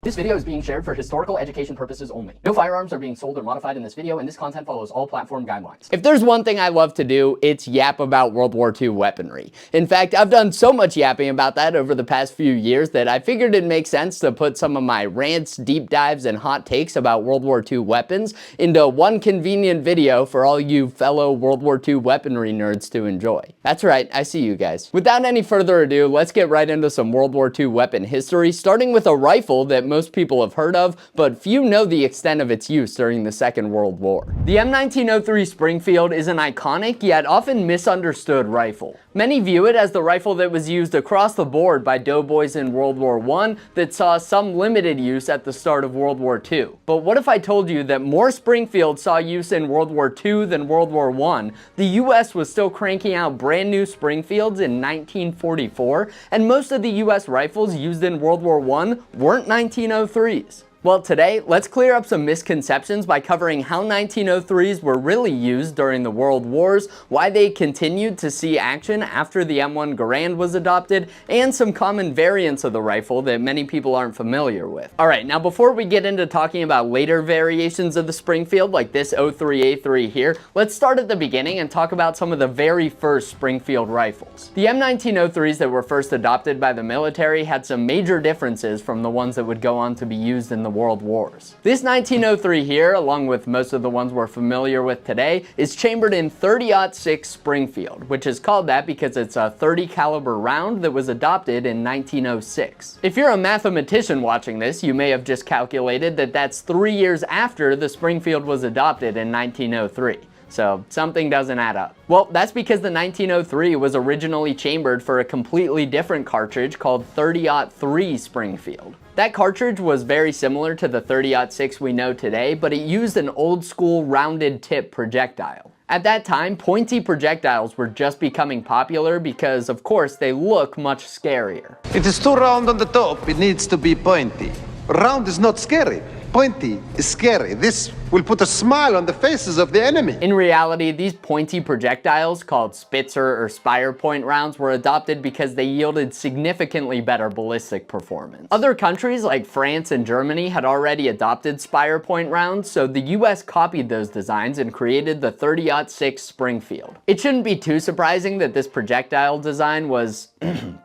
This video is being shared for historical education purposes only. No firearms are being sold or modified in this video, and this content follows all platform guidelines. If there's one thing I love to do, it's yap about World War II weaponry. In fact, I've done so much yapping about that over the past few years that I figured it'd make sense to put some of my rants, deep dives, and hot takes about World War II weapons into one convenient video for all you fellow World War II weaponry nerds to enjoy. That's right, I see you guys. Without any further ado, let's get right into some World War II weapon history, starting with a rifle that most people have heard of, but few know the extent of its use during the Second World War. The M1903 Springfield is an iconic yet often misunderstood rifle. Many view it as the rifle that was used across the board by doughboys in World War I that saw some limited use at the start of World War II. But what if I told you that more Springfields saw use in World War II than World War I? The US was still cranking out brand new Springfields in 1944, and most of the US rifles used in World War I weren't 1903s. Well, today, let's clear up some misconceptions by covering how 1903s were really used during the World Wars, why they continued to see action after the M1 Garand was adopted, and some common variants of the rifle that many people aren't familiar with. Alright, now before we get into talking about later variations of the Springfield, like this 03A3 here, let's start at the beginning and talk about some of the very first Springfield rifles. The M1903s that were first adopted by the military had some major differences from the ones that would go on to be used in the World Wars. This 1903 here, along with most of the ones we're familiar with today, is chambered in .30-06 Springfield, which is called that because it's a .30 caliber round that was adopted in 1906. If you're a mathematician watching this, you may have just calculated that that's 3 years after the Springfield was adopted in 1903. So something doesn't add up. Well, that's because the 1903 was originally chambered for a completely different cartridge called .30-03 Springfield. That cartridge was very similar to the .30-06 we know today, but it used an old school rounded tip projectile. At that time, pointy projectiles were just becoming popular because, of course, they look much scarier. It is too round on the top, it needs to be pointy. Round is not scary. Pointy is scary. This will put a smile on the faces of the enemy. In reality, these pointy projectiles, called Spitzer or Spire point rounds, were adopted because they yielded significantly better ballistic performance. Other countries like France and Germany had already adopted Spire point rounds, so the US copied those designs and created the .30-06 Springfield. It shouldn't be too surprising that this projectile design was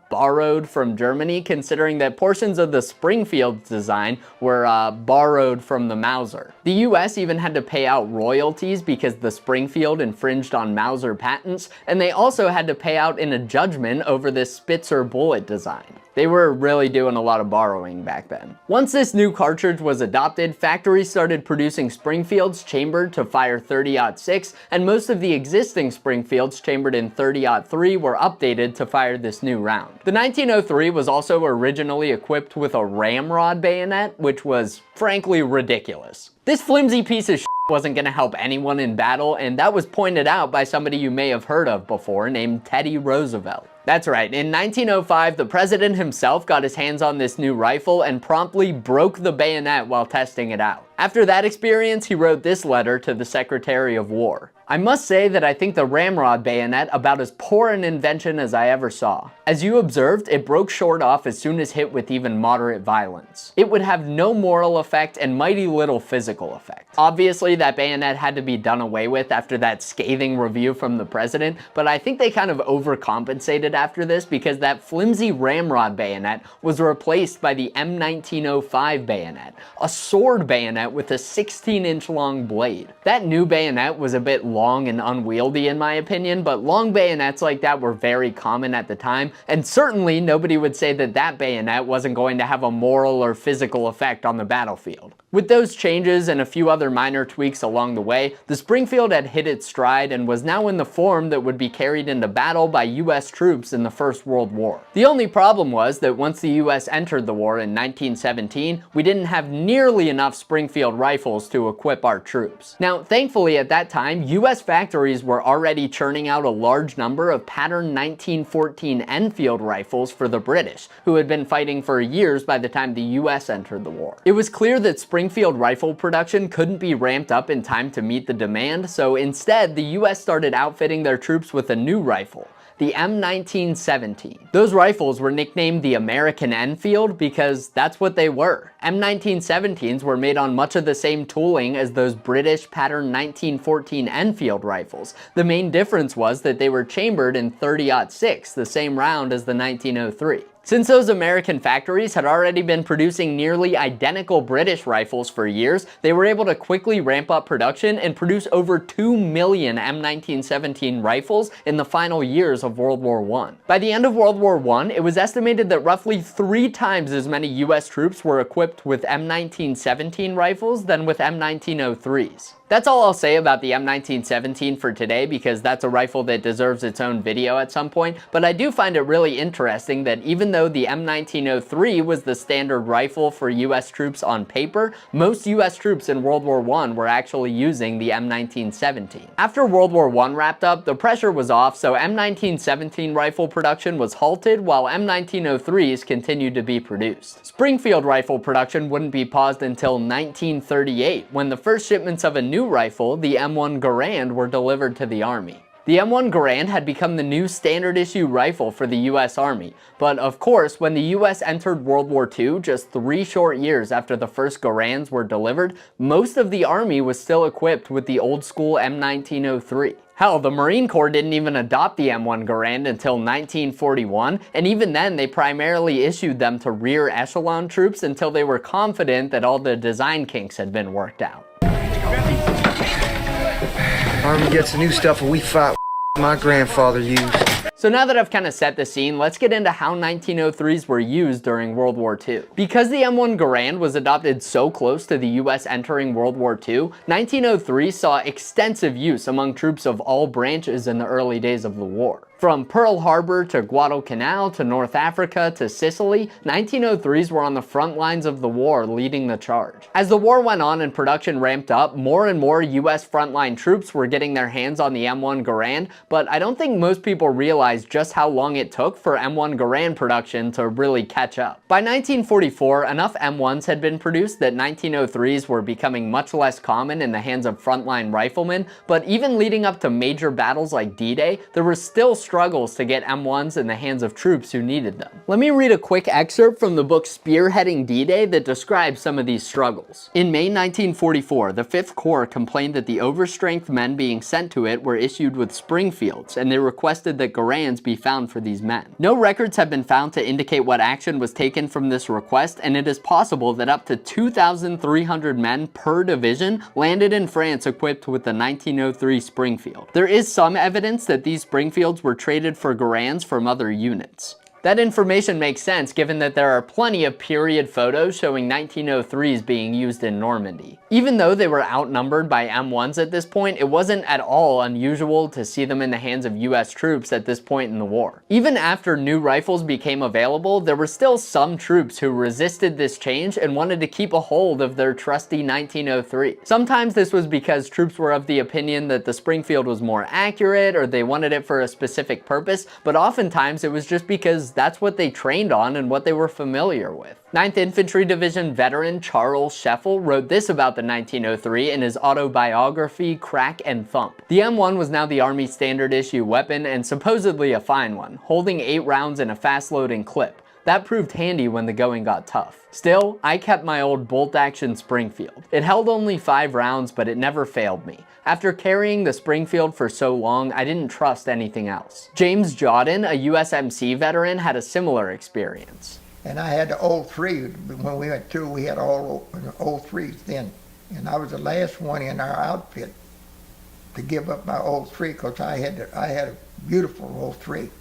borrowed from Germany, considering that portions of the Springfield design were borrowed from the Mauser. The US even had to pay out royalties because the Springfield infringed on Mauser patents, and they also had to pay out in a judgment over this Spitzer bullet design. They were really doing a lot of borrowing back then. Once this new cartridge was adopted, factories started producing Springfields chambered to fire .30-06, and most of the existing Springfields chambered in .30-03 were updated to fire this new round. The 1903 was also originally equipped with a ramrod bayonet, which was frankly ridiculous. This flimsy piece of shit wasn't gonna help anyone in battle, and that was pointed out by somebody you may have heard of before named Teddy Roosevelt. That's right, in 1905, the president himself got his hands on this new rifle and promptly broke the bayonet while testing it out. After that experience, he wrote this letter to the Secretary of War. I must say that I think the ramrod bayonet about as poor an invention as I ever saw. As you observed, it broke short off as soon as hit with even moderate violence. It would have no moral effect and mighty little physical effect. Obviously, that bayonet had to be done away with after that scathing review from the president, but I think they kind of overcompensated after this because that flimsy ramrod bayonet was replaced by the M1905 bayonet, a sword bayonet with a 16-inch long blade. That new bayonet was a bit long and unwieldy in my opinion, but long bayonets like that were very common at the time, and certainly nobody would say that that bayonet wasn't going to have a moral or physical effect on the battlefield. With those changes and a few other minor tweaks along the way, the Springfield had hit its stride and was now in the form that would be carried into battle by US troops in the First World War. The only problem was that once the US entered the war in 1917, we didn't have nearly enough Springfield rifles to equip our troops. Now, thankfully at that time, US factories were already churning out a large number of pattern 1914 Enfield rifles for the British, who had been fighting for years by the time the US entered the war. It was clear that Springfield rifle production couldn't be ramped up in time to meet the demand, so instead the US started outfitting their troops with a new rifle, the M1917. Those rifles were nicknamed the American Enfield because that's what they were. M1917s were made on much of the same tooling as those British pattern 1914 Enfield rifles. The main difference was that they were chambered in .30-06, the same round as the 1903. Since those American factories had already been producing nearly identical British rifles for years, they were able to quickly ramp up production and produce over 2 million M1917 rifles in the final years of World War I. By the end of World War I, it was estimated that roughly 3 times as many US troops were equipped with M1917 rifles than with M1903s. That's all I'll say about the M1917 for today, because that's a rifle that deserves its own video at some point, but I do find it really interesting that even though the M1903 was the standard rifle for US troops on paper, most US troops in World War I were actually using the M1917. After World War I wrapped up, the pressure was off, so M1917 rifle production was halted while M1903s continued to be produced. Springfield rifle production wouldn't be paused until 1938, when the first shipments of a new rifle, the M1 Garand, were delivered to the Army. The M1 Garand had become the new standard issue rifle for the US Army, but of course, when the US entered World War II just 3 short years after the first Garands were delivered, most of the Army was still equipped with the old school M1903. Hell, the Marine Corps didn't even adopt the M1 Garand until 1941, and even then they primarily issued them to rear echelon troops until they were confident that all the design kinks had been worked out. Army gets the new stuff and we fight my grandfather used. So now that I've kind of set the scene, let's get into how 1903s were used during World War II. Because the M1 Garand was adopted so close to the US entering World War II, 1903 saw extensive use among troops of all branches in the early days of the war. From Pearl Harbor to Guadalcanal to North Africa to Sicily, 1903s were on the front lines of the war leading the charge. As the war went on and production ramped up, more and more US frontline troops were getting their hands on the M1 Garand, but I don't think most people realized just how long it took for M1 Garand production to really catch up. By 1944, enough M1s had been produced that 1903s were becoming much less common in the hands of frontline riflemen, but even leading up to major battles like D-Day, there were still struggles to get M1s in the hands of troops who needed them. Let me read a quick excerpt from the book Spearheading D-Day that describes some of these struggles. In May 1944, the 5th Corps complained that the overstrength men being sent to it were issued with Springfields, and they requested that Garands be found for these men. No records have been found to indicate what action was taken from this request, and it is possible that up to 2,300 men per division landed in France equipped with the 1903 Springfield. There is some evidence that these Springfields were traded for Garands from other units. That information makes sense given that there are plenty of period photos showing 1903s being used in Normandy. Even though they were outnumbered by M1s at this point, it wasn't at all unusual to see them in the hands of US troops at this point in the war. Even after new rifles became available, there were still some troops who resisted this change and wanted to keep a hold of their trusty 1903. Sometimes this was because troops were of the opinion that the Springfield was more accurate or they wanted it for a specific purpose, but oftentimes it was just because that's what they trained on and what they were familiar with. 9th Infantry Division veteran Charles Scheffel wrote this about the 1903 in his autobiography Crack and Thump. The M1 was now the Army standard issue weapon and supposedly a fine one, holding 8 rounds in a fast-loading clip. That proved handy when the going got tough. Still, I kept my old bolt-action Springfield. It held only 5 rounds, but it never failed me. After carrying the Springfield for so long, I didn't trust anything else. James Jodin, a USMC veteran, had a similar experience. And I had the 03. When we went through, we had all 03s then. And I was the last one in our outfit to give up my 03 because I had a beautiful 03.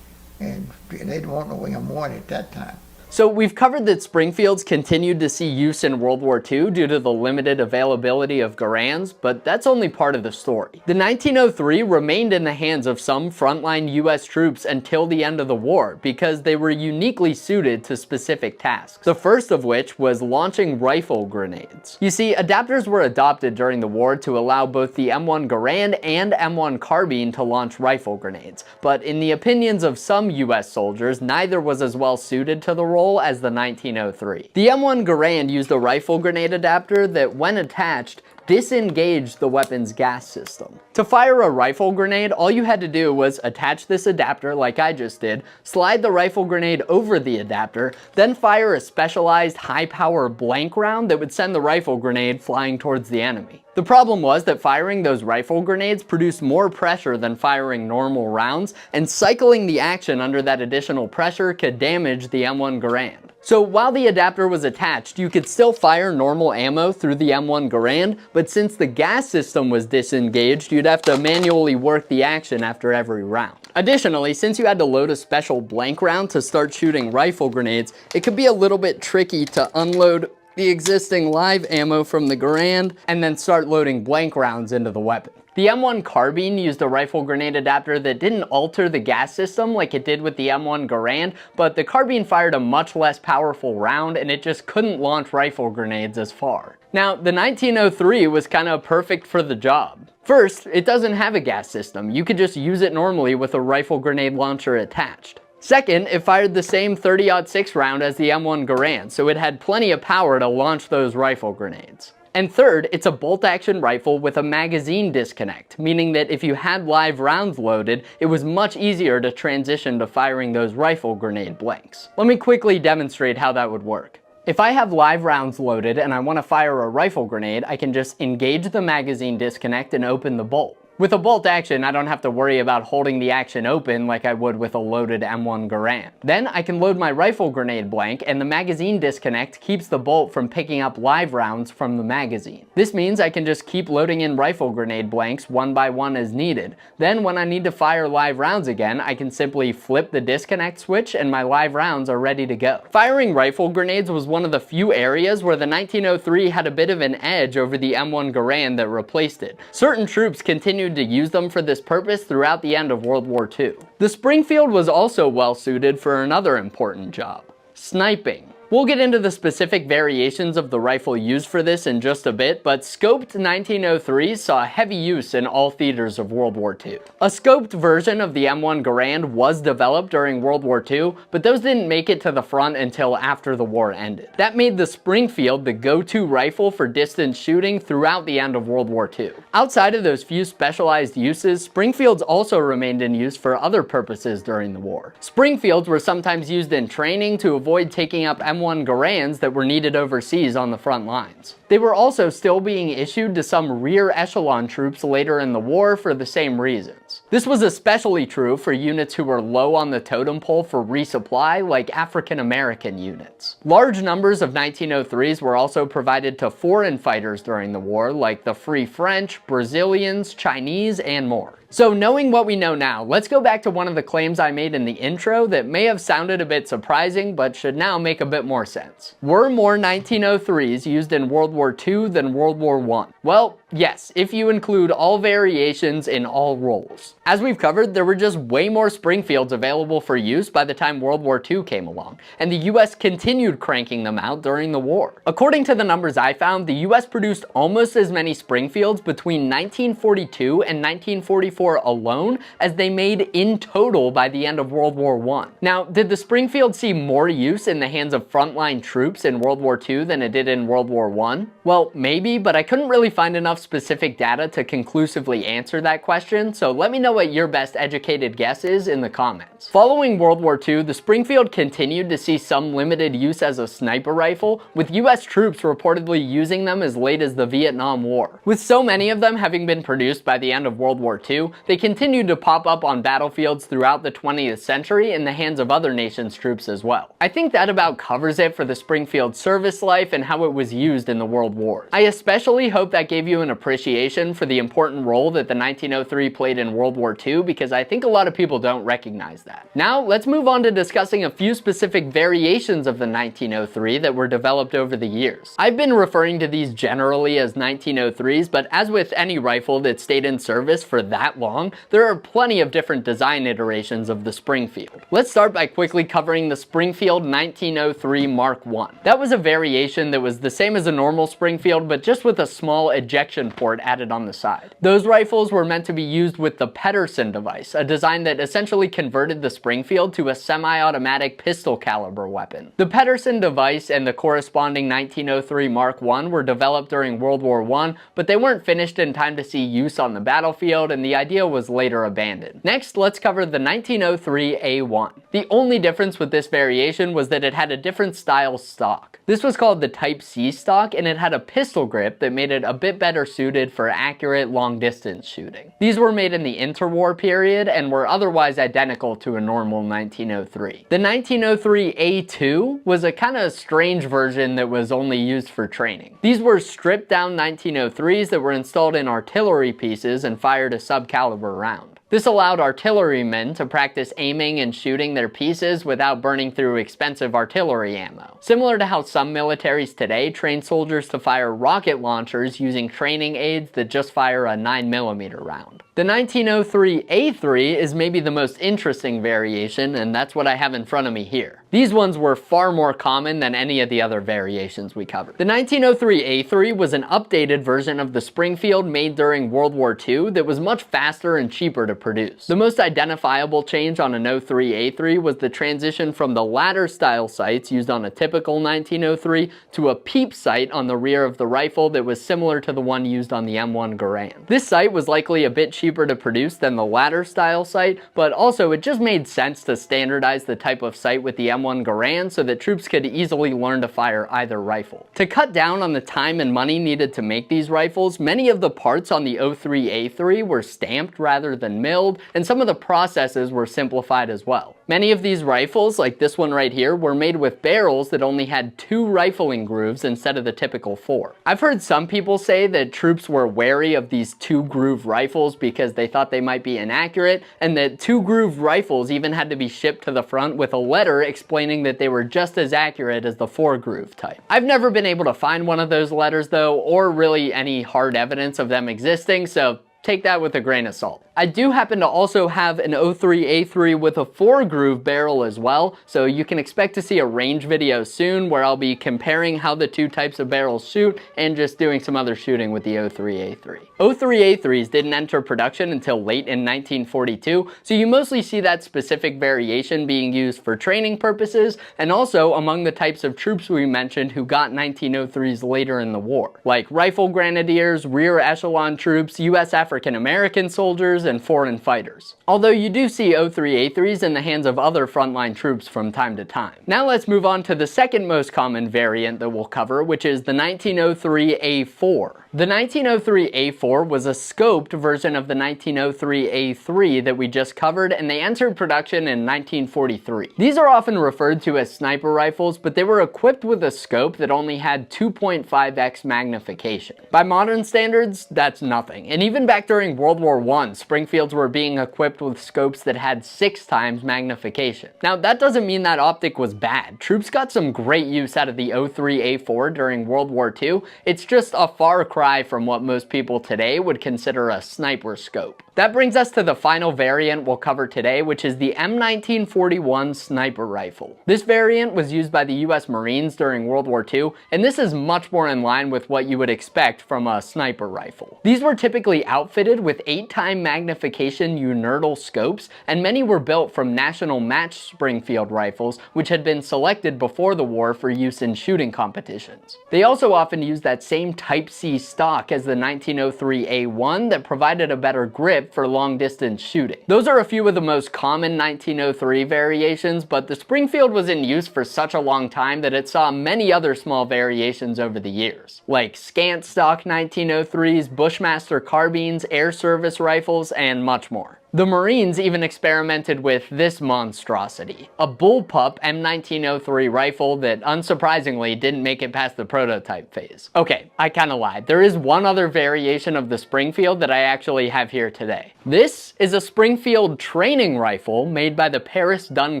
And they didn't want no M1 at that time. So we've covered that Springfields continued to see use in World War II due to the limited availability of Garands, but that's only part of the story. The 1903 remained in the hands of some frontline US troops until the end of the war because they were uniquely suited to specific tasks. The first of which was launching rifle grenades. You see, adapters were adopted during the war to allow both the M1 Garand and M1 Carbine to launch rifle grenades, but in the opinions of some US soldiers, neither was as well suited to the role as the 1903. The M1 Garand used a rifle grenade adapter that, when attached, disengaged the weapon's gas system. To fire a rifle grenade, all you had to do was attach this adapter like I just did, slide the rifle grenade over the adapter, then fire a specialized high-power blank round that would send the rifle grenade flying towards the enemy. The problem was that firing those rifle grenades produced more pressure than firing normal rounds, and cycling the action under that additional pressure could damage the M1 Garand. So while the adapter was attached, you could still fire normal ammo through the M1 Garand, but since the gas system was disengaged, you'd have to manually work the action after every round. Additionally, since you had to load a special blank round to start shooting rifle grenades, it could be a little bit tricky to unload the existing live ammo from the Garand and then start loading blank rounds into the weapon. The M1 Carbine used a rifle grenade adapter that didn't alter the gas system like it did with the M1 Garand, but the Carbine fired a much less powerful round and it just couldn't launch rifle grenades as far. Now, the 1903 was kind of perfect for the job. First, it doesn't have a gas system. You could just use it normally with a rifle grenade launcher attached. Second, it fired the same 30-06 round as the M1 Garand, so it had plenty of power to launch those rifle grenades. And third, it's a bolt-action rifle with a magazine disconnect, meaning that if you had live rounds loaded, it was much easier to transition to firing those rifle grenade blanks. Let me quickly demonstrate how that would work. If I have live rounds loaded and I want to fire a rifle grenade, I can just engage the magazine disconnect and open the bolt. With a bolt action, I don't have to worry about holding the action open like I would with a loaded M1 Garand. Then I can load my rifle grenade blank and the magazine disconnect keeps the bolt from picking up live rounds from the magazine. This means I can just keep loading in rifle grenade blanks one by one as needed. Then when I need to fire live rounds again, I can simply flip the disconnect switch and my live rounds are ready to go. Firing rifle grenades was one of the few areas where the 1903 had a bit of an edge over the M1 Garand that replaced it. Certain troops continued to use them for this purpose throughout the end of World War II. The Springfield was also well suited for another important job: sniping. We'll get into the specific variations of the rifle used for this in just a bit, but scoped 1903s saw heavy use in all theaters of World War II. A scoped version of the M1 Garand was developed during World War II, but those didn't make it to the front until after the war ended. That made the Springfield the go-to rifle for distance shooting throughout the end of World War II. Outside of those few specialized uses, Springfields also remained in use for other purposes during the war. Springfields were sometimes used in training to avoid taking up M1 Garands that were needed overseas on the front lines. They were also still being issued to some rear echelon troops later in the war for the same reasons. This was especially true for units who were low on the totem pole for resupply, like African American units. Large numbers of 1903s were also provided to foreign fighters during the war, like the Free French, Brazilians, Chinese, and more. So knowing what we know now, let's go back to one of the claims I made in the intro that may have sounded a bit surprising, but should now make a bit more sense. Were more 1903s used in World War II than World War I? Well, yes, if you include all variations in all roles. As we've covered, there were just way more Springfields available for use by the time World War II came along, and the US continued cranking them out during the war. According to the numbers I found, the US produced almost as many Springfields between 1942 and 1944 alone as they made in total by the end of World War I. Now, did the Springfield see more use in the hands of frontline troops in World War II than it did in World War I? Well, maybe, but I couldn't really find enough specific data to conclusively answer that question, so let me know what your best educated guess is in the comments. Following World War II, the Springfield continued to see some limited use as a sniper rifle, with US troops reportedly using them as late as the Vietnam War. With so many of them having been produced by the end of World War II, they continued to pop up on battlefields throughout the 20th century in the hands of other nations' troops as well. I think that about covers it for the Springfield service life and how it was used in the World Wars. I especially hope that gave you an appreciation for the important role that the 1903 played in World War II, because I think a lot of people don't recognize that. Now, let's move on to discussing a few specific variations of the 1903 that were developed over the years. I've been referring to these generally as 1903s, but as with any rifle that stayed in service for that long, there are plenty of different design iterations of the Springfield. Let's start by quickly covering the Springfield 1903 Mark I. That was a variation that was the same as a normal Springfield, but just with a small ejection port added on the side. Those rifles were meant to be used with the Pedersen device, a design that essentially converted the Springfield to a semi-automatic pistol caliber weapon. The Pedersen device and the corresponding 1903 Mark I were developed during World War I, but they weren't finished in time to see use on the battlefield, and the idea was later abandoned. Next, let's cover the 1903 A1. The only difference with this variation was that it had a different style stock. This was called the Type C stock, and it had a pistol grip that made it a bit better suited for accurate long-distance shooting. These were made in the interwar period and were otherwise identical to a normal 1903. The 1903 A2 was a kind of strange version that was only used for training. These were stripped down 1903s that were installed in artillery pieces and fired a sub-caliber round. This allowed artillerymen to practice aiming and shooting their pieces without burning through expensive artillery ammo. Similar to how some militaries today train soldiers to fire rocket launchers using training aids that just fire a 9mm round. The 1903 A3 is maybe the most interesting variation, and that's what I have in front of me here. These ones were far more common than any of the other variations we covered. The 1903 A3 was an updated version of the Springfield made during World War II that was much faster and cheaper to produce. The most identifiable change on an 03 A3 was the transition from the ladder style sights used on a typical 1903 to a peep sight on the rear of the rifle that was similar to the one used on the M1 Garand. This sight was likely a bit cheaper to produce than the ladder style sight, but also it just made sense to standardize the type of sight with the M1 Garand so that troops could easily learn to fire either rifle. To cut down on the time and money needed to make these rifles, many of the parts on the 03 A3 were stamped rather than milled, and some of the processes were simplified as well. Many of these rifles, like this one right here, were made with barrels that only had 2 rifling grooves instead of the typical 4. I've heard some people say that troops were wary of these 2-groove rifles because they thought they might be inaccurate, and that 2-groove rifles even had to be shipped to the front with a letter explaining that they were just as accurate as the 4-groove type. I've never been able to find one of those letters though, or really any hard evidence of them existing, so take that with a grain of salt. I do happen to also have an 03 A3 with a 4-groove barrel as well, so you can expect to see a range video soon where I'll be comparing how the 2 types of barrels shoot and just doing some other shooting with the 03 A3. 03 A3s didn't enter production until late in 1942, so you mostly see that specific variation being used for training purposes and also among the types of troops we mentioned who got 1903s later in the war, like rifle grenadiers, rear echelon troops, US African American soldiers, and foreign fighters. Although you do see 03 A3s in the hands of other frontline troops from time to time. Now let's move on to the second most common variant that we'll cover, which is the 1903 A4. The 1903 A4 was a scoped version of the 1903 A3 that we just covered, and they entered production in 1943. These are often referred to as sniper rifles, but they were equipped with a scope that only had 2.5x magnification. By modern standards, that's nothing. And even back during World War I, Springfields were being equipped with scopes that had 6 times magnification. Now, that doesn't mean that optic was bad. Troops got some great use out of the 03 A4 during World War II. It's just a far cry from what most people today would consider a sniper scope. That brings us to the final variant we'll cover today, which is the M1941 sniper rifle. This variant was used by the US Marines during World War II, and this is much more in line with what you would expect from a sniper rifle. These were typically outfitted with 8-time magnification Unertal scopes, and many were built from National Match Springfield rifles, which had been selected before the war for use in shooting competitions. They also often used that same Type C stock as the 1903 A1 that provided a better grip for long distance shooting. Those are a few of the most common 1903 variations, but the Springfield was in use for such a long time that it saw many other small variations over the years, like scant stock 1903s, Bushmaster carbines, air service rifles, and much more. The Marines even experimented with this monstrosity, a bullpup M1903 rifle that unsurprisingly didn't make it past the prototype phase. Okay, I kinda lied. There is one other variation of the Springfield that I actually have here today. This is a Springfield training rifle made by the Paris Dunn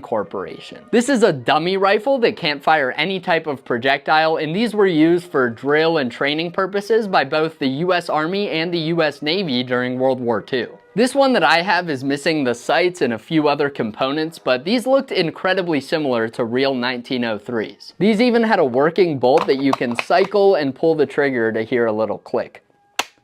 Corporation. This is a dummy rifle that can't fire any type of projectile, and these were used for drill and training purposes by both the US Army and the US Navy during World War II. This one that I have is missing the sights and a few other components, but these looked incredibly similar to real 1903s. These even had a working bolt that you can cycle and pull the trigger to hear a little click.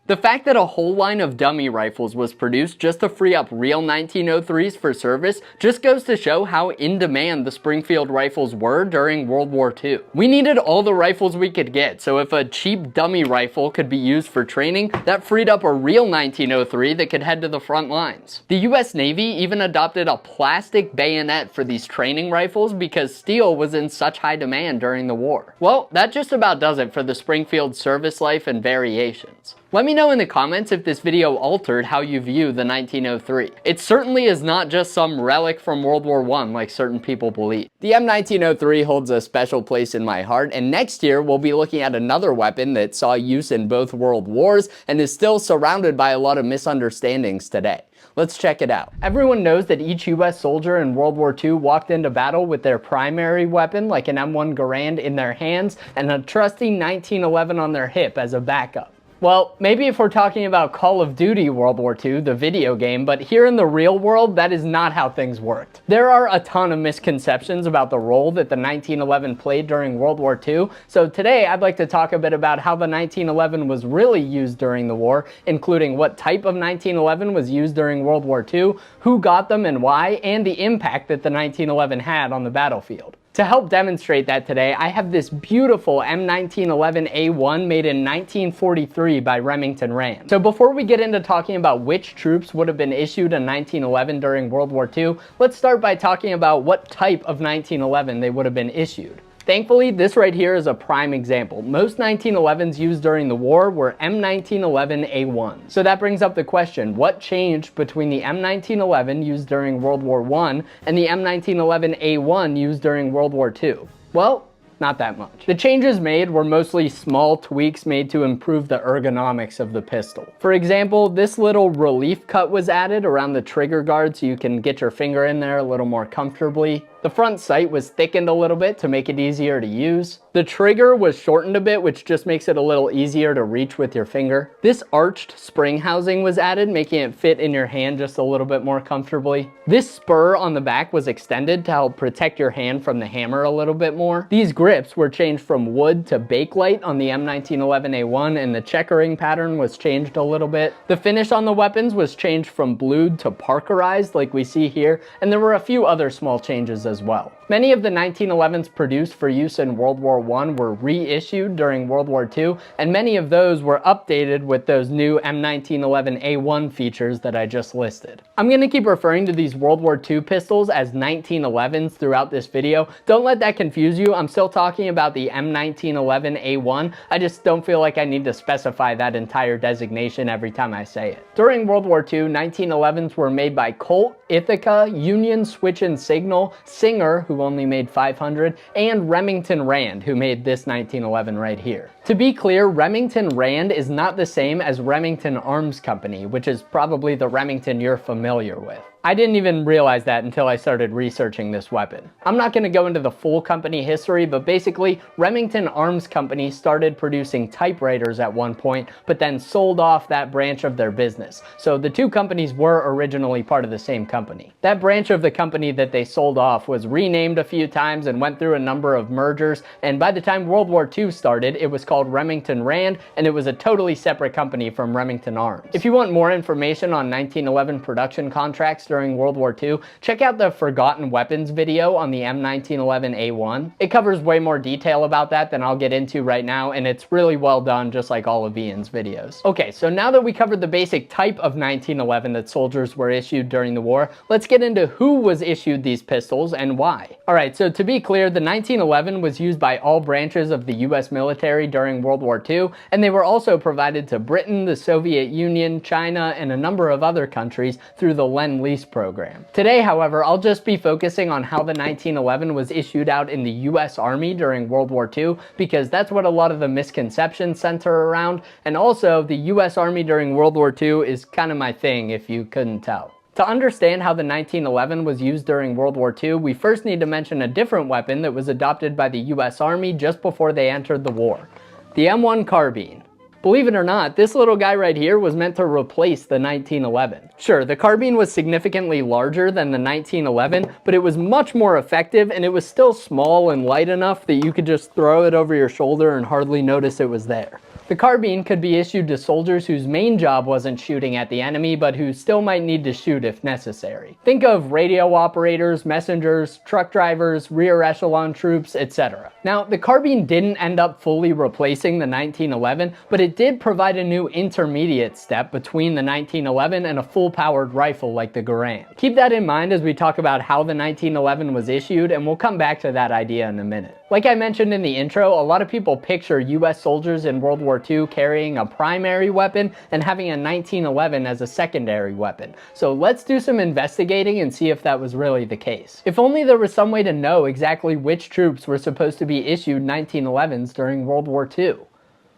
The fact that a whole line of dummy rifles was produced just to free up real 1903s for service just goes to show how in demand the Springfield rifles were during World War II. We needed all the rifles we could get, so if a cheap dummy rifle could be used for training, that freed up a real 1903 that could head to the front lines. The US Navy even adopted a plastic bayonet for these training rifles because steel was in such high demand during the war. Well, that just about does it for the Springfield service life and variations. Let me know in the comments if this video altered how you view the 1903. It certainly is not just some relic from World War I like certain people believe. The M1903 holds a special place in my heart, and next year we'll be looking at another weapon that saw use in both world wars and is still surrounded by a lot of misunderstandings today. Let's check it out. Everyone knows that each US soldier in World War II walked into battle with their primary weapon, like an M1 Garand, in their hands and a trusty 1911 on their hip as a backup. Well, maybe if we're talking about Call of Duty World War II, the video game, but here in the real world, that is not how things worked. There are a ton of misconceptions about the role that the 1911 played during World War II, so today I'd like to talk a bit about how the 1911 was really used during the war, including what type of 1911 was used during World War II, who got them and why, and the impact that the 1911 had on the battlefield. To help demonstrate that today, I have this beautiful M1911A1 made in 1943 by Remington Rand. So before we get into talking about which troops would have been issued a 1911 during World War II, let's start by talking about what type of 1911 they would have been issued. Thankfully, this right here is a prime example. Most 1911s used during the war were M1911A1. So that brings up the question, what changed between the M1911 used during World War I and the M1911A1 used during World War II? Well, not that much. The changes made were mostly small tweaks made to improve the ergonomics of the pistol. For example, this little relief cut was added around the trigger guard so you can get your finger in there a little more comfortably. The front sight was thickened a little bit to make it easier to use. The trigger was shortened a bit, which just makes it a little easier to reach with your finger. This arched spring housing was added, making it fit in your hand just a little bit more comfortably. This spur on the back was extended to help protect your hand from the hammer a little bit more. These grips were changed from wood to bakelite on the M1911A1, and the checkering pattern was changed a little bit. The finish on the weapons was changed from blued to parkerized like we see here, and there were a few other small changes as well. Many of the 1911s produced for use in World War I were reissued during World War II, and many of those were updated with those new M1911A1 features that I just listed. I'm going to keep referring to these World War II pistols as 1911s throughout this video. Don't let that confuse you. I'm still talking about the M1911A1. I just don't feel like I need to specify that entire designation every time I say it. During World War II, 1911s were made by Colt, Ithaca, Union Switch and Signal, Singer, who only made 500, and Remington Rand, who made this 1911 right here. To be clear, Remington Rand is not the same as Remington Arms Company, which is probably the Remington you're familiar with. I didn't even realize that until I started researching this weapon. I'm not going to go into the full company history, but basically, Remington Arms Company started producing typewriters at one point, but then sold off that branch of their business. So the two companies were originally part of the same company. That branch of the company that they sold off was renamed a few times and went through a number of mergers, and by the time World War II started, it was called Remington Rand, and it was a totally separate company from Remington Arms. If you want more information on 1911 production contracts during World War II, check out the Forgotten Weapons video on the M1911A1. It covers way more detail about that than I'll get into right now, and it's really well done, just like all of Ian's videos. Okay, so now that we covered the basic type of 1911 that soldiers were issued during the war, let's get into who was issued these pistols and why. Alright, so to be clear, the 1911 was used by all branches of the US military during World War II, and they were also provided to Britain, the Soviet Union, China, and a number of other countries through the Lend-Lease program. Today, however, I'll just be focusing on how the 1911 was issued out in the US Army during World War II, because that's what a lot of the misconceptions center around, and also the US Army during World War II is kind of my thing, if you couldn't tell. To understand how the 1911 was used during World War II, we first need to mention a different weapon that was adopted by the US Army just before they entered the war: the M1 Carbine. Believe it or not, this little guy right here was meant to replace the 1911. Sure, the carbine was significantly larger than the 1911, but it was much more effective, and it was still small and light enough that you could just throw it over your shoulder and hardly notice it was there. The carbine could be issued to soldiers whose main job wasn't shooting at the enemy, but who still might need to shoot if necessary. Think of radio operators, messengers, truck drivers, rear echelon troops, etc. Now, the carbine didn't end up fully replacing the 1911, but it did provide a new intermediate step between the 1911 and a full-powered rifle like the Garand. Keep that in mind as we talk about how the 1911 was issued, and we'll come back to that idea in a minute. Like I mentioned in the intro, a lot of people picture US soldiers in World War II carrying a primary weapon and having a 1911 as a secondary weapon. So let's do some investigating and see if that was really the case. If only there was some way to know exactly which troops were supposed to be issued 1911s during World War II.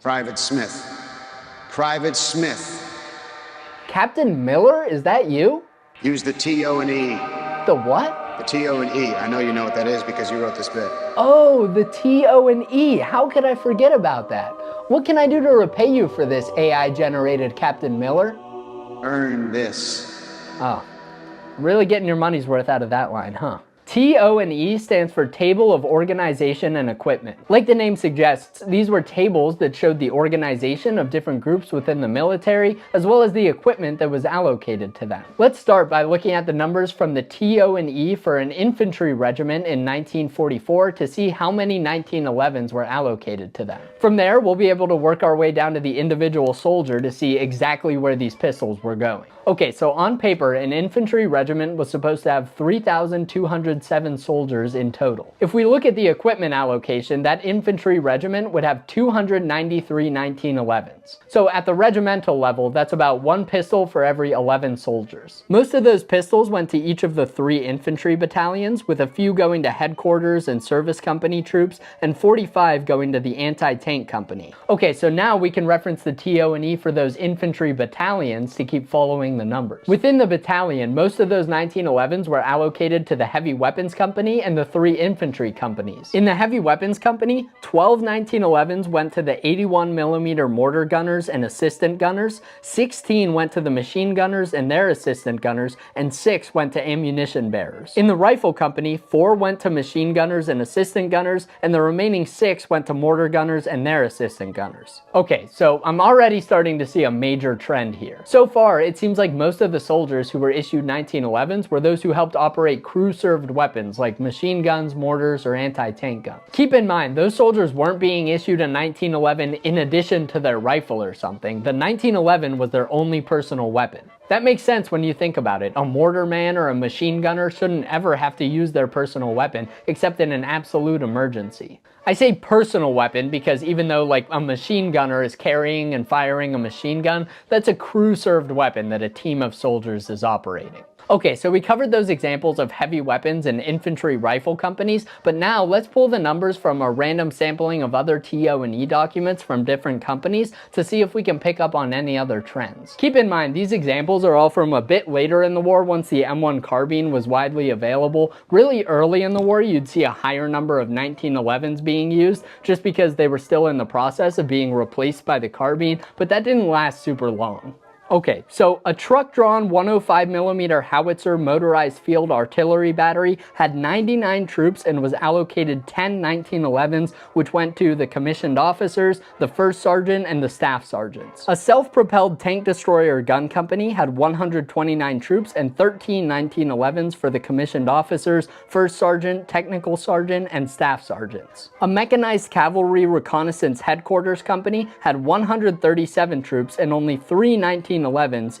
Private Smith. Private Smith. Captain Miller, is that you? Use the T-O and E. The what? The T-O and E. I know you know what that is because you wrote this bit. Oh, the T-O and E. How could I forget about that? What can I do to repay you for this AI-generated Captain Miller? Earn this. Oh, really getting your money's worth out of that line, huh? T-O and E stands for Table of Organization and Equipment. Like the name suggests, these were tables that showed the organization of different groups within the military, as well as the equipment that was allocated to them. Let's start by looking at the numbers from the T-O and E for an infantry regiment in 1944 to see how many 1911s were allocated to them. From there, we'll be able to work our way down to the individual soldier to see exactly where these pistols were going. Okay, so on paper, an infantry regiment was supposed to have 3,207 soldiers in total. If we look at the equipment allocation, that infantry regiment would have 293 1911s. So at the regimental level, that's about one pistol for every 11 soldiers. Most of those pistols went to each of the 3 infantry battalions, with a few going to headquarters and service company troops, and 45 going to the anti-tank company. Okay, so now we can reference the TO and E for those infantry battalions to keep following the numbers. Within the battalion, most of those 1911s were allocated to the Heavy Weapons Company and the 3 infantry companies. In the Heavy Weapons Company, 12 1911s went to the 81mm mortar gunners and assistant gunners, 16 went to the machine gunners and their assistant gunners, and 6 went to ammunition bearers. In the Rifle Company, 4 went to machine gunners and assistant gunners, and the remaining 6 went to mortar gunners and their assistant gunners. Okay, so I'm already starting to see a major trend here. So far, it seems like most of the soldiers who were issued 1911s were those who helped operate crew-served weapons like machine guns, mortars, or anti-tank guns. Keep in mind, those soldiers weren't being issued a 1911 in addition to their rifle or something. The 1911 was their only personal weapon. That makes sense when you think about it. A mortar man or a machine gunner shouldn't ever have to use their personal weapon except in an absolute emergency. I say personal weapon because even though like a machine gunner is carrying and firing a machine gun, that's a crew-served weapon that a team of soldiers is operating. Okay, so we covered those examples of heavy weapons and infantry rifle companies, but now let's pull the numbers from a random sampling of other TO and E documents from different companies to see if we can pick up on any other trends. Keep in mind, these examples are all from a bit later in the war once the M1 Carbine was widely available. Really early in the war, you'd see a higher number of 1911s being used just because they were still in the process of being replaced by the carbine, but that didn't last super long. Okay, so a truck-drawn 105mm howitzer motorized field artillery battery had 99 troops and was allocated 10 1911s, which went to the commissioned officers, the first sergeant, and the staff sergeants. A self-propelled tank destroyer gun company had 129 troops and 13 1911s for the commissioned officers, first sergeant, technical sergeant, and staff sergeants. A mechanized cavalry reconnaissance headquarters company had 137 troops and only 3 1911s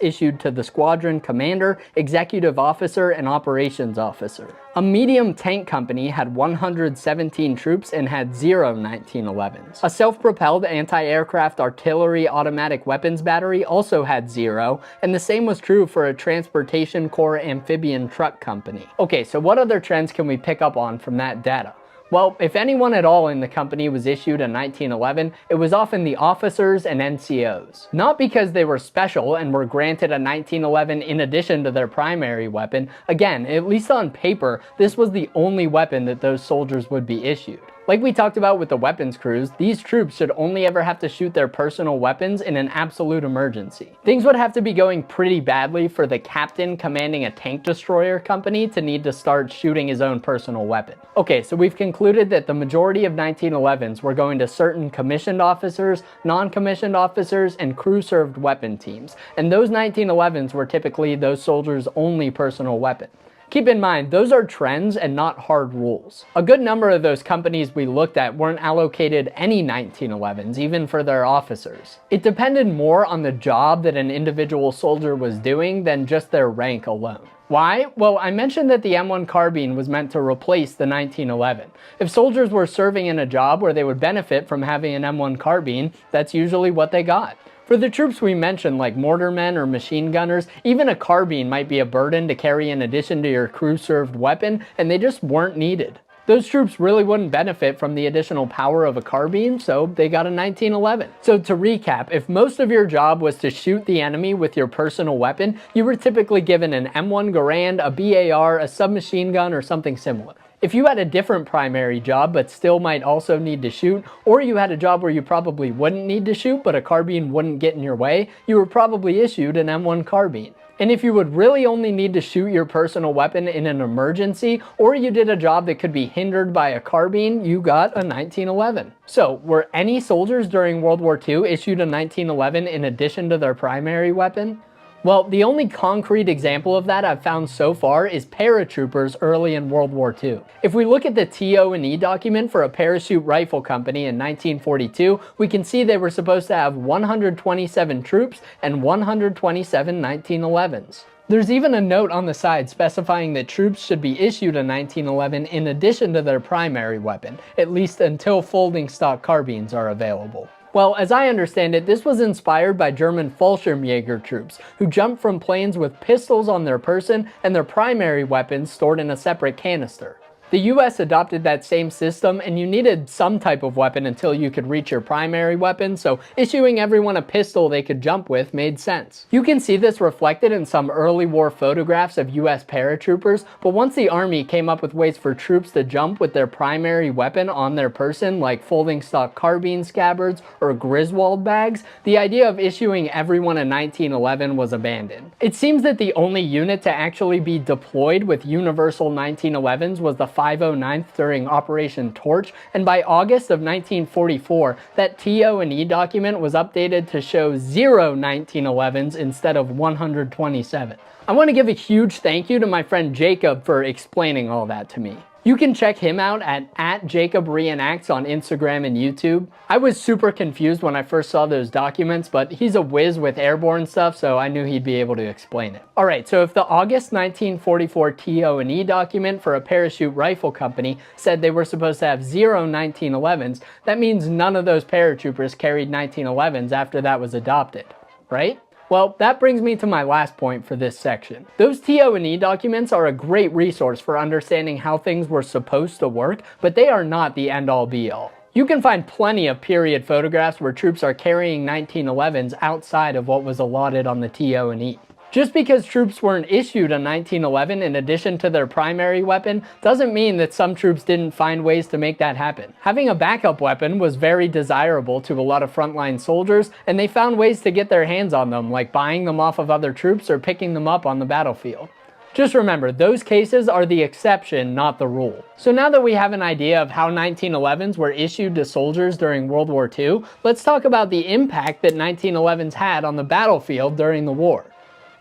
issued to the squadron commander, executive officer, and operations officer. A medium tank company had 117 troops and had 0 1911s. A self-propelled anti-aircraft artillery automatic weapons battery also had 0, and the same was true for a transportation corps amphibian truck company. Okay, so what other trends can we pick up on from that data? Well, if anyone at all in the company was issued a 1911, it was often the officers and NCOs. Not because they were special and were granted a 1911 in addition to their primary weapon. Again, at least on paper, this was the only weapon that those soldiers would be issued. Like we talked about with the weapons crews, these troops should only ever have to shoot their personal weapons in an absolute emergency. Things would have to be going pretty badly for the captain commanding a tank destroyer company to need to start shooting his own personal weapon. Okay, so we've concluded that the majority of 1911s were going to certain commissioned officers, non-commissioned officers, and crew-served weapon teams, and those 1911s were typically those soldiers' only personal weapon. Keep in mind, those are trends and not hard rules. A good number of those companies we looked at weren't allocated any 1911s, even for their officers. It depended more on the job that an individual soldier was doing than just their rank alone. Why? Well, I mentioned that the M1 Carbine was meant to replace the 1911. If soldiers were serving in a job where they would benefit from having an M1 Carbine, that's usually what they got. For the troops we mentioned, like mortarmen or machine gunners, even a carbine might be a burden to carry in addition to your crew-served weapon, and they just weren't needed. Those troops really wouldn't benefit from the additional power of a carbine, so they got a 1911. So to recap, if most of your job was to shoot the enemy with your personal weapon, you were typically given an M1 Garand, a BAR, a submachine gun, or something similar. If you had a different primary job but still might also need to shoot, or you had a job where you probably wouldn't need to shoot but a carbine wouldn't get in your way, you were probably issued an M1 Carbine. And if you would really only need to shoot your personal weapon in an emergency, or you did a job that could be hindered by a carbine, you got a 1911. So, were any soldiers during World War II issued a 1911 in addition to their primary weapon? Well, the only concrete example of that I've found so far is paratroopers early in World War II. If we look at the TO&E document for a parachute rifle company in 1942, we can see they were supposed to have 127 troops and 127 1911s. There's even a note on the side specifying that troops should be issued a 1911 in addition to their primary weapon, at least until folding stock carbines are available. Well, as I understand it, this was inspired by German Fallschirmjäger troops, who jumped from planes with pistols on their person and their primary weapons stored in a separate canister. The US adopted that same system, and you needed some type of weapon until you could reach your primary weapon, so issuing everyone a pistol they could jump with made sense. You can see this reflected in some early war photographs of US paratroopers, but once the Army came up with ways for troops to jump with their primary weapon on their person, like folding stock carbine scabbards or Griswold bags, the idea of issuing everyone a 1911 was abandoned. It seems that the only unit to actually be deployed with universal 1911s was the 509th during Operation Torch, and by August of 1944, that TO&E document was updated to show 0 1911s instead of 127. I want to give a huge thank you to my friend Jacob for explaining all that to me. You can check him out at Jacob Reenacts on Instagram and YouTube. I was super confused when I first saw those documents, but he's a whiz with airborne stuff, so I knew he'd be able to explain it. Alright, so if the August 1944 TO&E document for a parachute rifle company said they were supposed to have 0 1911s, that means none of those paratroopers carried 1911s after that was adopted, right? Well, that brings me to my last point for this section. Those TO&E documents are a great resource for understanding how things were supposed to work, but they are not the end-all be-all. You can find plenty of period photographs where troops are carrying 1911s outside of what was allotted on the TO&E. Just because troops weren't issued a 1911 in addition to their primary weapon doesn't mean that some troops didn't find ways to make that happen. Having a backup weapon was very desirable to a lot of frontline soldiers, and they found ways to get their hands on them, like buying them off of other troops or picking them up on the battlefield. Just remember, those cases are the exception, not the rule. So now that we have an idea of how 1911s were issued to soldiers during World War II, let's talk about the impact that 1911s had on the battlefield during the war.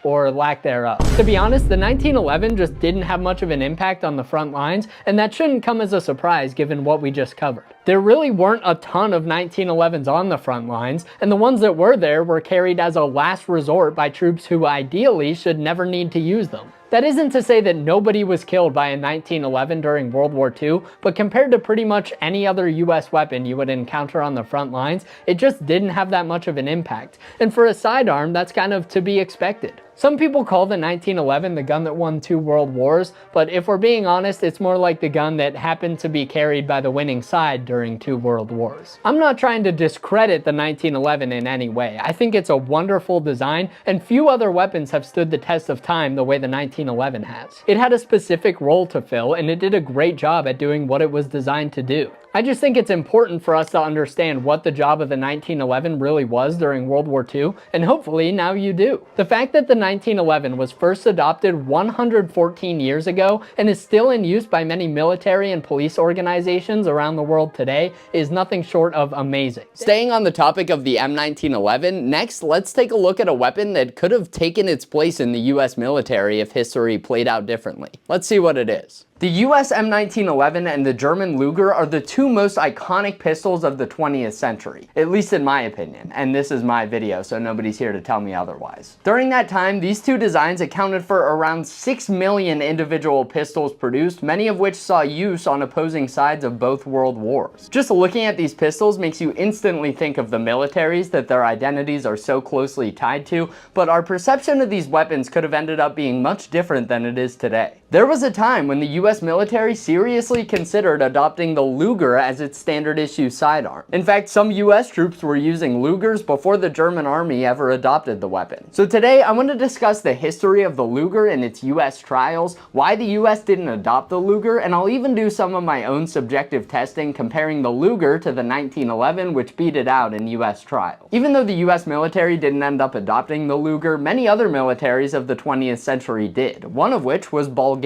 Or lack thereof. To be honest, the 1911 just didn't have much of an impact on the front lines, and that shouldn't come as a surprise given what we just covered. There really weren't a ton of 1911s on the front lines, and the ones that were there were carried as a last resort by troops who ideally should never need to use them. That isn't to say that nobody was killed by a 1911 during World War II, but compared to pretty much any other US weapon you would encounter on the front lines, it just didn't have that much of an impact. And for a sidearm, that's kind of to be expected. Some people call the 1911 the gun that won 2 world wars, but if we're being honest, it's more like the gun that happened to be carried by the winning side during 2 world wars. I'm not trying to discredit the 1911 in any way. I think it's a wonderful design, and few other weapons have stood the test of time the way the 1911 has. It had a specific role to fill, and it did a great job at doing what it was designed to do. I just think it's important for us to understand what the job of the 1911 really was during World War II, and hopefully now you do. The fact that the 1911 was first adopted 114 years ago and is still in use by many military and police organizations around the world today is nothing short of amazing. Staying on the topic of the M1911, next let's take a look at a weapon that could have taken its place in the US military if history played out differently. Let's see what it is. The US M1911 and the German Luger are the two most iconic pistols of the 20th century, at least in my opinion, and this is my video, so nobody's here to tell me otherwise. During that time, these two designs accounted for around 6 million individual pistols produced, many of which saw use on opposing sides of both world wars. Just looking at these pistols makes you instantly think of the militaries that their identities are so closely tied to, but our perception of these weapons could have ended up being much different than it is today. There was a time when the US military seriously considered adopting the Luger as its standard issue sidearm. In fact, some US troops were using Lugers before the German army ever adopted the weapon. So today I want to discuss the history of the Luger and its US trials, why the US didn't adopt the Luger, and I'll even do some of my own subjective testing comparing the Luger to the 1911, which beat it out in US trials. Even though the US military didn't end up adopting the Luger, many other militaries of the 20th century did, one of which was Bulgaria.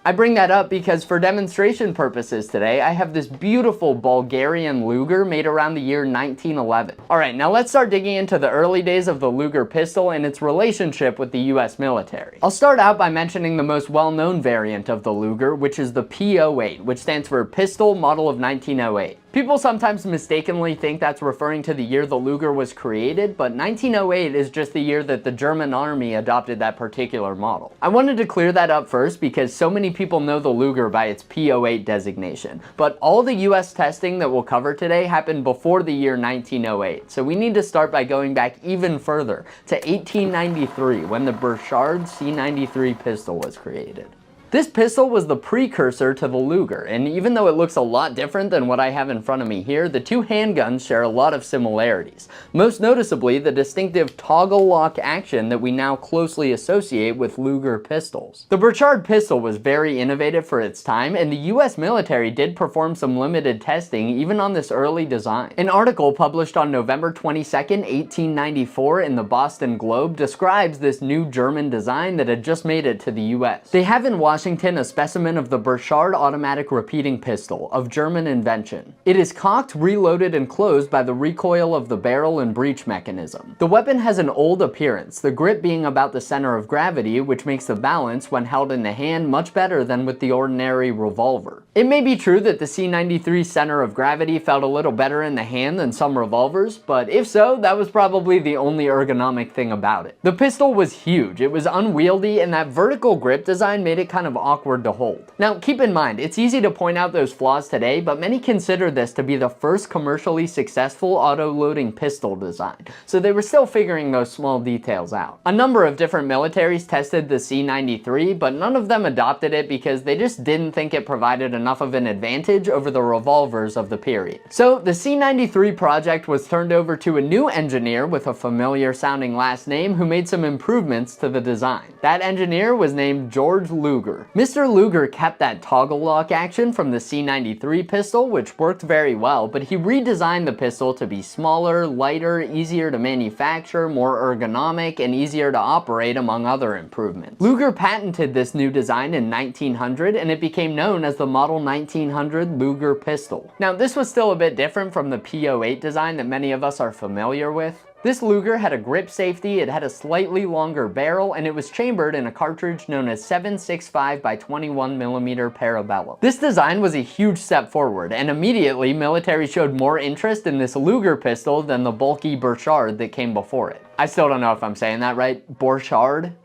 I bring that up because for demonstration purposes today, I have this beautiful Bulgarian Luger made around the year 1911. Alright, now let's start digging into the early days of the Luger pistol and its relationship with the US military. I'll start out by mentioning the most well-known variant of the Luger, which is the P08, which stands for Pistol Model of 1908. People sometimes mistakenly think that's referring to the year the Luger was created, but 1908 is just the year that the German army adopted that particular model. I wanted to clear that up first because so many people know the Luger by its P08 designation, but all the US testing that we'll cover today happened before the year 1908, so we need to start by going back even further to 1893 when the Burchard C93 pistol was created. This pistol was the precursor to the Luger, and even though it looks a lot different than what I have in front of me here, the two handguns share a lot of similarities. Most noticeably, the distinctive toggle lock action that we now closely associate with Luger pistols. The Burchard pistol was very innovative for its time, and the US military did perform some limited testing even on this early design. An article published on November 22nd, 1894 in the Boston Globe describes this new German design that had just made it to the US. They have in Washington a specimen of the Burchard automatic repeating pistol of German invention. It is cocked, reloaded, and closed by the recoil of the barrel and breech mechanism. The weapon has an old appearance, the grip being about the center of gravity, which makes the balance when held in the hand much better than with the ordinary revolver. It may be true that the C93 center of gravity felt a little better in the hand than some revolvers, but if so, that was probably the only ergonomic thing about it. The pistol was huge, it was unwieldy, and that vertical grip design made it kind of awkward to hold. Now keep in mind, it's easy to point out those flaws today, but many consider this to be the first commercially successful auto-loading pistol design, so they were still figuring those small details out. A number of different militaries tested the C93, but none of them adopted it because they just didn't think it provided enough of an advantage over the revolvers of the period. So the C93 project was turned over to a new engineer with a familiar sounding last name who made some improvements to the design. That engineer was named George Luger. Mr. Luger kept that toggle lock action from the C93 pistol, which worked very well, but he redesigned the pistol to be smaller, lighter, easier to manufacture, more ergonomic, and easier to operate, among other improvements. Luger patented this new design in 1900, and it became known as the Model 1900 Luger pistol. Now, this was still a bit different from the P08 design that many of us are familiar with. This Luger had a grip safety, it had a slightly longer barrel, and it was chambered in a cartridge known as 7.65 by 21mm Parabellum. This design was a huge step forward, and immediately military showed more interest in this Luger pistol than the bulky Burchard that came before it. I still don't know if I'm saying that right. Burchard?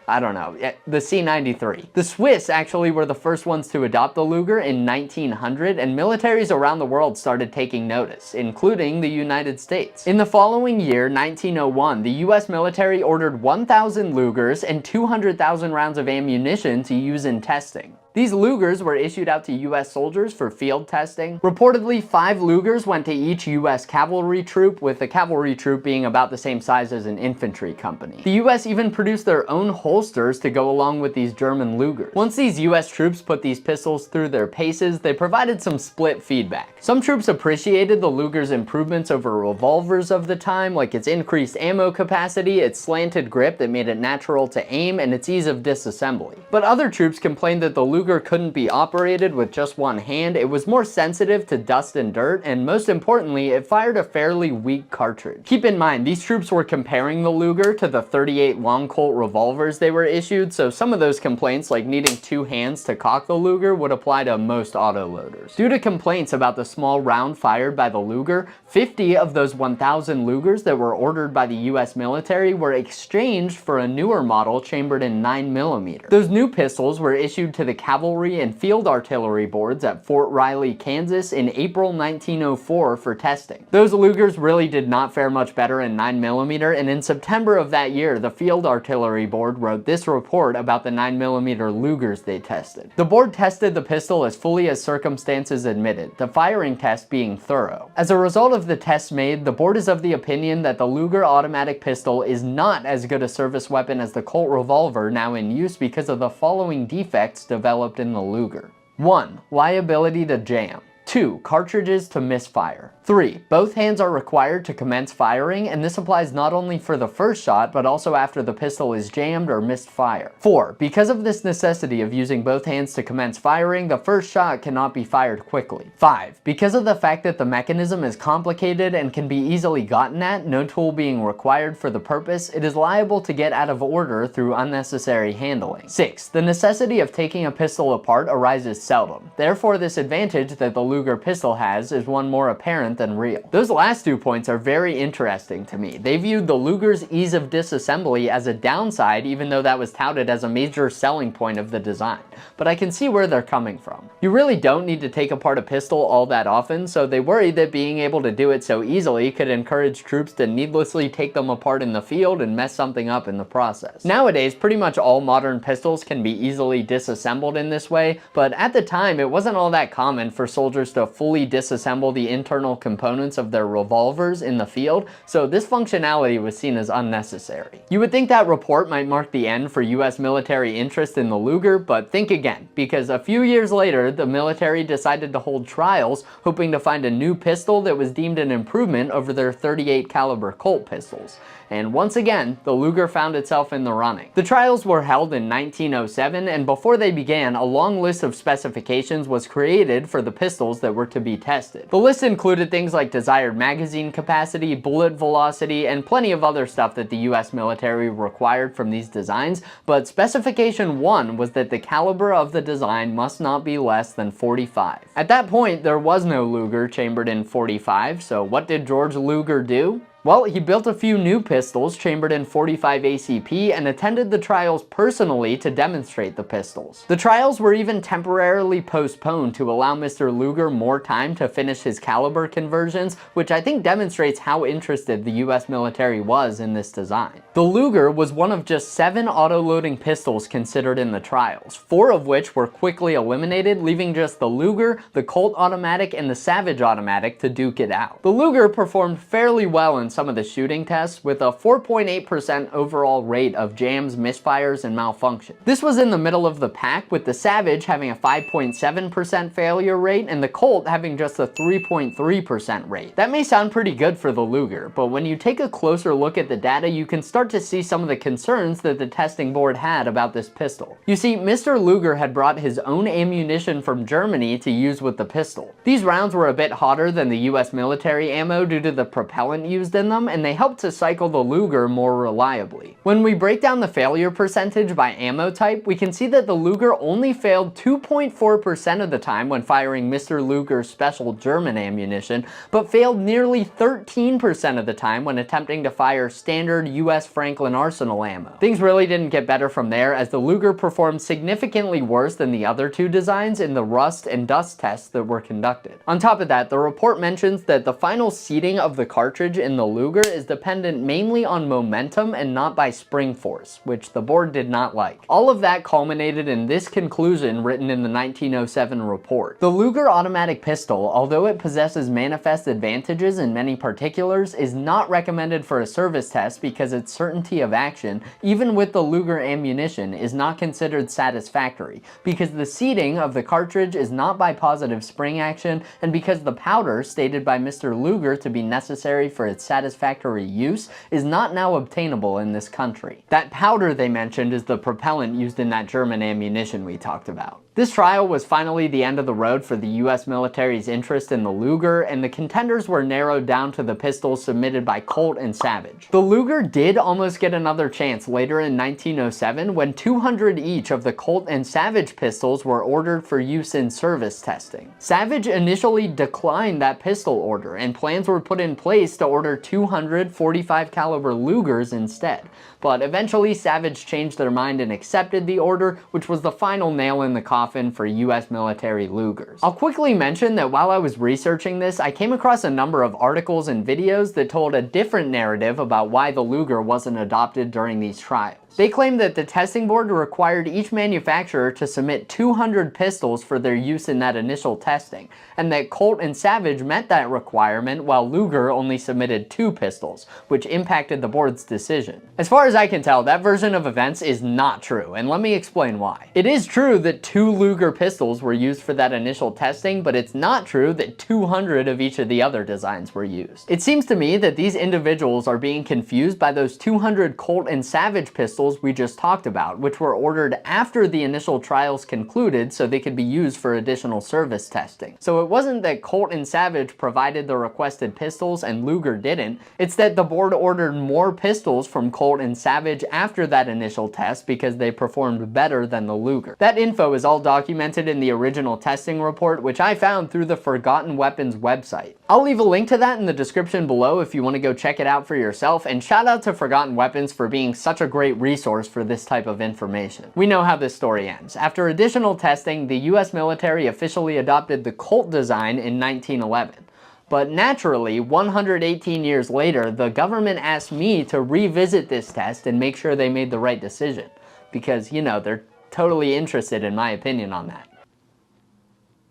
I don't know, the C93. The Swiss actually were the first ones to adopt the Luger in 1900, and militaries around the world started taking notice, including the United States. In the following year, 1901, the US military ordered 1,000 Lugers and 200,000 rounds of ammunition to use in testing. These Lugers were issued out to US soldiers for field testing. Reportedly, 5 Lugers went to each US cavalry troop, with the cavalry troop being about the same size as an infantry company. The US even produced their own holsters to go along with these German Lugers. Once these US troops put these pistols through their paces, they provided some split feedback. Some troops appreciated the Luger's improvements over revolvers of the time, like its increased ammo capacity, its slanted grip that made it natural to aim, and its ease of disassembly. But other troops complained that the Luger couldn't be operated with just one hand, it was more sensitive to dust and dirt, and most importantly, it fired a fairly weak cartridge. Keep in mind, these troops were comparing the Luger to the .38 long Colt revolvers they were issued, so some of those complaints, like needing 2 hands to cock the Luger, would apply to most autoloaders. Due to complaints about the small round fired by the Luger, 50 of those 1,000 Lugers that were ordered by the US military were exchanged for a newer model chambered in 9mm. Those new pistols were issued to the cavalry and field artillery boards at Fort Riley, Kansas in April 1904 for testing. Those Lugers really did not fare much better in 9mm, and in September of that year, the field artillery board wrote this report about the 9mm Lugers they tested. The board tested the pistol as fully as circumstances admitted, the firing test being thorough. As a result of the tests made, the board is of the opinion that the Luger automatic pistol is not as good a service weapon as the Colt revolver now in use because of the following defects developed in the Luger. 1. Liability to jam. 2. Cartridges to misfire. 3. Both hands are required to commence firing, and this applies not only for the first shot, but also after the pistol is jammed or missed fire. 4. Because of this necessity of using both hands to commence firing, the first shot cannot be fired quickly. 5. Because of the fact that the mechanism is complicated and can be easily gotten at, no tool being required for the purpose, it is liable to get out of order through unnecessary handling. 6. The necessity of taking a pistol apart arises seldom. Therefore, this advantage that the Luger pistol has is one more apparent than real. Those last 2 points are very interesting to me. They viewed the Luger's ease of disassembly as a downside, even though that was touted as a major selling point of the design. But I can see where they're coming from. You really don't need to take apart a pistol all that often, so they worried that being able to do it so easily could encourage troops to needlessly take them apart in the field and mess something up in the process. Nowadays, pretty much all modern pistols can be easily disassembled in this way, but at the time it wasn't all that common for soldiers to fully disassemble the internal components of their revolvers in the field, so this functionality was seen as unnecessary. You would think that report might mark the end for US military interest in the Luger, but think again, because a few years later, the military decided to hold trials, hoping to find a new pistol that was deemed an improvement over their .38 caliber Colt pistols. And once again, the Luger found itself in the running. The trials were held in 1907, and before they began, a long list of specifications was created for the pistols that were to be tested. The list included things like desired magazine capacity, bullet velocity, and plenty of other stuff that the US military required from these designs, but specification 1 was that the caliber of the design must not be less than 45. At that point, there was no Luger chambered in .45, so what did George Luger do? Well, he built a few new pistols chambered in .45 ACP and attended the trials personally to demonstrate the pistols. The trials were even temporarily postponed to allow Mr. Luger more time to finish his caliber conversions, which I think demonstrates how interested the US military was in this design. The Luger was one of just 7 auto-loading pistols considered in the trials, 4 of which were quickly eliminated, leaving just the Luger, the Colt automatic, and the Savage automatic to duke it out. The Luger performed fairly well in some of the shooting tests, with a 4.8% overall rate of jams, misfires, and malfunction. This was in the middle of the pack, with the Savage having a 5.7% failure rate and the Colt having just a 3.3% rate. That may sound pretty good for the Luger, but when you take a closer look at the data, you can start to see some of the concerns that the testing board had about this pistol. You see, Mr. Luger had brought his own ammunition from Germany to use with the pistol. These rounds were a bit hotter than the US military ammo due to the propellant used in them, and they helped to cycle the Luger more reliably. When we break down the failure percentage by ammo type, we can see that the Luger only failed 2.4% of the time when firing Mr. Luger's special German ammunition, but failed nearly 13% of the time when attempting to fire standard US Franklin Arsenal ammo. Things really didn't get better from there, as the Luger performed significantly worse than the other 2 designs in the rust and dust tests that were conducted. On top of that, the report mentions that the final seating of the cartridge in the Luger is dependent mainly on momentum and not by spring force, which the board did not like. All of that culminated in this conclusion written in the 1907 report. The Luger automatic pistol, although it possesses manifest advantages in many particulars, is not recommended for a service test because its certainty of action, even with the Luger ammunition, is not considered satisfactory, because the seating of the cartridge is not by positive spring action, and because the powder, stated by Mr. Luger to be necessary for its satisfactory use, is not now obtainable in this country. That powder they mentioned is the propellant used in that German ammunition we talked about. This trial was finally the end of the road for the US military's interest in the Luger, and the contenders were narrowed down to the pistols submitted by Colt and Savage. The Luger did almost get another chance later in 1907 when 200 each of the Colt and Savage pistols were ordered for use in service testing. Savage initially declined that pistol order, and plans were put in place to order 200 .45 caliber Lugers instead. But eventually Savage changed their mind and accepted the order, which was the final nail in the coffin for US military Lugers. I'll quickly mention that while I was researching this, I came across a number of articles and videos that told a different narrative about why the Luger wasn't adopted during these trials. They claimed that the testing board required each manufacturer to submit 200 pistols for their use in that initial testing, and that Colt and Savage met that requirement while Luger only submitted 2 pistols, which impacted the board's decision. As far as I can tell, that version of events is not true, and let me explain why. It is true that 2 Luger pistols were used for that initial testing, but it's not true that 200 of each of the other designs were used. It seems to me that these individuals are being confused by those 200 Colt and Savage pistols we just talked about, which were ordered after the initial trials concluded so they could be used for additional service testing. So it wasn't that Colt and Savage provided the requested pistols and Luger didn't, it's that the board ordered more pistols from Colt and Savage after that initial test because they performed better than the Luger. That info is all documented in the original testing report, which I found through the Forgotten Weapons website. I'll leave a link to that in the description below if you want to go check it out for yourself, and shout out to Forgotten Weapons for being such a great resource for this type of information. We know how this story ends. After additional testing, the US military officially adopted the Colt design in 1911. But naturally, 118 years later, the government asked me to revisit this test and make sure they made the right decision. Because, you know, they're totally interested in my opinion on that.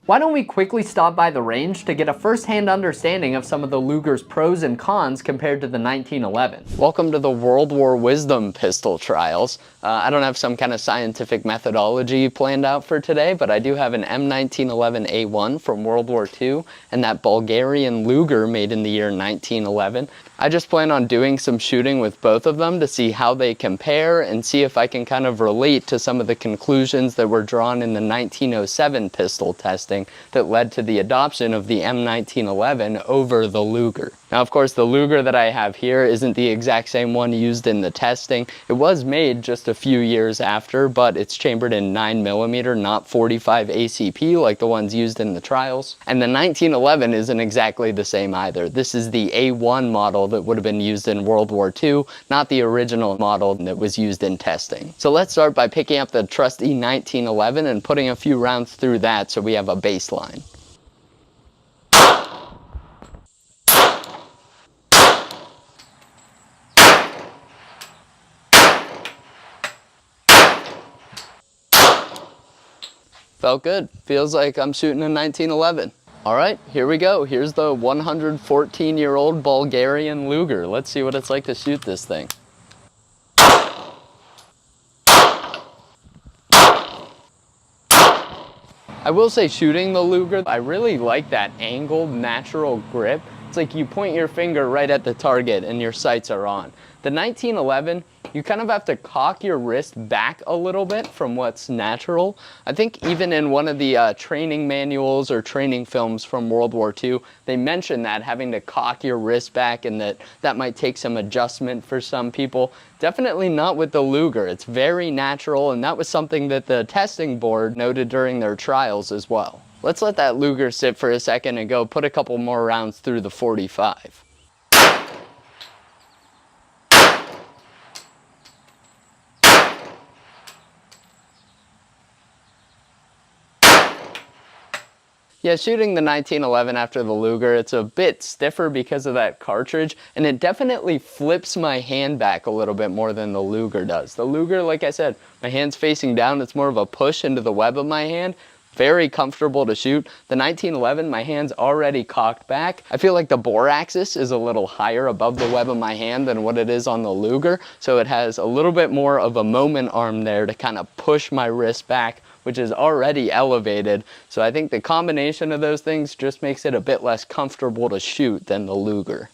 Why don't we quickly stop by the range to get a first-hand understanding of some of the Luger's pros and cons compared to the 1911. Welcome to the World War Wisdom pistol trials. I don't have some kind of scientific methodology planned out for today, but I do have an M1911A1 from World War II and that Bulgarian Luger made in the year 1911. I just plan on doing some shooting with both of them to see how they compare and see if I can kind of relate to some of the conclusions that were drawn in the 1907 pistol testing that led to the adoption of the M1911 over the Luger. Now, of course, the Luger that I have here isn't the exact same one used in the testing. It was made just a few years after, but it's chambered in 9mm, not 45 ACP like the ones used in the trials. And the 1911 isn't exactly the same either. This is the A1 model that would have been used in World War II, not the original model that was used in testing. So let's start by picking up the trusty 1911 and putting a few rounds through that so we have a baseline. Felt good. Feels like I'm shooting a 1911. All right, here we go. Here's the 114-year-old Bulgarian Luger. Let's see what it's like to shoot this thing. I will say, shooting the Luger, I really like that angled, natural grip. It's like you point your finger right at the target and your sights are on. The 1911, you kind of have to cock your wrist back a little bit from what's natural. I think even in one of the training manuals or training films from World War II, they mention that, having to cock your wrist back, and that might take some adjustment for some people. Definitely not with the Luger. It's very natural, and that was something that the testing board noted during their trials as well. Let's let that Luger sit for a second and go put a couple more rounds through the 45. Yeah, shooting the 1911 after the Luger, it's a bit stiffer because of that cartridge, and it definitely flips my hand back a little bit more than the Luger does. The Luger, like I said, my hand's facing down, it's more of a push into the web of my hand. Very comfortable to shoot. The 1911, my hand's already cocked back. I feel like the bore axis is a little higher above the web of my hand than what it is on the Luger, so it has a little bit more of a moment arm there to kind of push my wrist back, which is already elevated. So I think the combination of those things just makes it a bit less comfortable to shoot than the Luger.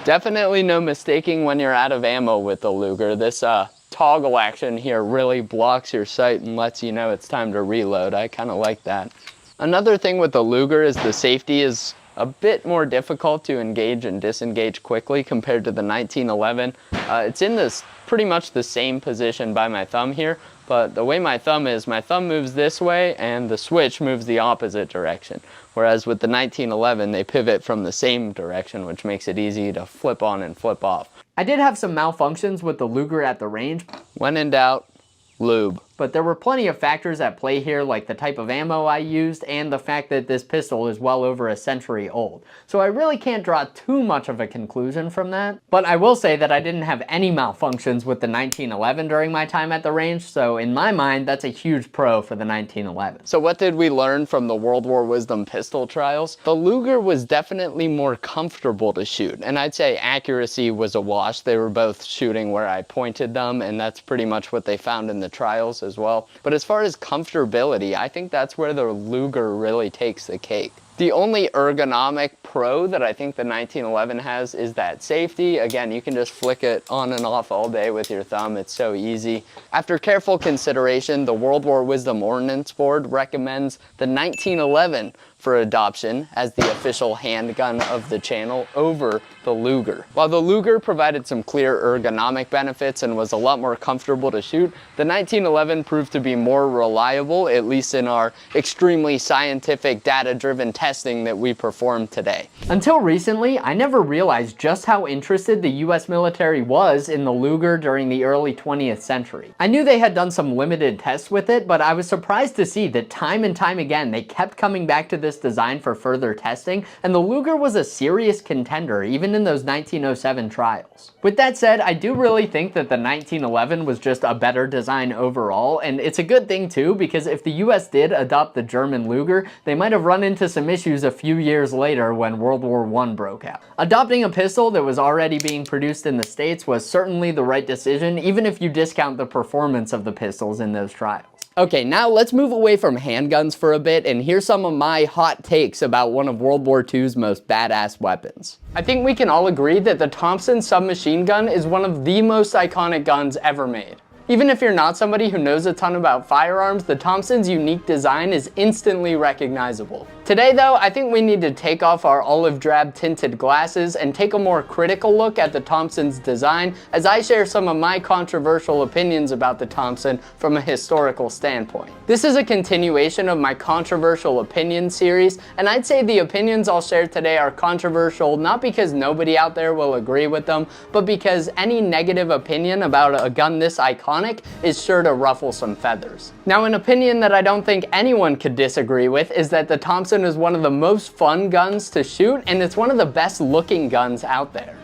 Definitely no mistaking when you're out of ammo with the Luger. This toggle action here really blocks your sight and lets you know it's time to reload. I kind of like that. Another thing with the Luger is the safety is a bit more difficult to engage and disengage quickly compared to the 1911. It's in this pretty much the same position by my thumb here, but the way my thumb moves this way and the switch moves the opposite direction. Whereas with the 1911, they pivot from the same direction, which makes it easy to flip on and flip off. I did have some malfunctions with the Luger at the range. When in doubt, lube. But there were plenty of factors at play here, like the type of ammo I used and the fact that this pistol is well over a century old. So I really can't draw too much of a conclusion from that. But I will say that I didn't have any malfunctions with the 1911 during my time at the range, so in my mind, that's a huge pro for the 1911. So what did we learn from the World War Wisdom pistol trials? The Luger was definitely more comfortable to shoot, and I'd say accuracy was a wash. They were both shooting where I pointed them, and that's pretty much what they found in the trials as well. But as far as comfortability, I think that's where the Luger really takes the cake. The only ergonomic pro that I think the 1911 has is that safety. Again, you can just flick it on and off all day with your thumb. It's so easy. After careful consideration, the World War Wisdom Ordnance Board recommends the 1911 for adoption as the official handgun of the channel over the Luger. While the Luger provided some clear ergonomic benefits and was a lot more comfortable to shoot, the 1911 proved to be more reliable, at least in our extremely scientific, data-driven testing that we perform today. Until recently, I never realized just how interested the US military was in the Luger during the early 20th century. I knew they had done some limited tests with it, but I was surprised to see that time and time again they kept coming back to this design for further testing, and the Luger was a serious contender even in those 1907 trials. With that said, I do really think that the 1911 was just a better design overall, and it's a good thing too, because if the US did adopt the German Luger, they might have run into some issues a few years later when World War I broke out. Adopting a pistol that was already being produced in the States was certainly the right decision, even if you discount the performance of the pistols in those trials. Okay, now let's move away from handguns for a bit and hear some of my hot takes about one of World War II's most badass weapons. I think we can all agree that the Thompson submachine gun is one of the most iconic guns ever made. Even if you're not somebody who knows a ton about firearms, the Thompson's unique design is instantly recognizable. Today though, I think we need to take off our olive drab tinted glasses and take a more critical look at the Thompson's design as I share some of my controversial opinions about the Thompson from a historical standpoint. This is a continuation of my controversial opinion series, and I'd say the opinions I'll share today are controversial not because nobody out there will agree with them, but because any negative opinion about a gun this iconic is sure to ruffle some feathers. Now, an opinion that I don't think anyone could disagree with is that the Thompson is one of the most fun guns to shoot, and it's one of the best looking guns out there.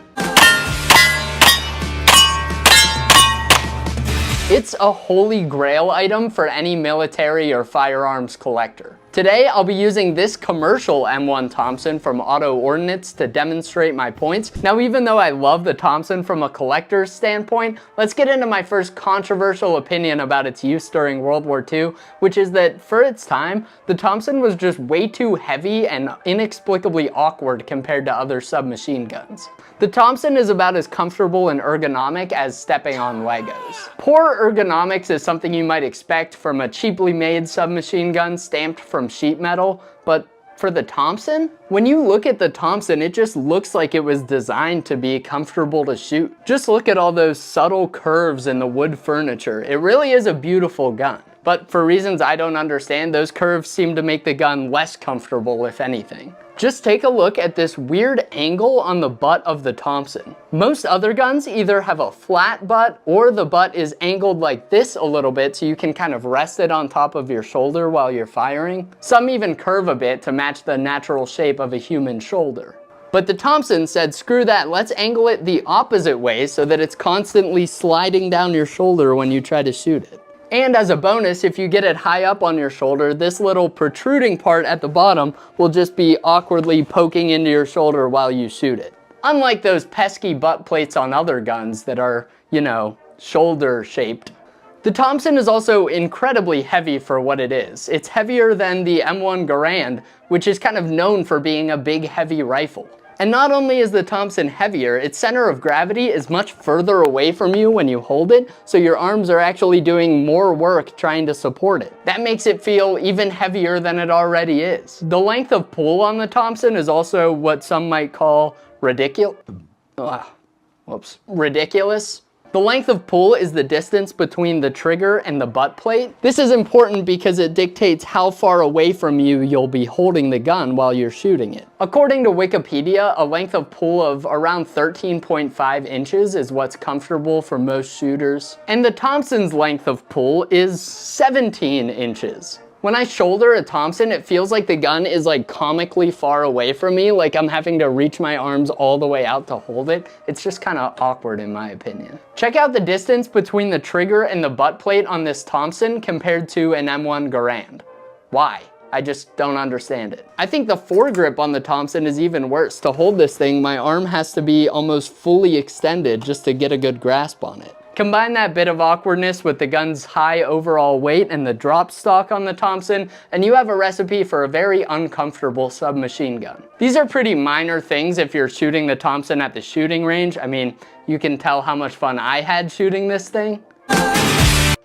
It's a holy grail item for any military or firearms collector. Today, I'll be using this commercial M1 Thompson from Auto Ordnance to demonstrate my points. Now, even though I love the Thompson from a collector's standpoint, let's get into my first controversial opinion about its use during World War II, which is that for its time, the Thompson was just way too heavy and inexplicably awkward compared to other submachine guns. The Thompson is about as comfortable and ergonomic as stepping on Legos. Poor ergonomics is something you might expect from a cheaply made submachine gun stamped from sheet metal, but for the Thompson, when you look at the Thompson, it just looks like it was designed to be comfortable to shoot. Just look at all those subtle curves in the wood furniture. It really is a beautiful gun. But for reasons I don't understand, those curves seem to make the gun less comfortable, if anything. Just take a look at this weird angle on the butt of the Thompson. Most other guns either have a flat butt or the butt is angled like this a little bit so you can kind of rest it on top of your shoulder while you're firing. Some even curve a bit to match the natural shape of a human shoulder. But the Thompson said, screw that, let's angle it the opposite way so that it's constantly sliding down your shoulder when you try to shoot it. And as a bonus, if you get it high up on your shoulder, this little protruding part at the bottom will just be awkwardly poking into your shoulder while you shoot it. Unlike those pesky butt plates on other guns that are, you know, shoulder shaped. The Thompson is also incredibly heavy for what it is. It's heavier than the M1 Garand, which is kind of known for being a big heavy rifle. And not only is the Thompson heavier, its center of gravity is much further away from you when you hold it, so your arms are actually doing more work trying to support it. That makes it feel even heavier than it already is. The length of pull on the Thompson is also what some might call ridiculous. The length of pull is the distance between the trigger and the butt plate. This is important because it dictates how far away from you you'll be holding the gun while you're shooting it. According to Wikipedia, a length of pull of around 13.5 inches is what's comfortable for most shooters. And the Thompson's length of pull is 17 inches. When I shoulder a Thompson, it feels like the gun is like comically far away from me, like I'm having to reach my arms all the way out to hold it. It's just kind of awkward in my opinion. Check out the distance between the trigger and the butt plate on this Thompson compared to an M1 Garand. Why? I just don't understand it. I think the foregrip on the Thompson is even worse. To hold this thing, my arm has to be almost fully extended just to get a good grasp on it. Combine that bit of awkwardness with the gun's high overall weight and the drop stock on the Thompson, and you have a recipe for a very uncomfortable submachine gun. These are pretty minor things if you're shooting the Thompson at the shooting range. I mean, you can tell how much fun I had shooting this thing.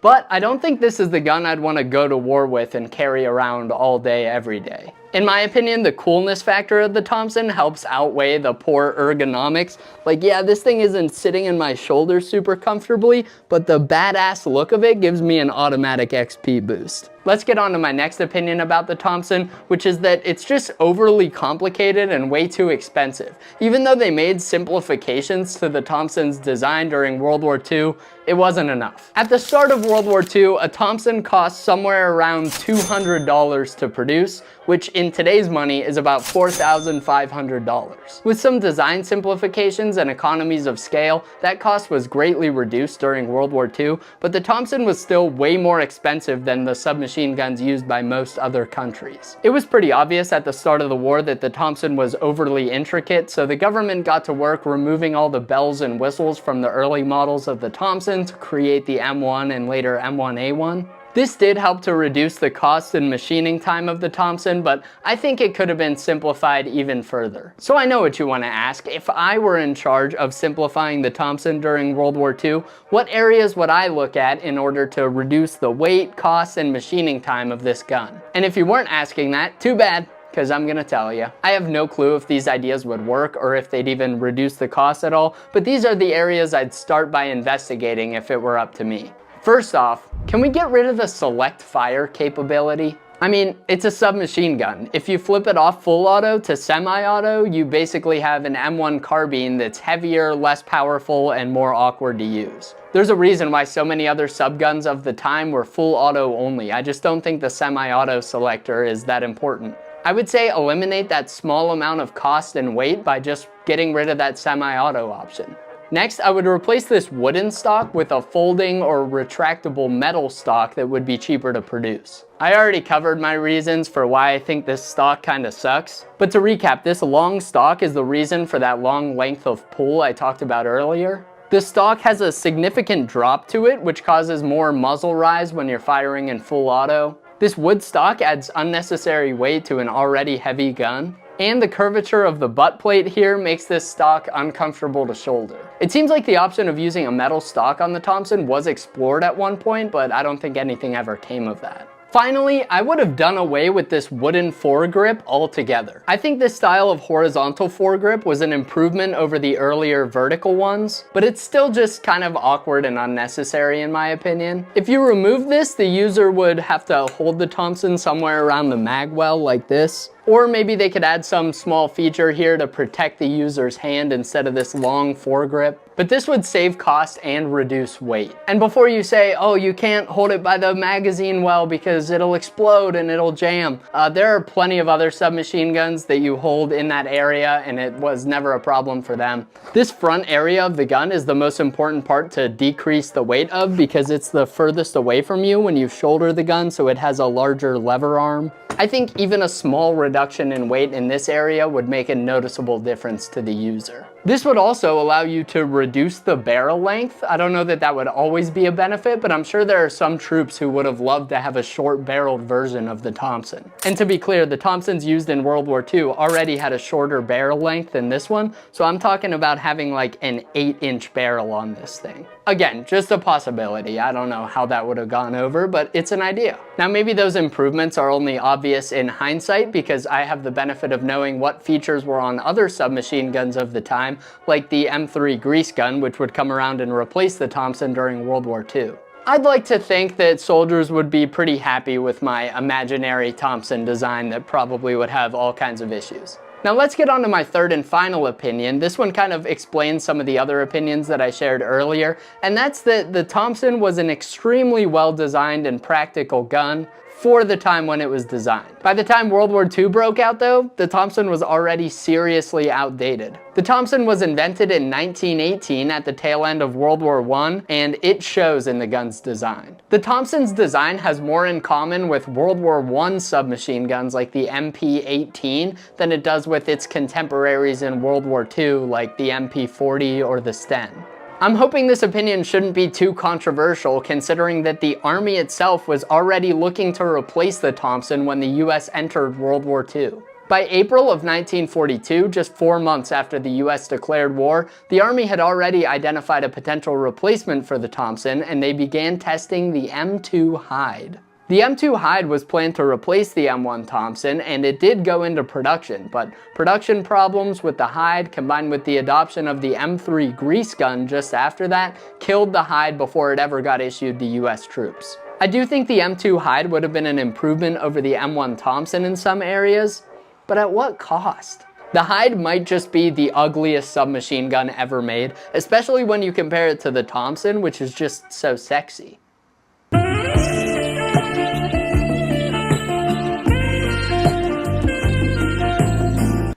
But I don't think this is the gun I'd want to go to war with and carry around all day, every day. In my opinion, the coolness factor of the Thompson helps outweigh the poor ergonomics. Like, yeah, this thing isn't sitting in my shoulder super comfortably, but the badass look of it gives me an automatic XP boost. Let's get on to my next opinion about the Thompson, which is that it's just overly complicated and way too expensive. Even though they made simplifications to the Thompson's design during World War II, it wasn't enough. At the start of World War II, a Thompson cost somewhere around $200 to produce, which in today's money is about $4,500. With some design simplifications and economies of scale, that cost was greatly reduced during World War II, but the Thompson was still way more expensive than the submachine guns used by most other countries. It was pretty obvious at the start of the war that the Thompson was overly intricate, so the government got to work removing all the bells and whistles from the early models of the Thompson to create the M1 and later M1A1. This did help to reduce the cost and machining time of the Thompson, but I think it could have been simplified even further. So I know what you want to ask. If I were in charge of simplifying the Thompson during World War II, what areas would I look at in order to reduce the weight, cost, and machining time of this gun? And if you weren't asking that, too bad, because I'm gonna tell you. I have no clue if these ideas would work or if they'd even reduce the cost at all, but these are the areas I'd start by investigating if it were up to me. First off, can we get rid of the select fire capability? I mean, it's a submachine gun. If you flip it off full auto to semi-auto, you basically have an M1 Carbine that's heavier, less powerful, and more awkward to use. There's a reason why so many other subguns of the time were full auto only. I just don't think the semi-auto selector is that important. I would say eliminate that small amount of cost and weight by just getting rid of that semi-auto option. Next, I would replace this wooden stock with a folding or retractable metal stock that would be cheaper to produce. I already covered my reasons for why I think this stock kinda sucks. But to recap, this long stock is the reason for that long length of pull I talked about earlier. The stock has a significant drop to it, which causes more muzzle rise when you're firing in full auto. This wood stock adds unnecessary weight to an already heavy gun. And the curvature of the butt plate here makes this stock uncomfortable to shoulder. It seems like the option of using a metal stock on the Thompson was explored at one point, but I don't think anything ever came of that. Finally, I would have done away with this wooden foregrip altogether. I think this style of horizontal foregrip was an improvement over the earlier vertical ones, but it's still just kind of awkward and unnecessary in my opinion. If you remove this, the user would have to hold the Thompson somewhere around the mag well like this. Or maybe they could add some small feature here to protect the user's hand instead of this long foregrip. But this would save cost and reduce weight. And before you say, oh, you can't hold it by the magazine well because it'll explode and it'll jam. There are plenty of other submachine guns that you hold in that area and it was never a problem for them. This front area of the gun is the most important part to decrease the weight of because it's the furthest away from you when you shoulder the gun, so it has a larger lever arm. I think even a small reduction in weight in this area would make a noticeable difference to the user. This would also allow you to reduce the barrel length. I don't know that that would always be a benefit, but I'm sure there are some troops who would have loved to have a short-barreled version of the Thompson. And to be clear, the Thompsons used in World War II already had a shorter barrel length than this one, so I'm talking about having like an 8-inch barrel on this thing. Again, just a possibility. I don't know how that would have gone over, but it's an idea. Now maybe those improvements are only obvious in hindsight because I have the benefit of knowing what features were on other submachine guns of the time, like the M3 grease gun, which would come around and replace the Thompson during World War II. I'd like to think that soldiers would be pretty happy with my imaginary Thompson design that probably would have all kinds of issues. Now let's get on to my third and final opinion. This one kind of explains some of the other opinions that I shared earlier, and that's that the Thompson was an extremely well-designed and practical gun for the time when it was designed. By the time World War II broke out though, the Thompson was already seriously outdated. The Thompson was invented in 1918 at the tail end of World War I, and it shows in the gun's design. The Thompson's design has more in common with World War I submachine guns like the MP-18 than it does with its contemporaries in World War II like the MP-40 or the Sten. I'm hoping this opinion shouldn't be too controversial considering that the Army itself was already looking to replace the Thompson when the US entered World War II. By April of 1942, just 4 months after the US declared war, the Army had already identified a potential replacement for the Thompson and they began testing the M2 Hyde. The M2 Hyde was planned to replace the M1 Thompson, and it did go into production, but production problems with the Hyde combined with the adoption of the M3 grease gun just after that killed the Hyde before it ever got issued to US troops. I do think the M2 Hyde would have been an improvement over the M1 Thompson in some areas, but at what cost? The Hyde might just be the ugliest submachine gun ever made, especially when you compare it to the Thompson, which is just so sexy.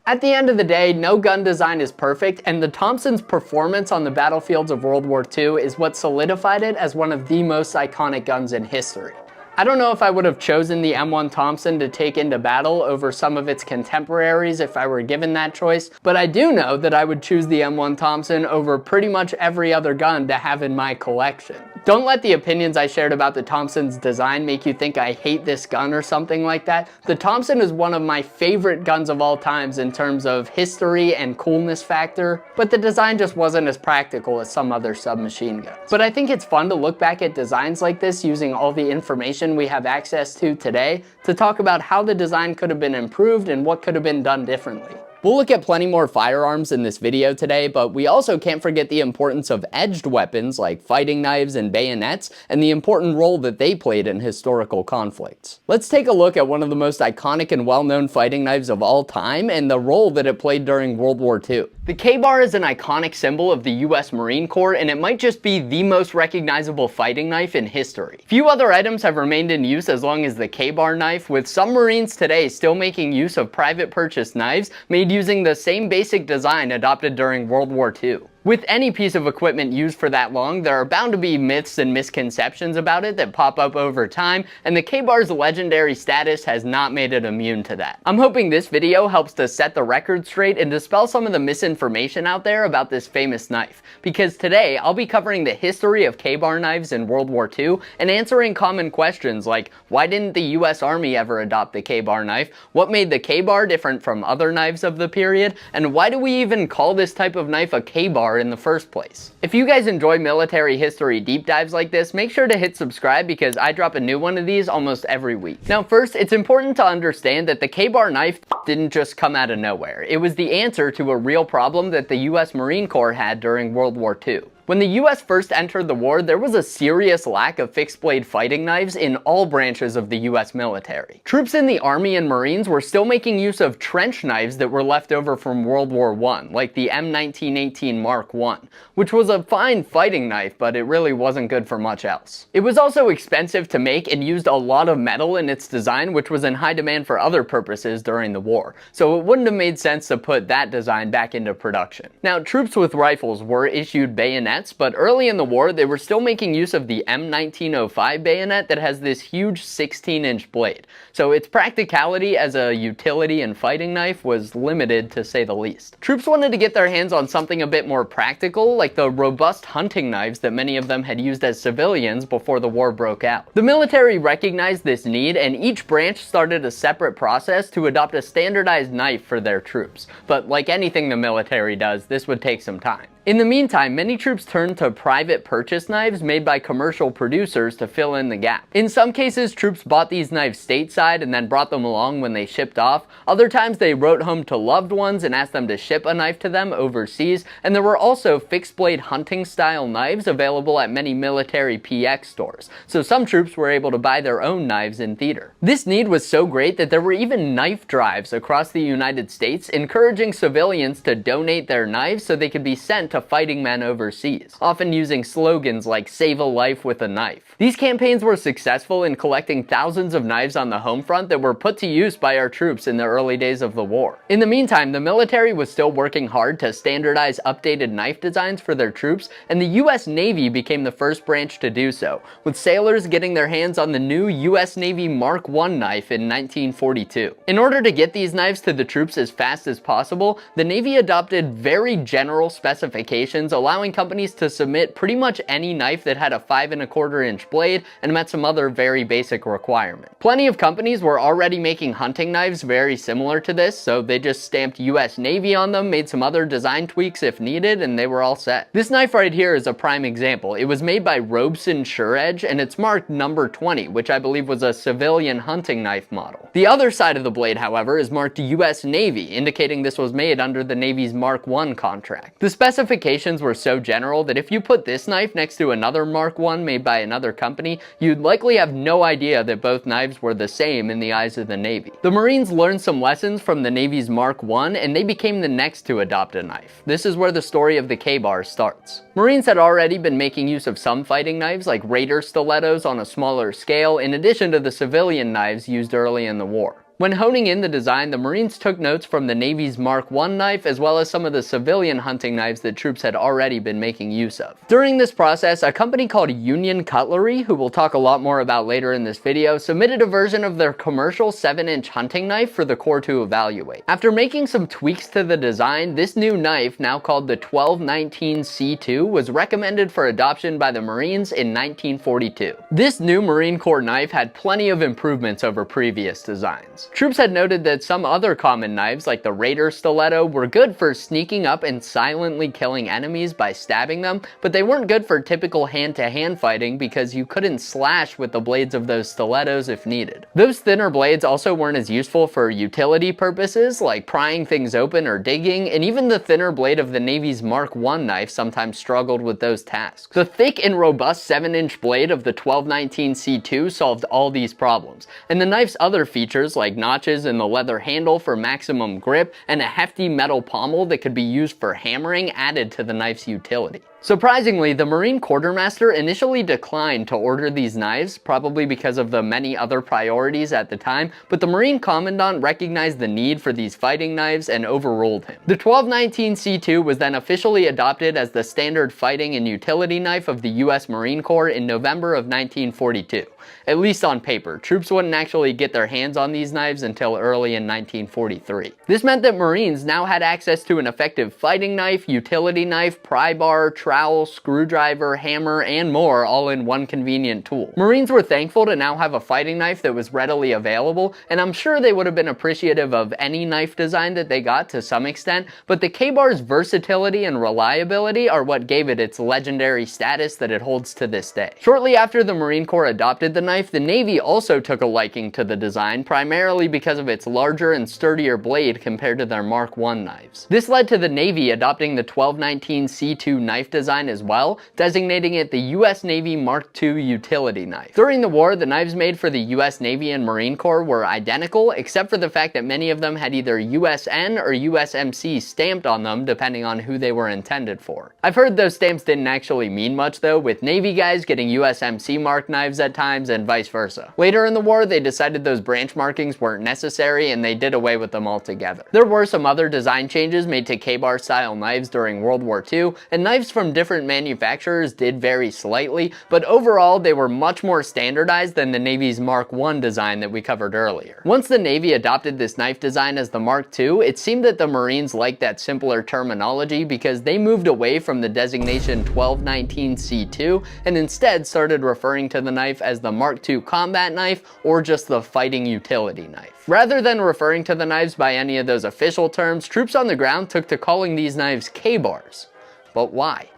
At the end of the day, no gun design is perfect, and the Thompson's performance on the battlefields of World War II is what solidified it as one of the most iconic guns in history. I don't know if I would have chosen the M1 Thompson to take into battle over some of its contemporaries if I were given that choice, but I do know that I would choose the M1 Thompson over pretty much every other gun to have in my collection. Don't let the opinions I shared about the Thompson's design make you think I hate this gun or something like that. The Thompson is one of my favorite guns of all times in terms of history and coolness factor, but the design just wasn't as practical as some other submachine guns. But I think it's fun to look back at designs like this using all the information we have access to today to talk about how the design could have been improved and what could have been done differently. We'll look at plenty more firearms in this video today, but we also can't forget the importance of edged weapons like fighting knives and bayonets and the important role that they played in historical conflicts. Let's take a look at one of the most iconic and well-known fighting knives of all time and the role that it played during World War II. The K-bar is an iconic symbol of the US Marine Corps, and it might just be the most recognizable fighting knife in history. Few other items have remained in use as long as the K-bar knife, with some Marines today still making use of private purchase knives made using the same basic design adopted during World War II. With any piece of equipment used for that long, there are bound to be myths and misconceptions about it that pop up over time, and the K-bar's legendary status has not made it immune to that. I'm hoping this video helps to set the record straight and dispel some of the misinformation out there about this famous knife, because today I'll be covering the history of K-bar knives in World War II and answering common questions like why didn't the US Army ever adopt the K-bar knife, what made the K-bar different from other knives of the period, and why do we even call this type of knife a K-bar K-bar in the first place. If you guys enjoy military history deep dives like this, make sure to hit subscribe because I drop a new one of these almost every week. Now first, it's important to understand that the K-bar knife didn't just come out of nowhere. It was the answer to a real problem that the US Marine Corps had during World War II. When the US first entered the war, there was a serious lack of fixed-blade fighting knives in all branches of the US military. Troops in the Army and Marines were still making use of trench knives that were left over from World War I, like the M1918 Mark I, which was a fine fighting knife, but it really wasn't good for much else. It was also expensive to make and used a lot of metal in its design, which was in high demand for other purposes during the war, so it wouldn't have made sense to put that design back into production. Now, troops with rifles were issued bayonets, but early in the war they were still making use of the M1905 bayonet that has this huge 16-inch blade, so its practicality as a utility and fighting knife was limited to say the least. Troops wanted to get their hands on something a bit more practical, like the robust hunting knives that many of them had used as civilians before the war broke out. The military recognized this need, and each branch started a separate process to adopt a standardized knife for their troops, but like anything the military does, this would take some time. In the meantime, many troops turned to private purchase knives made by commercial producers to fill in the gap. In some cases, troops bought these knives stateside and then brought them along when they shipped off. Other times they wrote home to loved ones and asked them to ship a knife to them overseas, and there were also fixed blade hunting style knives available at many military PX stores, so some troops were able to buy their own knives in theater. This need was so great that there were even knife drives across the United States encouraging civilians to donate their knives so they could be sent to fighting men overseas, often using slogans like "Save a life with a knife." These campaigns were successful in collecting thousands of knives on the home front that were put to use by our troops in the early days of the war. In the meantime, the military was still working hard to standardize updated knife designs for their troops, and the US Navy became the first branch to do so, with sailors getting their hands on the new US Navy Mark I knife in 1942. In order to get these knives to the troops as fast as possible, the Navy adopted very general specifications allowing companies to submit pretty much any knife that had a 5¼ inch blade and met some other very basic requirements. Plenty of companies were already making hunting knives very similar to this, so they just stamped US Navy on them, made some other design tweaks if needed, and they were all set. This knife right here is a prime example. It was made by Robeson SureEdge, and it's marked number 20, which I believe was a civilian hunting knife model. The other side of the blade, however, is marked US Navy, indicating this was made under the Navy's Mark I contract. The specifications were so general that if you put this knife next to another Mark I made by another company, you'd likely have no idea that both knives were the same in the eyes of the Navy. The Marines learned some lessons from the Navy's Mark I, and they became the next to adopt a knife. This is where the story of the K-bar starts. Marines had already been making use of some fighting knives like Raider stilettos on a smaller scale, in addition to the civilian knives used early in the war. When honing in the design, the Marines took notes from the Navy's Mark I knife as well as some of the civilian hunting knives that troops had already been making use of. During this process, a company called Union Cutlery, who we'll talk a lot more about later in this video, submitted a version of their commercial 7-inch hunting knife for the Corps to evaluate. After making some tweaks to the design, this new knife, now called the 1219C2, was recommended for adoption by the Marines in 1942. This new Marine Corps knife had plenty of improvements over previous designs. Troops had noted that some other common knives, like the Raider stiletto, were good for sneaking up and silently killing enemies by stabbing them, but they weren't good for typical hand-to-hand fighting because you couldn't slash with the blades of those stilettos if needed. Those thinner blades also weren't as useful for utility purposes, like prying things open or digging, and even the thinner blade of the Navy's Mark I knife sometimes struggled with those tasks. The thick and robust 7-inch blade of the 1219C2 solved all these problems, and the knife's other features like notches in the leather handle for maximum grip and a hefty metal pommel that could be used for hammering added to the knife's utility. Surprisingly, the Marine Quartermaster initially declined to order these knives, probably because of the many other priorities at the time, but the Marine Commandant recognized the need for these fighting knives and overruled him. The 1219C2 was then officially adopted as the standard fighting and utility knife of the US Marine Corps in November of 1942. At least on paper. Troops wouldn't actually get their hands on these knives until early in 1943. This meant that Marines now had access to an effective fighting knife, utility knife, pry bar, trowel, screwdriver, hammer, and more all in one convenient tool. Marines were thankful to now have a fighting knife that was readily available, and I'm sure they would have been appreciative of any knife design that they got to some extent, but the K-Bar's versatility and reliability are what gave it its legendary status that it holds to this day. Shortly after the Marine Corps adopted the knife, the Navy also took a liking to the design, primarily because of its larger and sturdier blade compared to their Mark I knives. This led to the Navy adopting the 1219 C2 knife design as well, designating it the US Navy Mark II utility knife. During the war, the knives made for the US Navy and Marine Corps were identical, except for the fact that many of them had either USN or USMC stamped on them, depending on who they were intended for. I've heard those stamps didn't actually mean much though, with Navy guys getting USMC marked knives at times and vice versa. Later in the war, they decided those branch markings weren't necessary and they did away with them altogether. There were some other design changes made to K-Bar style knives during World War II, and knives from different manufacturers did vary slightly, but overall they were much more standardized than the Navy's Mark I design that we covered earlier. Once the Navy adopted this knife design as the Mark II, it seemed that the Marines liked that simpler terminology because they moved away from the designation 1219 C2 and instead started referring to the knife as the Mark II combat knife or just the fighting utility knife. Rather than referring to the knives by any of those official terms, troops on the ground took to calling these knives K-bars. But why?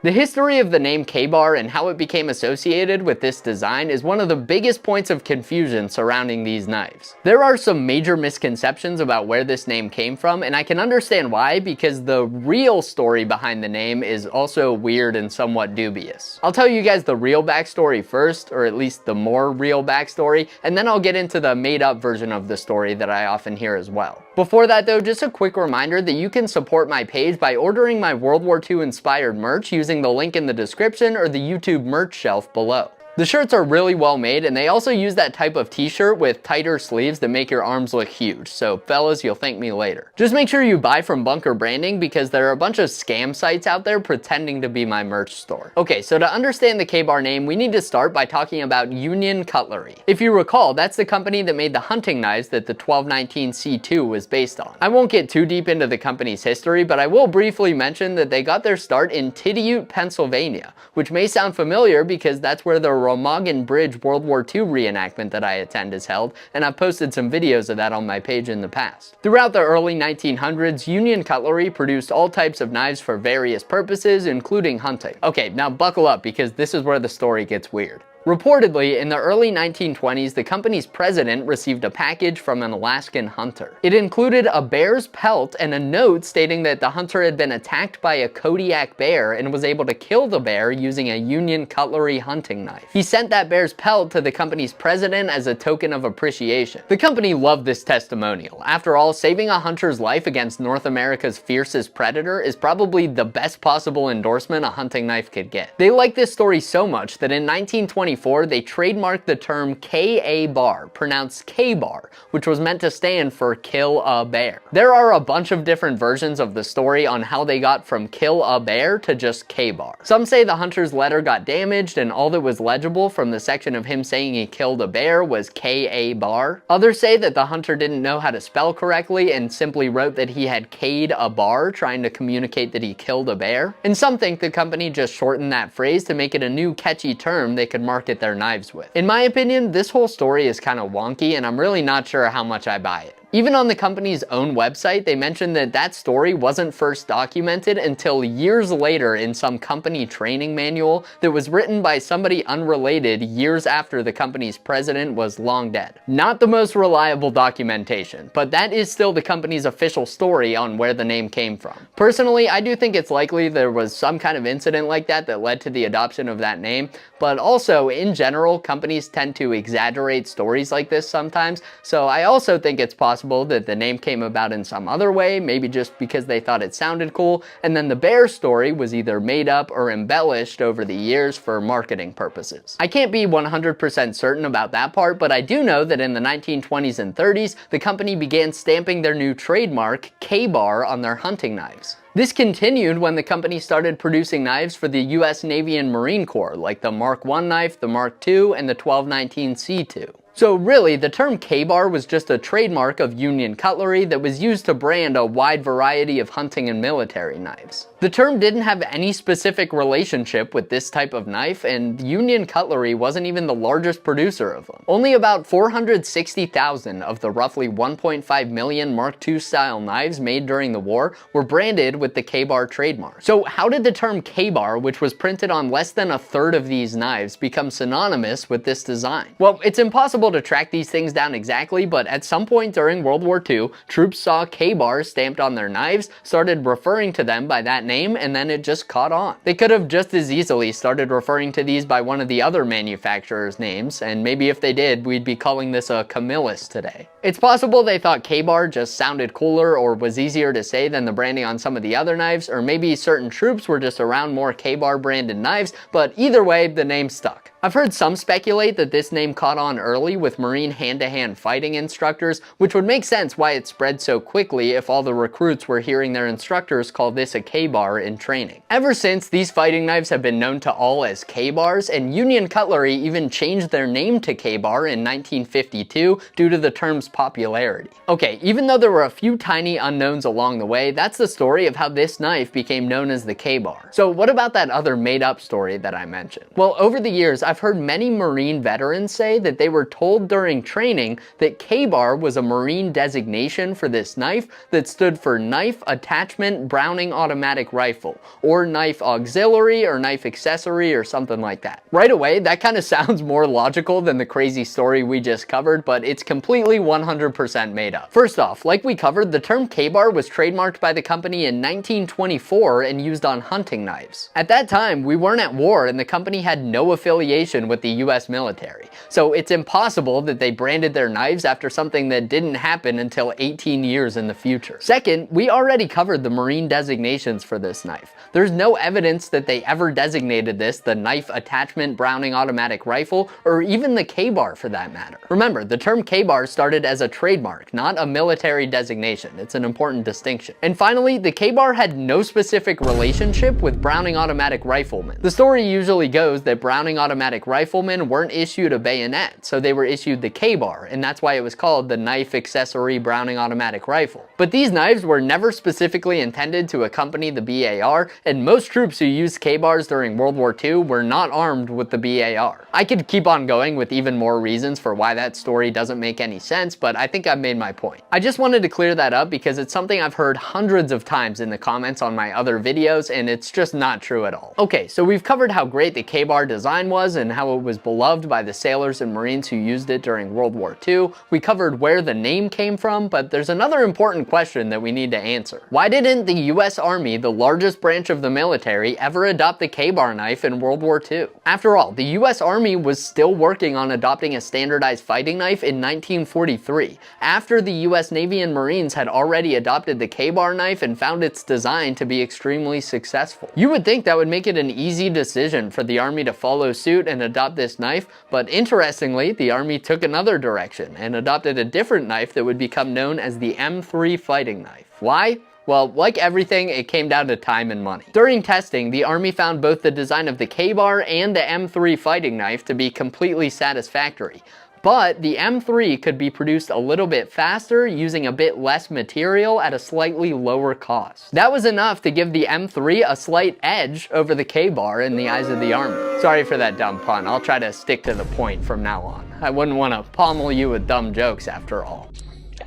The history of the name K-Bar and how it became associated with this design is one of the biggest points of confusion surrounding these knives. There are some major misconceptions about where this name came from, and I can understand why, because the real story behind the name is also weird and somewhat dubious. I'll tell you guys the real backstory first, or at least the more real backstory, and then I'll get into the made-up version of the story that I often hear as well. Before that though, just a quick reminder that you can support my page by ordering my World War II inspired merch using the link in the description or the YouTube merch shelf below. The shirts are really well made, and they also use that type of t-shirt with tighter sleeves that make your arms look huge, so fellas, you'll thank me later. Just make sure you buy from Bunker Branding because there are a bunch of scam sites out there pretending to be my merch store. Okay, so to understand the K-Bar name, we need to start by talking about Union Cutlery. If you recall, that's the company that made the hunting knives that the 1219 C2 was based on. I won't get too deep into the company's history, but I will briefly mention that they got their start in Tidiute, Pennsylvania, which may sound familiar because that's where the Remagen Bridge World War II reenactment that I attend is held, and I've posted some videos of that on my page in the past. Throughout the early 1900s, Union Cutlery produced all types of knives for various purposes, including hunting. Okay, now buckle up because this is where the story gets weird. Reportedly, in the early 1920s, the company's president received a package from an Alaskan hunter. It included a bear's pelt and a note stating that the hunter had been attacked by a Kodiak bear and was able to kill the bear using a Union Cutlery hunting knife. He sent that bear's pelt to the company's president as a token of appreciation. The company loved this testimonial. After all, saving a hunter's life against North America's fiercest predator is probably the best possible endorsement a hunting knife could get. They liked this story so much that in 1924, they trademarked the term K-A-Bar, pronounced K-Bar, which was meant to stand for kill a bear. There are a bunch of different versions of the story on how they got from kill a bear to just K-Bar. Some say the hunter's letter got damaged and all that was legible from the section of him saying he killed a bear was K-A-Bar. Others say that the hunter didn't know how to spell correctly and simply wrote that he had K'd a bar, trying to communicate that he killed a bear. And some think the company just shortened that phrase to make it a new catchy term they could market their knives with. In my opinion, this whole story is kind of wonky and I'm really not sure how much I buy it. Even on the company's own website, they mentioned that that story wasn't first documented until years later in some company training manual that was written by somebody unrelated years after the company's president was long dead. Not the most reliable documentation, but that is still the company's official story on where the name came from. Personally, I do think it's likely there was some kind of incident like that that led to the adoption of that name, but also in general, companies tend to exaggerate stories like this sometimes, so I also think it's possible that the name came about in some other way, maybe just because they thought it sounded cool, and then the bear story was either made up or embellished over the years for marketing purposes. I can't be 100% certain about that part, but I do know that in the 1920s and 30s, the company began stamping their new trademark, K-Bar, on their hunting knives. This continued when the company started producing knives for the US Navy and Marine Corps, like the Mark I knife, the Mark II, and the 1219 C2. So really, the term K-bar was just a trademark of Union cutlery that was used to brand a wide variety of hunting and military knives. The term didn't have any specific relationship with this type of knife, and Union cutlery wasn't even the largest producer of them. Only about 460,000 of the roughly 1.5 million Mark II style knives made during the war were branded with the K-bar trademark. So how did the term K-bar, which was printed on less than a third of these knives, become synonymous with this design? Well, it's impossible to track these things down exactly, but at some point during World War II, troops saw K-bars stamped on their knives, started referring to them by that name, and then it just caught on. They could have just as easily started referring to these by one of the other manufacturers' names, and maybe if they did, we'd be calling this a Camillus today. It's possible they thought K-bar just sounded cooler or was easier to say than the branding on some of the other knives, or maybe certain troops were just around more K-bar branded knives, but either way, the name stuck. I've heard some speculate that this name caught on early with Marine hand-to-hand fighting instructors, which would make sense why it spread so quickly if all the recruits were hearing their instructors call this a K-bar in training. Ever since, these fighting knives have been known to all as K-bars, and Union Cutlery even changed their name to K-bar in 1952 due to the term's popularity. Okay, even though there were a few tiny unknowns along the way, that's the story of how this knife became known as the K-bar. So what about that other made-up story that I mentioned? Well, over the years, I've heard many Marine veterans say that they were told during training that K-bar was a Marine designation for this knife that stood for Knife Attachment Browning Automatic Rifle, or Knife Auxiliary or Knife Accessory or something like that. Right away, that kind of sounds more logical than the crazy story we just covered, but it's completely 100% made up. First off, like we covered, the term K-bar was trademarked by the company in 1924 and used on hunting knives. At that time, we weren't at war and the company had no affiliation with the US military, so it's impossible that they branded their knives after something that didn't happen until 18 years in the future. Second, we already covered the Marine designations for this knife. There's no evidence that they ever designated this the Knife Attachment Browning Automatic Rifle, or even the K-bar for that matter. Remember, the term K-bar started as a trademark, not a military designation. It's an important distinction. And finally, the K-bar had no specific relationship with Browning Automatic Riflemen. The story usually goes that Browning Automatic Riflemen weren't issued a bayonet, so they were issued the K-bar, and that's why it was called the Knife Accessory Browning Automatic Rifle. But these knives were never specifically intended to accompany the BAR, and most troops who used K-bars during World War II were not armed with the BAR. I could keep on going with even more reasons for why that story doesn't make any sense, but I think I've made my point. I just wanted to clear that up because it's something I've heard hundreds of times in the comments on my other videos, and it's just not true at all. Okay, so we've covered how great the K-bar design was and how it was beloved by the sailors and Marines who used it during World War II. We covered where the name came from, but there's another important question that we need to answer. Why didn't the US Army, the largest branch of the military, ever adopt the K-bar knife in World War II? After all, the US Army was still working on adopting a standardized fighting knife in 1943, after the US Navy and Marines had already adopted the K-bar knife and found its design to be extremely successful. You would think that would make it an easy decision for the Army to follow suit and adopt this knife, but interestingly, the Army took another direction and adopted a different knife that would become known as the M3 fighting knife. Why? Well, like everything, it came down to time and money. During testing, the Army found both the design of the K-bar and the M3 fighting knife to be completely satisfactory. But the M3 could be produced a little bit faster using a bit less material at a slightly lower cost. That was enough to give the M3 a slight edge over the K-bar in the eyes of the Army. Sorry for that dumb pun. I'll try to stick to the point from now on. I wouldn't want to pommel you with dumb jokes after all.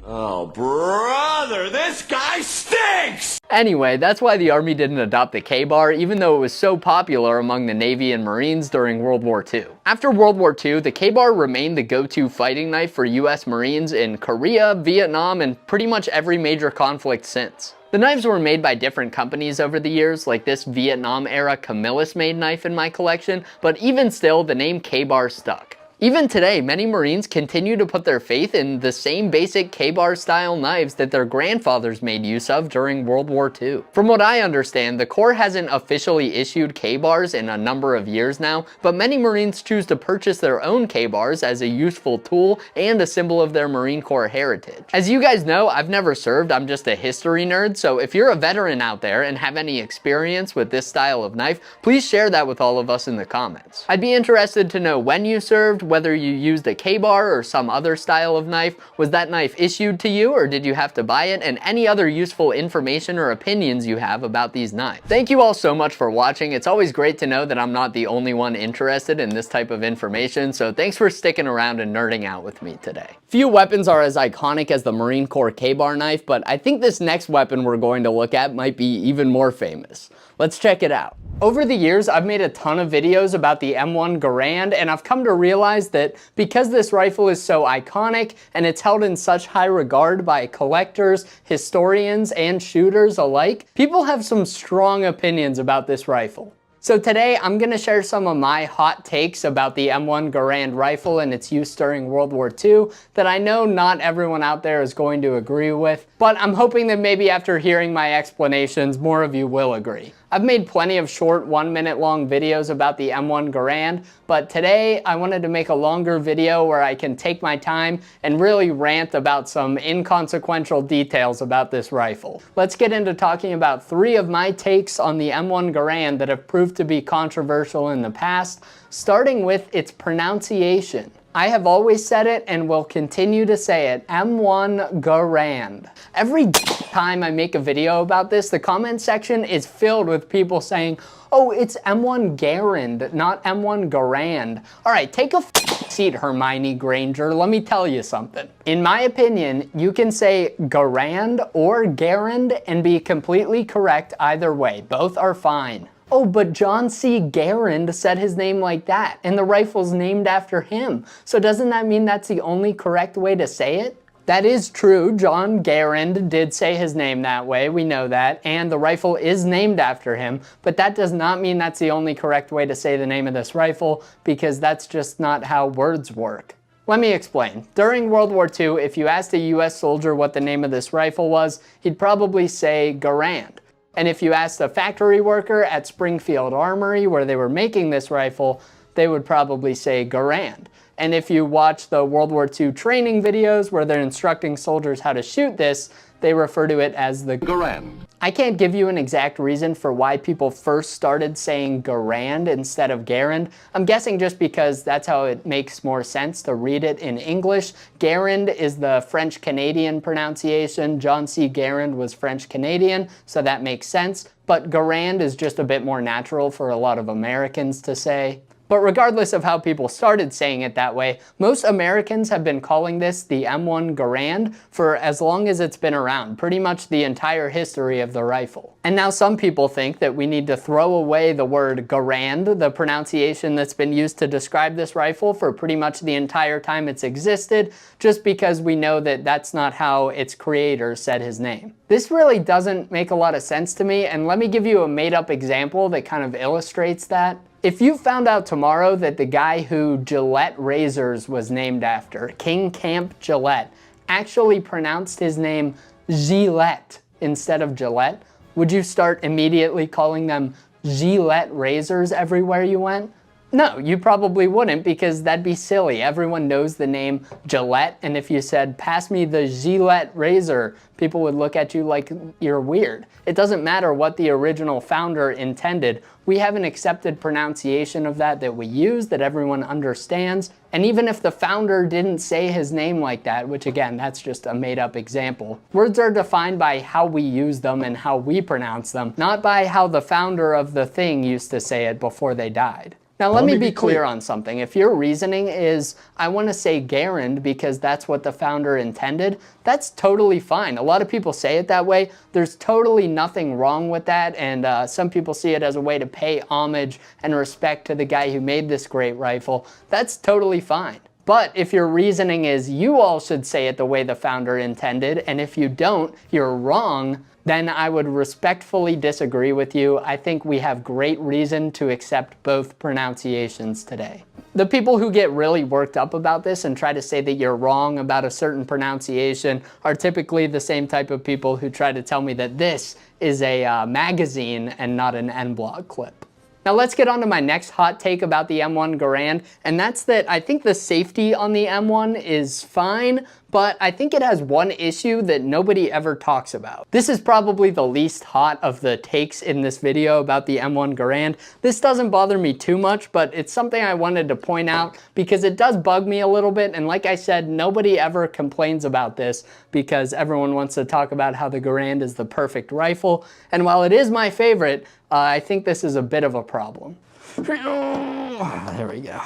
Oh, brother, this guy stinks! Anyway, that's why the Army didn't adopt the K-bar, even though it was so popular among the Navy and Marines during World War II. After World War II, the K-bar remained the go-to fighting knife for US Marines in Korea, Vietnam, and pretty much every major conflict since. The knives were made by different companies over the years, like this Vietnam-era Camillus-made knife in my collection, but even still, the name K-bar stuck. Even today, many Marines continue to put their faith in the same basic K-bar style knives that their grandfathers made use of during World War II. From what I understand, the Corps hasn't officially issued K-bars in a number of years now, but many Marines choose to purchase their own K-bars as a useful tool and a symbol of their Marine Corps heritage. As you guys know, I've never served, I'm just a history nerd, so if you're a veteran out there and have any experience with this style of knife, please share that with all of us in the comments. I'd be interested to know when you served, whether you used a K-bar or some other style of knife. Was that knife issued to you, or did you have to buy it? And any other useful information or opinions you have about these knives. Thank you all so much for watching. It's always great to know that I'm not the only one interested in this type of information, so thanks for sticking around and nerding out with me today. Few weapons are as iconic as the Marine Corps K-bar knife, but I think this next weapon we're going to look at might be even more famous. Let's check it out. Over the years, I've made a ton of videos about the M1 Garand, and I've come to realize that because this rifle is so iconic and it's held in such high regard by collectors, historians, and shooters alike, people have some strong opinions about this rifle. So today, I'm gonna share some of my hot takes about the M1 Garand rifle and its use during World War II that I know not everyone out there is going to agree with, but I'm hoping that maybe after hearing my explanations, more of you will agree. I've made plenty of short 1 minute long videos about the M1 Garand, but today I wanted to make a longer video where I can take my time and really rant about some inconsequential details about this rifle. Let's get into talking about 3 of my takes on the M1 Garand that have proved to be controversial in the past, starting with its pronunciation. I have always said it and will continue to say it, M1 Garand. Every time I make a video about this, the comment section is filled with people saying, oh, it's M1 Garand, not M1 Garand. All right, take a seat, Hermione Granger. Let me tell you something. In my opinion, you can say Garand or Garand and be completely correct either way. Both are fine. Oh, but John C. Garand said his name like that, and the rifle's named after him. So doesn't that mean that's the only correct way to say it? That is true. John Garand did say his name that way, we know that, and the rifle is named after him, but that does not mean that's the only correct way to say the name of this rifle, because that's just not how words work. Let me explain. During World War II, if you asked a US soldier what the name of this rifle was, he'd probably say Garand. And if you asked a factory worker at Springfield Armory where they were making this rifle, they would probably say Garand. And if you watch the World War II training videos where they're instructing soldiers how to shoot this, they refer to it as the Garand. I can't give you an exact reason for why people first started saying Garand instead of Garand. I'm guessing just because that's how it makes more sense to read it in English. Garand is the French-Canadian pronunciation. John C. Garand was French-Canadian, so that makes sense. But Garand is just a bit more natural for a lot of Americans to say. But regardless of how people started saying it that way, most Americans have been calling this the M1 Garand for as long as it's been around, pretty much the entire history of the rifle. And now some people think that we need to throw away the word Garand, the pronunciation that's been used to describe this rifle for pretty much the entire time it's existed, just because we know that that's not how its creator said his name. This really doesn't make a lot of sense to me, and let me give you a made-up example that kind of illustrates that. If you found out tomorrow that the guy who Gillette razors was named after, King Camp Gillette, actually pronounced his name Gillette instead of Gillette, would you start immediately calling them Gillette razors everywhere you went? No, you probably wouldn't, because that'd be silly. Everyone knows the name Gillette, and if you said, pass me the Gillette razor, people would look at you like you're weird. It doesn't matter what the original founder intended. We have an accepted pronunciation of that we use, that everyone understands. And even if the founder didn't say his name like that, which again, that's just a made-up example, words are defined by how we use them and how we pronounce them, not by how the founder of the thing used to say it before they died. Now let me be clear on something. If your reasoning is, I want to say Garand because that's what the founder intended, that's totally fine. A lot of people say it that way. There's totally nothing wrong with that, and some people see it as a way to pay homage and respect to the guy who made this great rifle. That's totally fine. But if your reasoning is you all should say it the way the founder intended, and if you don't, you're wrong, then I would respectfully disagree with you. I think we have great reason to accept both pronunciations today. The people who get really worked up about this and try to say that you're wrong about a certain pronunciation are typically the same type of people who try to tell me that this is a magazine and not an N-blog clip. Now let's get on to my next hot take about the M1 Garand, and that's that I think the safety on the M1 is fine, but I think it has one issue that nobody ever talks about. This is probably the least hot of the takes in this video about the M1 Garand. This doesn't bother me too much, but it's something I wanted to point out because it does bug me a little bit, and like I said, nobody ever complains about this because everyone wants to talk about how the Garand is the perfect rifle, and while it is my favorite, I think this is a bit of a problem. There we go.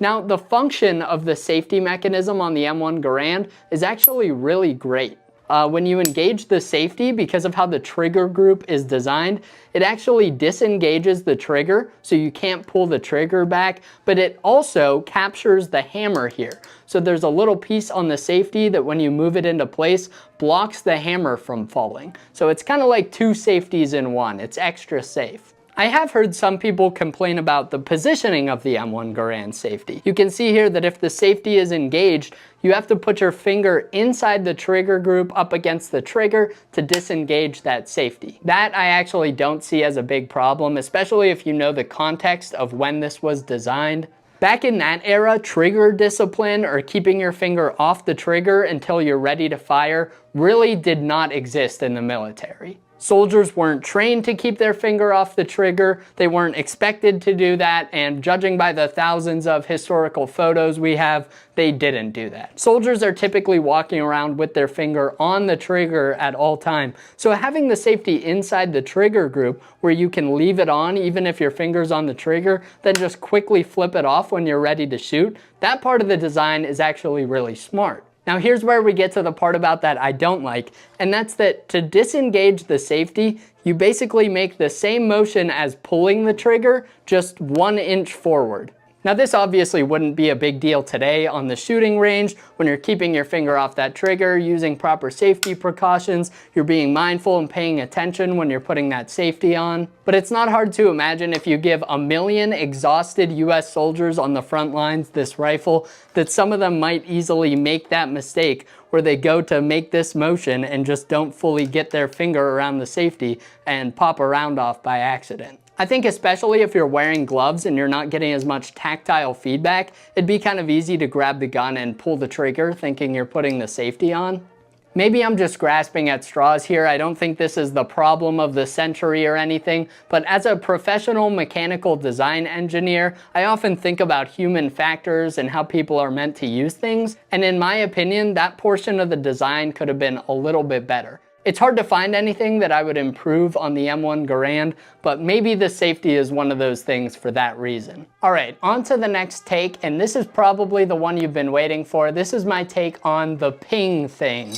Now, the function of the safety mechanism on the M1 Garand is actually really great. When you engage the safety, because of how the trigger group is designed, it actually disengages the trigger, so you can't pull the trigger back, but it also captures the hammer here. So there's a little piece on the safety that when you move it into place, blocks the hammer from falling. So it's kind of like two safeties in one. It's extra safe. I have heard some people complain about the positioning of the M1 Garand safety. You can see here that if the safety is engaged, you have to put your finger inside the trigger group up against the trigger to disengage that safety. That I actually don't see as a big problem, especially if you know the context of when this was designed. Back in that era, trigger discipline, or keeping your finger off the trigger until you're ready to fire, really did not exist in the military. Soldiers weren't trained to keep their finger off the trigger, they weren't expected to do that, and judging by the thousands of historical photos we have, they didn't do that. Soldiers are typically walking around with their finger on the trigger at all time, so having the safety inside the trigger group where you can leave it on even if your finger's on the trigger, then just quickly flip it off when you're ready to shoot, that part of the design is actually really smart. Now here's where we get to the part about that I don't like, and that's that to disengage the safety, you basically make the same motion as pulling the trigger, just 1 inch forward. Now this obviously wouldn't be a big deal today on the shooting range when you're keeping your finger off that trigger, using proper safety precautions, you're being mindful and paying attention when you're putting that safety on. But it's not hard to imagine if you give 1 million exhausted US soldiers on the front lines this rifle, that some of them might easily make that mistake where they go to make this motion and just don't fully get their finger around the safety and pop a round off by accident. I think especially if you're wearing gloves and you're not getting as much tactile feedback, it'd be kind of easy to grab the gun and pull the trigger thinking you're putting the safety on. Maybe I'm just grasping at straws here. I don't think this is the problem of the century or anything, but as a professional mechanical design engineer, I often think about human factors and how people are meant to use things, and in my opinion, that portion of the design could have been a little bit better. It's hard to find anything that I would improve on the M1 Garand, but maybe the safety is one of those things for that reason. All right, on to the next take, and this is probably the one you've been waiting for. This is my take on the ping thing.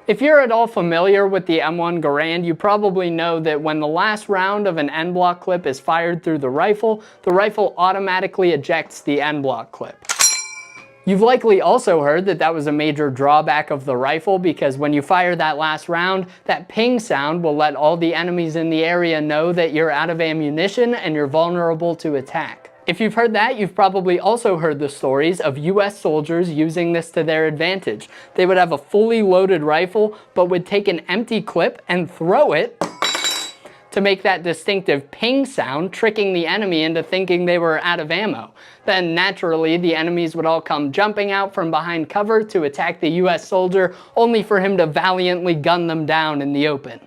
If you're at all familiar with the M1 Garand, you probably know that when the last round of an end block clip is fired through the rifle automatically ejects the end block clip. You've likely also heard that that was a major drawback of the rifle because when you fire that last round, that ping sound will let all the enemies in the area know that you're out of ammunition and you're vulnerable to attack. If you've heard that, you've probably also heard the stories of US soldiers using this to their advantage. They would have a fully loaded rifle, but would take an empty clip and throw it to make that distinctive ping sound, tricking the enemy into thinking they were out of ammo. Then naturally, the enemies would all come jumping out from behind cover to attack the US soldier, only for him to valiantly gun them down in the open.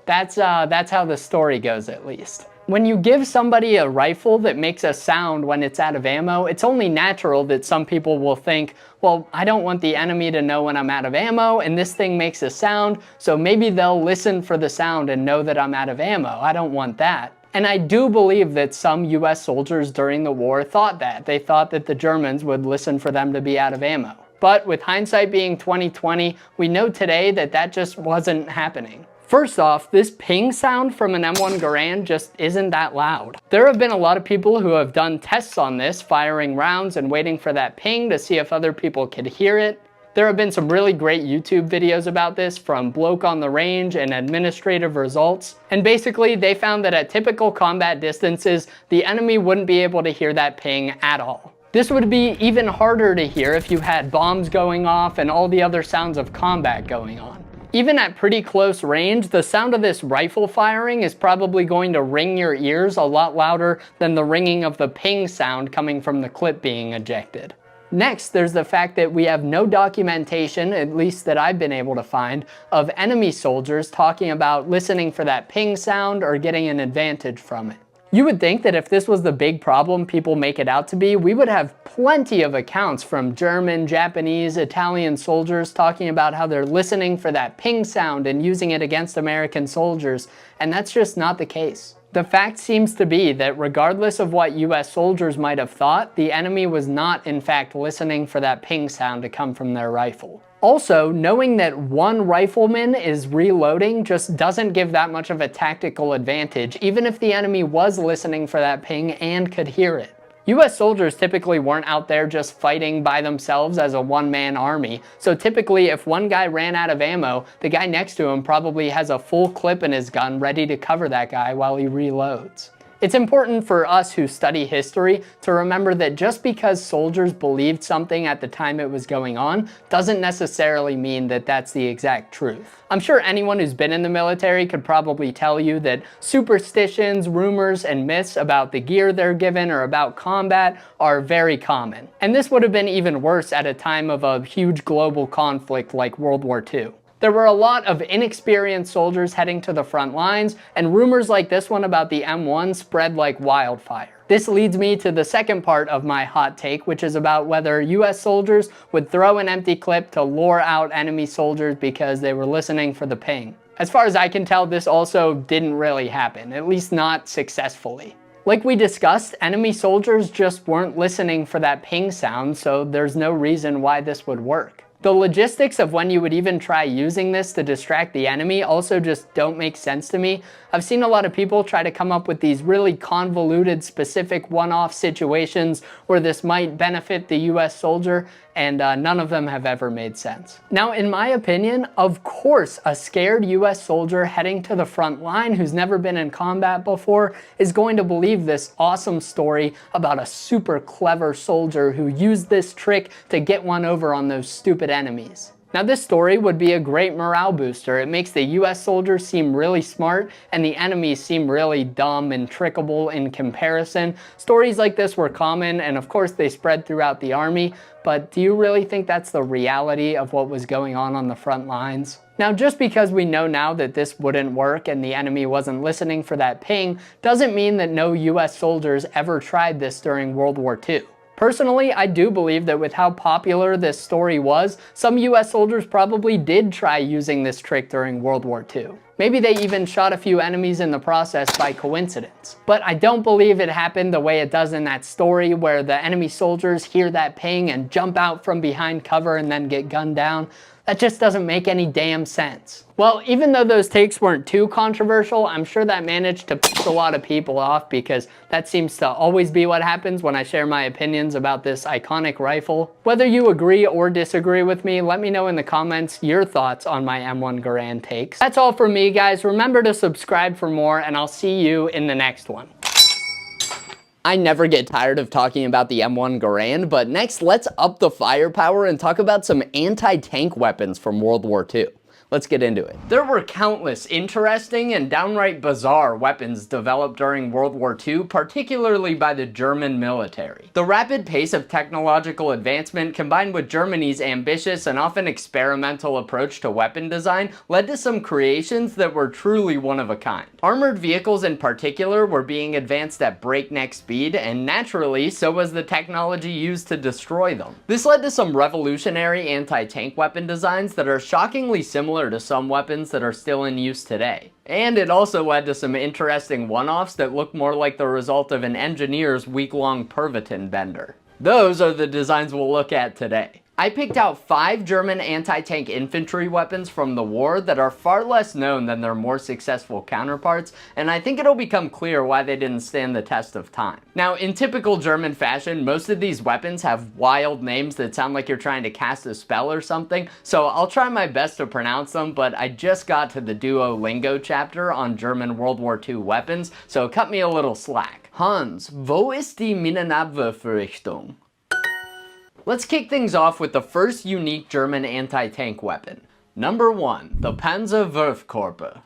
That's how the story goes, at least. When you give somebody a rifle that makes a sound when it's out of ammo, it's only natural that some people will think, well, I don't want the enemy to know when I'm out of ammo, and this thing makes a sound, so maybe they'll listen for the sound and know that I'm out of ammo. I don't want that. And I do believe that some US soldiers during the war thought that. They thought that the Germans would listen for them to be out of ammo. But with hindsight being 2020, we know today that that just wasn't happening. First off, this ping sound from an M1 Garand just isn't that loud. There have been a lot of people who have done tests on this, firing rounds and waiting for that ping to see if other people could hear it. There have been some really great YouTube videos about this from Bloke on the Range and Administrative Results. And basically, they found that at typical combat distances, the enemy wouldn't be able to hear that ping at all. This would be even harder to hear if you had bombs going off and all the other sounds of combat going on. Even at pretty close range, the sound of this rifle firing is probably going to ring your ears a lot louder than the ringing of the ping sound coming from the clip being ejected. Next, there's the fact that we have no documentation, at least that I've been able to find, of enemy soldiers talking about listening for that ping sound or getting an advantage from it. You would think that if this was the big problem people make it out to be, we would have plenty of accounts from German, Japanese, Italian soldiers talking about how they're listening for that ping sound and using it against American soldiers, and that's just not the case. The fact seems to be that regardless of what US soldiers might have thought, the enemy was not in fact listening for that ping sound to come from their rifle. Also, knowing that one rifleman is reloading just doesn't give that much of a tactical advantage, even if the enemy was listening for that ping and could hear it. US soldiers typically weren't out there just fighting by themselves as a one-man army, so typically if one guy ran out of ammo, the guy next to him probably has a full clip in his gun ready to cover that guy while he reloads. It's important for us who study history to remember that just because soldiers believed something at the time it was going on doesn't necessarily mean that that's the exact truth. I'm sure anyone who's been in the military could probably tell you that superstitions, rumors, and myths about the gear they're given or about combat are very common. And this would have been even worse at a time of a huge global conflict like World War II. There were a lot of inexperienced soldiers heading to the front lines, and rumors like this one about the M1 spread like wildfire. This leads me to the second part of my hot take, which is about whether US soldiers would throw an empty clip to lure out enemy soldiers because they were listening for the ping. As far as I can tell, this also didn't really happen, at least not successfully. Like we discussed, enemy soldiers just weren't listening for that ping sound, so there's no reason why this would work. The logistics of when you would even try using this to distract the enemy also just don't make sense to me. I've seen a lot of people try to come up with these really convoluted, specific one-off situations where this might benefit the US soldier, and none of them have ever made sense. Now, in my opinion, of course, a scared US soldier heading to the front line who's never been in combat before is going to believe this awesome story about a super clever soldier who used this trick to get one over on those stupid enemies. Now, this story would be a great morale booster. It makes the US soldiers seem really smart and the enemies seem really dumb and trickable in comparison. Stories like this were common, and of course they spread throughout the army, but do you really think that's the reality of what was going on the front lines? Now, just because we know now that this wouldn't work and the enemy wasn't listening for that ping, doesn't mean that no US soldiers ever tried this during World War II. Personally, I do believe that with how popular this story was, some US soldiers probably did try using this trick during World War II. Maybe they even shot a few enemies in the process by coincidence. But I don't believe it happened the way it does in that story, where the enemy soldiers hear that ping and jump out from behind cover and then get gunned down. That just doesn't make any damn sense. Well, even though those takes weren't too controversial, I'm sure that managed to piss a lot of people off, because that seems to always be what happens when I share my opinions about this iconic rifle. Whether you agree or disagree with me, let me know in the comments your thoughts on my M1 Garand takes. That's all from me, guys. Remember to subscribe for more, and I'll see you in the next one. I never get tired of talking about the M1 Garand, but next let's up the firepower and talk about some anti-tank weapons from World War II. Let's get into it. There were countless interesting and downright bizarre weapons developed during World War II, particularly by the German military. The rapid pace of technological advancement, combined with Germany's ambitious and often experimental approach to weapon design, led to some creations that were truly one of a kind. Armored vehicles in particular were being advanced at breakneck speed, and naturally, so was the technology used to destroy them. This led to some revolutionary anti-tank weapon designs that are shockingly similar to some weapons that are still in use today. And it also led to some interesting one-offs that look more like the result of an engineer's week-long Pervitin bender. Those are the designs we'll look at today. I picked out 5 German anti-tank infantry weapons from the war that are far less known than their more successful counterparts, and I think it'll become clear why they didn't stand the test of time. Now, in typical German fashion, most of these weapons have wild names that sound like you're trying to cast a spell or something, so I'll try my best to pronounce them, but I just got to the Duolingo chapter on German World War II weapons, so cut me a little slack. Hans, wo ist die Minenabwehrvorrichtung? Let's kick things off with the first unique German anti-tank weapon. Number 1, the Panzerwurfkorbe.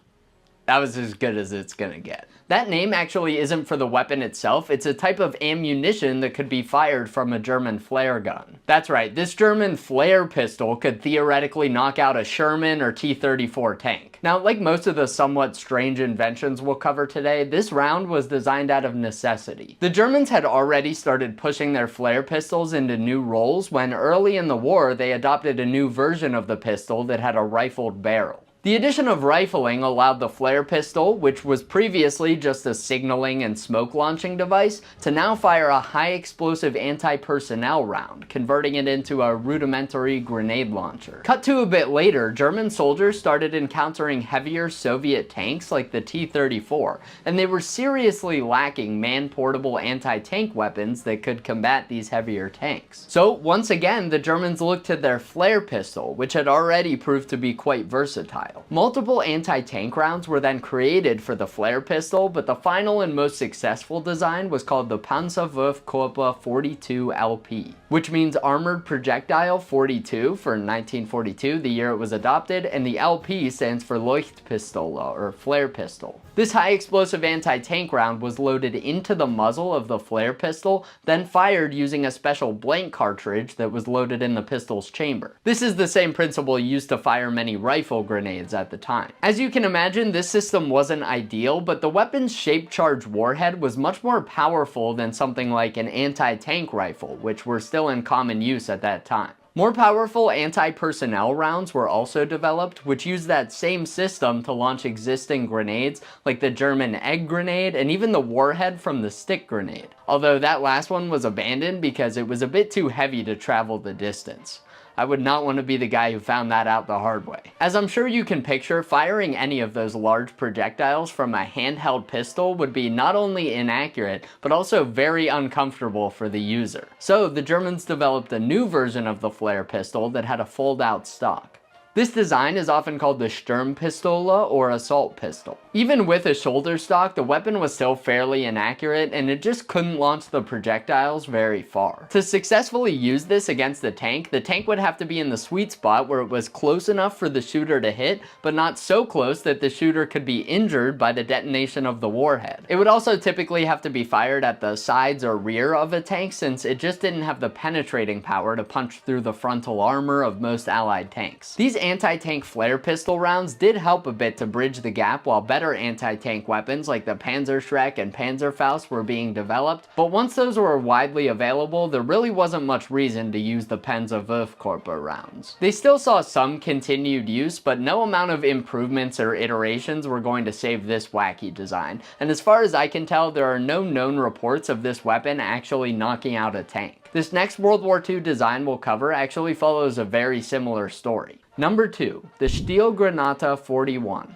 That was as good as it's gonna get. That name actually isn't for the weapon itself, it's a type of ammunition that could be fired from a German flare gun. That's right, this German flare pistol could theoretically knock out a Sherman or T-34 tank. Now, like most of the somewhat strange inventions we'll cover today, this round was designed out of necessity. The Germans had already started pushing their flare pistols into new roles when early in the war they adopted a new version of the pistol that had a rifled barrel. The addition of rifling allowed the flare pistol, which was previously just a signaling and smoke launching device, to now fire a high explosive anti-personnel round, converting it into a rudimentary grenade launcher. Cut to a bit later, German soldiers started encountering heavier Soviet tanks like the T-34, and they were seriously lacking man-portable anti-tank weapons that could combat these heavier tanks. So once again, the Germans looked to their flare pistol, which had already proved to be quite versatile. Multiple anti-tank rounds were then created for the flare pistol, but the final and most successful design was called the Panzerwurfkörper 42 LP, which means Armored Projectile 42 for 1942, the year it was adopted, and the LP stands for Leuchtpistole, or flare pistol. This high explosive anti-tank round was loaded into the muzzle of the flare pistol, then fired using a special blank cartridge that was loaded in the pistol's chamber. This is the same principle used to fire many rifle grenades at the time. As you can imagine, this system wasn't ideal, but the weapon's shaped charge warhead was much more powerful than something like an anti-tank rifle, which were still in common use at that time. More powerful anti-personnel rounds were also developed, which used that same system to launch existing grenades like the German egg grenade and even the warhead from the stick grenade. Although that last one was abandoned because it was a bit too heavy to travel the distance. I would not want to be the guy who found that out the hard way. As I'm sure you can picture, firing any of those large projectiles from a handheld pistol would be not only inaccurate, but also very uncomfortable for the user. So the Germans developed a new version of the flare pistol that had a fold-out stock. This design is often called the Sturmpistole or assault pistol. Even with a shoulder stock, the weapon was still fairly inaccurate and it just couldn't launch the projectiles very far. To successfully use this against the tank would have to be in the sweet spot where it was close enough for the shooter to hit, but not so close that the shooter could be injured by the detonation of the warhead. It would also typically have to be fired at the sides or rear of a tank since it just didn't have the penetrating power to punch through the frontal armor of most Allied tanks. These anti-tank flare pistol rounds did help a bit to bridge the gap while better anti-tank weapons like the Panzerschreck and Panzerfaust were being developed, but once those were widely available, there really wasn't much reason to use the Panzerwurfkörper rounds. They still saw some continued use, but no amount of improvements or iterations were going to save this wacky design, and as far as I can tell, there are no known reports of this weapon actually knocking out a tank. This next World War II design we'll cover actually follows a very similar story. Number 2, the Stielgranate 41.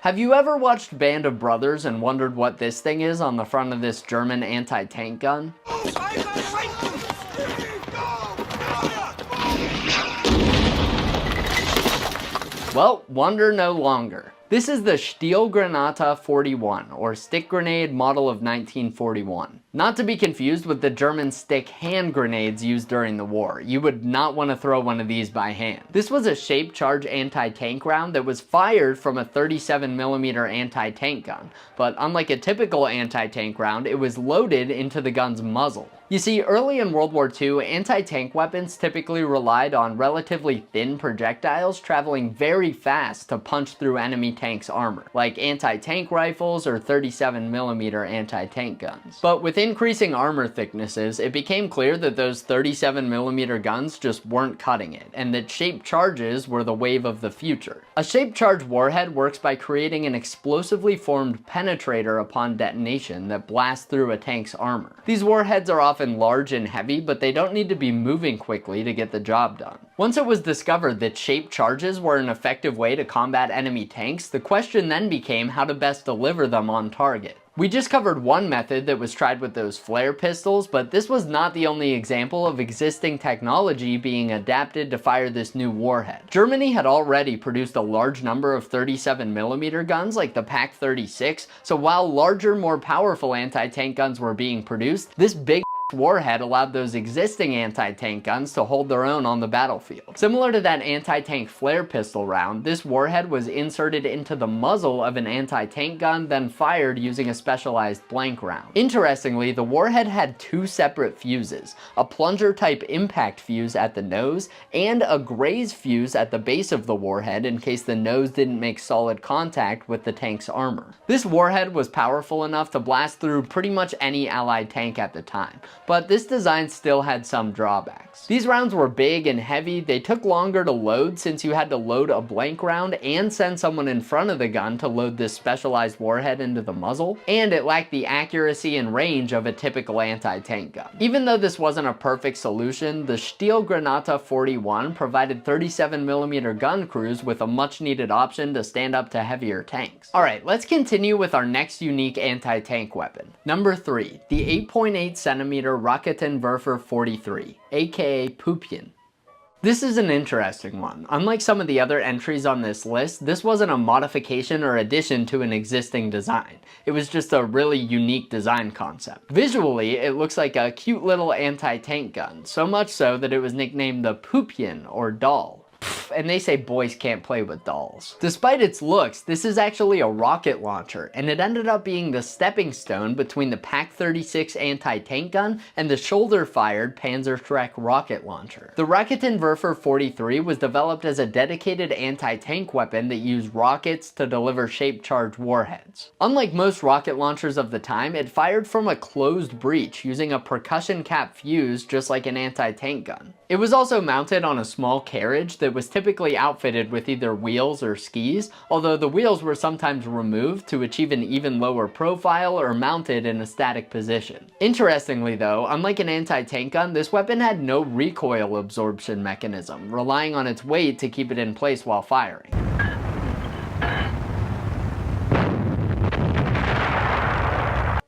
Have you ever watched Band of Brothers and wondered what this thing is on the front of this German anti-tank gun? Well, wonder no longer. This is the Stielgranate 41, or stick grenade model of 1941. Not to be confused with the German stick hand grenades used during the war. You would not want to throw one of these by hand. This was a shaped charge anti-tank round that was fired from a 37mm anti-tank gun, but unlike a typical anti-tank round, it was loaded into the gun's muzzle. You see, early in World War II, anti-tank weapons typically relied on relatively thin projectiles traveling very fast to punch through enemy tanks' armor, like anti-tank rifles or 37mm anti-tank guns. But with increasing armor thicknesses, it became clear that those 37mm guns just weren't cutting it, and that shaped charges were the wave of the future. A shaped charge warhead works by creating an explosively formed penetrator upon detonation that blasts through a tank's armor. These warheads are often large and heavy, but they don't need to be moving quickly to get the job done. Once it was discovered that shaped charges were an effective way to combat enemy tanks, the question then became how to best deliver them on target. We just covered one method that was tried with those flare pistols, but this was not the only example of existing technology being adapted to fire this new warhead. Germany had already produced a large number of 37mm guns like the Pak 36, so while larger, more powerful anti-tank guns were being produced, this big warhead allowed those existing anti-tank guns to hold their own on the battlefield. Similar to that anti-tank flare pistol round, this warhead was inserted into the muzzle of an anti-tank gun, then fired using a specialized blank round. Interestingly, the warhead had two separate fuses, a plunger-type impact fuse at the nose, and a graze fuse at the base of the warhead in case the nose didn't make solid contact with the tank's armor. This warhead was powerful enough to blast through pretty much any Allied tank at the time, but this design still had some drawbacks. These rounds were big and heavy, they took longer to load since you had to load a blank round and send someone in front of the gun to load this specialized warhead into the muzzle, and it lacked the accuracy and range of a typical anti-tank gun. Even though this wasn't a perfect solution, the Stihlgranate 41 provided 37mm gun crews with a much needed option to stand up to heavier tanks. Alright, let's continue with our next unique anti-tank weapon. Number 3, the 8.8cm Raketenwerfer 43, aka Pupien. This is an interesting one. Unlike some of the other entries on this list, this wasn't a modification or addition to an existing design. It was just a really unique design concept. Visually, it looks like a cute little anti-tank gun, so much so that it was nicknamed the Pupien, or doll. And they say boys can't play with dolls. Despite its looks, this is actually a rocket launcher, and it ended up being the stepping stone between the Pak-36 anti-tank gun and the shoulder-fired Panzerschreck rocket launcher. The Raketenwerfer 43 was developed as a dedicated anti-tank weapon that used rockets to deliver shape-charged warheads. Unlike most rocket launchers of the time, it fired from a closed breech using a percussion cap fuse just like an anti-tank gun. It was also mounted on a small carriage that was typically outfitted with either wheels or skis, although the wheels were sometimes removed to achieve an even lower profile or mounted in a static position. Interestingly though, unlike an anti-tank gun, this weapon had no recoil absorption mechanism, relying on its weight to keep it in place while firing.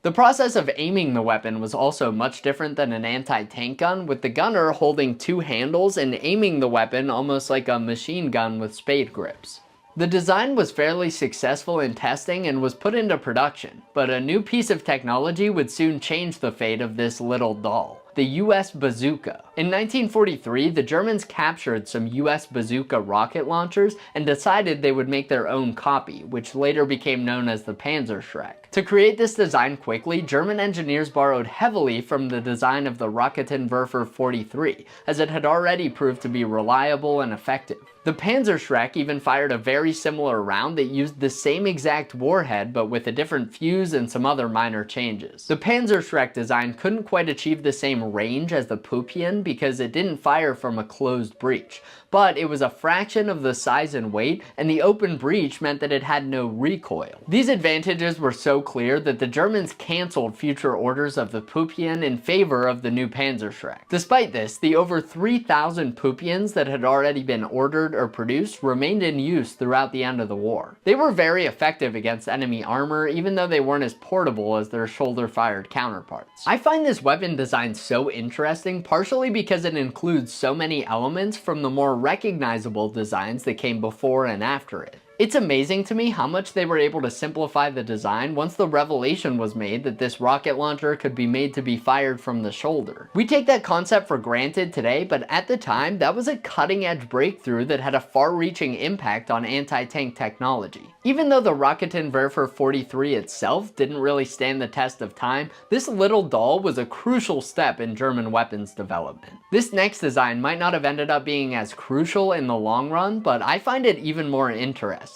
The process of aiming the weapon was also much different than an anti-tank gun, with the gunner holding two handles and aiming the weapon almost like a machine gun with spade grips. The design was fairly successful in testing and was put into production, but a new piece of technology would soon change the fate of this little doll: the US bazooka. In 1943, the Germans captured some US bazooka rocket launchers and decided they would make their own copy, which later became known as the Panzerschreck. To create this design quickly, German engineers borrowed heavily from the design of the Raketenwerfer 43, as it had already proved to be reliable and effective. The Panzerschreck even fired a very similar round that used the same exact warhead but with a different fuse and some other minor changes. The Panzerschreck design couldn't quite achieve the same range as the Pupien because it didn't fire from a closed breech, but it was a fraction of the size and weight, and the open breech meant that it had no recoil. These advantages were so clear that the Germans cancelled future orders of the Pupien in favor of the new Panzerschreck. Despite this, the over 3,000 Pupiens that had already been ordered or produced remained in use throughout the end of the war. They were very effective against enemy armor, even though they weren't as portable as their shoulder-fired counterparts. I find this weapon design so interesting, partially because it includes so many elements from the more recognizable designs that came before and after it. It's amazing to me how much they were able to simplify the design once the revelation was made that this rocket launcher could be made to be fired from the shoulder. We take that concept for granted today, but at the time, that was a cutting-edge breakthrough that had a far-reaching impact on anti-tank technology. Even though the Raketenwerfer 43 itself didn't really stand the test of time, this little doll was a crucial step in German weapons development. This next design might not have ended up being as crucial in the long run, but I find it even more interesting.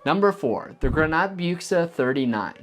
Number 4, the Granatbüchse 39.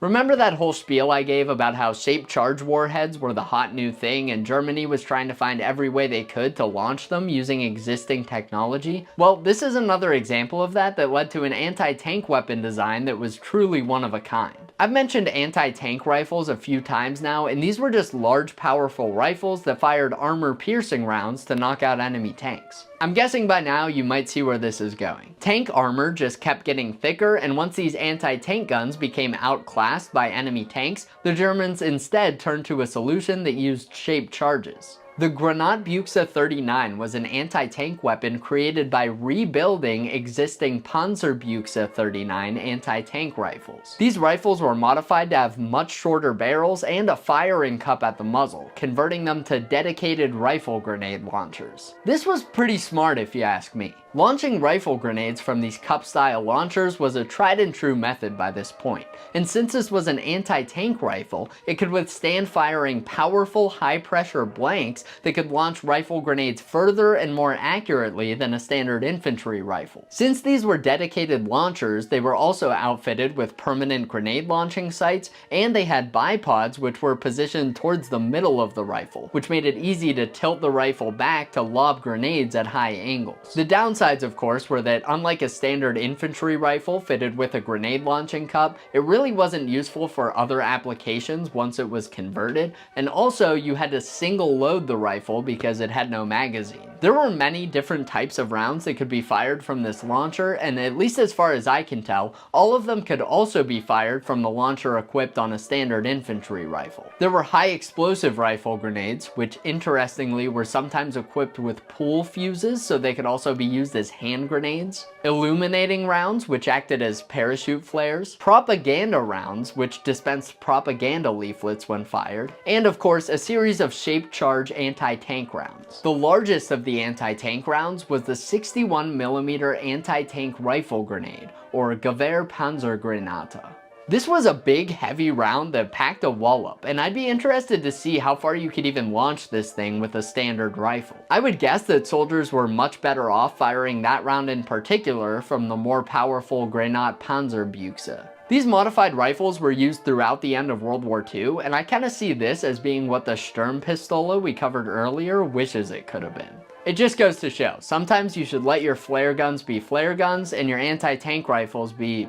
Remember that whole spiel I gave about how shaped charge warheads were the hot new thing and Germany was trying to find every way they could to launch them using existing technology? Well, this is another example of that led to an anti-tank weapon design that was truly one of a kind. I've mentioned anti-tank rifles a few times now, and these were just large, powerful rifles that fired armor-piercing rounds to knock out enemy tanks. I'm guessing by now you might see where this is going. Tank armor just kept getting thicker, and once these anti-tank guns became outclassed by enemy tanks, the Germans instead turned to a solution that used shaped charges. The Granat Buxa 39 was an anti-tank weapon created by rebuilding existing Panzer Buxa 39 anti-tank rifles. These rifles were modified to have much shorter barrels and a firing cup at the muzzle, converting them to dedicated rifle grenade launchers. This was pretty smart if you ask me. Launching rifle grenades from these cup-style launchers was a tried-and-true method by this point, and since this was an anti-tank rifle, it could withstand firing powerful, high-pressure blanks that could launch rifle grenades further and more accurately than a standard infantry rifle. Since these were dedicated launchers, they were also outfitted with permanent grenade launching sights, and they had bipods which were positioned towards the middle of the rifle, which made it easy to tilt the rifle back to lob grenades at high angles. The downside, of course, were that unlike a standard infantry rifle fitted with a grenade launching cup, it really wasn't useful for other applications once it was converted, and also you had to single load the rifle because it had no magazine. There were many different types of rounds that could be fired from this launcher, and at least as far as I can tell, all of them could also be fired from the launcher equipped on a standard infantry rifle. There were high explosive rifle grenades, which interestingly were sometimes equipped with pool fuses so they could also be used as hand grenades, illuminating rounds which acted as parachute flares, propaganda rounds which dispensed propaganda leaflets when fired, and of course a series of shaped charge anti-tank rounds. The largest of the anti-tank rounds was the 61mm anti-tank rifle grenade, or Gewehr-Panzergranate. This was a big, heavy round that packed a wallop, and I'd be interested to see how far you could even launch this thing with a standard rifle. I would guess that soldiers were much better off firing that round in particular from the more powerful Granat Panzer Buxa. These modified rifles were used throughout the end of World War II, and I kind of see this as being what the Sturmpistole we covered earlier wishes it could have been. It just goes to show, sometimes you should let your flare guns be flare guns and your anti-tank rifles be,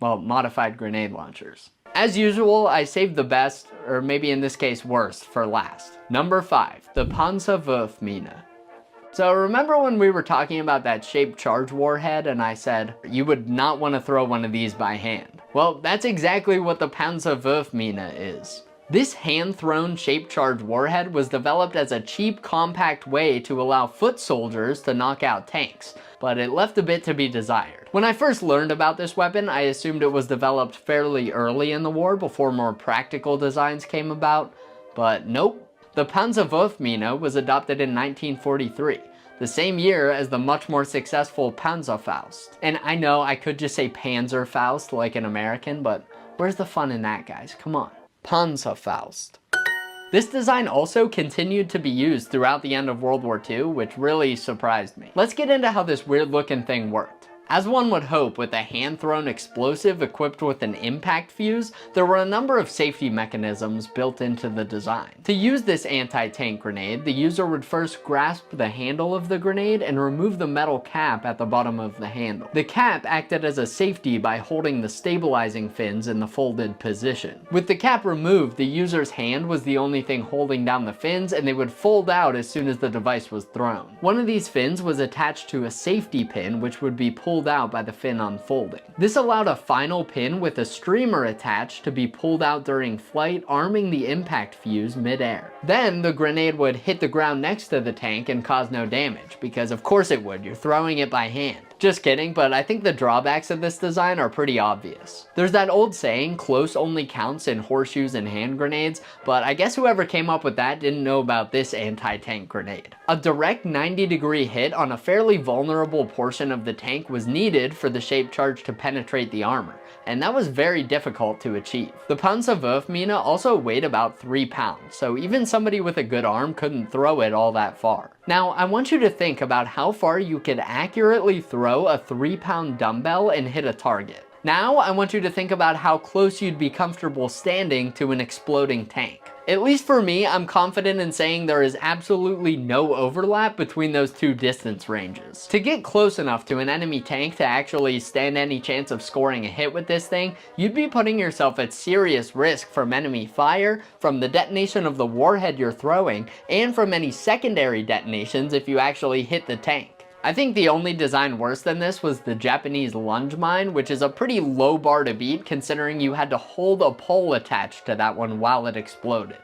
well, modified grenade launchers. As usual, I saved the best, or maybe in this case worst, for last. Number 5, the Panzerwurfmine. So remember when we were talking about that shaped charge warhead and I said, you would not want to throw one of these by hand? Well, that's exactly what the Panzerwurfmine is. This hand-thrown shaped charge warhead was developed as a cheap, compact way to allow foot soldiers to knock out tanks, but it left a bit to be desired. When I first learned about this weapon, I assumed it was developed fairly early in the war before more practical designs came about, but nope. The Panzerwurfmine was adopted in 1943, the same year as the much more successful Panzerfaust. And I know I could just say Panzerfaust like an American, but where's the fun in that, guys? Come on. Panzerfaust. This design also continued to be used throughout the end of World War II, which really surprised me. Let's get into how this weird looking thing worked. As one would hope, with a hand-thrown explosive equipped with an impact fuse, there were a number of safety mechanisms built into the design. To use this anti-tank grenade, the user would first grasp the handle of the grenade and remove the metal cap at the bottom of the handle. The cap acted as a safety by holding the stabilizing fins in the folded position. With the cap removed, the user's hand was the only thing holding down the fins, and they would fold out as soon as the device was thrown. One of these fins was attached to a safety pin, which would be pulled out by the fin unfolding. This allowed a final pin with a streamer attached to be pulled out during flight, arming the impact fuse mid-air. Then the grenade would hit the ground next to the tank and cause no damage, because of course it would, you're throwing it by hand. Just kidding, but I think the drawbacks of this design are pretty obvious. There's that old saying, close only counts in horseshoes and hand grenades, but I guess whoever came up with that didn't know about this anti-tank grenade. A direct 90-degree hit on a fairly vulnerable portion of the tank was needed for the shaped charge to penetrate the armor, and that was very difficult to achieve. The Panzerwurfmine also weighed about 3 pounds, so even somebody with a good arm couldn't throw it all that far. Now, I want you to think about how far you could accurately throw a 3-pound dumbbell and hit a target. Now, I want you to think about how close you'd be comfortable standing to an exploding tank. At least for me, I'm confident in saying there is absolutely no overlap between those two distance ranges. To get close enough to an enemy tank to actually stand any chance of scoring a hit with this thing, you'd be putting yourself at serious risk from enemy fire, from the detonation of the warhead you're throwing, and from any secondary detonations if you actually hit the tank. I think the only design worse than this was the Japanese lunge mine, which is a pretty low bar to beat considering you had to hold a pole attached to that one while it exploded.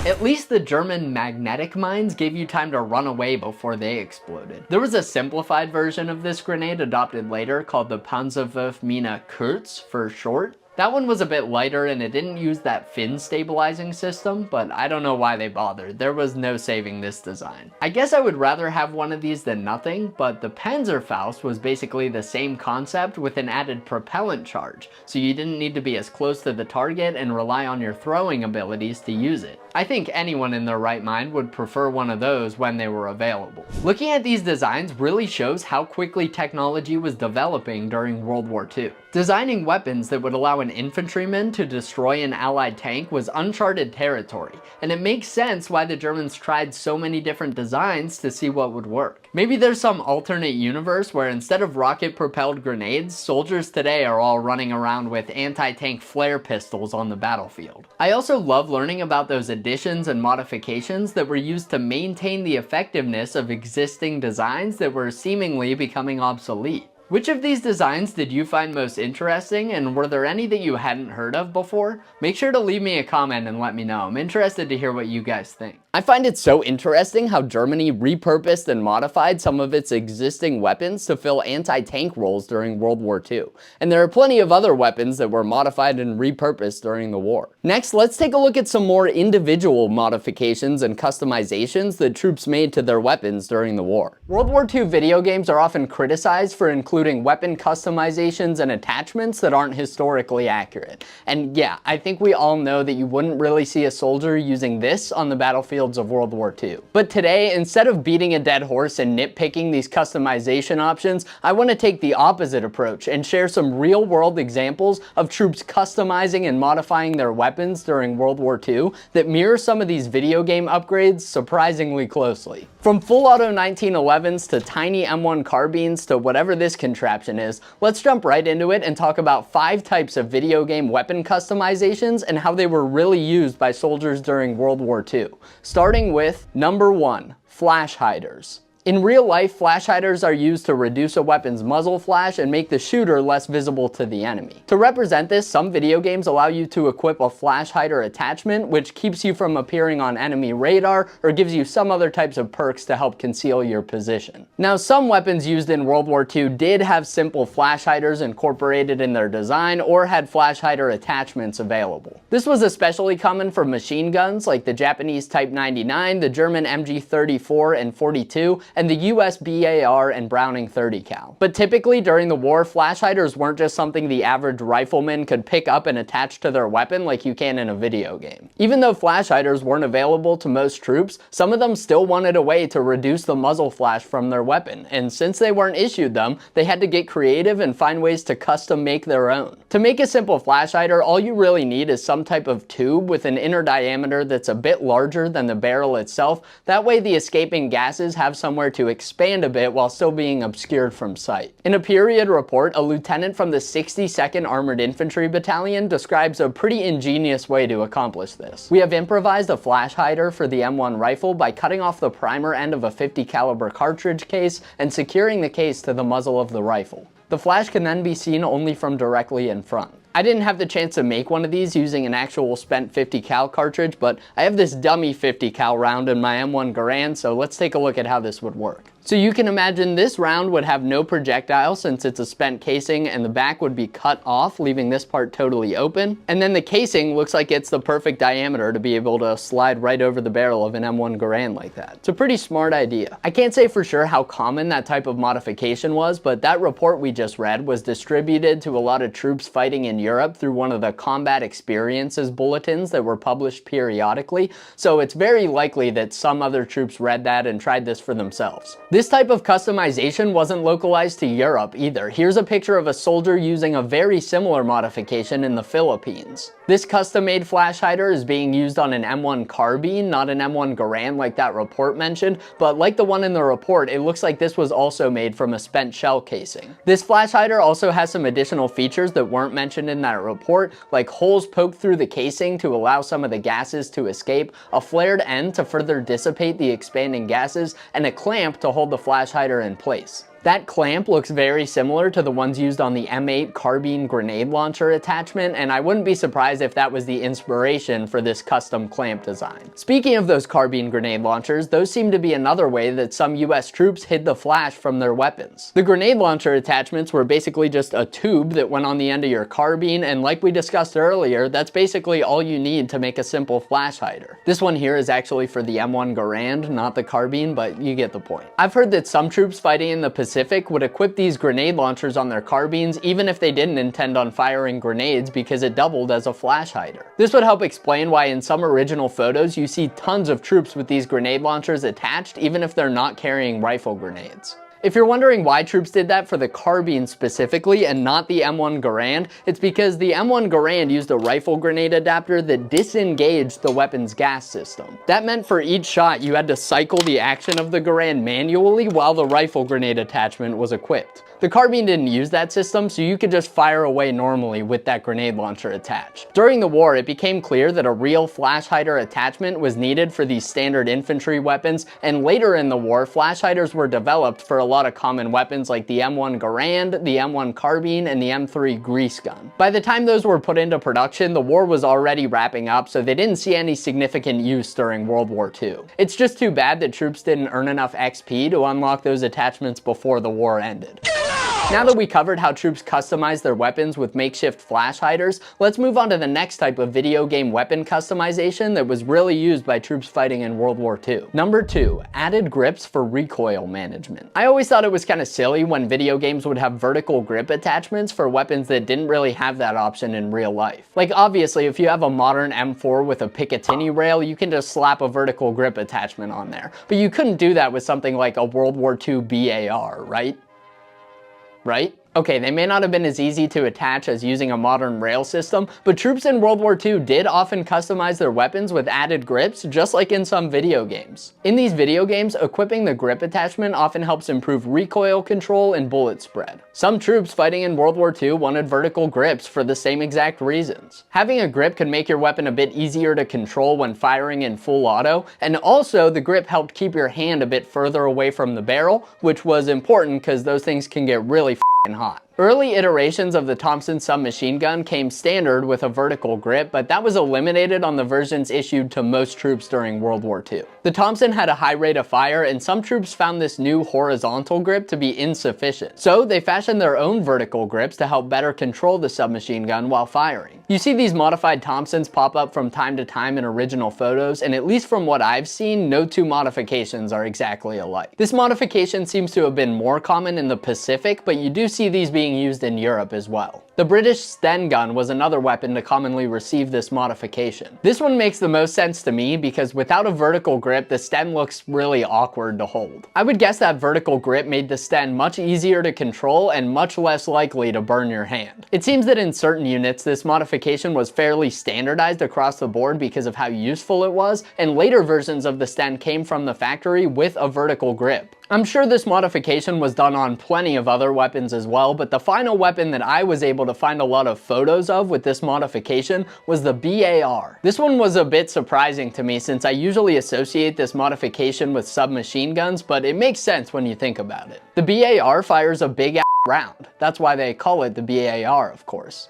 At least the German magnetic mines gave you time to run away before they exploded. There was a simplified version of this grenade adopted later called the Panzerwurfmine Kurz for short. That one was a bit lighter and it didn't use that fin stabilizing system, but I don't know why they bothered. There was no saving this design. I guess I would rather have one of these than nothing, but the Panzerfaust was basically the same concept with an added propellant charge, so you didn't need to be as close to the target and rely on your throwing abilities to use it. I think anyone in their right mind would prefer one of those when they were available. Looking at these designs really shows how quickly technology was developing during World War II. Designing weapons that would allow an infantryman to destroy an Allied tank was uncharted territory, and it makes sense why the Germans tried so many different designs to see what would work. Maybe there's some alternate universe where instead of rocket-propelled grenades, soldiers today are all running around with anti-tank flare pistols on the battlefield. I also love learning about those additions and modifications that were used to maintain the effectiveness of existing designs that were seemingly becoming obsolete. Which of these designs did you find most interesting, and were there any that you hadn't heard of before? Make sure to leave me a comment and let me know. I'm interested to hear what you guys think. I find it so interesting how Germany repurposed and modified some of its existing weapons to fill anti-tank roles during World War II. And there are plenty of other weapons that were modified and repurposed during the war. Next, let's take a look at some more individual modifications and customizations that troops made to their weapons during the war. World War II video games are often criticized for including weapon customizations and attachments that aren't historically accurate. And yeah, I think we all know that you wouldn't really see a soldier using this on the battlefields of World War II. But today, instead of beating a dead horse and nitpicking these customization options, I want to take the opposite approach and share some real-world examples of troops customizing and modifying their weapons during World War II that mirror some of these video game upgrades surprisingly closely. From full-auto 1911s to tiny M1 carbines to whatever this contraption is, let's jump right into it and talk about 5 types of video game weapon customizations and how they were really used by soldiers during World War II. Starting with number 1, flash hiders. In real life, flash hiders are used to reduce a weapon's muzzle flash and make the shooter less visible to the enemy. To represent this, some video games allow you to equip a flash hider attachment, which keeps you from appearing on enemy radar or gives you some other types of perks to help conceal your position. Now, some weapons used in World War II did have simple flash hiders incorporated in their design or had flash hider attachments available. This was especially common for machine guns like the Japanese Type 99, the German MG34 and 42, and the US BAR and Browning 30 cal. But typically during the war, flash hiders weren't just something the average rifleman could pick up and attach to their weapon like you can in a video game. Even though flash hiders weren't available to most troops, some of them still wanted a way to reduce the muzzle flash from their weapon, and since they weren't issued them, they had to get creative and find ways to custom make their own. To make a simple flash hider, all you really need is some type of tube with an inner diameter that's a bit larger than the barrel itself. That way the escaping gases have somewhere to expand a bit while still being obscured from sight. In a period report, a lieutenant from the 62nd Armored Infantry Battalion describes a pretty ingenious way to accomplish this. We have improvised a flash hider for the M1 rifle by cutting off the primer end of a 50 caliber cartridge case and securing the case to the muzzle of the rifle. The flash can then be seen only from directly in front. I didn't have the chance to make one of these using an actual spent 50 cal cartridge, but I have this dummy 50 cal round in my M1 Garand, so let's take a look at how this would work. So you can imagine this round would have no projectile since it's a spent casing, and the back would be cut off, leaving this part totally open. And then the casing looks like it's the perfect diameter to be able to slide right over the barrel of an M1 Garand like that. It's a pretty smart idea. I can't say for sure how common that type of modification was, but that report we just read was distributed to a lot of troops fighting in Europe through one of the combat experiences bulletins that were published periodically, so it's very likely that some other troops read that and tried this for themselves. This type of customization wasn't localized to Europe either. Here's a picture of a soldier using a very similar modification in the Philippines. This custom-made flash hider is being used on an M1 Carbine, not an M1 Garand like that report mentioned, but like the one in the report, it looks like this was also made from a spent shell casing. This flash hider also has some additional features that weren't mentioned in that report, like holes poked through the casing to allow some of the gases to escape, a flared end to further dissipate the expanding gases, and a clamp to hold the flash hider in place. That clamp looks very similar to the ones used on the M8 Carbine grenade launcher attachment, and I wouldn't be surprised if that was the inspiration for this custom clamp design. Speaking of those carbine grenade launchers, those seem to be another way that some US troops hid the flash from their weapons. The grenade launcher attachments were basically just a tube that went on the end of your carbine, and like we discussed earlier, that's basically all you need to make a simple flash hider. This one here is actually for the M1 Garand, not the carbine, but you get the point. I've heard that some troops fighting in the Pacific would equip these grenade launchers on their carbines even if they didn't intend on firing grenades because it doubled as a flash hider. This would help explain why in some original photos you see tons of troops with these grenade launchers attached even if they're not carrying rifle grenades. If you're wondering why troops did that for the carbine specifically and not the M1 Garand, it's because the M1 Garand used a rifle grenade adapter that disengaged the weapon's gas system. That meant for each shot you had to cycle the action of the Garand manually while the rifle grenade attachment was equipped. The carbine didn't use that system, so you could just fire away normally with that grenade launcher attached. During the war, it became clear that a real flash hider attachment was needed for these standard infantry weapons, and later in the war, flash hiders were developed for a lot of common weapons like the M1 Garand, the M1 Carbine, and the M3 grease gun. By the time those were put into production, the war was already wrapping up, so they didn't see any significant use during World War II. It's just too bad that troops didn't earn enough XP to unlock those attachments before the war ended. Now that we covered how troops customize their weapons with makeshift flash hiders, let's move on to the next type of video game weapon customization that was really used by troops fighting in World War II. Number 2, added grips for recoil management. I always thought it was kind of silly when video games would have vertical grip attachments for weapons that didn't really have that option in real life. Like obviously if you have a modern M4 with a Picatinny rail, you can just slap a vertical grip attachment on there. But you couldn't do that with something like a World War II BAR, right? Right? Okay, they may not have been as easy to attach as using a modern rail system, but troops in World War II did often customize their weapons with added grips, just like in some video games. In these video games, equipping the grip attachment often helps improve recoil control and bullet spread. Some troops fighting in World War II wanted vertical grips for the same exact reasons. Having a grip could make your weapon a bit easier to control when firing in full auto, and also the grip helped keep your hand a bit further away from the barrel, which was important because those things can get really hot. Early iterations of the Thompson submachine gun came standard with a vertical grip, but that was eliminated on the versions issued to most troops during World War II. The Thompson had a high rate of fire, and some troops found this new horizontal grip to be insufficient. So they fashioned their own vertical grips to help better control the submachine gun while firing. You see these modified Thompsons pop up from time to time in original photos, and at least from what I've seen, no two modifications are exactly alike. This modification seems to have been more common in the Pacific, but you do see these being used in Europe as well. The British Sten gun was another weapon to commonly receive this modification. This one makes the most sense to me because without a vertical grip, the Sten looks really awkward to hold. I would guess that vertical grip made the Sten much easier to control and much less likely to burn your hand. It seems that in certain units, this modification was fairly standardized across the board because of how useful it was, and later versions of the Sten came from the factory with a vertical grip. I'm sure this modification was done on plenty of other weapons as well, but the final weapon that I was able to find a lot of photos of with this modification was the BAR. This one was a bit surprising to me since I usually associate this modification with submachine guns, but it makes sense when you think about it. The BAR fires a big round. That's why they call it the BAR, of course.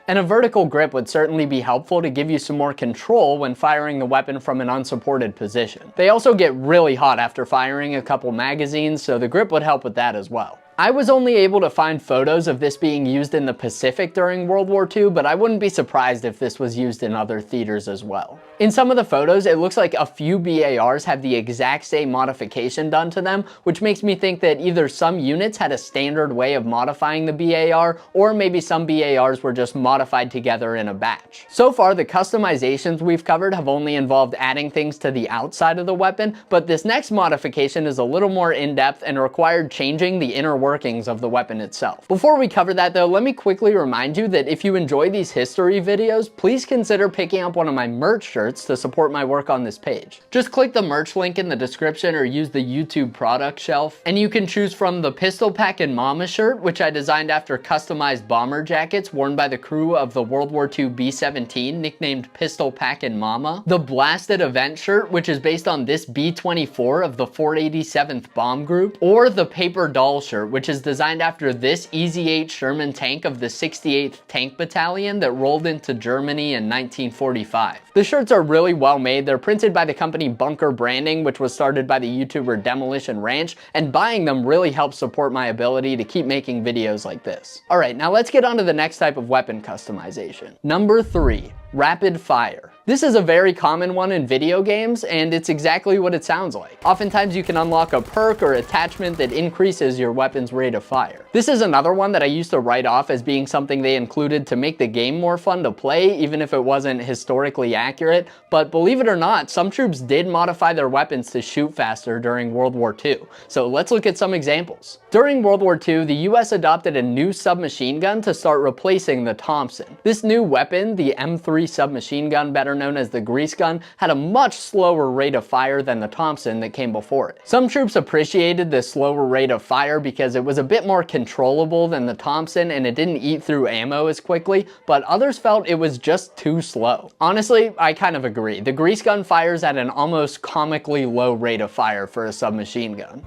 And a vertical grip would certainly be helpful to give you some more control when firing the weapon from an unsupported position. They also get really hot after firing a couple magazines, so the grip would help with that as well. I was only able to find photos of this being used in the Pacific during World War II, but I wouldn't be surprised if this was used in other theaters as well. In some of the photos, it looks like a few BARs have the exact same modification done to them, which makes me think that either some units had a standard way of modifying the BAR, or maybe some BARs were just modified together in a batch. So far, the customizations we've covered have only involved adding things to the outside of the weapon, but this next modification is a little more in-depth and required changing the inner workings workings of the weapon itself. Before we cover that though, let me quickly remind you that if you enjoy these history videos, please consider picking up one of my merch shirts to support my work on this page. Just click the merch link in the description or use the YouTube product shelf, and you can choose from the Pistol Packin' Mama shirt, which I designed after customized bomber jackets worn by the crew of the World War II B-17, nicknamed Pistol Packin' Mama, the Blasted Event shirt, which is based on this B-24 of the 487th Bomb Group, or the Paper Doll shirt, which is designed after this Easy-8 Sherman tank of the 68th Tank Battalion that rolled into Germany in 1945. The shirts are really well made. They're printed by the company Bunker Branding, which was started by the YouTuber Demolition Ranch, and buying them really helps support my ability to keep making videos like this. Alright, now let's get on to the next type of weapon customization. Number 3. Rapid fire. This is a very common one in video games, and it's exactly what it sounds like. Oftentimes you can unlock a perk or attachment that increases your weapon's rate of fire. This is another one that I used to write off as being something they included to make the game more fun to play, even if it wasn't historically accurate, but believe it or not, some troops did modify their weapons to shoot faster during World War II. So let's look at some examples. During World War II, the US adopted a new submachine gun to start replacing the Thompson. This new weapon, the M3 submachine gun, better known as the grease gun, had a much slower rate of fire than the Thompson that came before it. Some troops appreciated this slower rate of fire because it was a bit more controllable than the Thompson and it didn't eat through ammo as quickly, but others felt it was just too slow. Honestly, I kind of agree. The grease gun fires at an almost comically low rate of fire for a submachine gun.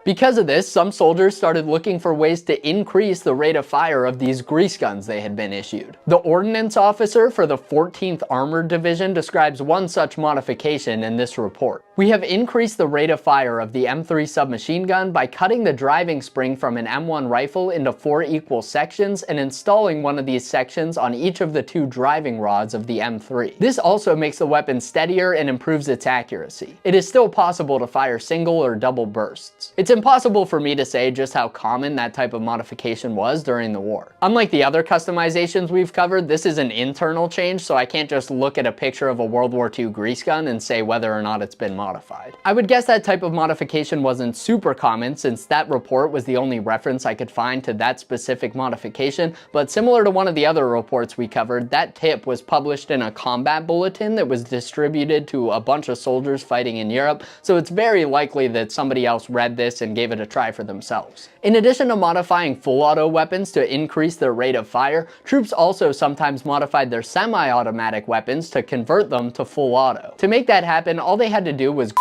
Because of this, some soldiers started looking for ways to increase the rate of fire of these grease guns they had been issued. The ordnance officer for the 14th Armored Division describes one such modification in this report. We have increased the rate of fire of the M3 submachine gun by cutting the driving spring from an M1 rifle into 4 equal sections and installing one of these sections on each of the 2 driving rods of the M3. This also makes the weapon steadier and improves its accuracy. It is still possible to fire single or double bursts. It's impossible for me to say just how common that type of modification was during the war. Unlike the other customizations we've covered, this is an internal change, so I can't just look at a picture of a World War II grease gun and say whether or not it's been modified. I would guess that type of modification wasn't super common since that report was the only reference I could find to that specific modification, but similar to one of the other reports we covered, that tip was published in a combat bulletin that was distributed to a bunch of soldiers fighting in Europe, so it's very likely that somebody else read this and gave it a try for themselves. In addition to modifying full auto weapons to increase their rate of fire, troops also sometimes modified their semi-automatic weapons to convert them to full auto. To make that happen, all they had to do was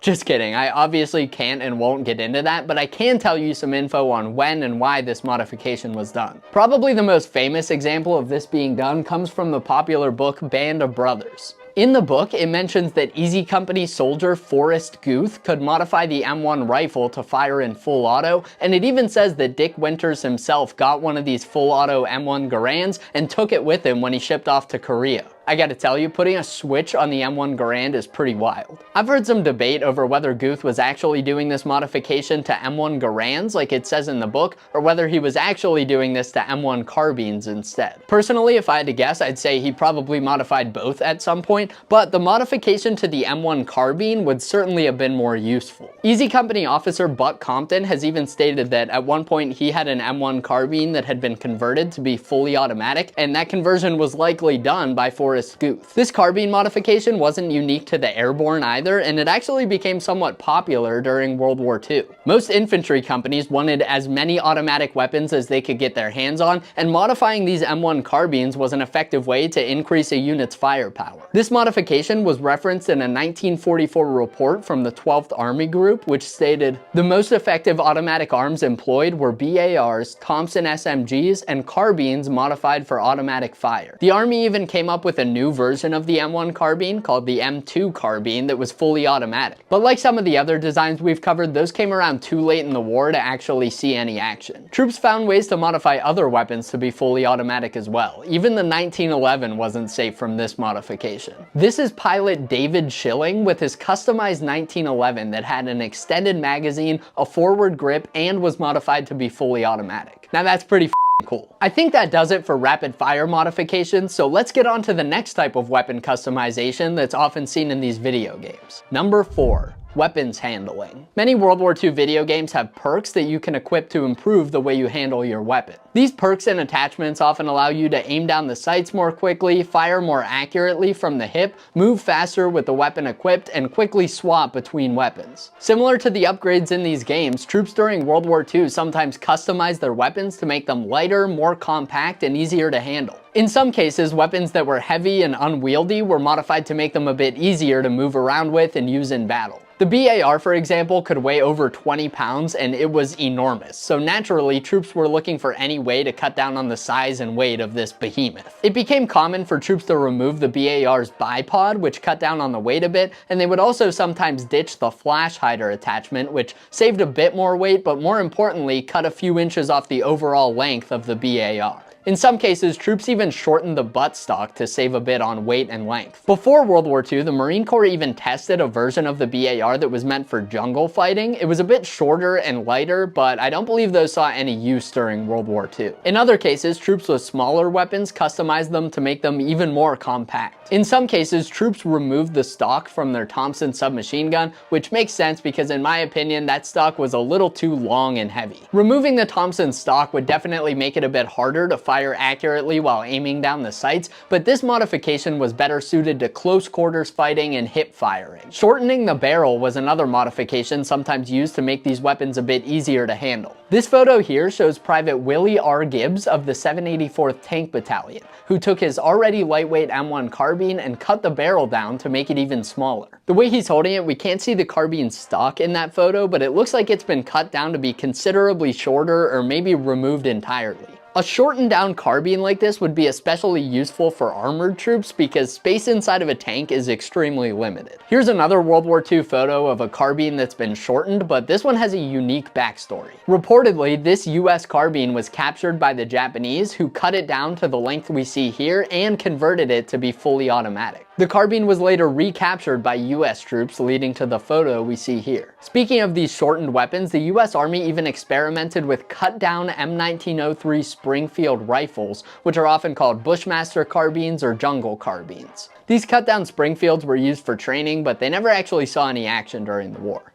just kidding, I obviously can't and won't get into that, but I can tell you some info on when and why this modification was done. Probably the most famous example of this being done comes from the popular book Band of Brothers. In the book, it mentions that Easy Company soldier Forrest Guth could modify the M1 rifle to fire in full auto, and it even says that Dick Winters himself got one of these full auto M1 Garands and took it with him when he shipped off to Korea. I gotta tell you, putting a switch on the M1 Garand is pretty wild. I've heard some debate over whether Guth was actually doing this modification to M1 Garands like it says in the book, or whether he was actually doing this to M1 Carbines instead. Personally, if I had to guess, I'd say he probably modified both at some point, but the modification to the M1 Carbine would certainly have been more useful. Easy Company officer Buck Compton has even stated that at one point he had an M1 Carbine that had been converted to be fully automatic, and that conversion was likely done by Forrest Guth. This carbine modification wasn't unique to the airborne either, and it actually became somewhat popular during World War II. Most infantry companies wanted as many automatic weapons as they could get their hands on, and modifying these M1 carbines was an effective way to increase a unit's firepower. This modification was referenced in a 1944 report from the 12th Army Group, which stated, "The most effective automatic arms employed were BARs, Thompson SMGs, and carbines modified for automatic fire." The Army even came up with a new version of the M1 carbine called the M2 carbine that was fully automatic. But like some of the other designs we've covered, those came around too late in the war to actually see any action. Troops found ways to modify other weapons to be fully automatic as well. Even the 1911 wasn't safe from this modification. This is pilot David Schilling with his customized 1911 that had an extended magazine, a forward grip, and was modified to be fully automatic. Now that's pretty cool. I think that does it for rapid fire modifications, so let's get on to the next type of weapon customization that's often seen in these video games. Number 4. Weapons handling. Many World War II video games have perks that you can equip to improve the way you handle your weapon. These perks and attachments often allow you to aim down the sights more quickly, fire more accurately from the hip, move faster with the weapon equipped, and quickly swap between weapons. Similar to the upgrades in these games, troops during World War II sometimes customized their weapons to make them lighter, more compact, and easier to handle. In some cases, weapons that were heavy and unwieldy were modified to make them a bit easier to move around with and use in battle. The BAR, for example, could weigh over 20 pounds and it was enormous, so naturally troops were looking for any way to cut down on the size and weight of this behemoth. It became common for troops to remove the BAR's bipod, which cut down on the weight a bit, and they would also sometimes ditch the flash hider attachment, which saved a bit more weight, but more importantly, cut a few inches off the overall length of the BAR. In some cases, troops even shortened the buttstock to save a bit on weight and length. Before World War II, the Marine Corps even tested a version of the BAR that was meant for jungle fighting. It was a bit shorter and lighter, but I don't believe those saw any use during World War II. In other cases, troops with smaller weapons customized them to make them even more compact. In some cases, troops removed the stock from their Thompson submachine gun, which makes sense because in my opinion, that stock was a little too long and heavy. Removing the Thompson stock would definitely make it a bit harder to fire accurately while aiming down the sights, but this modification was better suited to close quarters fighting and hip firing. Shortening the barrel was another modification sometimes used to make these weapons a bit easier to handle. This photo here shows Private Willie R. Gibbs of the 784th Tank Battalion, who took his already lightweight M1 Carbine and cut the barrel down to make it even smaller. The way he's holding it, we can't see the carbine stock in that photo, but it looks like it's been cut down to be considerably shorter or maybe removed entirely. A shortened down carbine like this would be especially useful for armored troops because space inside of a tank is extremely limited. Here's another World War II photo of a carbine that's been shortened, but this one has a unique backstory. Reportedly, this US carbine was captured by the Japanese, who cut it down to the length we see here and converted it to be fully automatic. The carbine was later recaptured by US troops, leading to the photo we see here. Speaking of these shortened weapons, the US Army even experimented with cut-down M1903 Springfield rifles, which are often called Bushmaster carbines or jungle carbines. These cut-down Springfields were used for training, but they never actually saw any action during the war.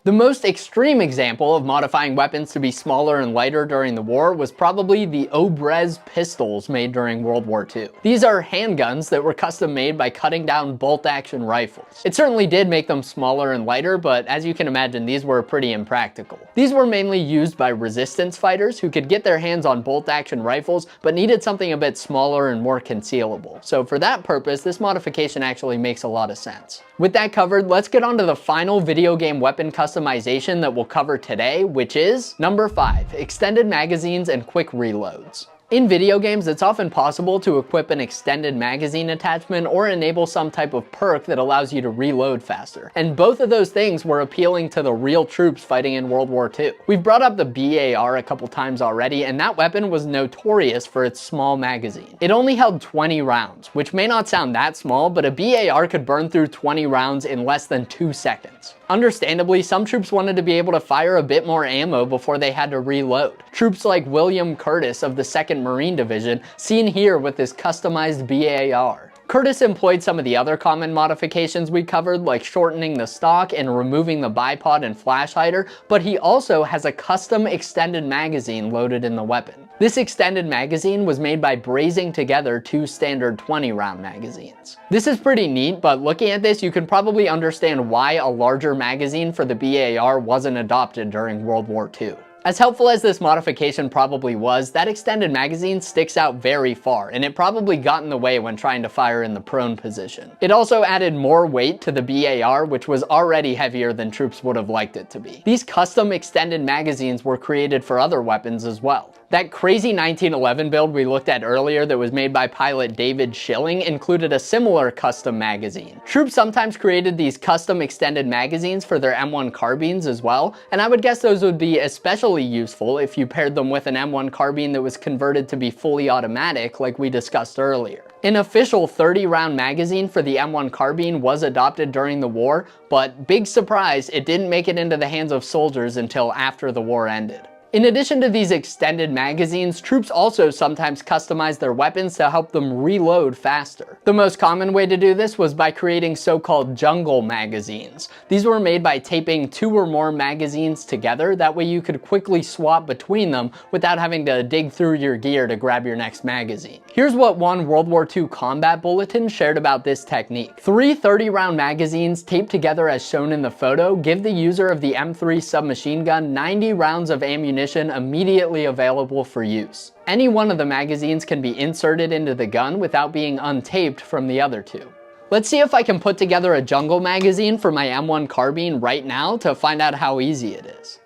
The most extreme example of modifying weapons to be smaller and lighter during the war was probably the Obrez pistols made during World War II. These are handguns that were custom made by cutting down bolt-action rifles. It certainly did make them smaller and lighter, but as you can imagine, these were pretty impractical. These were mainly used by resistance fighters who could get their hands on bolt-action rifles, but needed something a bit smaller and more concealable. So for that purpose, this modification actually makes a lot of sense. With that covered, let's get on to the final video game weapon customization that we'll cover today, which is number 5, extended magazines and quick reloads. In video games, it's often possible to equip an extended magazine attachment or enable some type of perk that allows you to reload faster. And both of those things were appealing to the real troops fighting in World War II. We've brought up the BAR a couple times already, and that weapon was notorious for its small magazine. It only held 20 rounds, which may not sound that small, but a BAR could burn through 20 rounds in less than 2 seconds. Understandably, some troops wanted to be able to fire a bit more ammo before they had to reload. Troops like William Curtis of the 2nd Marine Division, seen here with this customized BAR. Curtis employed some of the other common modifications we covered, like shortening the stock and removing the bipod and flash hider, but he also has a custom extended magazine loaded in the weapon. This extended magazine was made by brazing together 2 standard 20-round magazines. This is pretty neat, but looking at this, you can probably understand why a larger magazine for the BAR wasn't adopted during World War II. As helpful as this modification probably was, that extended magazine sticks out very far, and it probably got in the way when trying to fire in the prone position. It also added more weight to the BAR, which was already heavier than troops would have liked it to be. These custom extended magazines were created for other weapons as well. That crazy 1911 build we looked at earlier that was made by pilot David Schilling included a similar custom magazine. Troops sometimes created these custom extended magazines for their M1 carbines as well, and I would guess those would be especially useful if you paired them with an M1 carbine that was converted to be fully automatic like we discussed earlier. An official 30-round magazine for the M1 carbine was adopted during the war, but big surprise, it didn't make it into the hands of soldiers until after the war ended. In addition to these extended magazines, troops also sometimes customize their weapons to help them reload faster. The most common way to do this was by creating so-called jungle magazines. These were made by taping 2 or more magazines together, that way you could quickly swap between them without having to dig through your gear to grab your next magazine. Here's what one World War II combat bulletin shared about this technique. 3 30-round magazines taped together as shown in the photo give the user of the M3 submachine gun 90 rounds of ammunition immediately available for use. Any one of the magazines can be inserted into the gun without being untaped from the other 2. Let's see if I can put together a jungle magazine for my M1 Carbine right now to find out how easy it is.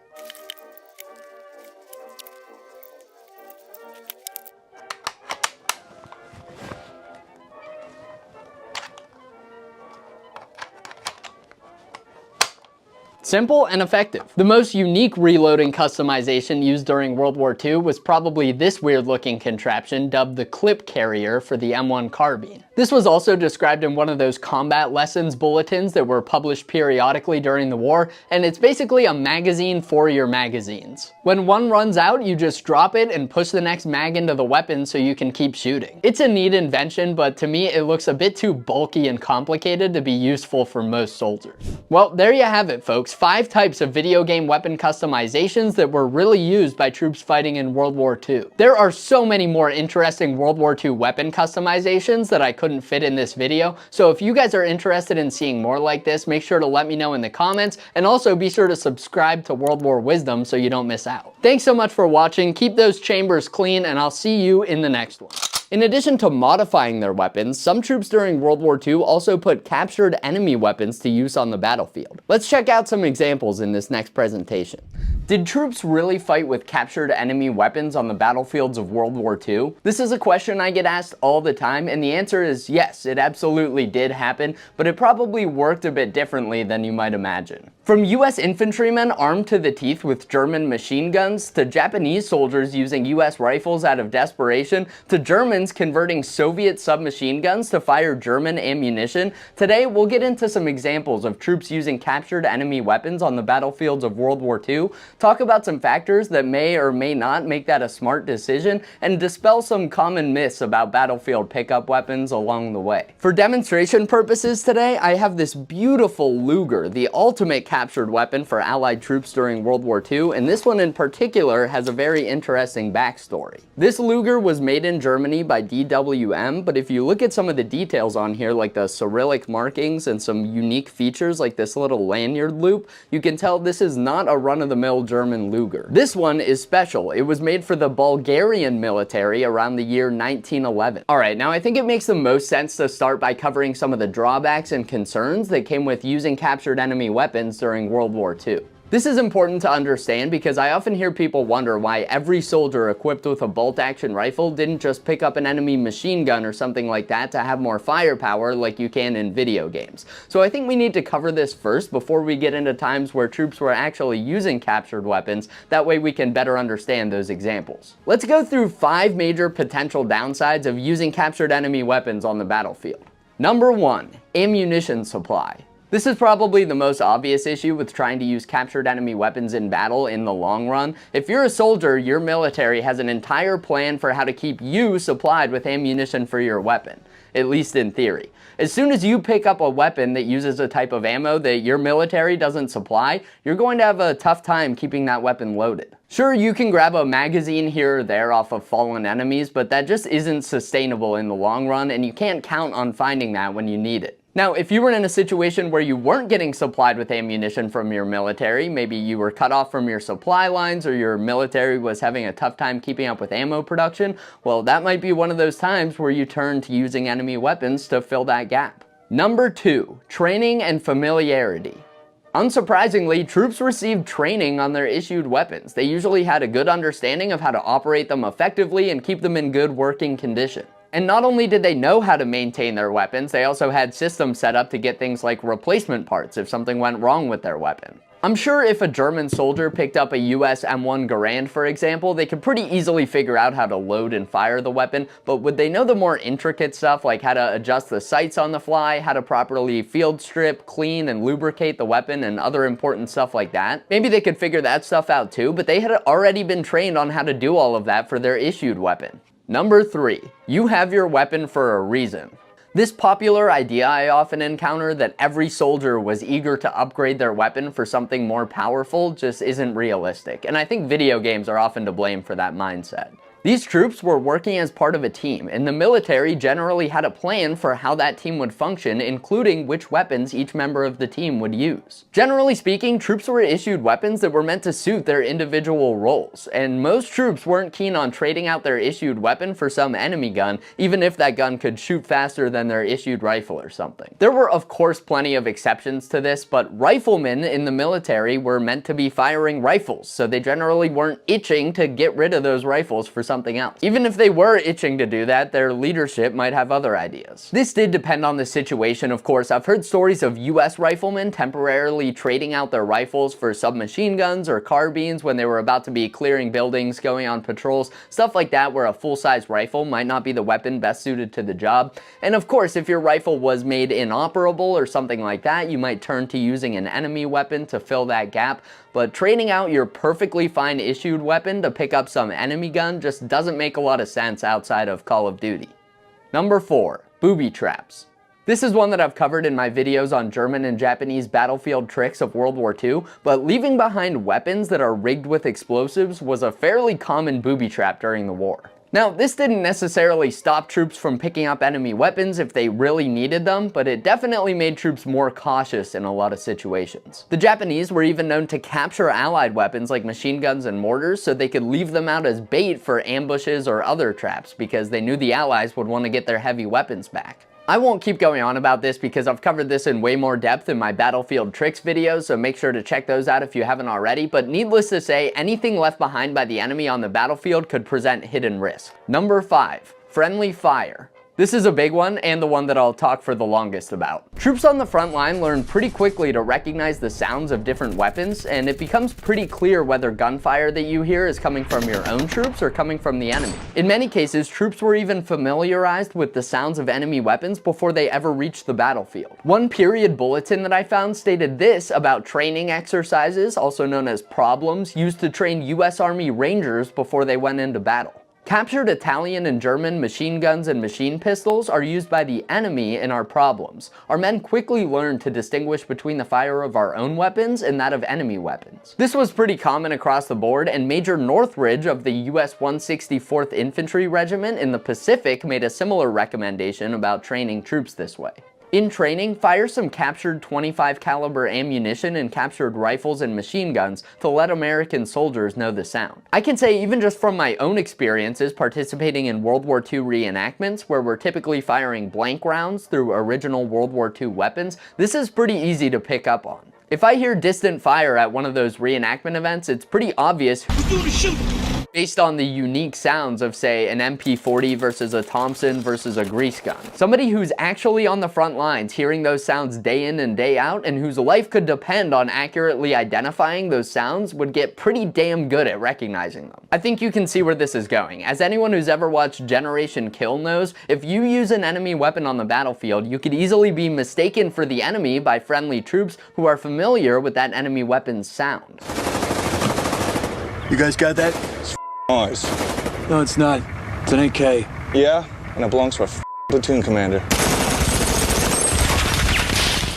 Simple and effective. The most unique reloading customization used during World War II was probably this weird looking contraption dubbed the clip carrier for the M1 Carbine. This was also described in one of those combat lessons bulletins that were published periodically during the war, and it's basically a magazine for your magazines. When one runs out, you just drop it and push the next mag into the weapon so you can keep shooting. It's a neat invention, but to me it looks a bit too bulky and complicated to be useful for most soldiers. Well, there you have it, folks. 5 types of video game weapon customizations that were really used by troops fighting in World War II. There are so many more interesting World War II weapon customizations that I couldn't fit in this video, so if you guys are interested in seeing more like this, make sure to let me know in the comments, and also be sure to subscribe to World War Wisdom so you don't miss out. Thanks so much for watching, keep those chambers clean, and I'll see you in the next one. In addition to modifying their weapons, some troops during World War II also put captured enemy weapons to use on the battlefield. Let's check out some examples in this next presentation. Did troops really fight with captured enemy weapons on the battlefields of World War II? This is a question I get asked all the time, and the answer is yes, it absolutely did happen, but it probably worked a bit differently than you might imagine. From US infantrymen armed to the teeth with German machine guns, to Japanese soldiers using US rifles out of desperation, to Germans converting Soviet submachine guns to fire German ammunition, today we'll get into some examples of troops using captured enemy weapons on the battlefields of World War II, talk about some factors that may or may not make that a smart decision, and dispel some common myths about battlefield pickup weapons along the way. For demonstration purposes today, I have this beautiful Luger, the ultimate captured weapon for Allied troops during World War II, and this one in particular has a very interesting backstory. This Luger was made in Germany by WWII, but if you look at some of the details on here, like the Cyrillic markings and some unique features like this little lanyard loop, you can tell this is not a run-of-the-mill German Luger. This one is special. It was made for the Bulgarian military around the year 1911. Alright, now I think it makes the most sense to start by covering some of the drawbacks and concerns that came with using captured enemy weapons during World War II. This is important to understand because I often hear people wonder why every soldier equipped with a bolt-action rifle didn't just pick up an enemy machine gun or something like that to have more firepower like you can in video games. So I think we need to cover this first before we get into times where troops were actually using captured weapons. That way we can better understand those examples. Let's go through 5 major potential downsides of using captured enemy weapons on the battlefield. Number 1, ammunition supply. This is probably the most obvious issue with trying to use captured enemy weapons in battle in the long run. If you're a soldier, your military has an entire plan for how to keep you supplied with ammunition for your weapon, at least in theory. As soon as you pick up a weapon that uses a type of ammo that your military doesn't supply, you're going to have a tough time keeping that weapon loaded. Sure, you can grab a magazine here or there off of fallen enemies, but that just isn't sustainable in the long run, and you can't count on finding that when you need it. Now, if you were in a situation where you weren't getting supplied with ammunition from your military, maybe you were cut off from your supply lines or your military was having a tough time keeping up with ammo production, well, that might be one of those times where you turn to using enemy weapons to fill that gap. Number 2, training and familiarity. Unsurprisingly, troops received training on their issued weapons. They usually had a good understanding of how to operate them effectively and keep them in good working condition. And not only did they know how to maintain their weapons, they also had systems set up to get things like replacement parts if something went wrong with their weapon. I'm sure if a German soldier picked up a US M1 Garand, for example, they could pretty easily figure out how to load and fire the weapon, but would they know the more intricate stuff like how to adjust the sights on the fly, how to properly field strip, clean, and lubricate the weapon, and other important stuff like that? Maybe they could figure that stuff out too, but they had already been trained on how to do all of that for their issued weapon. Number 3. You have your weapon for a reason. This popular idea I often encounter that every soldier was eager to upgrade their weapon for something more powerful just isn't realistic, and I think video games are often to blame for that mindset. These troops were working as part of a team, and the military generally had a plan for how that team would function, including which weapons each member of the team would use. Generally speaking, troops were issued weapons that were meant to suit their individual roles, and most troops weren't keen on trading out their issued weapon for some enemy gun, even if that gun could shoot faster than their issued rifle or something. There were of course plenty of exceptions to this, but riflemen in the military were meant to be firing rifles, so they generally weren't itching to get rid of those rifles for something else. Even if they were itching to do that, their leadership might have other ideas. This did depend on the situation, of course. I've heard stories of US riflemen temporarily trading out their rifles for submachine guns or carbines when they were about to be clearing buildings, going on patrols, stuff like that, where a full-size rifle might not be the weapon best suited to the job. And of course, if your rifle was made inoperable or something like that, you might turn to using an enemy weapon to fill that gap. But trading out your perfectly fine issued weapon to pick up some enemy gun just doesn't make a lot of sense outside of Call of Duty. Number 4. Booby traps. This is one that I've covered in my videos on German and Japanese battlefield tricks of World War II, but leaving behind weapons that are rigged with explosives was a fairly common booby trap during the war. Now, this didn't necessarily stop troops from picking up enemy weapons if they really needed them, but it definitely made troops more cautious in a lot of situations. The Japanese were even known to capture allied weapons like machine guns and mortars so they could leave them out as bait for ambushes or other traps because they knew the Allies would want to get their heavy weapons back. I won't keep going on about this because I've covered this in way more depth in my battlefield tricks videos, so make sure to check those out if you haven't already, but needless to say, anything left behind by the enemy on the battlefield could present hidden risk. Number 5. Friendly fire. This is a big one, and the one that I'll talk for the longest about. Troops on the front line learn pretty quickly to recognize the sounds of different weapons, and it becomes pretty clear whether gunfire that you hear is coming from your own troops or coming from the enemy. In many cases, troops were even familiarized with the sounds of enemy weapons before they ever reached the battlefield. One period bulletin that I found stated this about training exercises, also known as problems, used to train US Army Rangers before they went into battle. Captured Italian and German machine guns and machine pistols are used by the enemy in our problems. Our men quickly learned to distinguish between the fire of our own weapons and that of enemy weapons. This was pretty common across the board, and Major Northridge of the US 164th Infantry Regiment in the Pacific made a similar recommendation about training troops this way. In training, fire some captured .25 caliber ammunition and captured rifles and machine guns to let American soldiers know the sound. I can say even just from my own experiences participating in World War II reenactments, where we're typically firing blank rounds through original World War II weapons, this is pretty easy to pick up on. If I hear distant fire at one of those reenactment events, it's pretty obvious who's doing the shooting based on the unique sounds of, say, an MP40 versus a Thompson versus a grease gun. Somebody who's actually on the front lines hearing those sounds day in and day out and whose life could depend on accurately identifying those sounds would get pretty damn good at recognizing them. I think you can see where this is going. As anyone who's ever watched Generation Kill knows, if you use an enemy weapon on the battlefield, you could easily be mistaken for the enemy by friendly troops who are familiar with that enemy weapon's sound. You guys got that? Noise. No, it's not. It's an AK. Yeah? And it belongs to a platoon commander.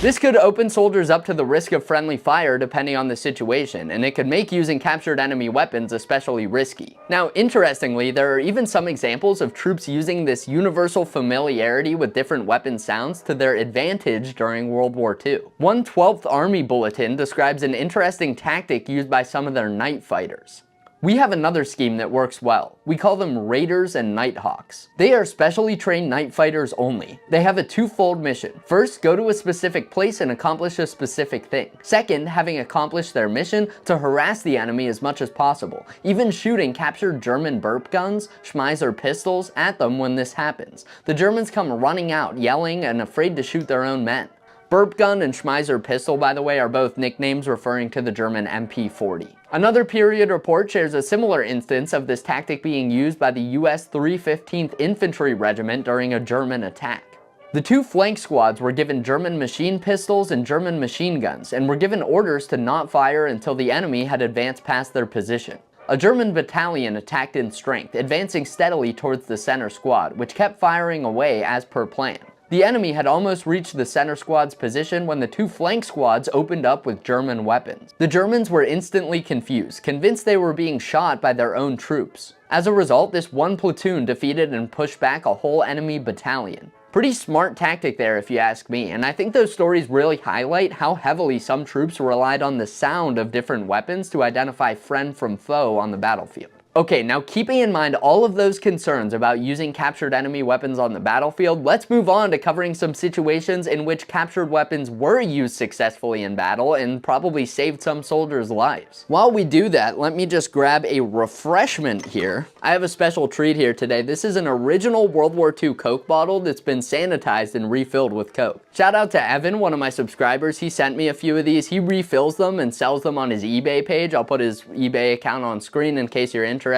This could open soldiers up to the risk of friendly fire depending on the situation, and it could make using captured enemy weapons especially risky. Now, interestingly, there are even some examples of troops using this universal familiarity with different weapon sounds to their advantage during World War II. One 12th Army bulletin describes an interesting tactic used by some of their night fighters. We have another scheme that works well. We call them Raiders and Nighthawks. They are specially trained night fighters only. They have a twofold mission. First, go to a specific place and accomplish a specific thing. Second, having accomplished their mission, to harass the enemy as much as possible, even shooting captured German burp guns, Schmeisser pistols, at them when this happens. The Germans come running out, yelling and afraid to shoot their own men. Burp gun and Schmeisser pistol, by the way, are both nicknames referring to the German MP40. Another period report shares a similar instance of this tactic being used by the US 315th Infantry Regiment during a German attack. The two flank squads were given German machine pistols and German machine guns, and were given orders to not fire until the enemy had advanced past their position. A German battalion attacked in strength, advancing steadily towards the center squad, which kept firing away as per plan. The enemy had almost reached the center squad's position when the two flank squads opened up with German weapons. The Germans were instantly confused, convinced they were being shot by their own troops. As a result, this one platoon defeated and pushed back a whole enemy battalion. Pretty smart tactic there if you ask me, and I think those stories really highlight how heavily some troops relied on the sound of different weapons to identify friend from foe on the battlefield. Okay, now keeping in mind all of those concerns about using captured enemy weapons on the battlefield, let's move on to covering some situations in which captured weapons were used successfully in battle and probably saved some soldiers' lives. While we do that, let me just grab a refreshment here. I have a special treat here today. This is an original World War II Coke bottle that's been sanitized and refilled with Coke. Shout out to Evan, one of my subscribers. He sent me a few of these. He refills them and sells them on his eBay page. I'll put his eBay account on screen in case you're interested.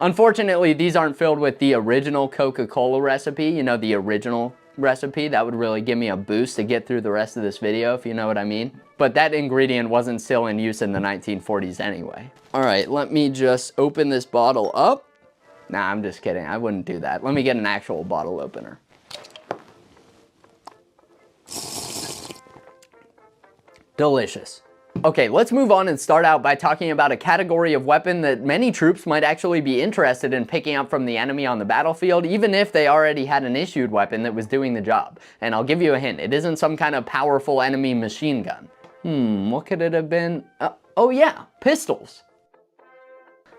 Unfortunately, these aren't filled with the original Coca-Cola recipe, you know, the original recipe. That would really give me a boost to get through the rest of this video, if you know what I mean. But that ingredient wasn't still in use in the 1940s anyway. All right, let me just open this bottle up. Nah, I'm just kidding. I wouldn't do that. Let me get an actual bottle opener. Delicious. Okay, let's move on and start out by talking about a category of weapon that many troops might actually be interested in picking up from the enemy on the battlefield, even if they already had an issued weapon that was doing the job. And I'll give you a hint, it isn't some kind of powerful enemy machine gun. What could it have been? Oh yeah, pistols.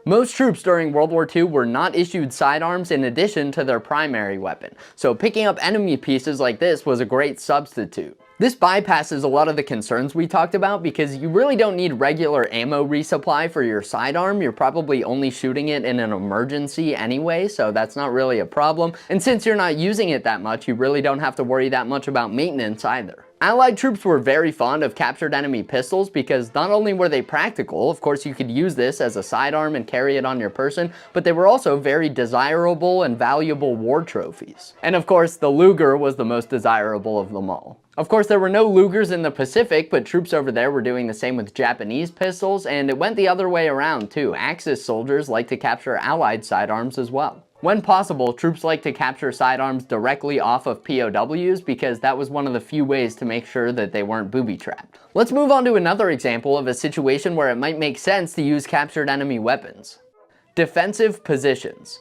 Most troops during World War II were not issued sidearms in addition to their primary weapon, so picking up enemy pieces like this was a great substitute. This bypasses a lot of the concerns we talked about because you really don't need regular ammo resupply for your sidearm. You're probably only shooting it in an emergency anyway, so that's not really a problem. And since you're not using it that much, you really don't have to worry that much about maintenance either. Allied troops were very fond of captured enemy pistols because not only were they practical, of course you could use this as a sidearm and carry it on your person, but they were also very desirable and valuable war trophies. And of course, the Luger was the most desirable of them all. Of course, there were no Lugers in the Pacific, but troops over there were doing the same with Japanese pistols, and it went the other way around too. Axis soldiers like to capture Allied sidearms as well. When possible, troops like to capture sidearms directly off of POWs because that was one of the few ways to make sure that they weren't booby-trapped. Let's move on to another example of a situation where it might make sense to use captured enemy weapons. Defensive positions.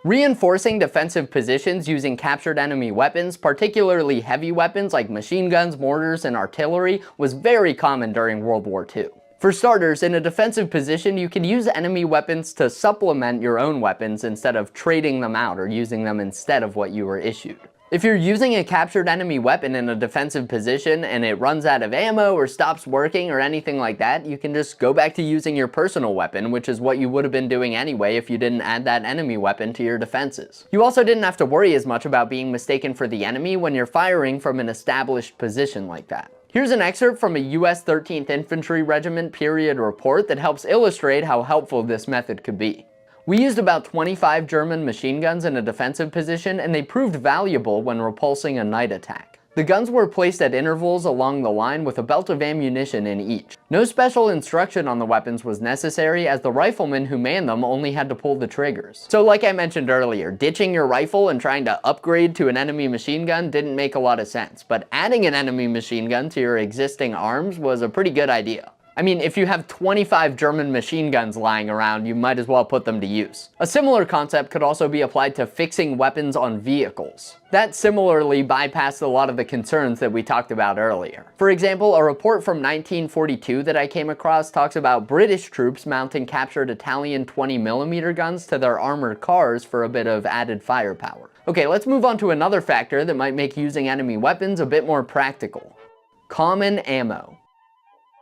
Reinforcing defensive positions using captured enemy weapons, particularly heavy weapons like machine guns, mortars, and artillery, was very common during World War II. For starters, in a defensive position, you can use enemy weapons to supplement your own weapons instead of trading them out or using them instead of what you were issued. If you're using a captured enemy weapon in a defensive position and it runs out of ammo or stops working or anything like that, you can just go back to using your personal weapon, which is what you would have been doing anyway if you didn't add that enemy weapon to your defenses. You also didn't have to worry as much about being mistaken for the enemy when you're firing from an established position like that. Here's an excerpt from a US 13th Infantry Regiment period report that helps illustrate how helpful this method could be. We used about 25 German machine guns in a defensive position, and they proved valuable when repulsing a night attack. The guns were placed at intervals along the line with a belt of ammunition in each. No special instruction on the weapons was necessary as the riflemen who manned them only had to pull the triggers. So like I mentioned earlier, ditching your rifle and trying to upgrade to an enemy machine gun didn't make a lot of sense, but adding an enemy machine gun to your existing arms was a pretty good idea. I mean, if you have 25 German machine guns lying around, you might as well put them to use. A similar concept could also be applied to fixing weapons on vehicles. That similarly bypassed a lot of the concerns that we talked about earlier. For example, a report from 1942 that I came across talks about British troops mounting captured Italian 20mm guns to their armored cars for a bit of added firepower. Okay, let's move on to another factor that might make using enemy weapons a bit more practical. Common ammo.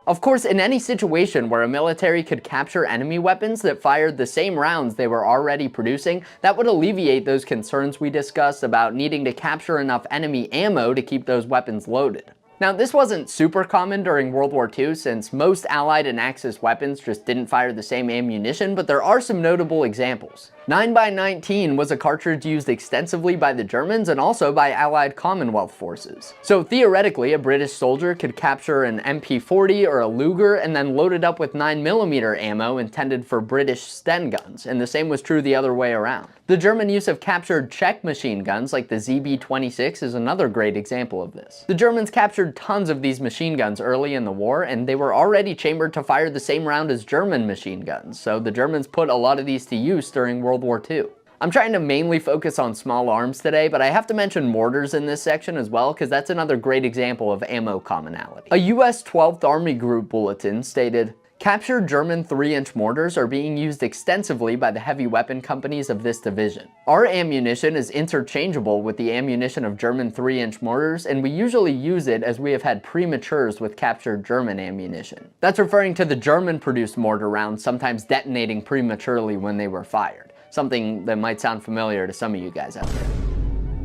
Of course, in any situation where a military could capture enemy weapons that fired the same rounds they were already producing, that would alleviate those concerns we discussed about needing to capture enough enemy ammo to keep those weapons loaded. Now, this wasn't super common during World War II since most Allied and Axis weapons just didn't fire the same ammunition, but there are some notable examples. 9x19 was a cartridge used extensively by the Germans and also by Allied Commonwealth forces. So theoretically, a British soldier could capture an MP40 or a Luger and then load it up with 9mm ammo intended for British Sten guns, and the same was true the other way around. The German use of captured Czech machine guns like the ZB-26 is another great example of this. The Germans captured tons of these machine guns early in the war, and they were already chambered to fire the same round as German machine guns, so the Germans put a lot of these to use during World War II. I'm trying to mainly focus on small arms today, but I have to mention mortars in this section as well, because that's another great example of ammo commonality. A US 12th Army Group bulletin stated, "Captured German 3-inch mortars are being used extensively by the heavy weapon companies of this division. Our ammunition is interchangeable with the ammunition of German 3-inch mortars, and we usually use it as we have had prematures with captured German ammunition." That's referring to the German-produced mortar rounds sometimes detonating prematurely when they were fired. Something that might sound familiar to some of you guys out there.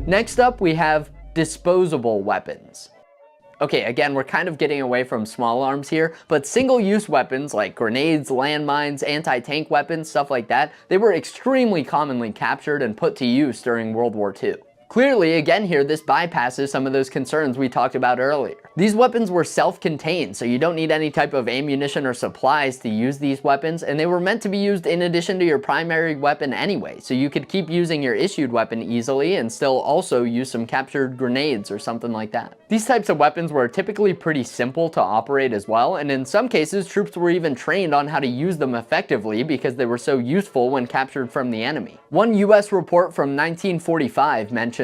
Next up, we have disposable weapons. Okay, again, we're kind of getting away from small arms here, but single-use weapons like grenades, landmines, anti-tank weapons, stuff like that, they were extremely commonly captured and put to use during World War II. Clearly, again here, this bypasses some of those concerns we talked about earlier. These weapons were self-contained, so you don't need any type of ammunition or supplies to use these weapons, and they were meant to be used in addition to your primary weapon anyway, so you could keep using your issued weapon easily and still also use some captured grenades or something like that. These types of weapons were typically pretty simple to operate as well, and in some cases, troops were even trained on how to use them effectively because they were so useful when captured from the enemy. One US report from 1945 mentions,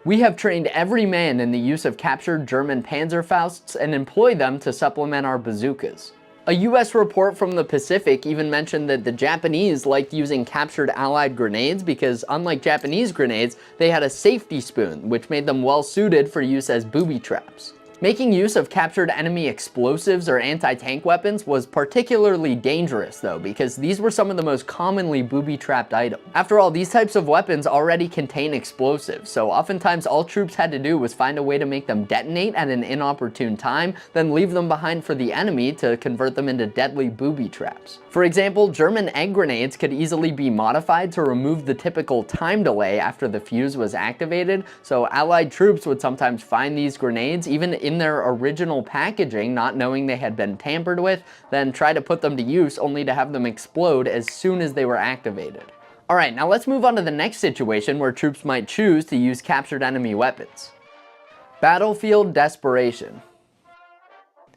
"We have trained every man in the use of captured German Panzerfausts and employ them to supplement our bazookas." A US report from the Pacific even mentioned that the Japanese liked using captured Allied grenades because, unlike Japanese grenades, they had a safety spoon, which made them well suited for use as booby traps. Making use of captured enemy explosives or anti-tank weapons was particularly dangerous though, because these were some of the most commonly booby-trapped items. After all, these types of weapons already contain explosives, so oftentimes all troops had to do was find a way to make them detonate at an inopportune time, then leave them behind for the enemy to convert them into deadly booby traps. For example, German egg grenades could easily be modified to remove the typical time delay after the fuse was activated, so Allied troops would sometimes find these grenades even in their original packaging, not knowing they had been tampered with, then try to put them to use only to have them explode as soon as they were activated. Alright, now let's move on to the next situation where troops might choose to use captured enemy weapons. Battlefield desperation.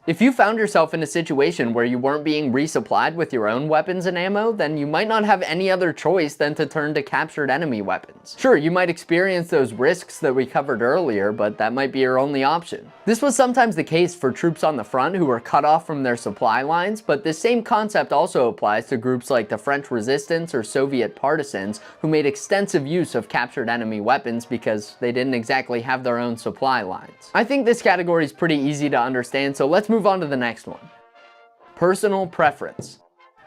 If you found yourself in a situation where you weren't being resupplied with your own weapons and ammo, then you might not have any other choice than to turn to captured enemy weapons. Sure, you might experience those risks that we covered earlier, but that might be your only option. This was sometimes the case for troops on the front who were cut off from their supply lines, but this same concept also applies to groups like the French Resistance or Soviet partisans who made extensive use of captured enemy weapons because they didn't exactly have their own supply lines. I think this category is pretty easy to understand, so let's move on to the next one. Personal preference.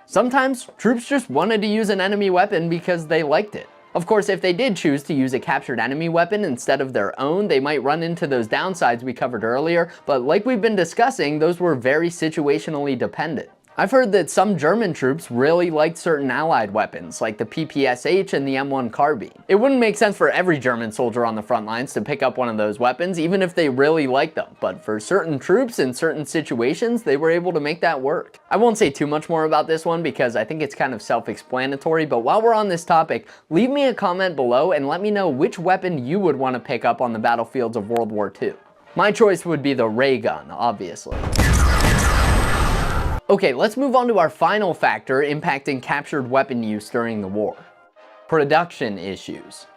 Sometimes troops just wanted to use an enemy weapon because they liked it. Of course, if they did choose to use a captured enemy weapon instead of their own, they might run into those downsides we covered earlier, but like we've been discussing, those were very situationally dependent. I've heard that some German troops really liked certain Allied weapons, like the PPSH and the M1 Carbine. It wouldn't make sense for every German soldier on the front lines to pick up one of those weapons, even if they really liked them, but for certain troops in certain situations, they were able to make that work. I won't say too much more about this one because I think it's kind of self-explanatory, but while we're on this topic, leave me a comment below and let me know which weapon you would want to pick up on the battlefields of World War II. My choice would be the ray gun, obviously. Okay, let's move on to our final factor impacting captured weapon use during the war. Production issues.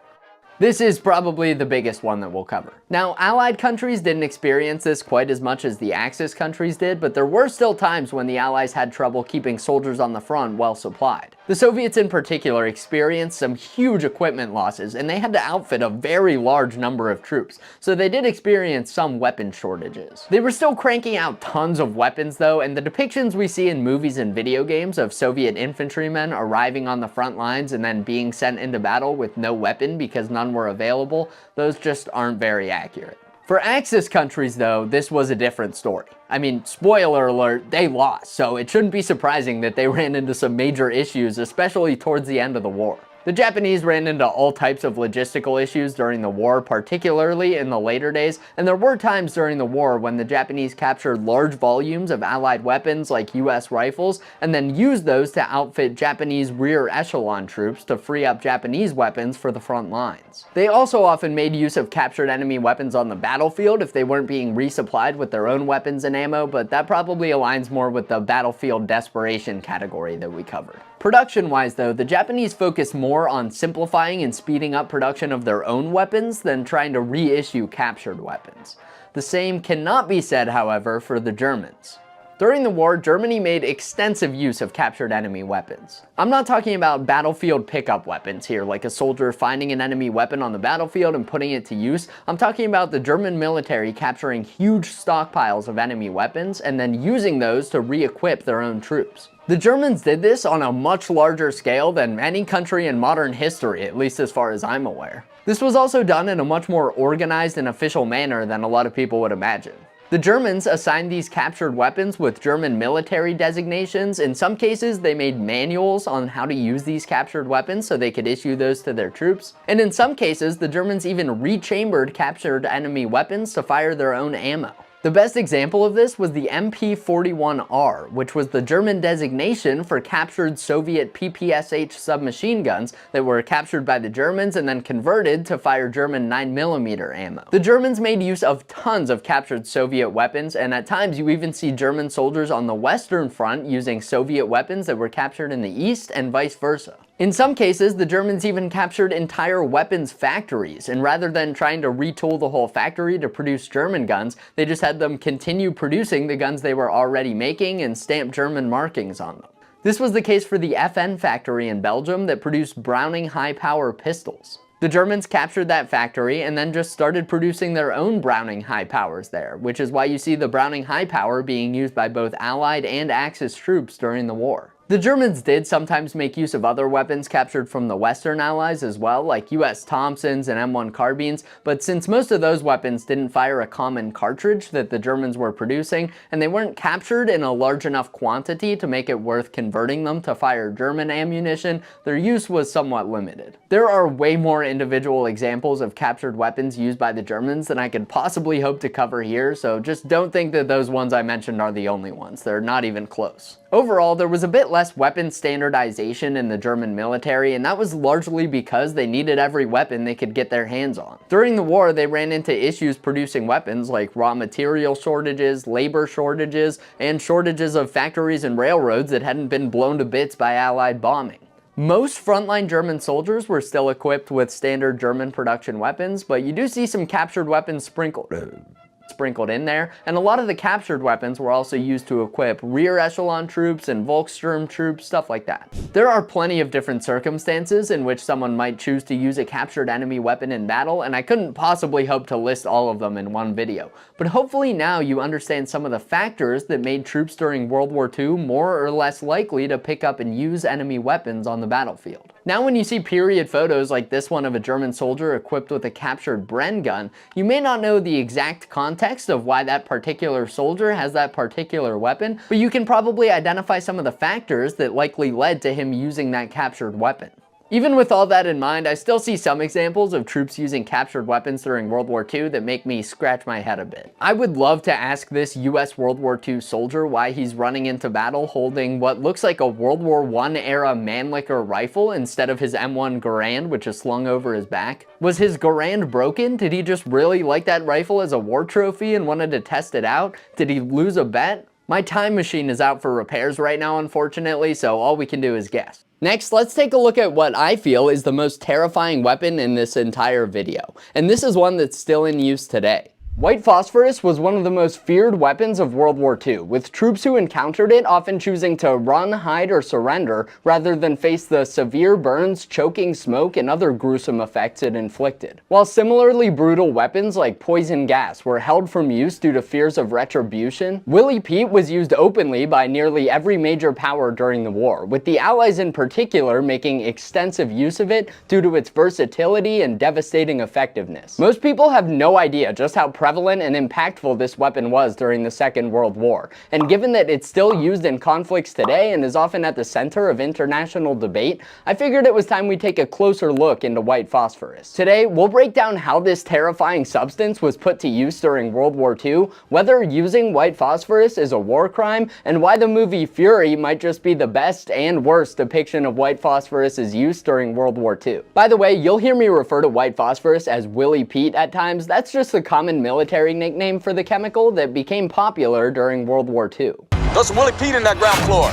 This is probably the biggest one that we'll cover. Now, Allied countries didn't experience this quite as much as the Axis countries did, but there were still times when the Allies had trouble keeping soldiers on the front well supplied. The Soviets in particular experienced some huge equipment losses, and they had to outfit a very large number of troops, so they did experience some weapon shortages. They were still cranking out tons of weapons though, and the depictions we see in movies and video games of Soviet infantrymen arriving on the front lines and then being sent into battle with no weapon because none were available, those just aren't very accurate. For Axis countries though, this was a different story. I mean, spoiler alert, they lost, so it shouldn't be surprising that they ran into some major issues, especially towards the end of the war. The Japanese ran into all types of logistical issues during the war, particularly in the later days, and there were times during the war when the Japanese captured large volumes of Allied weapons like US rifles, and then used those to outfit Japanese rear echelon troops to free up Japanese weapons for the front lines. They also often made use of captured enemy weapons on the battlefield if they weren't being resupplied with their own weapons and ammo, but that probably aligns more with the battlefield desperation category that we covered. Production-wise though, the Japanese focused more on simplifying and speeding up production of their own weapons than trying to reissue captured weapons. The same cannot be said, however, for the Germans. During the war, Germany made extensive use of captured enemy weapons. I'm not talking about battlefield pickup weapons here, like a soldier finding an enemy weapon on the battlefield and putting it to use. I'm talking about the German military capturing huge stockpiles of enemy weapons and then using those to re-equip their own troops. The Germans did this on a much larger scale than any country in modern history, at least as far as I'm aware. This was also done in a much more organized and official manner than a lot of people would imagine. The Germans assigned these captured weapons with German military designations. In some cases, they made manuals on how to use these captured weapons so they could issue those to their troops. And in some cases, the Germans even rechambered captured enemy weapons to fire their own ammo. The best example of this was the MP-41R, which was the German designation for captured Soviet PPSH submachine guns that were captured by the Germans and then converted to fire German 9mm ammo. The Germans made use of tons of captured Soviet weapons, and at times you even see German soldiers on the Western Front using Soviet weapons that were captured in the East and vice versa. In some cases, the Germans even captured entire weapons factories, and rather than trying to retool the whole factory to produce German guns, they just had them continue producing the guns they were already making and stamp German markings on them. This was the case for the FN factory in Belgium that produced Browning high-power pistols. The Germans captured that factory and then just started producing their own Browning high powers there, which is why you see the Browning high power being used by both Allied and Axis troops during the war. The Germans did sometimes make use of other weapons captured from the Western Allies as well, like US Thompsons and M1 Carbines, but since most of those weapons didn't fire a common cartridge that the Germans were producing, and they weren't captured in a large enough quantity to make it worth converting them to fire German ammunition, their use was somewhat limited. There are way more individual examples of captured weapons used by the Germans than I could possibly hope to cover here, so just don't think that those ones I mentioned are the only ones. They're not even close. Overall, there was a bit less weapon standardization in the German military, and that was largely because they needed every weapon they could get their hands on. During the war, they ran into issues producing weapons like raw material shortages, labor shortages, and shortages of factories and railroads that hadn't been blown to bits by Allied bombing. Most frontline German soldiers were still equipped with standard German production weapons, but you do see some captured weapons sprinkled in there, and a lot of the captured weapons were also used to equip rear echelon troops and Volkssturm troops, stuff like that. There are plenty of different circumstances in which someone might choose to use a captured enemy weapon in battle, and I couldn't possibly hope to list all of them in one video. But hopefully now you understand some of the factors that made troops during World War II more or less likely to pick up and use enemy weapons on the battlefield. Now when you see period photos like this one of a German soldier equipped with a captured Bren gun, you may not know the exact context of why that particular soldier has that particular weapon, but you can probably identify some of the factors that likely led to him using that captured weapon. Even with all that in mind, I still see some examples of troops using captured weapons during World War II that make me scratch my head a bit. I would love to ask this US World War II soldier why he's running into battle holding what looks like a World War I era Mannlicher rifle instead of his M1 Garand, which is slung over his back. Was his Garand broken? Did he just really like that rifle as a war trophy and wanted to test it out? Did he lose a bet? My time machine is out for repairs right now, unfortunately, so all we can do is guess. Next, let's take a look at what I feel is the most terrifying weapon in this entire video, and this is one that's still in use today. White phosphorus was one of the most feared weapons of World War II, with troops who encountered it often choosing to run, hide, or surrender rather than face the severe burns, choking smoke, and other gruesome effects it inflicted. While similarly brutal weapons like poison gas were held from use due to fears of retribution, Willie Pete was used openly by nearly every major power during the war, with the Allies in particular making extensive use of it due to its versatility and devastating effectiveness. Most people have no idea just how prevalent and impactful this weapon was during the Second World War, and given that it's still used in conflicts today and is often at the center of international debate, I figured it was time we take a closer look into white phosphorus. Today, we'll break down how this terrifying substance was put to use during World War II, whether using white phosphorus is a war crime, and why the movie Fury might just be the best and worst depiction of white phosphorus's use during World War II. By the way, you'll hear me refer to white phosphorus as Willie Pete at times. That's just the common military nickname for the chemical that became popular during World War II. There's some Willie Pete in that ground floor.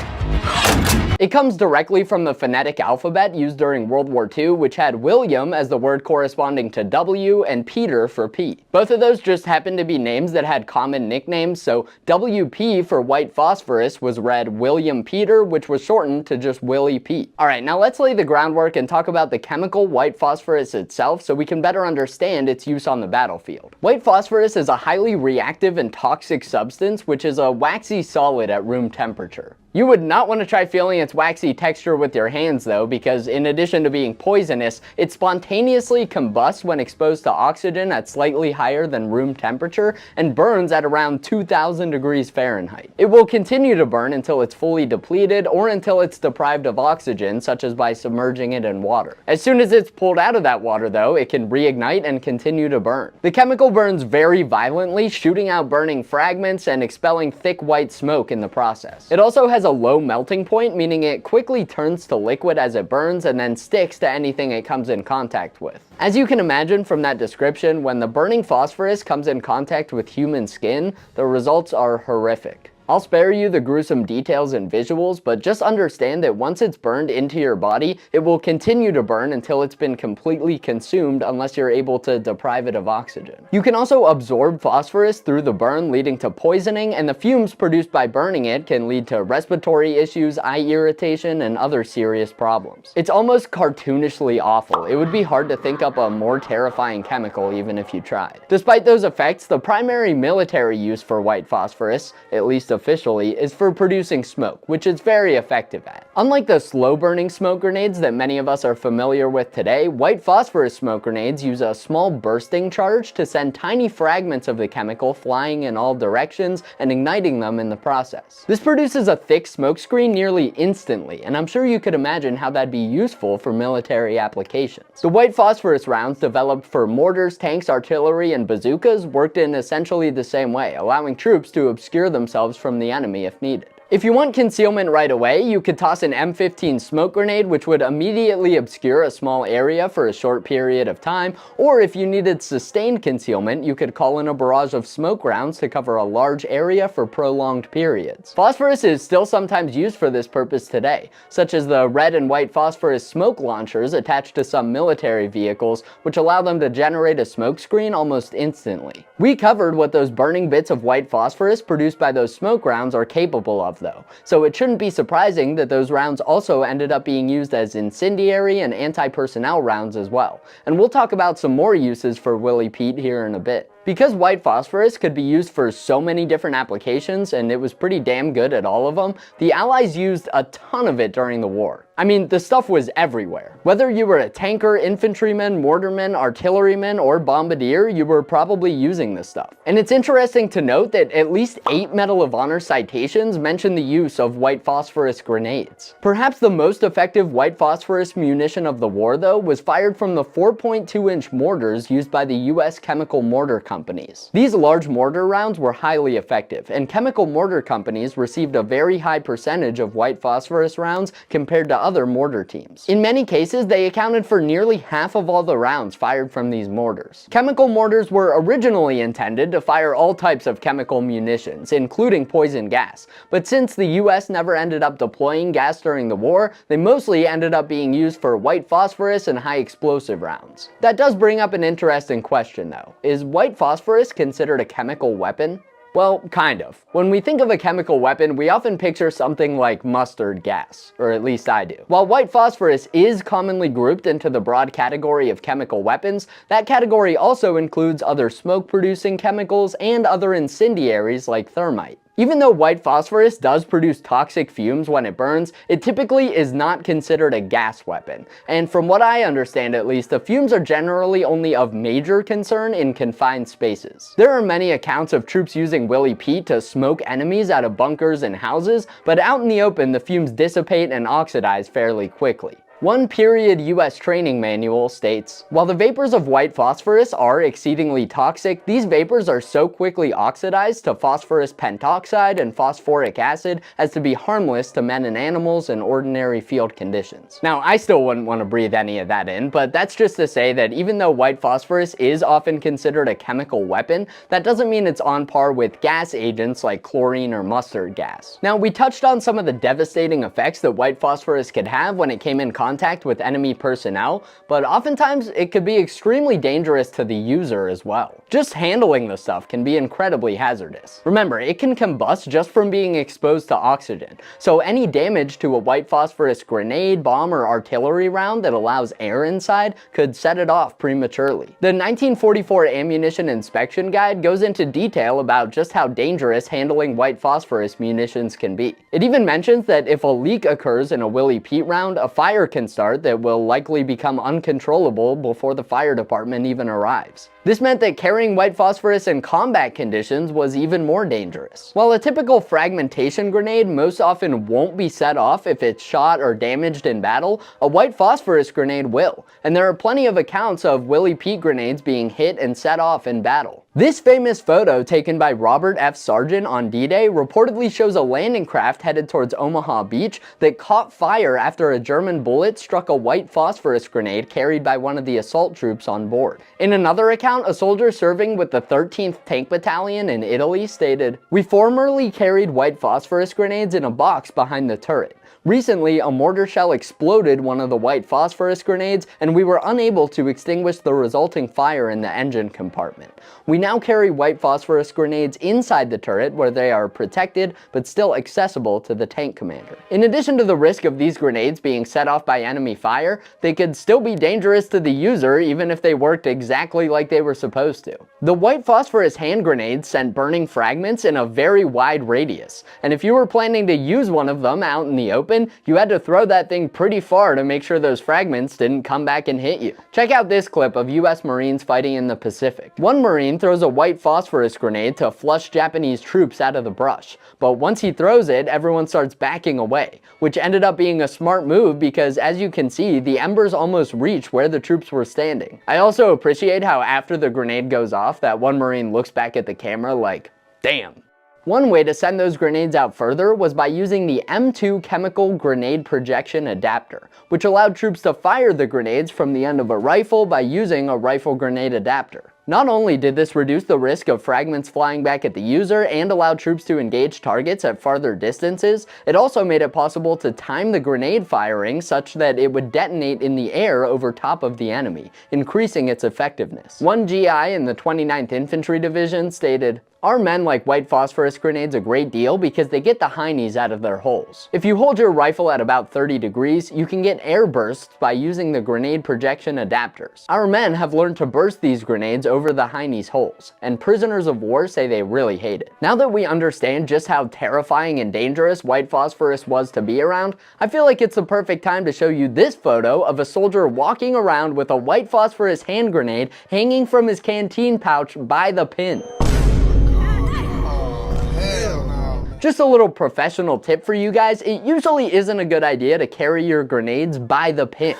It comes directly from the phonetic alphabet used during World War II, which had William as the word corresponding to W and Peter for Pete. Both of those just happened to be names that had common nicknames, so WP for white phosphorus was read William Peter, which was shortened to just Willie Pete. Alright, now let's lay the groundwork and talk about the chemical white phosphorus itself so we can better understand its use on the battlefield. White phosphorus is a highly reactive and toxic substance, which is a waxy solid at room temperature. You would not want to try feeling its waxy texture with your hands though, because in addition to being poisonous, it spontaneously combusts when exposed to oxygen at slightly higher than room temperature and burns at around 2000 degrees Fahrenheit. It will continue to burn until it's fully depleted or until it's deprived of oxygen, such as by submerging it in water. As soon as it's pulled out of that water though, it can reignite and continue to burn. The chemical burns very violently, shooting out burning fragments and expelling thick white smoke in the process. It also has a low melting point, meaning it quickly turns to liquid as it burns and then sticks to anything it comes in contact with. As you can imagine from that description, when the burning phosphorus comes in contact with human skin, the results are horrific. I'll spare you the gruesome details and visuals, but just understand that once it's burned into your body, it will continue to burn until it's been completely consumed unless you're able to deprive it of oxygen. You can also absorb phosphorus through the burn, leading to poisoning, and the fumes produced by burning it can lead to respiratory issues, eye irritation, and other serious problems. It's almost cartoonishly awful. It would be hard to think up a more terrifying chemical even if you tried. Despite those effects, the primary military use for white phosphorus, at least officially, is for producing smoke, which it's very effective at. Unlike the slow-burning smoke grenades that many of us are familiar with today, white phosphorus smoke grenades use a small bursting charge to send tiny fragments of the chemical flying in all directions and igniting them in the process. This produces a thick smoke screen nearly instantly, and I'm sure you could imagine how that'd be useful for military applications. The white phosphorus rounds developed for mortars, tanks, artillery, and bazookas worked in essentially the same way, allowing troops to obscure themselves from the enemy if needed. If you want concealment right away, you could toss an M15 smoke grenade, which would immediately obscure a small area for a short period of time, or if you needed sustained concealment, you could call in a barrage of smoke rounds to cover a large area for prolonged periods. Phosphorus is still sometimes used for this purpose today, such as the red and white phosphorus smoke launchers attached to some military vehicles, which allow them to generate a smoke screen almost instantly. We covered what those burning bits of white phosphorus produced by those smoke rounds are capable of though, so it shouldn't be surprising that those rounds also ended up being used as incendiary and anti-personnel rounds as well. And we'll talk about some more uses for Willie Pete here in a bit. Because white phosphorus could be used for so many different applications, and it was pretty damn good at all of them, the Allies used a ton of it during the war. I mean, the stuff was everywhere. Whether you were a tanker, infantryman, mortarman, artilleryman, or bombardier, you were probably using this stuff. And it's interesting to note that at least 8 Medal of Honor citations mention the use of white phosphorus grenades. Perhaps the most effective white phosphorus munition of the war, though, was fired from the 4.2-inch mortars used by the US chemical mortar companies. These large mortar rounds were highly effective, and chemical mortar companies received a very high percentage of white phosphorus rounds compared to other other mortar teams. In many cases, they accounted for nearly half of all the rounds fired from these mortars. Chemical mortars were originally intended to fire all types of chemical munitions, including poison gas, but since the US never ended up deploying gas during the war, they mostly ended up being used for white phosphorus and high explosive rounds. That does bring up an interesting question though. Is white phosphorus considered a chemical weapon? Well, kind of. When we think of a chemical weapon, we often picture something like mustard gas, or at least I do. While white phosphorus is commonly grouped into the broad category of chemical weapons, that category also includes other smoke-producing chemicals and other incendiaries like thermite. Even though white phosphorus does produce toxic fumes when it burns, it typically is not considered a gas weapon. And from what I understand at least, the fumes are generally only of major concern in confined spaces. There are many accounts of troops using Willie Pete to smoke enemies out of bunkers and houses, but out in the open the fumes dissipate and oxidize fairly quickly. One period US training manual states, while the vapors of white phosphorus are exceedingly toxic, these vapors are so quickly oxidized to phosphorus pentoxide and phosphoric acid as to be harmless to men and animals in ordinary field conditions. Now, I still wouldn't want to breathe any of that in, but that's just to say that even though white phosphorus is often considered a chemical weapon, that doesn't mean it's on par with gas agents like chlorine or mustard gas. Now, we touched on some of the devastating effects that white phosphorus could have when it came in contact with enemy personnel, but oftentimes it could be extremely dangerous to the user as well. Just handling the stuff can be incredibly hazardous. Remember, it can combust just from being exposed to oxygen, so any damage to a white phosphorus grenade, bomb, or artillery round that allows air inside could set it off prematurely. The 1944 Ammunition Inspection Guide goes into detail about just how dangerous handling white phosphorus munitions can be. It even mentions that if a leak occurs in a Willie Pete round, a fire can start that will likely become uncontrollable before the fire department even arrives. This meant that carrying white phosphorus in combat conditions was even more dangerous. While a typical fragmentation grenade most often won't be set off if it's shot or damaged in battle, a white phosphorus grenade will, and there are plenty of accounts of Willie Pete grenades being hit and set off in battle. This famous photo taken by Robert F. Sargent on D-Day reportedly shows a landing craft headed towards Omaha Beach that caught fire after a German bullet struck a white phosphorus grenade carried by one of the assault troops on board. In another account, a soldier serving with the 13th Tank Battalion in Italy stated, "We formerly carried white phosphorus grenades in a box behind the turret. Recently, a mortar shell exploded one of the white phosphorus grenades, and we were unable to extinguish the resulting fire in the engine compartment. We now carry white phosphorus grenades inside the turret where they are protected but still accessible to the tank commander." In addition to the risk of these grenades being set off by enemy fire, they could still be dangerous to the user even if they worked exactly like they were supposed to. The white phosphorus hand grenades sent burning fragments in a very wide radius, and if you were planning to use one of them out in the open, you had to throw that thing pretty far to make sure those fragments didn't come back and hit you. Check out this clip of US Marines fighting in the Pacific. One Marine throws a white phosphorus grenade to flush Japanese troops out of the brush, but once he throws it, everyone starts backing away, which ended up being a smart move because, as you can see, the embers almost reach where the troops were standing. I also appreciate how after the grenade goes off, that one Marine looks back at the camera like, damn. One way to send those grenades out further was by using the M2 chemical grenade projection adapter, which allowed troops to fire the grenades from the end of a rifle by using a rifle grenade adapter. Not only did this reduce the risk of fragments flying back at the user and allow troops to engage targets at farther distances, it also made it possible to time the grenade firing such that it would detonate in the air over top of the enemy, increasing its effectiveness. One GI in the 29th Infantry Division stated, "Our men like white phosphorus grenades a great deal because they get the heinies out of their holes. If you hold your rifle at about 30 degrees, you can get air bursts by using the grenade projection adapters. Our men have learned to burst these grenades over the heinies' holes, and prisoners of war say they really hate it." Now that we understand just how terrifying and dangerous white phosphorus was to be around, I feel like it's the perfect time to show you this photo of a soldier walking around with a white phosphorus hand grenade hanging from his canteen pouch by the pin. Just a little professional tip for you guys, it usually isn't a good idea to carry your grenades by the pin.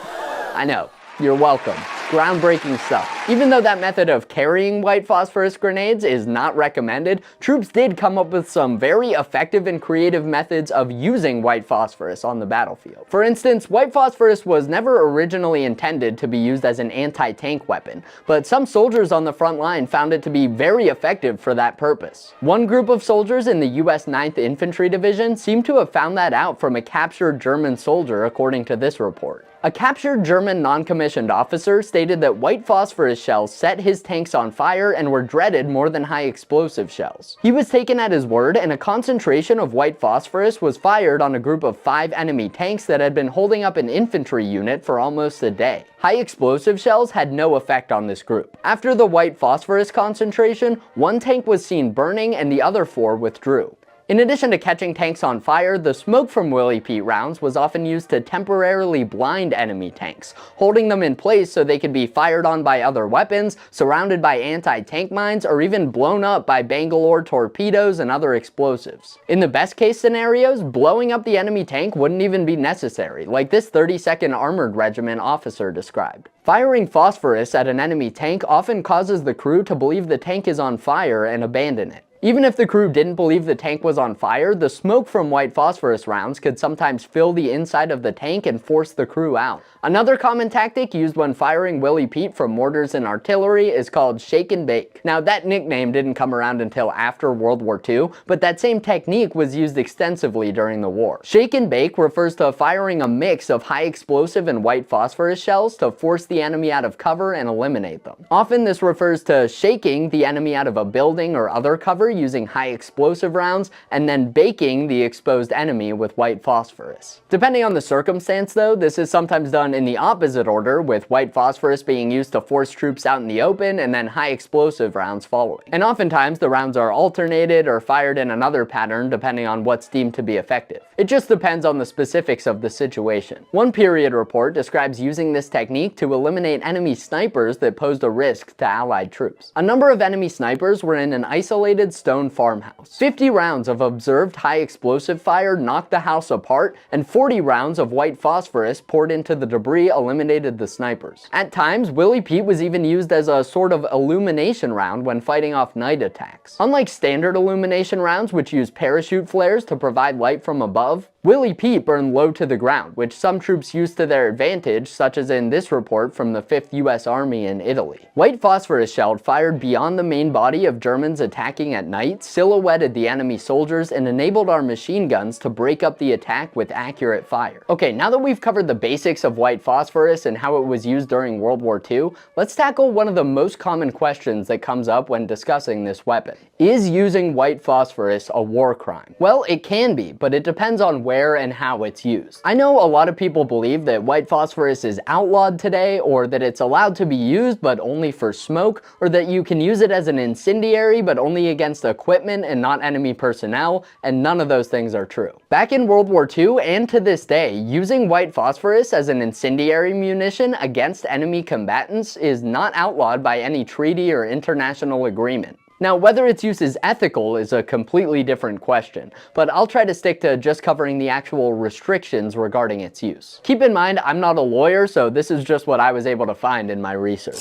I know, you're welcome. Groundbreaking stuff. Even though that method of carrying white phosphorus grenades is not recommended, troops did come up with some very effective and creative methods of using white phosphorus on the battlefield. For instance, white phosphorus was never originally intended to be used as an anti-tank weapon, but some soldiers on the front line found it to be very effective for that purpose. One group of soldiers in the US 9th Infantry Division seemed to have found that out from a captured German soldier, according to this report. A captured German non-commissioned officer stated that white phosphorus shells set his tanks on fire and were dreaded more than high explosive shells. He was taken at his word, and a concentration of white phosphorus was fired on a group of 5 enemy tanks that had been holding up an infantry unit for almost a day. High explosive shells had no effect on this group. After the white phosphorus concentration, one tank was seen burning and the other 4 withdrew. In addition to catching tanks on fire, the smoke from Willie Pete rounds was often used to temporarily blind enemy tanks, holding them in place so they could be fired on by other weapons, surrounded by anti-tank mines, or even blown up by Bangalore torpedoes and other explosives. In the best case scenarios, blowing up the enemy tank wouldn't even be necessary, like this 32nd Armored Regiment officer described. Firing phosphorus at an enemy tank often causes the crew to believe the tank is on fire and abandon it. Even if the crew didn't believe the tank was on fire, the smoke from white phosphorus rounds could sometimes fill the inside of the tank and force the crew out. Another common tactic used when firing Willie Pete from mortars and artillery is called shake and bake. Now, that nickname didn't come around until after World War II, but that same technique was used extensively during the war. Shake and bake refers to firing a mix of high explosive and white phosphorus shells to force the enemy out of cover and eliminate them. Often this refers to shaking the enemy out of a building or other cover using high explosive rounds, and then baking the exposed enemy with white phosphorus. Depending on the circumstance though, this is sometimes done in the opposite order, with white phosphorus being used to force troops out in the open and then high explosive rounds following. And oftentimes the rounds are alternated or fired in another pattern depending on what's deemed to be effective. It just depends on the specifics of the situation. One period report describes using this technique to eliminate enemy snipers that posed a risk to Allied troops. A number of enemy snipers were in an isolated stone farmhouse. 50 rounds of observed high explosive fire knocked the house apart, and 40 rounds of white phosphorus poured into the debris eliminated the snipers. At times, Willie Pete was even used as a sort of illumination round when fighting off night attacks. Unlike standard illumination rounds, which use parachute flares to provide light from above, Willie Pete burned low to the ground, which some troops used to their advantage, such as in this report from the 5th US Army in Italy. White phosphorus shell fired beyond the main body of Germans attacking at night silhouetted the enemy soldiers and enabled our machine guns to break up the attack with accurate fire. Okay, now that we've covered the basics of white phosphorus and how it was used during World War II, let's tackle one of the most common questions that comes up when discussing this weapon. Is using white phosphorus a war crime? Well, it can be, but it depends on where and how it's used. I know a lot of people believe that white phosphorus is outlawed today, or that it's allowed to be used but only for smoke, or that you can use it as an incendiary but only against equipment and not enemy personnel, and none of those things are true. Back in World War II and to this day, using white phosphorus as an incendiary munition against enemy combatants is not outlawed by any treaty or international agreement. Now, whether its use is ethical is a completely different question, but I'll try to stick to just covering the actual restrictions regarding its use. Keep in mind, I'm not a lawyer, so this is just what I was able to find in my research.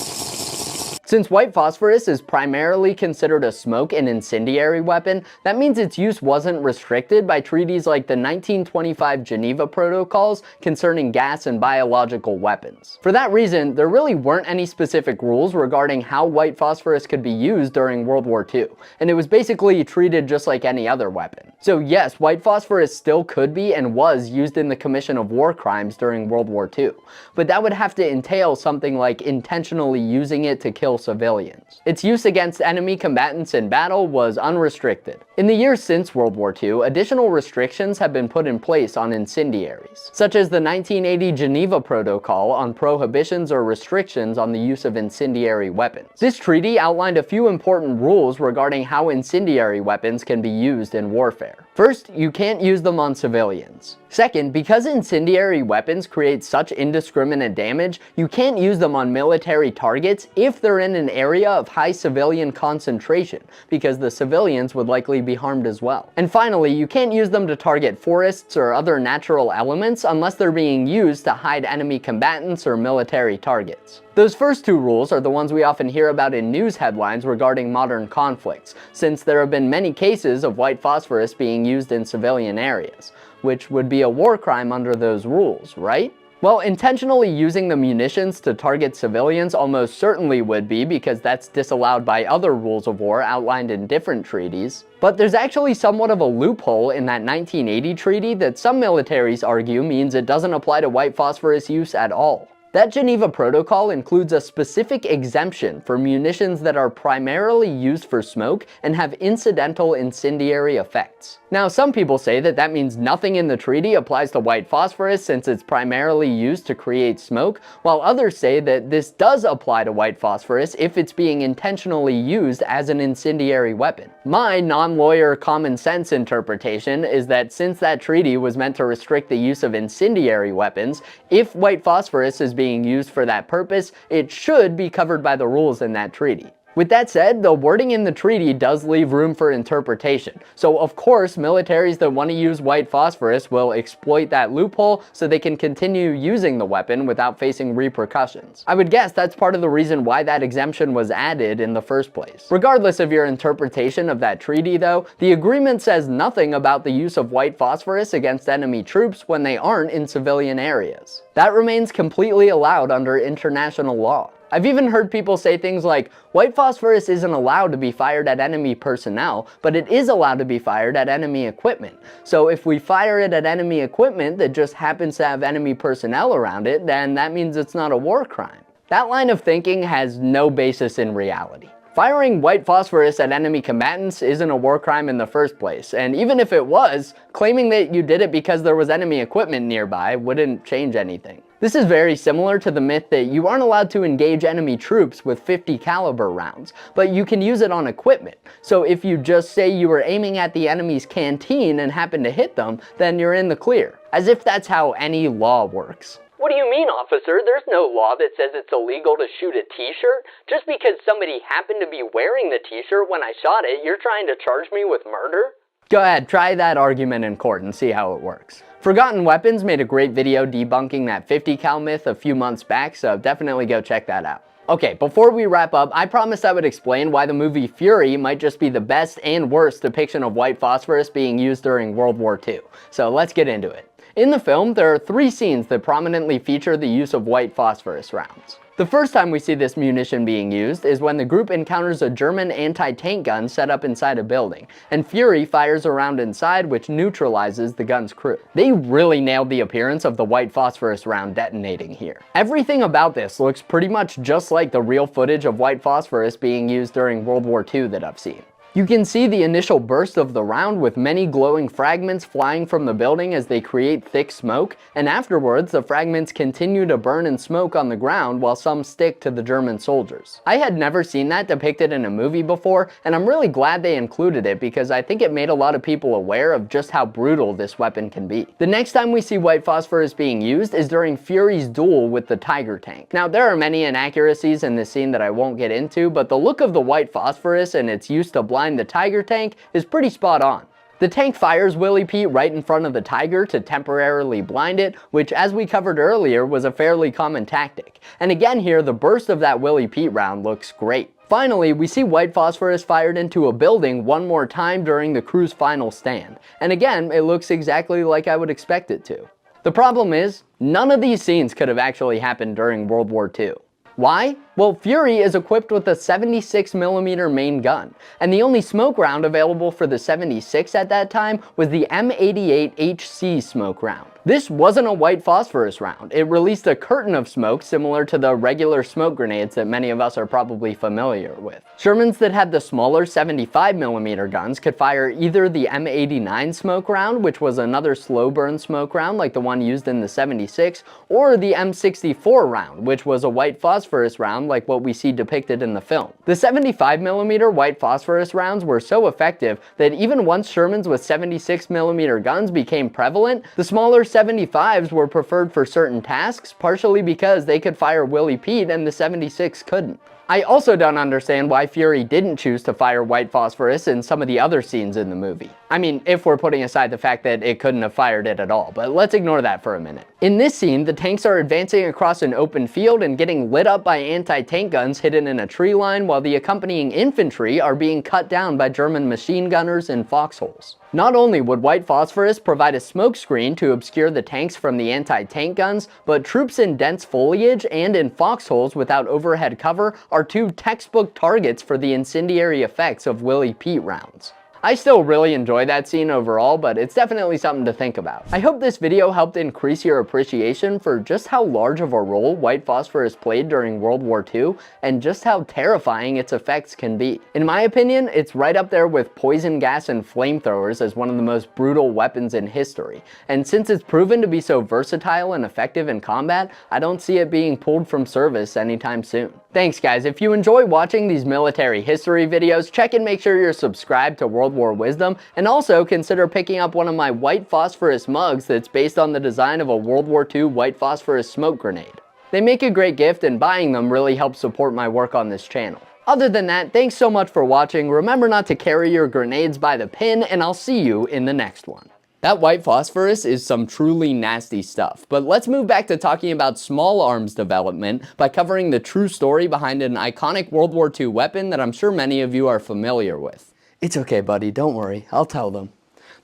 Since white phosphorus is primarily considered a smoke and incendiary weapon, that means its use wasn't restricted by treaties like the 1925 Geneva Protocols concerning gas and biological weapons. For that reason, there really weren't any specific rules regarding how white phosphorus could be used during World War II, and it was basically treated just like any other weapon. So yes, white phosphorus still could be and was used in the commission of war crimes during World War II, but that would have to entail something like intentionally using it to kill civilians. Its use against enemy combatants in battle was unrestricted. In the years since World War II, additional restrictions have been put in place on incendiaries, such as the 1980 Geneva Protocol on prohibitions or restrictions on the use of incendiary weapons. This treaty outlined a few important rules regarding how incendiary weapons can be used in warfare. First, you can't use them on civilians. Second, because incendiary weapons create such indiscriminate damage, you can't use them on military targets if they're in an area of high civilian concentration, because the civilians would likely be harmed as well. And finally, you can't use them to target forests or other natural elements unless they're being used to hide enemy combatants or military targets. Those first two rules are the ones we often hear about in news headlines regarding modern conflicts, since there have been many cases of white phosphorus being used in civilian areas, which would be a war crime under those rules, right? Well, intentionally using the munitions to target civilians almost certainly would be, because that's disallowed by other rules of war outlined in different treaties. But there's actually somewhat of a loophole in that 1980 treaty that some militaries argue means it doesn't apply to white phosphorus use at all. That Geneva Protocol includes a specific exemption for munitions that are primarily used for smoke and have incidental incendiary effects. Now, some people say that that means nothing in the treaty applies to white phosphorus since it's primarily used to create smoke, while others say that this does apply to white phosphorus if it's being intentionally used as an incendiary weapon. My non-lawyer common sense interpretation is that since that treaty was meant to restrict the use of incendiary weapons, if white phosphorus is being used for that purpose, it should be covered by the rules in that treaty. With that said, the wording in the treaty does leave room for interpretation. So of course, militaries that want to use white phosphorus will exploit that loophole so they can continue using the weapon without facing repercussions. I would guess that's part of the reason why that exemption was added in the first place. Regardless of your interpretation of that treaty though, the agreement says nothing about the use of white phosphorus against enemy troops when they aren't in civilian areas. That remains completely allowed under international law. I've even heard people say things like, white phosphorus isn't allowed to be fired at enemy personnel, but it is allowed to be fired at enemy equipment. So if we fire it at enemy equipment that just happens to have enemy personnel around it, then that means it's not a war crime. That line of thinking has no basis in reality. Firing white phosphorus at enemy combatants isn't a war crime in the first place, and even if it was, claiming that you did it because there was enemy equipment nearby wouldn't change anything. This is very similar to the myth that you aren't allowed to engage enemy troops with 50 caliber rounds, but you can use it on equipment. So if you just say you were aiming at the enemy's canteen and happen to hit them, then you're in the clear. As if that's how any law works. What do you mean, officer? There's no law that says it's illegal to shoot a t-shirt. Just because somebody happened to be wearing the t-shirt when I shot it, you're trying to charge me with murder? Go ahead, try that argument in court and see how it works. Forgotten Weapons made a great video debunking that 50 cal myth a few months back, so definitely go check that out. Okay, before we wrap up, I promised I would explain why the movie Fury might just be the best and worst depiction of white phosphorus being used during World War II. So let's get into it. In the film, there are 3 scenes that prominently feature the use of white phosphorus rounds. The first time we see this munition being used is when the group encounters a German anti-tank gun set up inside a building, and Fury fires a round inside which neutralizes the gun's crew. They really nailed the appearance of the white phosphorus round detonating here. Everything about this looks pretty much just like the real footage of white phosphorus being used during World War II that I've seen. You can see the initial burst of the round with many glowing fragments flying from the building as they create thick smoke, and afterwards the fragments continue to burn and smoke on the ground while some stick to the German soldiers. I had never seen that depicted in a movie before, and I'm really glad they included it because I think it made a lot of people aware of just how brutal this weapon can be. The next time we see white phosphorus being used is during Fury's duel with the Tiger tank. Now there are many inaccuracies in this scene that I won't get into, but the look of the white phosphorus and its use to blind the Tiger tank is pretty spot on. The tank fires Willie Pete right in front of the Tiger to temporarily blind it, which as we covered earlier was a fairly common tactic. And again here, the burst of that Willie Pete round looks great. Finally, we see white phosphorus fired into a building one more time during the crew's final stand. And again, it looks exactly like I would expect it to. The problem is, none of these scenes could have actually happened during World War II. Why? Well, Fury is equipped with a 76mm main gun, and the only smoke round available for the 76 at that time was the M88 HC smoke round. This wasn't a white phosphorus round. It released a curtain of smoke similar to the regular smoke grenades that many of us are probably familiar with. Shermans that had the smaller 75mm guns could fire either the M89 smoke round, which was another slow burn smoke round like the one used in the 76, or the M64 round, which was a white phosphorus round round like what we see depicted in the film. The 75mm white phosphorus rounds were so effective that even once Shermans with 76mm guns became prevalent, the smaller 75s were preferred for certain tasks, partially because they could fire Willie Pete and the 76 couldn't. I also don't understand why Fury didn't choose to fire white phosphorus in some of the other scenes in the movie. I mean, if we're putting aside the fact that it couldn't have fired it at all, but let's ignore that for a minute. In this scene, the tanks are advancing across an open field and getting lit up by anti-tank guns hidden in a tree line, while the accompanying infantry are being cut down by German machine gunners in foxholes. Not only would white phosphorus provide a smoke screen to obscure the tanks from the anti-tank guns, but troops in dense foliage and in foxholes without overhead cover are two textbook targets for the incendiary effects of Willie Pete rounds. I still really enjoy that scene overall, but it's definitely something to think about. I hope this video helped increase your appreciation for just how large of a role white phosphorus played during World War II and just how terrifying its effects can be. In my opinion, it's right up there with poison gas and flamethrowers as one of the most brutal weapons in history. And since it's proven to be so versatile and effective in combat, I don't see it being pulled from service anytime soon. Thanks guys, if you enjoy watching these military history videos, check and make sure you're subscribed to World War Wisdom, and also consider picking up one of my white phosphorus mugs that's based on the design of a World War II white phosphorus smoke grenade. They make a great gift, and buying them really helps support my work on this channel. Other than that, thanks so much for watching. Remember not to carry your grenades by the pin, and I'll see you in the next one. That white phosphorus is some truly nasty stuff, but let's move back to talking about small arms development by covering the true story behind an iconic World War II weapon that I'm sure many of you are familiar with. It's okay, buddy, don't worry, I'll tell them.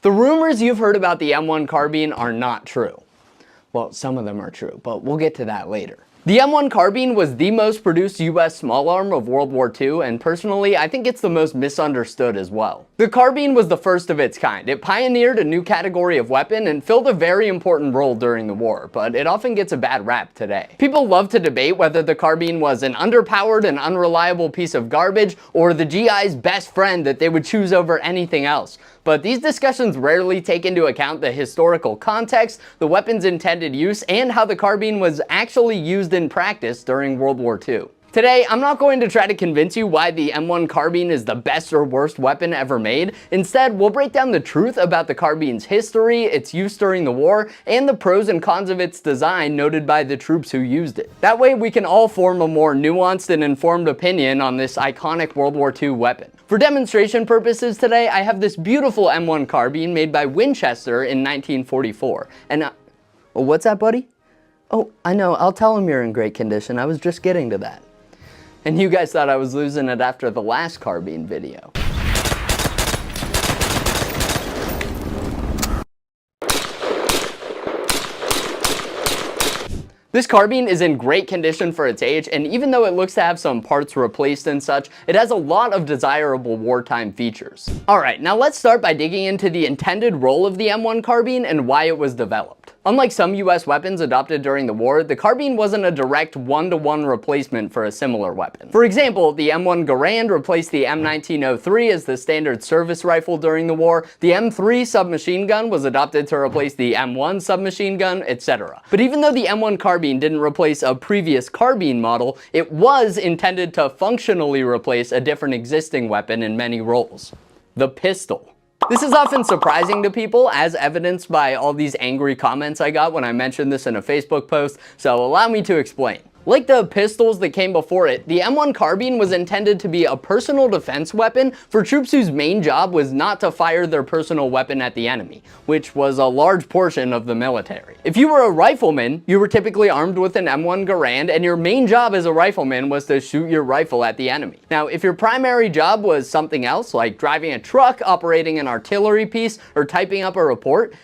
The rumors you've heard about the M1 Carbine are not true. Well, some of them are true, but we'll get to that later. The M1 Carbine was the most produced US small arm of World War II, and personally, I think it's the most misunderstood as well. The carbine was the first of its kind. It pioneered a new category of weapon and filled a very important role during the war, but it often gets a bad rap today. People love to debate whether the carbine was an underpowered and unreliable piece of garbage or the GI's best friend that they would choose over anything else. But these discussions rarely take into account the historical context, the weapon's intended use, and how the carbine was actually used in practice during World War II. Today, I'm not going to try to convince you why the M1 Carbine is the best or worst weapon ever made. Instead, we'll break down the truth about the carbine's history, its use during the war, and the pros and cons of its design noted by the troops who used it. That way, we can all form a more nuanced and informed opinion on this iconic World War II weapon. For demonstration purposes today, I have this beautiful M1 Carbine made by Winchester in 1944. And, oh, what's that, buddy? Oh, I know, I'll tell him you're in great condition. I was just getting to that. And you guys thought I was losing it after the last carbine video. This carbine is in great condition for its age, and even though it looks to have some parts replaced and such, it has a lot of desirable wartime features. Alright, now let's start by digging into the intended role of the M1 Carbine and why it was developed. Unlike some US weapons adopted during the war, the carbine wasn't a direct one-to-one replacement for a similar weapon. For example, the M1 Garand replaced the M1903 as the standard service rifle during the war, the M3 submachine gun was adopted to replace the M1 submachine gun, etc. But even though the M1 Carbine didn't replace a previous carbine model, it was intended to functionally replace a different existing weapon in many roles: the pistol. This is often surprising to people, as evidenced by all these angry comments I got when I mentioned this in a Facebook post, so allow me to explain. Like the pistols that came before it, the M1 Carbine was intended to be a personal defense weapon for troops whose main job was not to fire their personal weapon at the enemy, which was a large portion of the military. If you were a rifleman, you were typically armed with an M1 Garand, and your main job as a rifleman was to shoot your rifle at the enemy. Now, if your primary job was something else, like driving a truck, operating an artillery piece, or typing up a report,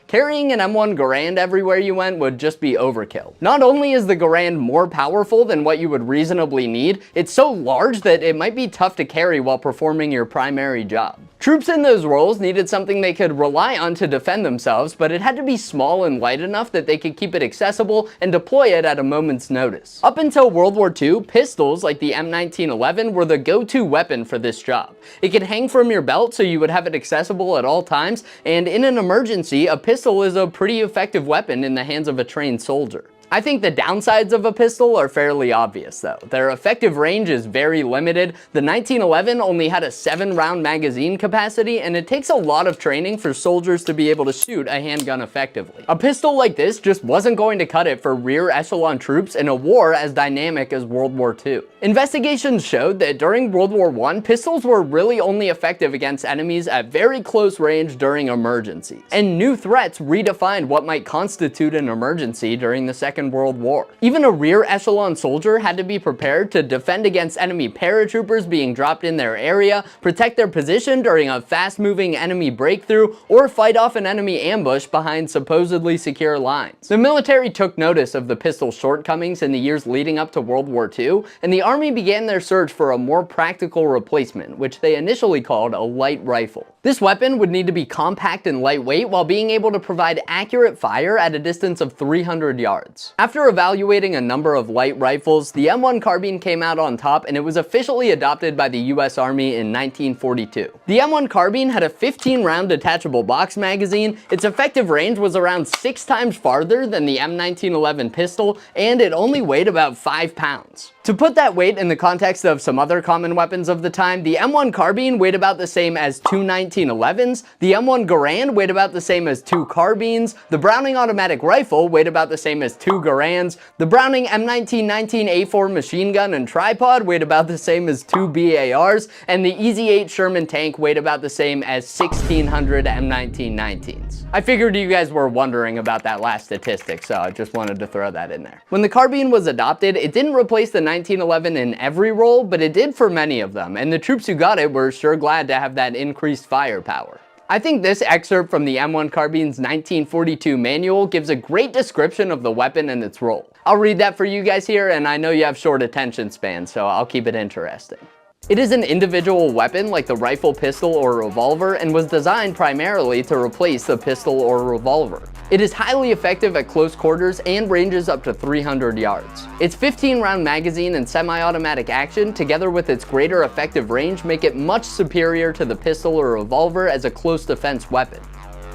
carrying an M1 Garand everywhere you went would just be overkill. Not only is the Garand more powerful than what you would reasonably need, it's so large that it might be tough to carry while performing your primary job. Troops in those roles needed something they could rely on to defend themselves, but it had to be small and light enough that they could keep it accessible and deploy it at a moment's notice. Up until World War II, pistols like the M1911 were the go-to weapon for this job. It could hang from your belt so you would have it accessible at all times, and in an emergency, a pistol is a pretty effective weapon in the hands of a trained soldier. I think the downsides of a pistol are fairly obvious though. Their effective range is very limited. The 1911 only had a 7-round magazine capacity, and it takes a lot of training for soldiers to be able to shoot a handgun effectively. A pistol like this just wasn't going to cut it for rear echelon troops in a war as dynamic as World War II. Investigations showed that during World War I, pistols were really only effective against enemies at very close range during emergencies. And new threats redefined what might constitute an emergency during the Second World War. Even a rear echelon soldier had to be prepared to defend against enemy paratroopers being dropped in their area, protect their position during a fast-moving enemy breakthrough, or fight off an enemy ambush behind supposedly secure lines. The military took notice of the pistol's shortcomings in the years leading up to World War II, and the Army began their search for a more practical replacement, which they initially called a light rifle. This weapon would need to be compact and lightweight while being able to provide accurate fire at a distance of 300 yards. After evaluating a number of light rifles, the M1 Carbine came out on top, and it was officially adopted by the US Army in 1942. The M1 Carbine had a 15-round detachable box magazine, its effective range was around 6 times farther than the M1911 pistol, and it only weighed about 5 pounds. To put that weight in the context of some other common weapons of the time, the M1 Carbine weighed about the same as 2 1911s, the M1 Garand weighed about the same as 2 carbines, the Browning automatic rifle weighed about the same as 2 Garands, the Browning M1919 A4 machine gun and tripod weighed about the same as 2 BARs, and the Easy 8 Sherman tank weighed about the same as 1,600 M1919s. I figured you guys were wondering about that last statistic, so I just wanted to throw that in there. When the carbine was adopted, it didn't replace the 1911 in every role, but it did for many of them, and the troops who got it were sure glad to have that increased firepower. I think this excerpt from the M1 Carbine's 1942 manual gives a great description of the weapon and its role. I'll read that for you guys here, and I know you have short attention spans, so I'll keep it interesting. It is an individual weapon like the rifle, pistol, or revolver, and was designed primarily to replace the pistol or revolver. It is highly effective at close quarters and ranges up to 300 yards. Its 15-round magazine and semi-automatic action, together with its greater effective range, make it much superior to the pistol or revolver as a close defense weapon.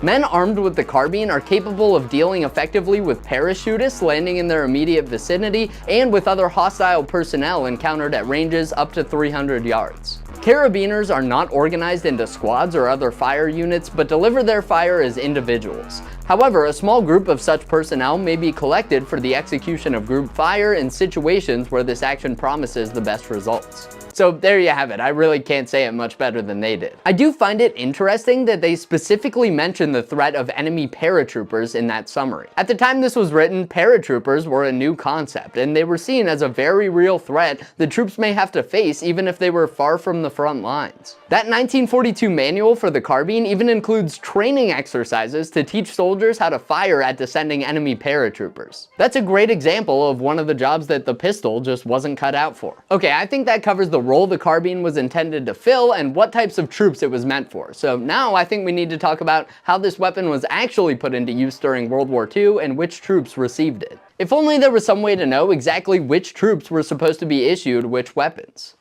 Men armed with the carbine are capable of dealing effectively with parachutists landing in their immediate vicinity and with other hostile personnel encountered at ranges up to 300 yards. Carabiners are not organized into squads or other fire units, but deliver their fire as individuals. However, a small group of such personnel may be collected for the execution of group fire in situations where this action promises the best results. So there you have it. I really can't say it much better than they did. I do find it interesting that they specifically mention the threat of enemy paratroopers in that summary. At the time this was written, paratroopers were a new concept, and they were seen as a very real threat the troops may have to face even if they were far from the front lines. That 1942 manual for the carbine even includes training exercises to teach soldiers how to fire at descending enemy paratroopers. That's a great example of one of the jobs that the pistol just wasn't cut out for. Okay, I think that covers the role the carbine was intended to fill and what types of troops it was meant for. So now I think we need to talk about how this weapon was actually put into use during World War II and which troops received it. If only there was some way to know exactly which troops were supposed to be issued which weapons.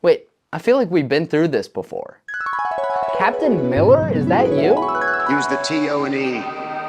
Wait, I feel like we've been through this before. Captain Miller, is that you? Use the TO&E.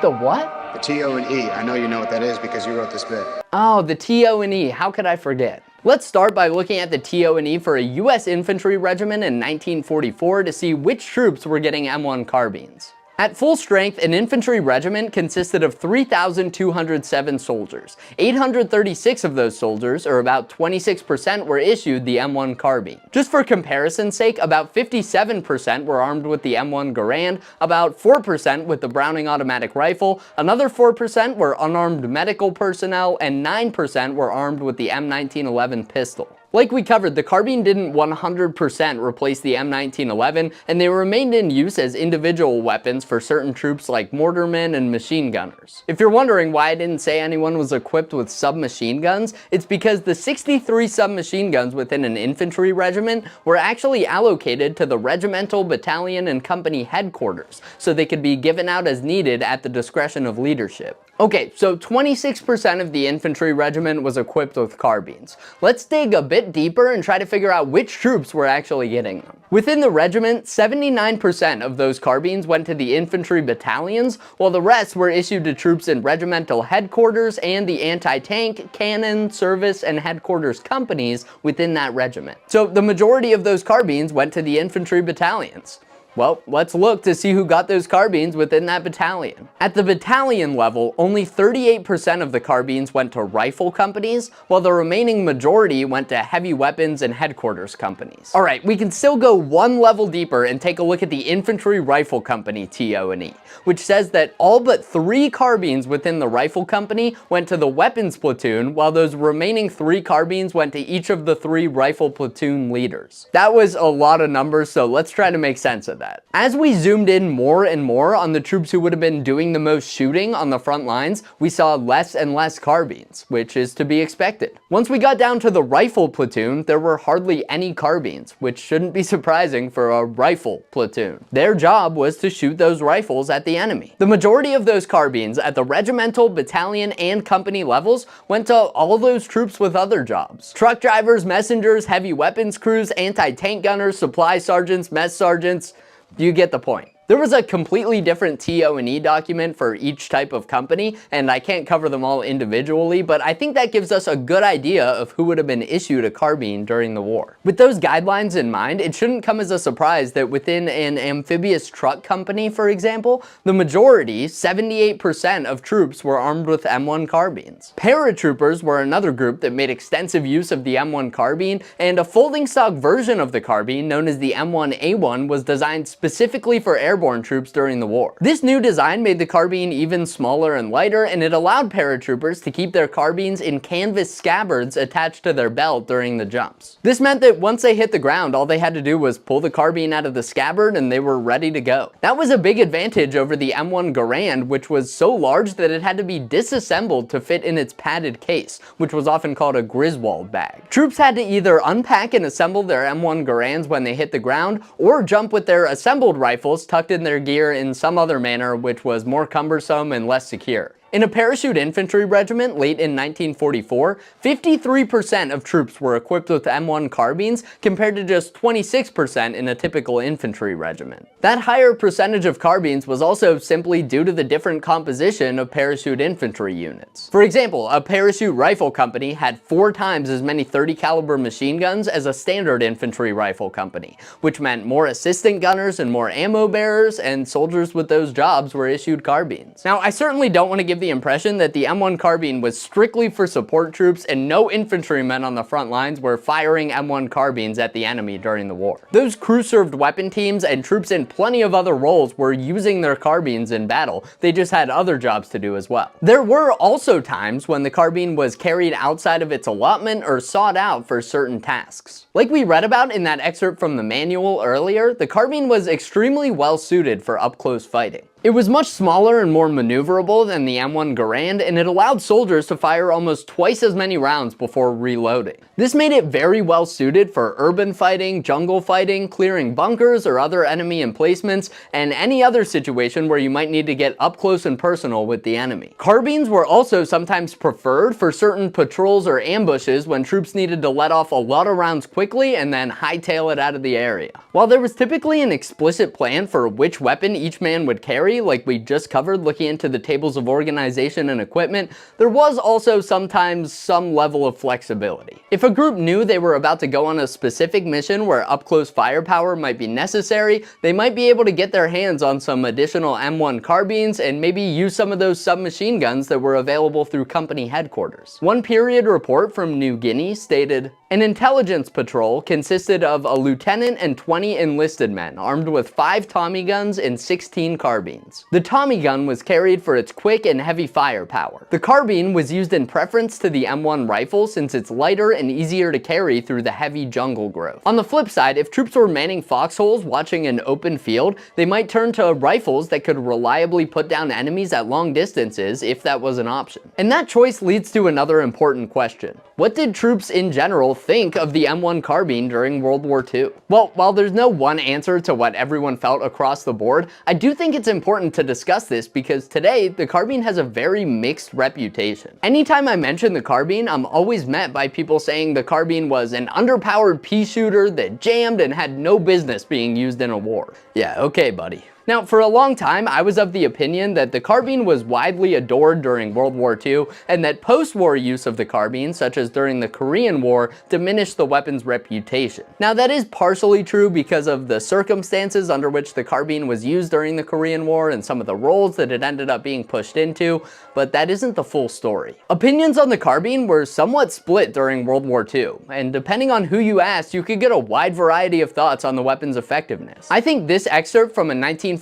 The what? The TO&E. I know you know what that is because you wrote this bit. Oh, the TO&E. How could I forget? Let's start by looking at the TO&E for a US infantry regiment in 1944 to see which troops were getting M1 carbines. At full strength, an infantry regiment consisted of 3,207 soldiers. 836 of those soldiers, or about 26%, were issued the M1 Carbine. Just for comparison's sake, about 57% were armed with the M1 Garand, about 4% with the Browning automatic rifle, another 4% were unarmed medical personnel, and 9% were armed with the M1911 pistol. Like we covered, the carbine didn't 100% replace the M1911, and they remained in use as individual weapons for certain troops like mortarmen and machine gunners. If you're wondering why I didn't say anyone was equipped with submachine guns, it's because the 63 submachine guns within an infantry regiment were actually allocated to the regimental, battalion, and company headquarters, so they could be given out as needed at the discretion of leadership. Okay, so 26% of the infantry regiment was equipped with carbines. Let's dig a bit bit deeper and try to figure out which troops were actually getting them. Within the regiment, 79% of those carbines went to the infantry battalions, while the rest were issued to troops in regimental headquarters and the anti-tank, cannon, service, and headquarters companies within that regiment. So the majority of those carbines went to the infantry battalions. Well, let's look to see who got those carbines within that battalion. At the battalion level, only 38% of the carbines went to rifle companies, while the remaining majority went to heavy weapons and headquarters companies. Alright, we can still go one level deeper and take a look at the infantry rifle company TO&E, which says that all but 3 carbines within the rifle company went to the weapons platoon, while those remaining 3 carbines went to each of the 3 rifle platoon leaders. That was a lot of numbers, so let's try to make sense of that. As we zoomed in more and more on the troops who would have been doing the most shooting on the front lines, we saw less and less carbines, which is to be expected. Once we got down to the rifle platoon, there were hardly any carbines, which shouldn't be surprising for a rifle platoon. Their job was to shoot those rifles at the enemy. The majority of those carbines at the regimental, battalion, and company levels went to all those troops with other jobs. Truck drivers, messengers, heavy weapons crews, anti-tank gunners, supply sergeants, mess sergeants. You get the point. There was a completely different TO&E document for each type of company, and I can't cover them all individually, but I think that gives us a good idea of who would have been issued a carbine during the war. With those guidelines in mind, it shouldn't come as a surprise that within an amphibious truck company, for example, the majority, 78% of troops were armed with M1 carbines. Paratroopers were another group that made extensive use of the M1 carbine, and a folding stock version of the carbine, known as the M1A1, was designed specifically for airborne troops during the war. This new design made the carbine even smaller and lighter, and it allowed paratroopers to keep their carbines in canvas scabbards attached to their belt during the jumps. This meant that once they hit the ground, all they had to do was pull the carbine out of the scabbard and they were ready to go. That was a big advantage over the M1 Garand, which was so large that it had to be disassembled to fit in its padded case, which was often called a Griswold bag. Troops had to either unpack and assemble their M1 Garands when they hit the ground, or jump with their assembled rifles tucked in their gear in some other manner, which was more cumbersome and less secure. In a parachute infantry regiment late in 1944, 53% of troops were equipped with M1 carbines compared to just 26% in a typical infantry regiment. That higher percentage of carbines was also simply due to the different composition of parachute infantry units. For example, a parachute rifle company had 4 times as many 30 caliber machine guns as a standard infantry rifle company, which meant more assistant gunners and more ammo bearers, and soldiers with those jobs were issued carbines. Now, I certainly don't want to give the impression that the M1 carbine was strictly for support troops and no infantrymen on the front lines were firing M1 carbines at the enemy during the war. Those crew-served weapon teams and troops in plenty of other roles were using their carbines in battle. They just had other jobs to do as well. There were also times when the carbine was carried outside of its allotment or sought out for certain tasks. Like we read about in that excerpt from the manual earlier, the carbine was extremely well suited for up-close fighting. It was much smaller and more maneuverable than the M1 Garand, and it allowed soldiers to fire almost twice as many rounds before reloading. This made it very well suited for urban fighting, jungle fighting, clearing bunkers or other enemy emplacements, and any other situation where you might need to get up close and personal with the enemy. Carbines were also sometimes preferred for certain patrols or ambushes when troops needed to let off a lot of rounds quickly and then hightail it out of the area. While there was typically an explicit plan for which weapon each man would carry, like we just covered looking into the tables of organization and equipment, there was also sometimes some level of flexibility. If a group knew they were about to go on a specific mission where up-close firepower might be necessary, they might be able to get their hands on some additional M1 carbines and maybe use some of those submachine guns that were available through company headquarters. One period report from New Guinea stated, "An intelligence patrol consisted of a lieutenant and 20 enlisted men armed with 5 Tommy guns and 16 carbines. The Tommy gun was carried for its quick and heavy firepower. The carbine was used in preference to the M1 rifle since it's lighter and easier to carry through the heavy jungle growth." On the flip side, if troops were manning foxholes watching an open field, they might turn to rifles that could reliably put down enemies at long distances if that was an option. And that choice leads to another important question. What did troops in general think of the M1 carbine during World War II? Well, while there's no one answer to what everyone felt across the board, I do think it's important important to discuss this because today, the carbine has a very mixed reputation. Anytime I mention the carbine, I'm always met by people saying the carbine was an underpowered pea shooter that jammed and had no business being used in a war. Yeah, okay, buddy. Now, for a long time, I was of the opinion that the carbine was widely adored during World War II, and that post-war use of the carbine, such as during the Korean War, diminished the weapon's reputation. Now, that is partially true because of the circumstances under which the carbine was used during the Korean War and some of the roles that it ended up being pushed into, but that isn't the full story. Opinions on the carbine were somewhat split during World War II, and depending on who you asked, you could get a wide variety of thoughts on the weapon's effectiveness. I think this excerpt from a 1944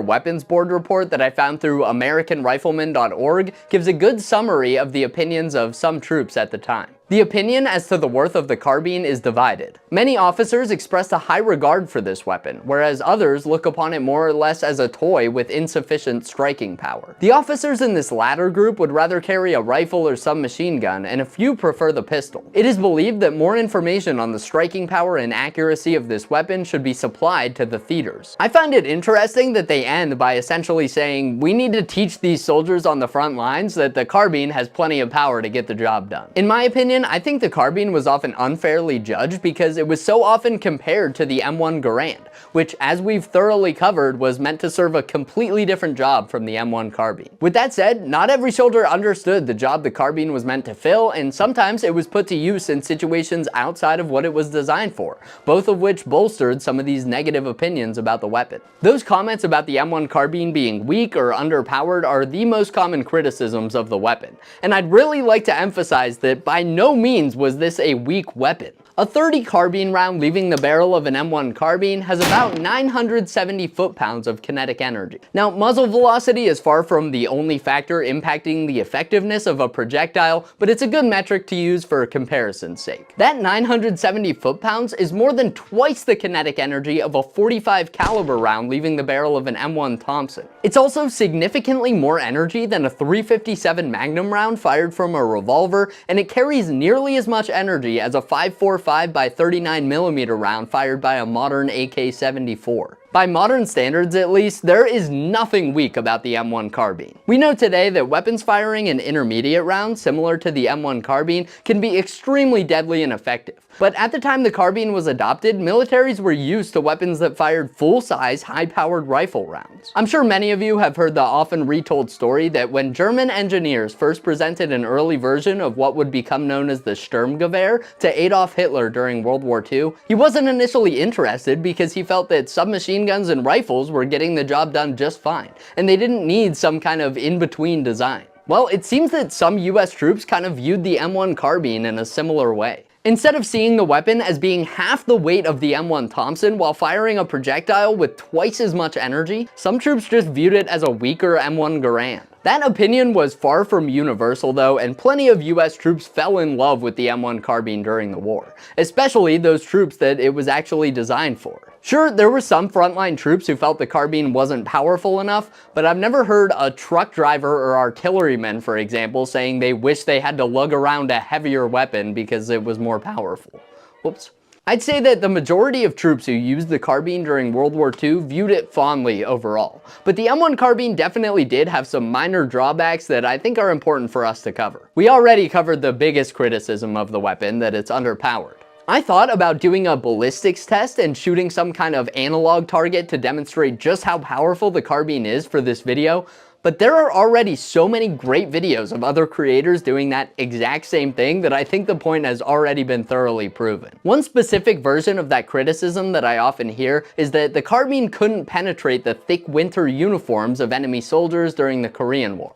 Weapons Board report that I found through AmericanRifleman.org gives a good summary of the opinions of some troops at the time. The opinion as to the worth of the carbine is divided. Many officers expressed a high regard for this weapon, whereas others look upon it more or less as a toy with insufficient striking power. The officers in this latter group would rather carry a rifle or submachine gun, and a few prefer the pistol. It is believed that more information on the striking power and accuracy of this weapon should be supplied to the theaters. I find it interesting that they end by essentially saying, we need to teach these soldiers on the front lines that the carbine has plenty of power to get the job done. In my opinion, I think the carbine was often unfairly judged because it was so often compared to the M1 Garand, which, as we've thoroughly covered, was meant to serve a completely different job from the M1 Carbine. With that said, not every soldier understood the job the carbine was meant to fill, and sometimes it was put to use in situations outside of what it was designed for, both of which bolstered some of these negative opinions about the weapon. Those comments about the M1 Carbine being weak or underpowered are the most common criticisms of the weapon, and I'd really like to emphasize that by no means was this a weak weapon. A .30 carbine round leaving the barrel of an M1 Carbine has about 970 foot-pounds of kinetic energy. Now, muzzle velocity is far from the only factor impacting the effectiveness of a projectile, but it's a good metric to use for comparison's sake. That 970 foot-pounds is more than twice the kinetic energy of a .45 caliber round leaving the barrel of an M1 Thompson. It's also significantly more energy than a .357 Magnum round fired from a revolver, and it carries nearly as much energy as a .545 by 39mm round fired by a modern AK-74. By modern standards at least, there is nothing weak about the M1 Carbine. We know today that weapons firing in intermediate rounds, similar to the M1 Carbine, can be extremely deadly and effective. But at the time the carbine was adopted, militaries were used to weapons that fired full-size, high-powered rifle rounds. I'm sure many of you have heard the often retold story that when German engineers first presented an early version of what would become known as the Sturmgewehr to Adolf Hitler during World War II, he wasn't initially interested because he felt that submachine guns and rifles were getting the job done just fine, and they didn't need some kind of in-between design. Well, it seems that some US troops kind of viewed the M1 Carbine in a similar way. Instead of seeing the weapon as being half the weight of the M1 Thompson while firing a projectile with twice as much energy, some troops just viewed it as a weaker M1 Garand. That opinion was far from universal though, and plenty of US troops fell in love with the M1 Carbine during the war, especially those troops that it was actually designed for. Sure, there were some frontline troops who felt the carbine wasn't powerful enough, but I've never heard a truck driver or artilleryman, for example, saying they wish they had to lug around a heavier weapon because it was more powerful. Whoops. I'd say that the majority of troops who used the carbine during World War II viewed it fondly overall, but the M1 Carbine definitely did have some minor drawbacks that I think are important for us to cover. We already covered the biggest criticism of the weapon, that it's underpowered. I thought about doing a ballistics test and shooting some kind of analog target to demonstrate just how powerful the carbine is for this video, but there are already so many great videos of other creators doing that exact same thing that I think the point has already been thoroughly proven. One specific version of that criticism that I often hear is that the carbine couldn't penetrate the thick winter uniforms of enemy soldiers during the Korean War.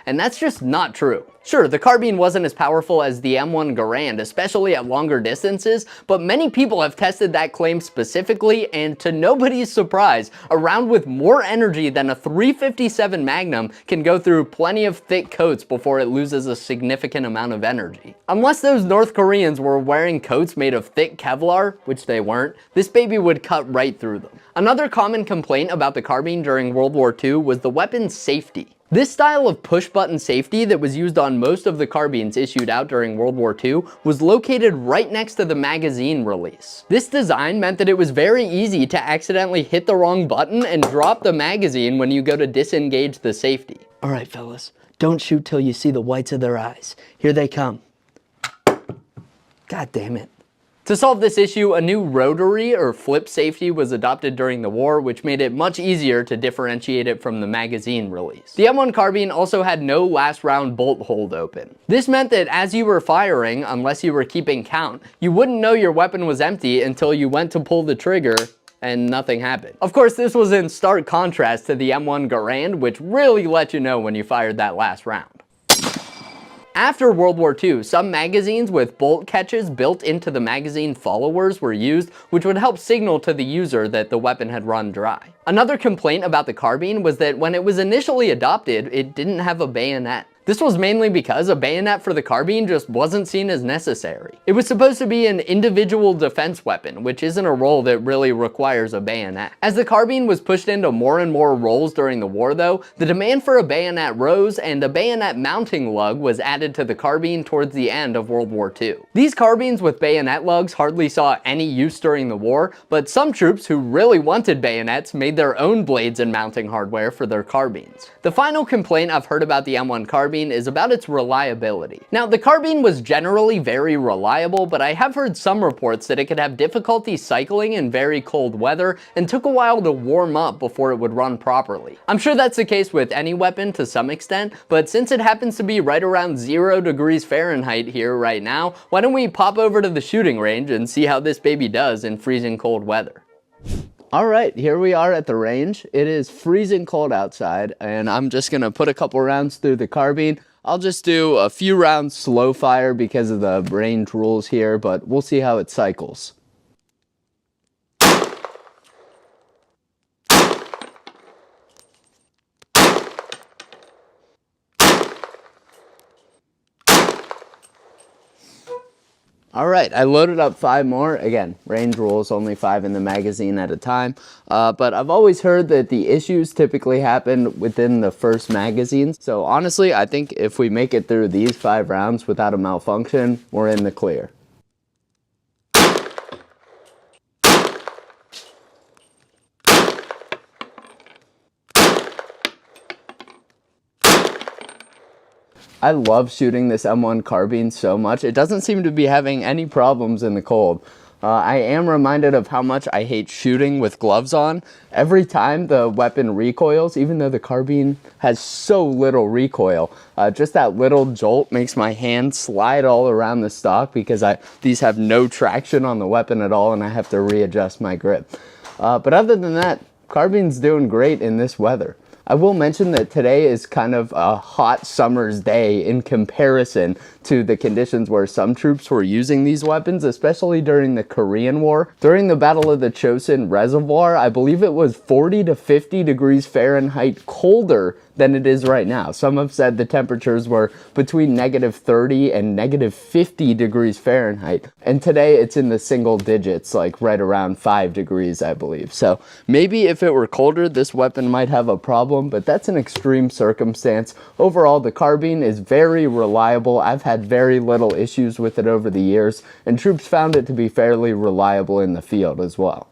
And that's just not true. Sure, the carbine wasn't as powerful as the M1 Garand, especially at longer distances, but many people have tested that claim specifically, and to nobody's surprise, a round with more energy than a .357 Magnum can go through plenty of thick coats before it loses a significant amount of energy. Unless those North Koreans were wearing coats made of thick Kevlar, which they weren't, this baby would cut right through them. Another common complaint about the carbine during World War II was the weapon's safety. This style of push-button safety that was used on most of the carbines issued out during World War II was located right next to the magazine release. This design meant that it was very easy to accidentally hit the wrong button and drop the magazine when you go to disengage the safety. All right, fellas, don't shoot till you see the whites of their eyes. Here they come. God damn it. To solve this issue, a new rotary or flip safety was adopted during the war, which made it much easier to differentiate it from the magazine release. The M1 Carbine also had no last round bolt hold open. This meant that as you were firing, unless you were keeping count, you wouldn't know your weapon was empty until you went to pull the trigger and nothing happened. Of course, this was in stark contrast to the M1 Garand, which really let you know when you fired that last round. After World War II, some magazines with bolt catches built into the magazine followers were used, which would help signal to the user that the weapon had run dry. Another complaint about the carbine was that when it was initially adopted, it didn't have a bayonet. This was mainly because a bayonet for the carbine just wasn't seen as necessary. It was supposed to be an individual defense weapon, which isn't a role that really requires a bayonet. As the carbine was pushed into more and more roles during the war though, the demand for a bayonet rose and a bayonet mounting lug was added to the carbine towards the end of World War II. These carbines with bayonet lugs hardly saw any use during the war, but some troops who really wanted bayonets made their own blades and mounting hardware for their carbines. The final complaint I've heard about the M1 Carbine is about its reliability. Now, the carbine was generally very reliable, but I have heard some reports that it could have difficulty cycling in very cold weather and took a while to warm up before it would run properly. I'm sure that's the case with any weapon to some extent, but since it happens to be right around 0 degrees Fahrenheit here right now, why don't we pop over to the shooting range and see how this baby does in freezing cold weather. All right, here we are at the range. It is freezing cold outside, and I'm just gonna put a couple rounds through the carbine. I'll just do a few rounds slow fire because of the range rules here, but we'll see how it cycles. All right, I loaded up 5 more. Again, range rules, only 5 in the magazine at a time. But I've always heard that the issues typically happen within the first magazine. So honestly, I think if we make it through these 5 rounds without a malfunction, we're in the clear. I love shooting this M1 Carbine so much. It doesn't seem to be having any problems in the cold. I am reminded of how much I hate shooting with gloves on. Every time the weapon recoils, even though the carbine has so little recoil, just that little jolt makes my hand slide all around the stock because these have no traction on the weapon at all and I have to readjust my grip. But other than that, carbine's doing great in this weather. I will mention that today is kind of a hot summer's day in comparison to the conditions where some troops were using these weapons, especially during the Korean War. During the Battle of the Chosin Reservoir, I believe it was 40 to 50 degrees Fahrenheit colder than it is right now. Some have said the temperatures were between -30 and -50 degrees Fahrenheit. And today it's in the single digits, like right around 5 degrees, I believe. So maybe if it were colder, this weapon might have a problem, but that's an extreme circumstance. Overall, the carbine is very reliable. I've had very little issues with it over the years, and troops found it to be fairly reliable in the field as well.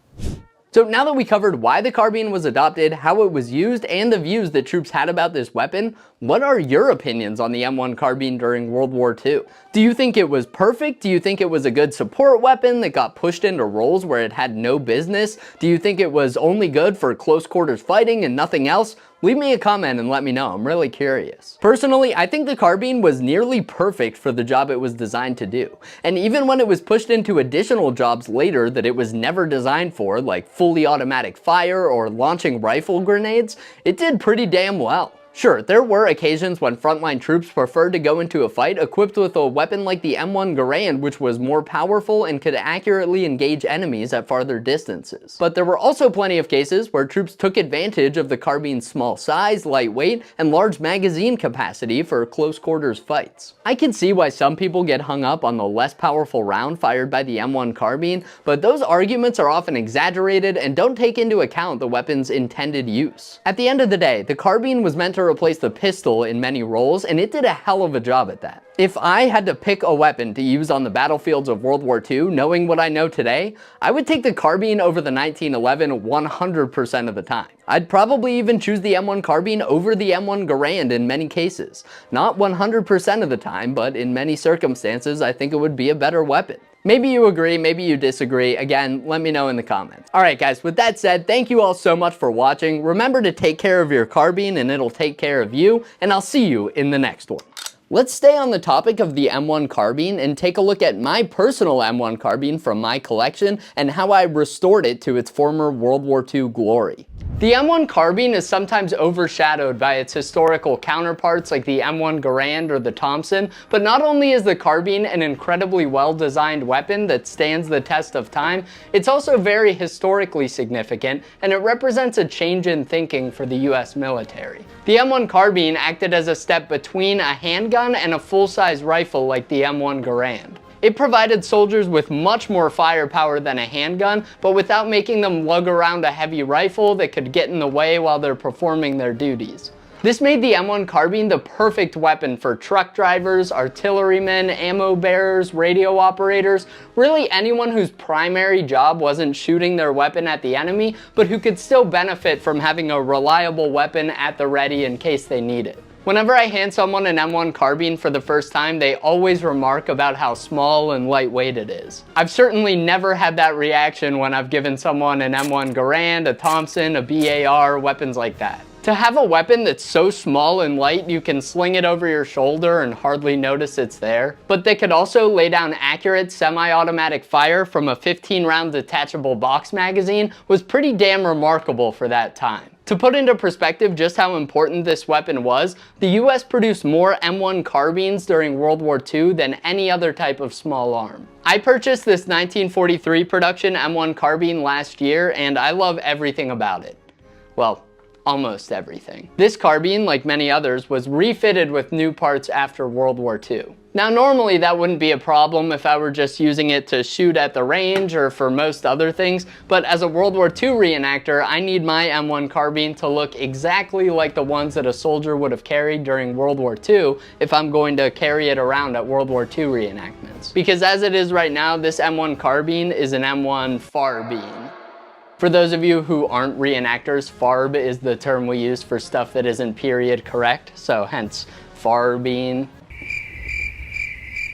So now that we covered why the carbine was adopted, how it was used, and the views that troops had about this weapon, what are your opinions on the M1 Carbine during World War II? Do you think it was perfect? Do you think it was a good support weapon that got pushed into roles where it had no business? Do you think it was only good for close quarters fighting and nothing else? Leave me a comment and let me know, I'm really curious. Personally, I think the carbine was nearly perfect for the job it was designed to do. And even when it was pushed into additional jobs later that it was never designed for, like fully automatic fire or launching rifle grenades, it did pretty damn well. Sure, there were occasions when frontline troops preferred to go into a fight equipped with a weapon like the M1 Garand, which was more powerful and could accurately engage enemies at farther distances. But there were also plenty of cases where troops took advantage of the carbine's small size, lightweight, and large magazine capacity for close quarters fights. I can see why some people get hung up on the less powerful round fired by the M1 Carbine, but those arguments are often exaggerated and don't take into account the weapon's intended use. At the end of the day, the carbine was meant to to replace the pistol in many roles, and it did a hell of a job at that. If I had to pick a weapon to use on the battlefields of World War II, knowing what I know today, I would take the carbine over the 1911 100% of the time. I'd probably even choose the M1 Carbine over the M1 Garand in many cases. Not 100% of the time, but in many circumstances, I think it would be a better weapon. Maybe you agree, maybe you disagree. Again, let me know in the comments. Alright guys, with that said, thank you all so much for watching. Remember to take care of your carbine and it'll take care of you, and I'll see you in the next one. Let's stay on the topic of the M1 Carbine and take a look at my personal M1 Carbine from my collection and how I restored it to its former World War II glory. The M1 Carbine is sometimes overshadowed by its historical counterparts like the M1 Garand or the Thompson, but not only is the carbine an incredibly well-designed weapon that stands the test of time, it's also very historically significant, and it represents a change in thinking for the US military. The M1 Carbine acted as a step between a handgun and a full-size rifle like the M1 Garand. It provided soldiers with much more firepower than a handgun, but without making them lug around a heavy rifle that could get in the way while they're performing their duties. This made the M1 Carbine the perfect weapon for truck drivers, artillerymen, ammo bearers, radio operators, really anyone whose primary job wasn't shooting their weapon at the enemy, but who could still benefit from having a reliable weapon at the ready in case they need it. Whenever I hand someone an M1 Carbine for the first time, they always remark about how small and lightweight it is. I've certainly never had that reaction when I've given someone an M1 Garand, a Thompson, a BAR, weapons like that. To have a weapon that's so small and light you can sling it over your shoulder and hardly notice it's there, but that could also lay down accurate semi-automatic fire from a 15-round detachable box magazine was pretty damn remarkable for that time. To put into perspective just how important this weapon was, the US produced more M1 carbines during World War II than any other type of small arm. I purchased this 1943 production M1 carbine last year, and I love everything about it. Well, almost everything. This carbine, like many others, was refitted with new parts after World War II. Now normally that wouldn't be a problem if I were just using it to shoot at the range or for most other things, but as a World War II reenactor, I need my M1 carbine to look exactly like the ones that a soldier would have carried during World War II if I'm going to carry it around at World War II reenactments. Because as it is right now, this M1 carbine is an M1 Farbine. For those of you who aren't reenactors, farb is the term we use for stuff that isn't period correct, so hence Farbine.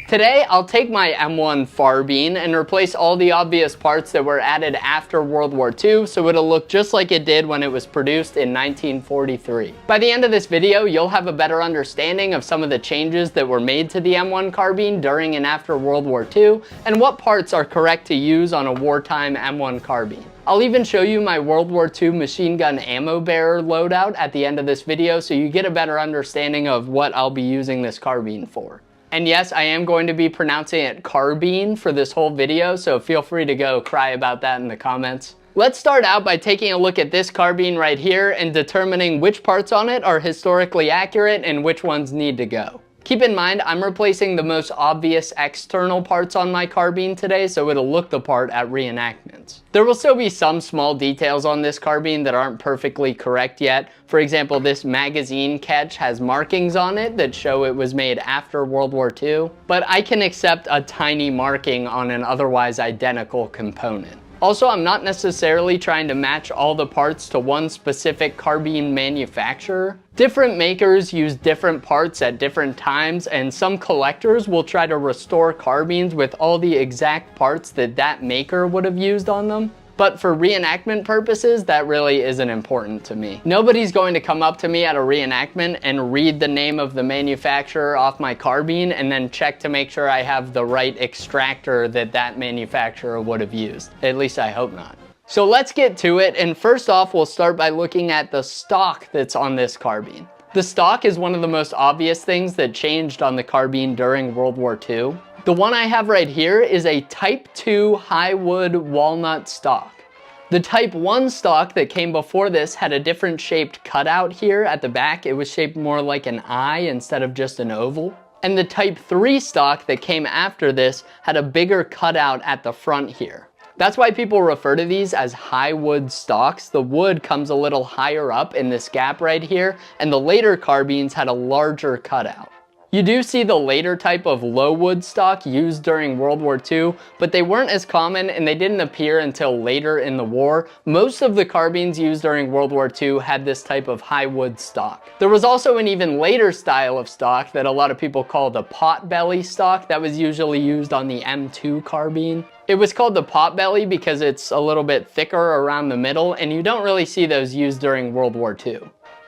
Today, I'll take my M1 Carbine and replace all the obvious parts that were added after World War II so it'll look just like it did when it was produced in 1943. By the end of this video, you'll have a better understanding of some of the changes that were made to the M1 Carbine during and after World War II, and what parts are correct to use on a wartime M1 Carbine. I'll even show you my World War II machine gun ammo bearer loadout at the end of this video so you get a better understanding of what I'll be using this carbine for. And yes, I am going to be pronouncing it carbine for this whole video, so feel free to go cry about that in the comments. Let's start out by taking a look at this carbine right here and determining which parts on it are historically accurate and which ones need to go. Keep in mind, I'm replacing the most obvious external parts on my carbine today, so it'll look the part at reenactments. There will still be some small details on this carbine that aren't perfectly correct yet. For example, this magazine catch has markings on it that show it was made after World War II, but I can accept a tiny marking on an otherwise identical component. Also, I'm not necessarily trying to match all the parts to one specific carbine manufacturer. Different makers use different parts at different times, and some collectors will try to restore carbines with all the exact parts that that maker would have used on them. But for reenactment purposes, that really isn't important to me. Nobody's going to come up to me at a reenactment and read the name of the manufacturer off my carbine and then check to make sure I have the right extractor that that manufacturer would have used. At least I hope not. So let's get to it, and first off, we'll start by looking at the stock that's on this carbine. The stock is one of the most obvious things that changed on the carbine during World War II. The one I have right here is a Type 2 high wood walnut stock. The Type 1 stock that came before this had a different shaped cutout here at the back. It was shaped more like an eye instead of just an oval. And the Type 3 stock that came after this had a bigger cutout at the front here. That's why people refer to these as high wood stocks. The wood comes a little higher up in this gap right here, and the later carbines had a larger cutout. You do see the later type of low wood stock used during World War II, but they weren't as common and they didn't appear until later in the war. Most of the carbines used during World War II had this type of high wood stock. There was also an even later style of stock that a lot of people call the potbelly stock that was usually used on the M2 carbine. It was called the potbelly because it's a little bit thicker around the middle, and you don't really see those used during World War II.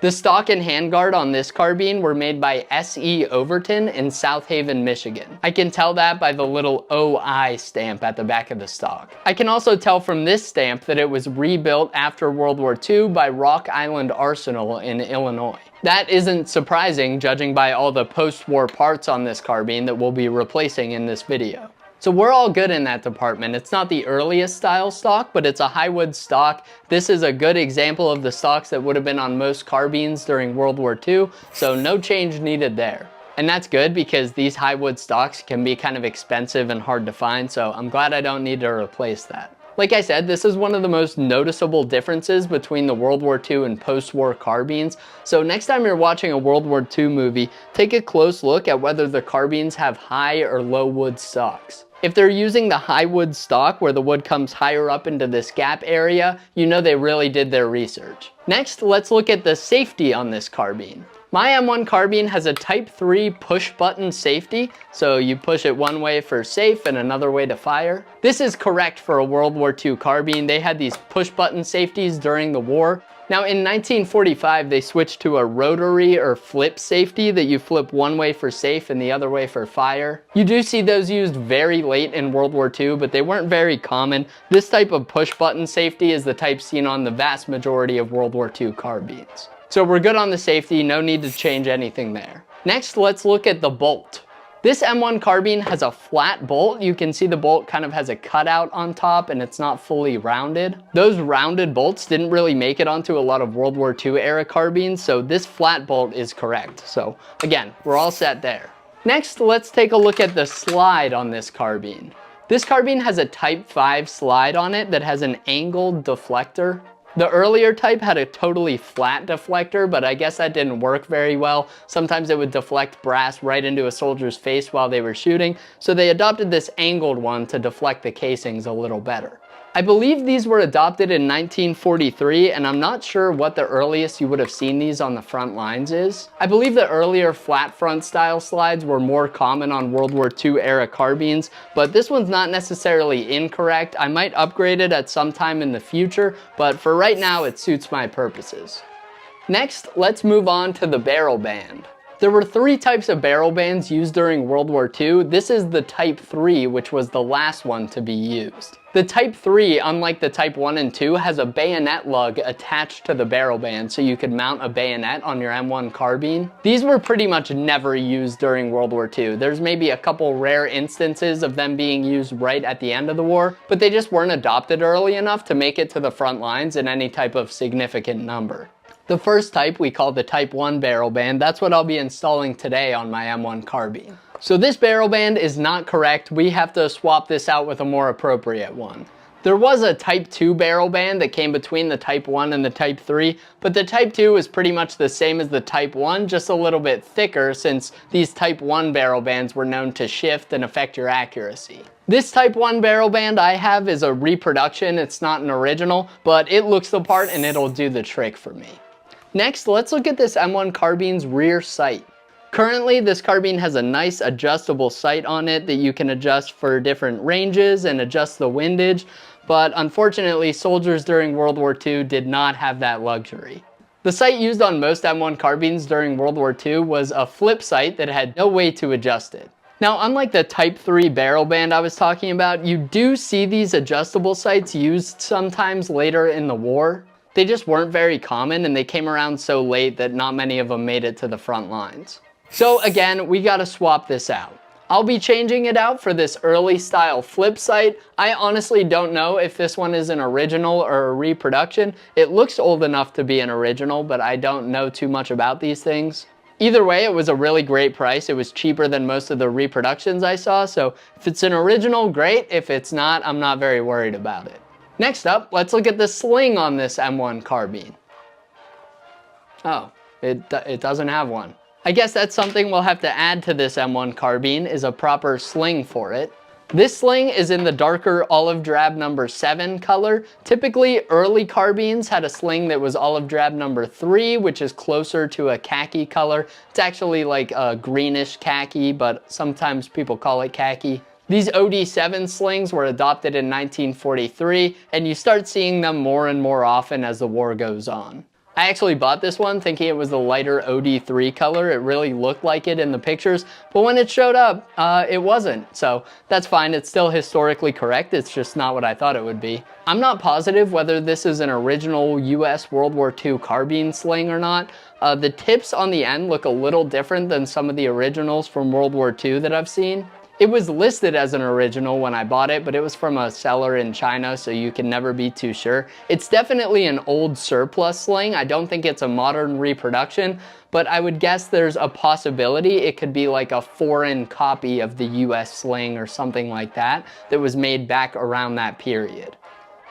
The stock and handguard on this carbine were made by S.E. Overton in South Haven, Michigan. I can tell that by the little OI stamp at the back of the stock. I can also tell from this stamp that it was rebuilt after World War II by Rock Island Arsenal in Illinois. That isn't surprising, judging by all the post-war parts on this carbine that we'll be replacing in this video. So we're all good in that department. It's not the earliest style stock, but it's a high wood stock. This is a good example of the stocks that would have been on most carbines during World War II, so no change needed there. And that's good because these high wood stocks can be kind of expensive and hard to find, so I'm glad I don't need to replace that. Like I said, this is one of the most noticeable differences between the World War II and post-war carbines. So next time you're watching a World War II movie, take a close look at whether the carbines have high or low wood stocks. If they're using the high wood stock where the wood comes higher up into this gap area, you know they really did their research. Next, let's look at the safety on this carbine. My M1 carbine has a Type 3 push button safety, so you push it one way for safe and another way to fire. This is correct for a World War II carbine. They had these push button safeties during the war. Now in 1945, they switched to a rotary or flip safety that you flip one way for safe and the other way for fire. You do see those used very late in World War II, but they weren't very common. This type of push button safety is the type seen on the vast majority of World War II carbines. So we're good on the safety, no need to change anything there. Next, let's look at the bolt. This M1 carbine has a flat bolt. You can see the bolt kind of has a cutout on top and it's not fully rounded. Those rounded bolts didn't really make it onto a lot of World War II era carbines, so this flat bolt is correct. So again, we're all set there. Next, let's take a look at the slide on this carbine. This carbine has a Type 5 slide on it that has an angled deflector. The earlier type had a totally flat deflector, but I guess that didn't work very well. Sometimes it would deflect brass right into a soldier's face while they were shooting, so they adopted this angled one to deflect the casings a little better. I believe these were adopted in 1943, and I'm not sure what the earliest you would have seen these on the front lines is. I believe the earlier flat front style slides were more common on World War II era carbines, but this one's not necessarily incorrect. I might upgrade it at some time in the future, but for right now it suits my purposes. Next, let's move on to the barrel band. There were three types of barrel bands used during World War II. This is the Type 3, which was the last one to be used. The Type 3, unlike the Type 1 and 2, has a bayonet lug attached to the barrel band so you could mount a bayonet on your M1 carbine. These were pretty much never used during World War II. There's maybe a couple rare instances of them being used right at the end of the war, but they just weren't adopted early enough to make it to the front lines in any type of significant number. The first type we call the Type 1 barrel band. That's what I'll be installing today on my M1 carbine. So this barrel band is not correct. We have to swap this out with a more appropriate one. There was a Type 2 barrel band that came between the Type 1 and the Type 3, but the Type 2 is pretty much the same as the Type 1, just a little bit thicker since these Type 1 barrel bands were known to shift and affect your accuracy. This Type 1 barrel band I have is a reproduction. It's not an original, but it looks the part and it'll do the trick for me. Next, let's look at this M1 carbine's rear sight. Currently, this carbine has a nice adjustable sight on it that you can adjust for different ranges and adjust the windage, but unfortunately, soldiers during World War II did not have that luxury. The sight used on most M1 carbines during World War II was a flip sight that had no way to adjust it. Now, unlike the Type 3 barrel band I was talking about, you do see these adjustable sights used sometimes later in the war. They just weren't very common and they came around so late that not many of them made it to the front lines. So again, we gotta swap this out. I'll be changing it out for this early style flip sight. I honestly don't know if this one is an original or a reproduction. It looks old enough to be an original, but I don't know too much about these things. Either way, it was a really great price. It was cheaper than most of the reproductions I saw, so if it's an original, great. If it's not, I'm not very worried about it. Next up, let's look at the sling on this M1 Carbine. Oh, it doesn't have one. I guess that's something we'll have to add to this M1 Carbine, is a proper sling for it. This sling is in the darker olive drab number 7 color. Typically, early carbines had a sling that was olive drab number 3, which is closer to a khaki color. It's actually like a greenish khaki, but sometimes people call it khaki. These OD7 slings were adopted in 1943, and you start seeing them more and more often as the war goes on. I actually bought this one thinking it was the lighter OD3 color. It really looked like it in the pictures, but when it showed up, it wasn't. So that's fine, it's still historically correct, it's just not what I thought it would be. I'm not positive whether this is an original US World War II carbine sling or not. The tips on the end look a little different than some of the originals from World War II that I've seen. It was listed as an original when I bought it, but it was from a seller in China, so you can never be too sure. It's definitely an old surplus sling. I don't think it's a modern reproduction, but I would guess there's a possibility it could be like a foreign copy of the US sling or something like that that was made back around that period.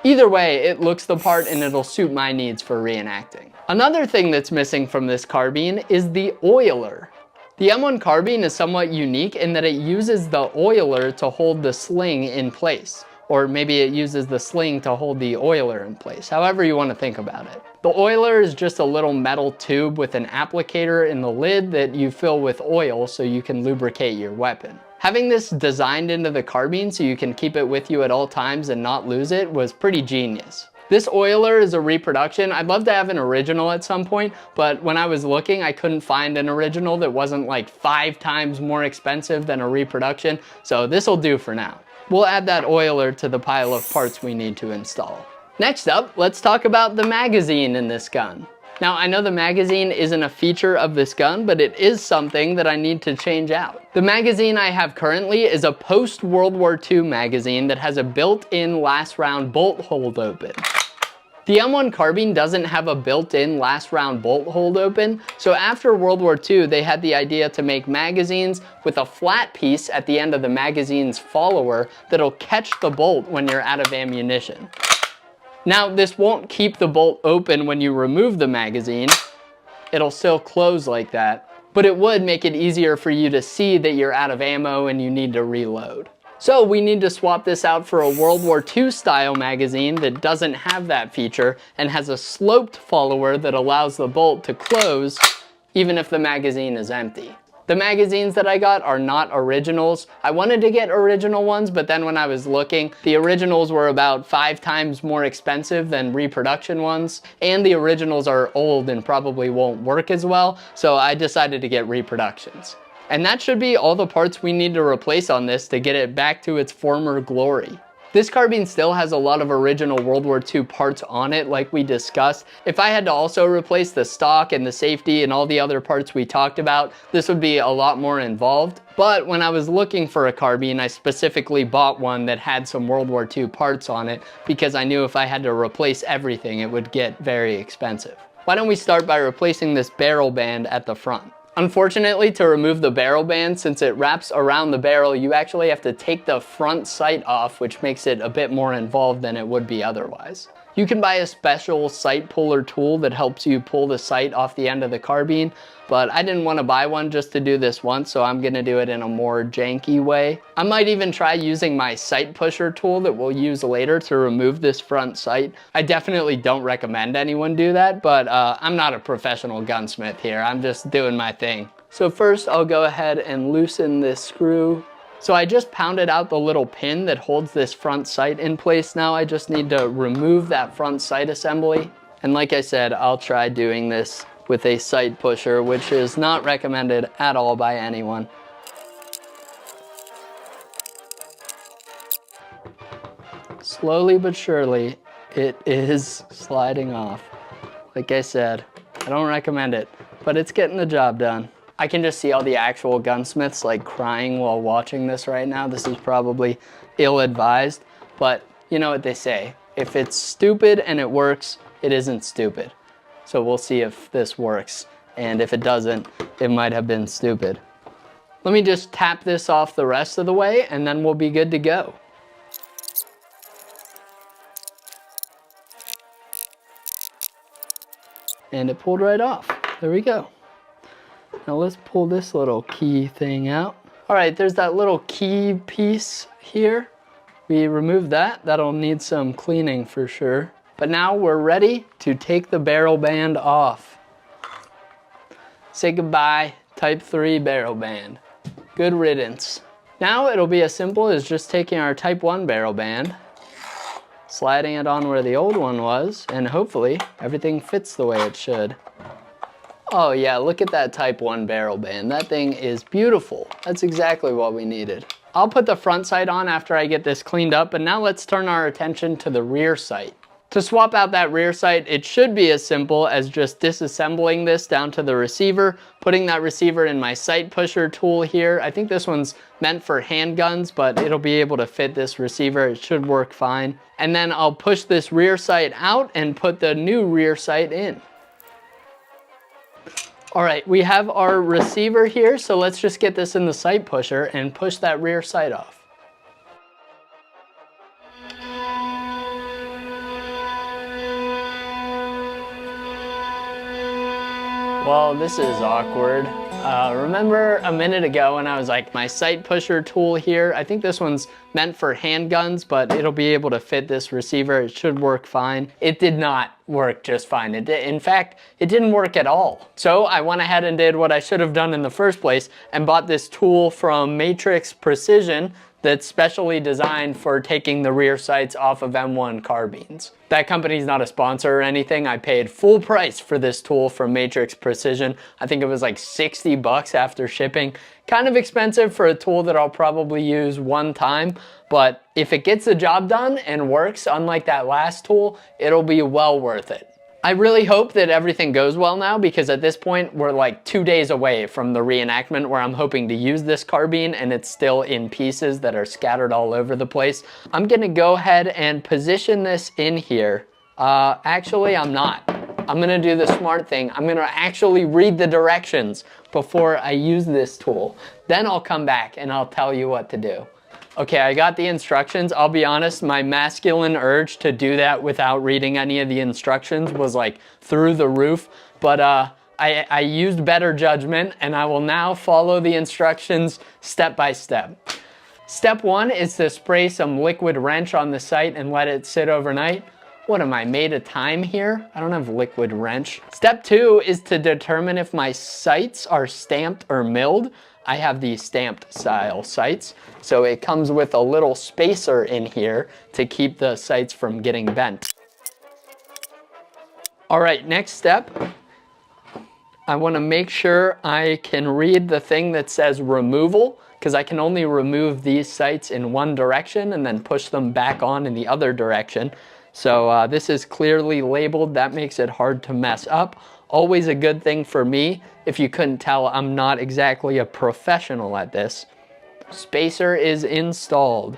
Either way, it looks the part and it'll suit my needs for reenacting. Another thing that's missing from this carbine is the oiler. The M1 Carbine is somewhat unique in that it uses the oiler to hold the sling in place. Or maybe it uses the sling to hold the oiler in place, however you want to think about it. The oiler is just a little metal tube with an applicator in the lid that you fill with oil so you can lubricate your weapon. Having this designed into the carbine so you can keep it with you at all times and not lose it was pretty genius. This oiler is a reproduction. I'd love to have an original at some point, but when I was looking, I couldn't find an original that wasn't like 5 times more expensive than a reproduction, so this'll do for now. We'll add that oiler to the pile of parts we need to install. Next up, let's talk about the magazine in this gun. Now, I know the magazine isn't a feature of this gun, but it is something that I need to change out. The magazine I have currently is a post-World War II magazine that has a built-in last round bolt hold open. The M1 Carbine doesn't have a built-in last round bolt hold open, so after World War II, they had the idea to make magazines with a flat piece at the end of the magazine's follower that'll catch the bolt when you're out of ammunition. Now, this won't keep the bolt open when you remove the magazine. It'll still close like that, but it would make it easier for you to see that you're out of ammo and you need to reload. So we need to swap this out for a World War II style magazine that doesn't have that feature and has a sloped follower that allows the bolt to close even if the magazine is empty. The magazines that I got are not originals. I wanted to get original ones, but then when I was looking, the originals were about 5 times more expensive than reproduction ones, and the originals are old and probably won't work as well, so I decided to get reproductions. And that should be all the parts we need to replace on this to get it back to its former glory. This carbine still has a lot of original World War II parts on it, like we discussed. If I had to also replace the stock and the safety and all the other parts we talked about, this would be a lot more involved. But when I was looking for a carbine, I specifically bought one that had some World War II parts on it because I knew if I had to replace everything, it would get very expensive. Why don't we start by replacing this barrel band at the front? Unfortunately, to remove the barrel band, since it wraps around the barrel, you actually have to take the front sight off, which makes it a bit more involved than it would be otherwise. You can buy a special sight puller tool that helps you pull the sight off the end of the carbine, but I didn't want to buy one just to do this once, so I'm going to do it in a more janky way. I might even try using my sight pusher tool that we'll use later to remove this front sight. I definitely don't recommend anyone do that, but I'm not a professional gunsmith here. I'm just doing my thing. So first I'll go ahead and loosen this screw. So I just pounded out the little pin that holds this front sight in place. Now I just need to remove that front sight assembly. And like I said, I'll try doing this with a sight pusher, which is not recommended at all by anyone. Slowly but surely, it is sliding off. Like I said, I don't recommend it, but it's getting the job done. I can just see all the actual gunsmiths like crying while watching this right now. This is probably ill-advised, but you know what they say. If it's stupid and it works, it isn't stupid. So we'll see if this works. And if it doesn't, it might have been stupid. Let me just tap this off the rest of the way and then we'll be good to go. And it pulled right off. There we go. Now let's pull this little key thing out. All right, there's that little key piece here. We removed that. That'll need some cleaning for sure. But now we're ready to take the barrel band off. Say goodbye, Type 3 barrel band. Good riddance. Now it'll be as simple as just taking our Type 1 barrel band, sliding it on where the old one was, and hopefully everything fits the way it should. Oh yeah, look at that Type 1 barrel band. That thing is beautiful. That's exactly what we needed. I'll put the front sight on after I get this cleaned up, but now let's turn our attention to the rear sight. To swap out that rear sight, it should be as simple as just disassembling this down to the receiver, putting that receiver in my sight pusher tool here. I think this one's meant for handguns, but it'll be able to fit this receiver. It should work fine. And then I'll push this rear sight out and put the new rear sight in. All right, we have our receiver here, so let's just get this in the sight pusher and push that rear sight off. Well, this is awkward. Remember a minute ago when I was like, my sight pusher tool here, I think this one's meant for handguns, but it'll be able to fit this receiver. It should work fine. It did not work just fine. In fact, it didn't work at all. So I went ahead and did what I should have done in the first place and bought this tool from Matrix Precision that's specially designed for taking the rear sights off of M1 carbines. That company's not a sponsor or anything. I paid full price for this tool from Matrix Precision. I think it was like 60 bucks after shipping. Kind of expensive for a tool that I'll probably use one time, but if it gets the job done and works, unlike that last tool, it'll be well worth it. I really hope that everything goes well now, because at this point we're like 2 days away from the reenactment where I'm hoping to use this carbine and it's still in pieces that are scattered all over the place. I'm gonna go ahead and position this in here. Actually, I'm not. I'm gonna do the smart thing. I'm gonna actually read the directions before I use this tool. Then I'll come back and I'll tell you what to do. Okay, I got the instructions. I'll be honest, my masculine urge to do that without reading any of the instructions was like through the roof, but I used better judgment and I will now follow the instructions step by step. Step 1 is to spray some liquid wrench on the sight and let it sit overnight. What am I, made of time here? I don't have liquid wrench. Step 2 is to determine if my sights are stamped or milled. I have the stamped style sights, so it comes with a little spacer in here to keep the sights from getting bent. All right, next step, I want to make sure I can read the thing that says removal, because I can only remove these sights in one direction and then push them back on in the other direction. So this is clearly labeled. That makes it hard to mess up. Always a good thing for me. If you couldn't tell, I'm not exactly a professional at this. Spacer is installed.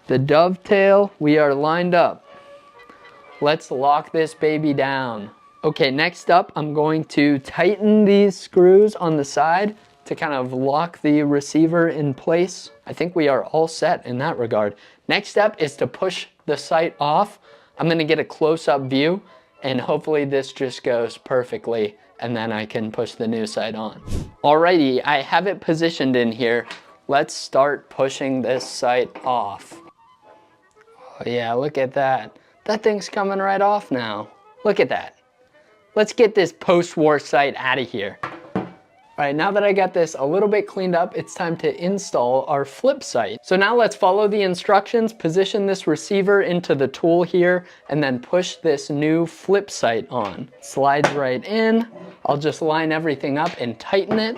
The dovetail, we are lined up. Let's lock this baby down. Okay, next up, I'm going to tighten these screws on the side to kind of lock the receiver in place. I think we are all set in that regard. Next step is to push the sight off. I'm gonna get a close-up view, and hopefully this just goes perfectly, and then I can push the new sight on. Alrighty, I have it positioned in here. Let's start pushing this sight off. Oh yeah, look at that. That thing's coming right off now. Look at that. Let's get this post-war sight out of here. All right, now that I got this a little bit cleaned up, it's time to install our flip sight. So now let's follow the instructions, position this receiver into the tool here, and then push this new flip sight on. Slides right in. I'll just line everything up and tighten it.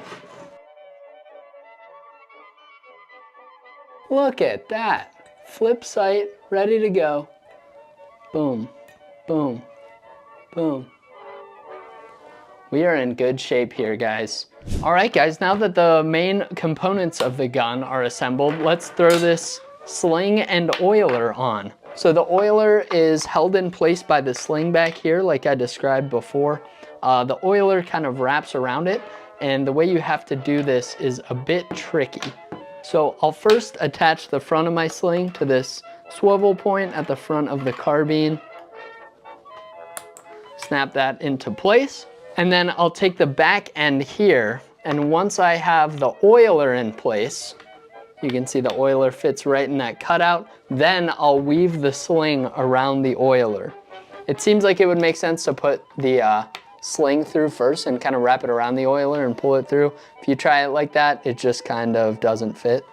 Look at that. Flip sight, ready to go. Boom, boom, boom. We are in good shape here, guys. All right, guys, now that the main components of the gun are assembled, let's throw this sling and oiler on. So the oiler is held in place by the sling back here, like I described before. The oiler kind of wraps around it, and the way you have to do this is a bit tricky. So I'll first attach the front of my sling to this swivel point at the front of the carbine. Snap that into place. And then I'll take the back end here, and once I have the oiler in place, you can see the oiler fits right in that cutout, then I'll weave the sling around the oiler. It seems like it would make sense to put the sling through first and kind of wrap it around the oiler and pull it through. If you try it like that, it just kind of doesn't fit.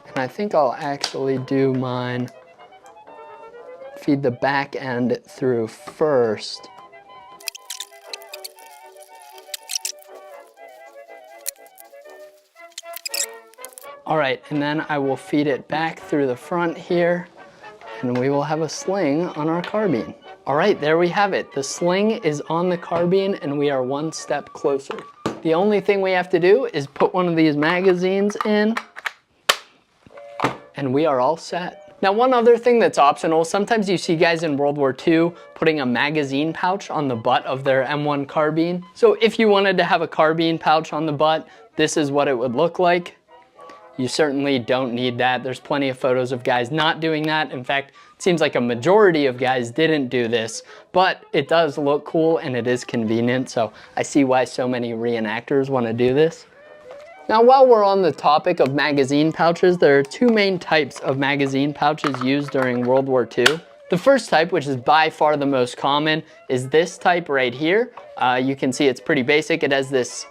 And I think I'll actually do mine, feed the back end through first. All right, and then I will feed it back through the front here, and we will have a sling on our carbine. All right, there we have it. The sling is on the carbine, and we are one step closer. The only thing we have to do is put one of these magazines in, and we are all set. Now, one other thing that's optional, sometimes you see guys in World War II putting a magazine pouch on the butt of their M1 carbine. So if you wanted to have a carbine pouch on the butt, this is what it would look like. You certainly don't need that. There's plenty of photos of guys not doing that. In fact, it seems like a majority of guys didn't do this, but it does look cool and it is convenient, so I see why so many reenactors want to do this. Now, while we're on the topic of magazine pouches, there are two main types of magazine pouches used during World War II. The first type, which is by far the most common, is this type right here. You can see it's pretty basic. It has this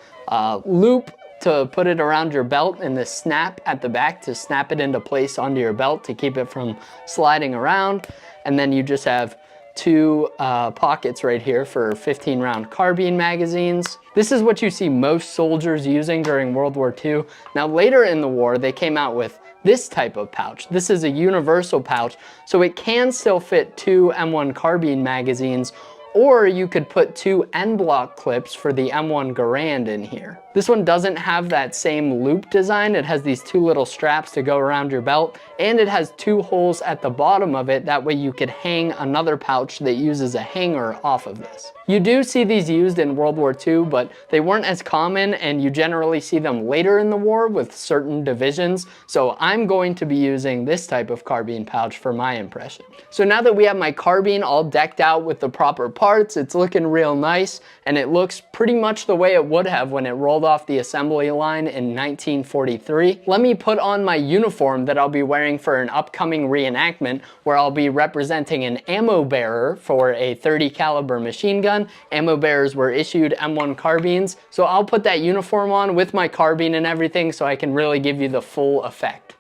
loop to put it around your belt and the snap at the back to snap it into place onto your belt to keep it from sliding around. And then you just have two pockets right here for 15-round carbine magazines. This is what you see most soldiers using during World War II. Now, later in the war, they came out with this type of pouch. This is a universal pouch, so it can still fit two M1 carbine magazines, or you could put two end block clips for the M1 Garand in here. This one doesn't have that same loop design. It has these two little straps to go around your belt, and it has two holes at the bottom of it. That way you could hang another pouch that uses a hanger off of this. You do see these used in World War II, but they weren't as common, and you generally see them later in the war with certain divisions. So I'm going to be using this type of carbine pouch for my impression. So now that we have my carbine all decked out with the proper parts, it's looking real nice, and it looks pretty much the way it would have when it rolled off the assembly line in 1943. Let me put on my uniform that I'll be wearing for an upcoming reenactment, where I'll be representing an ammo bearer for a .30 caliber machine gun. Ammo bearers were issued M1 carbines, so I'll put that uniform on with my carbine and everything so I can really give you the full effect.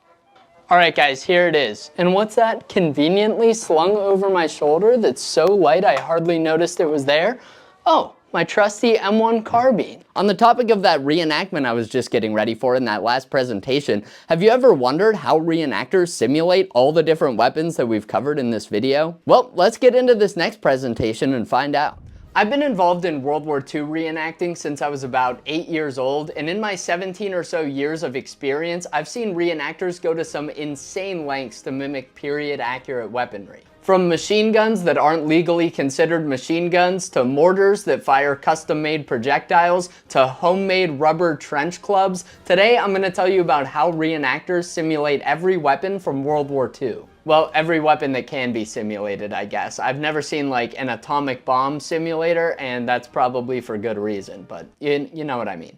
All right, guys, here it is. And what's that conveniently slung over my shoulder that's so light I hardly noticed it was there? Oh, my trusty M1 carbine. On the topic of that reenactment I was just getting ready for in that last presentation, have you ever wondered how reenactors simulate all the different weapons that we've covered in this video? Well, let's get into this next presentation and find out. I've been involved in World War II reenacting since I was about 8 years old, and in my 17 or so years of experience, I've seen reenactors go to some insane lengths to mimic period-accurate weaponry. From machine guns that aren't legally considered machine guns, to mortars that fire custom-made projectiles, to homemade rubber trench clubs, today I'm going to tell you about how reenactors simulate every weapon from World War II. Well, every weapon that can be simulated, I guess. I've never seen like an atomic bomb simulator, and that's probably for good reason, but you know what I mean.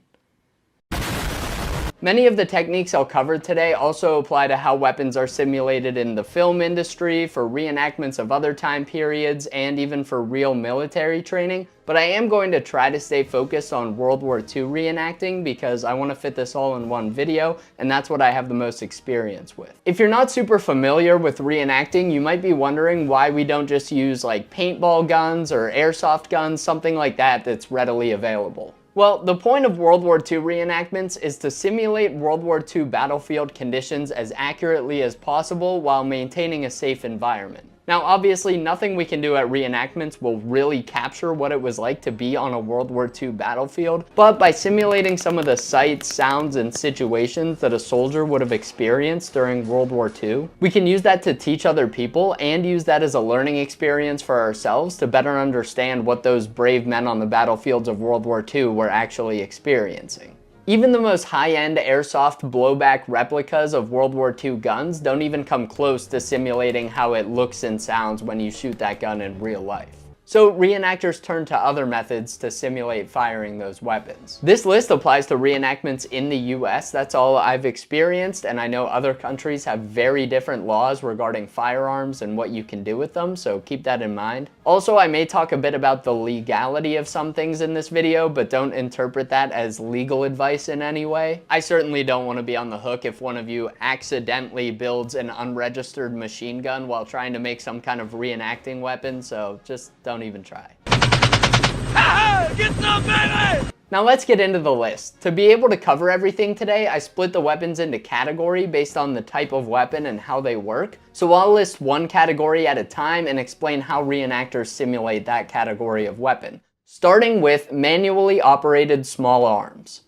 Many of the techniques I'll cover today also apply to how weapons are simulated in the film industry, for reenactments of other time periods, and even for real military training. But I am going to try to stay focused on World War II reenacting because I want to fit this all in one video, and that's what I have the most experience with. If you're not super familiar with reenacting, you might be wondering why we don't just use like paintball guns or airsoft guns, something like that that's readily available. Well, the point of World War II reenactments is to simulate World War II battlefield conditions as accurately as possible while maintaining a safe environment. Now, obviously, nothing we can do at reenactments will really capture what it was like to be on a World War II battlefield, but by simulating some of the sights, sounds, and situations that a soldier would have experienced during World War II, we can use that to teach other people and use that as a learning experience for ourselves to better understand what those brave men on the battlefields of World War II were actually experiencing. Even the most high-end airsoft blowback replicas of World War II guns don't even come close to simulating how it looks and sounds when you shoot that gun in real life. So reenactors turn to other methods to simulate firing those weapons. This list applies to reenactments in the US. That's all I've experienced, and I know other countries have very different laws regarding firearms and what you can do with them, so keep that in mind. Also, I may talk a bit about the legality of some things in this video, but don't interpret that as legal advice in any way. I certainly don't want to be on the hook if one of you accidentally builds an unregistered machine gun while trying to make some kind of reenacting weapon, so just don't even try. Get some, baby! Now let's get into the list. To be able to cover everything today, I split the weapons into category based on the type of weapon and how they work. So I'll list one category at a time and explain how reenactors simulate that category of weapon. Starting with manually operated small arms.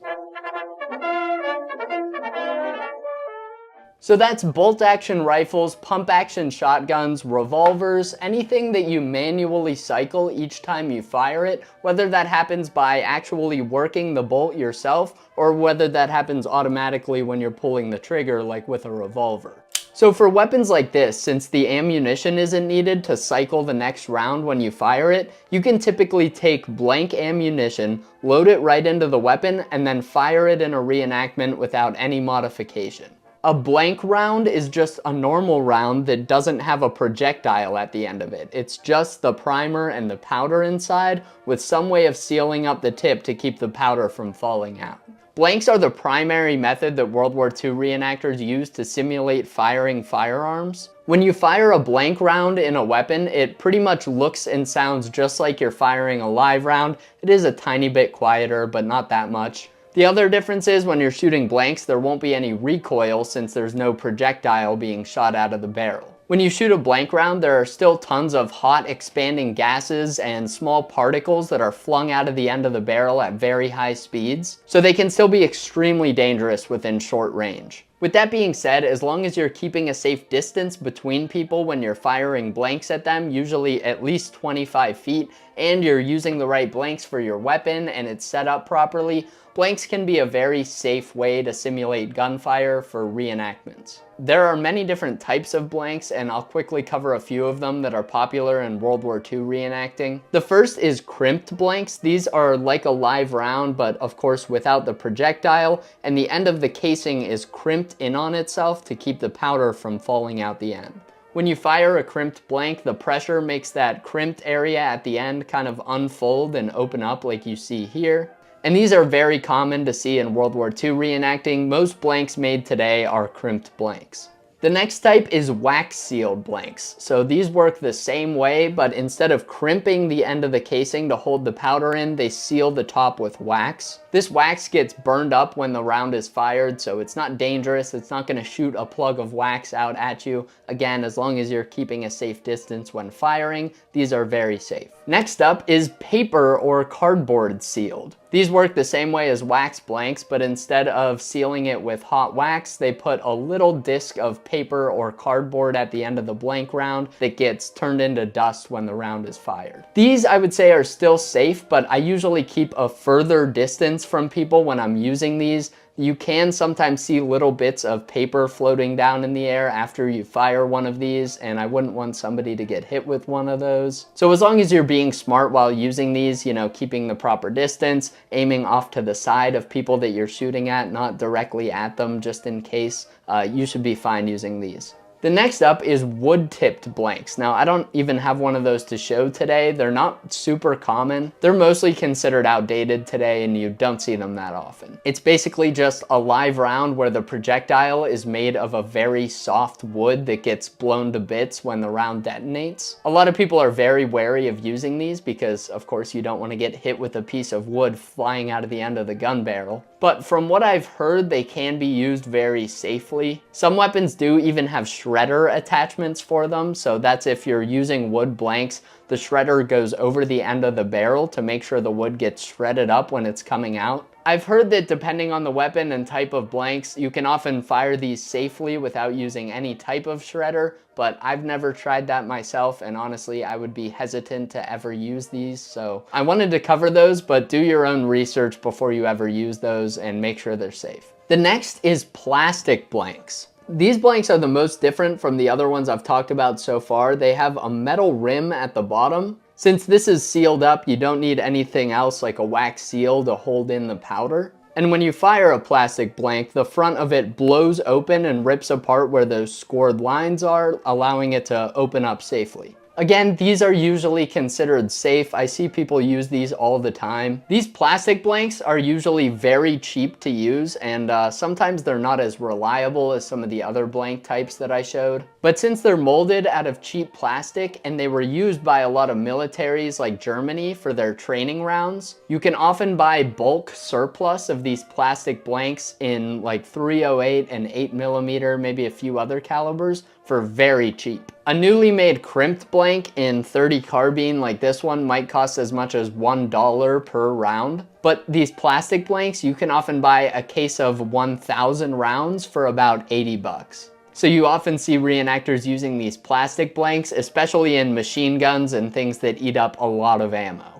So that's bolt-action rifles, pump-action shotguns, revolvers, anything that you manually cycle each time you fire it, whether that happens by actually working the bolt yourself or whether that happens automatically when you're pulling the trigger like with a revolver. So for weapons like this, since the ammunition isn't needed to cycle the next round when you fire it, you can typically take blank ammunition, load it right into the weapon, and then fire it in a reenactment without any modification. A blank round is just a normal round that doesn't have a projectile at the end of it. It's just the primer and the powder inside with some way of sealing up the tip to keep the powder from falling out. Blanks are the primary method that World War II reenactors use to simulate firing firearms. When you fire a blank round in a weapon, it pretty much looks and sounds just like you're firing a live round. It is a tiny bit quieter, but not that much. The other difference is when you're shooting blanks, there won't be any recoil since there's no projectile being shot out of the barrel. When you shoot a blank round, there are still tons of hot expanding gases and small particles that are flung out of the end of the barrel at very high speeds, so they can still be extremely dangerous within short range. With that being said, as long as you're keeping a safe distance between people when you're firing blanks at them, usually at least 25 feet, and you're using the right blanks for your weapon and it's set up properly, blanks can be a very safe way to simulate gunfire for reenactments. There are many different types of blanks, and I'll quickly cover a few of them that are popular in World War II reenacting. The first is crimped blanks. These are like a live round, but of course without the projectile, and the end of the casing is crimped in on itself to keep the powder from falling out the end. When you fire a crimped blank, the pressure makes that crimped area at the end kind of unfold and open up like you see here. And these are very common to see in World War II reenacting. Most blanks made today are crimped blanks. The next type is wax sealed blanks. So these work the same way, but instead of crimping the end of the casing to hold the powder in, they seal the top with wax. This wax gets burned up when the round is fired, so it's not dangerous. It's not going to shoot a plug of wax out at you. Again, as long as you're keeping a safe distance when firing, these are very safe. Next up is paper or cardboard sealed. These work the same way as wax blanks, but instead of sealing it with hot wax, they put a little disc of paper or cardboard at the end of the blank round that gets turned into dust when the round is fired. These, I would say, are still safe, but I usually keep a further distance from people when I'm using these. You can sometimes see little bits of paper floating down in the air after you fire one of these, and I wouldn't want somebody to get hit with one of those. So as long as you're being smart while using these, you know, keeping the proper distance, aiming off to the side of people that you're shooting at, not directly at them just in case, you should be fine using these. The next up is wood-tipped blanks. Now, I don't even have one of those to show today. They're not super common. They're mostly considered outdated today, and you don't see them that often. It's basically just a live round where the projectile is made of a very soft wood that gets blown to bits when the round detonates. A lot of people are very wary of using these because, of course, you don't want to get hit with a piece of wood flying out of the end of the gun barrel. But from what I've heard, they can be used very safely. Some weapons do even have shrapnel shredder attachments for them. So that's if you're using wood blanks, the shredder goes over the end of the barrel to make sure the wood gets shredded up when it's coming out. I've heard that depending on the weapon and type of blanks, you can often fire these safely without using any type of shredder, but I've never tried that myself, and honestly, I would be hesitant to ever use these. So I wanted to cover those, but do your own research before you ever use those and make sure they're safe. The next is plastic blanks. These blanks are the most different from the other ones I've talked about so far. They have a metal rim at the bottom. Since this is sealed up, you don't need anything else like a wax seal to hold in the powder. And when you fire a plastic blank, the front of it blows open and rips apart where those scored lines are, allowing it to open up safely. Again, these are usually considered safe. I see people use these all the time. These plastic blanks are usually very cheap to use, and sometimes they're not as reliable as some of the other blank types that I showed. But since they're molded out of cheap plastic and they were used by a lot of militaries like Germany for their training rounds, you can often buy bulk surplus of these plastic blanks in like 308 and 8mm, maybe a few other calibers, for very cheap. A newly made crimped blank in .30 carbine like this one might cost as much as $1 per round. But these plastic blanks, you can often buy a case of 1,000 rounds for about 80 bucks. So you often see reenactors using these plastic blanks, especially in machine guns and things that eat up a lot of ammo.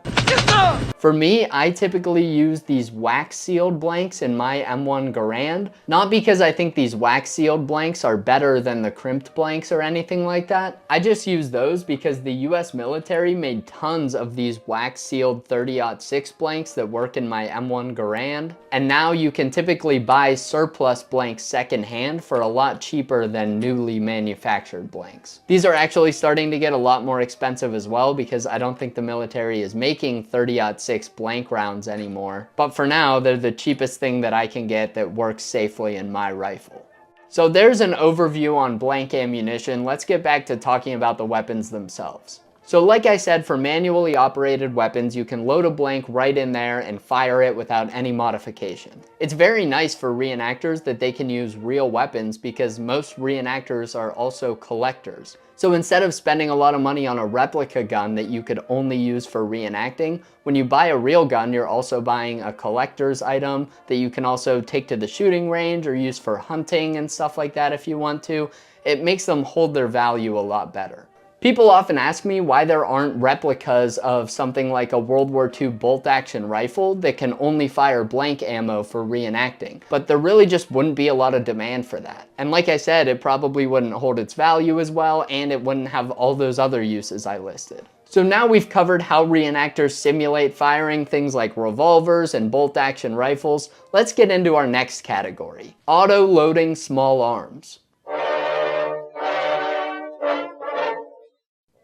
For me, I typically use these wax sealed blanks in my M1 Garand, not because I think these wax sealed blanks are better than the crimped blanks or anything like that. I just use those because the US military made tons of these wax sealed 30-06 blanks that work in my M1 Garand, and now you can typically buy surplus blanks secondhand for a lot cheaper than newly manufactured blanks. These are actually starting to get a lot more expensive as well because I don't think the military is making 30-06 blank rounds anymore. But for now, they're the cheapest thing that I can get that works safely in my rifle. So there's an overview on blank ammunition. Let's get back to talking about the weapons themselves. So like I said, for manually operated weapons, you can load a blank right in there and fire it without any modification. It's very nice for reenactors that they can use real weapons because most reenactors are also collectors. So instead of spending a lot of money on a replica gun that you could only use for reenacting, when you buy a real gun, you're also buying a collector's item that you can also take to the shooting range or use for hunting and stuff like that if you want to. It makes them hold their value a lot better. People often ask me why there aren't replicas of something like a World War II bolt-action rifle that can only fire blank ammo for reenacting, but there really just wouldn't be a lot of demand for that. And like I said, it probably wouldn't hold its value as well, and it wouldn't have all those other uses I listed. So now we've covered how reenactors simulate firing things like revolvers and bolt-action rifles. Let's get into our next category, auto-loading small arms.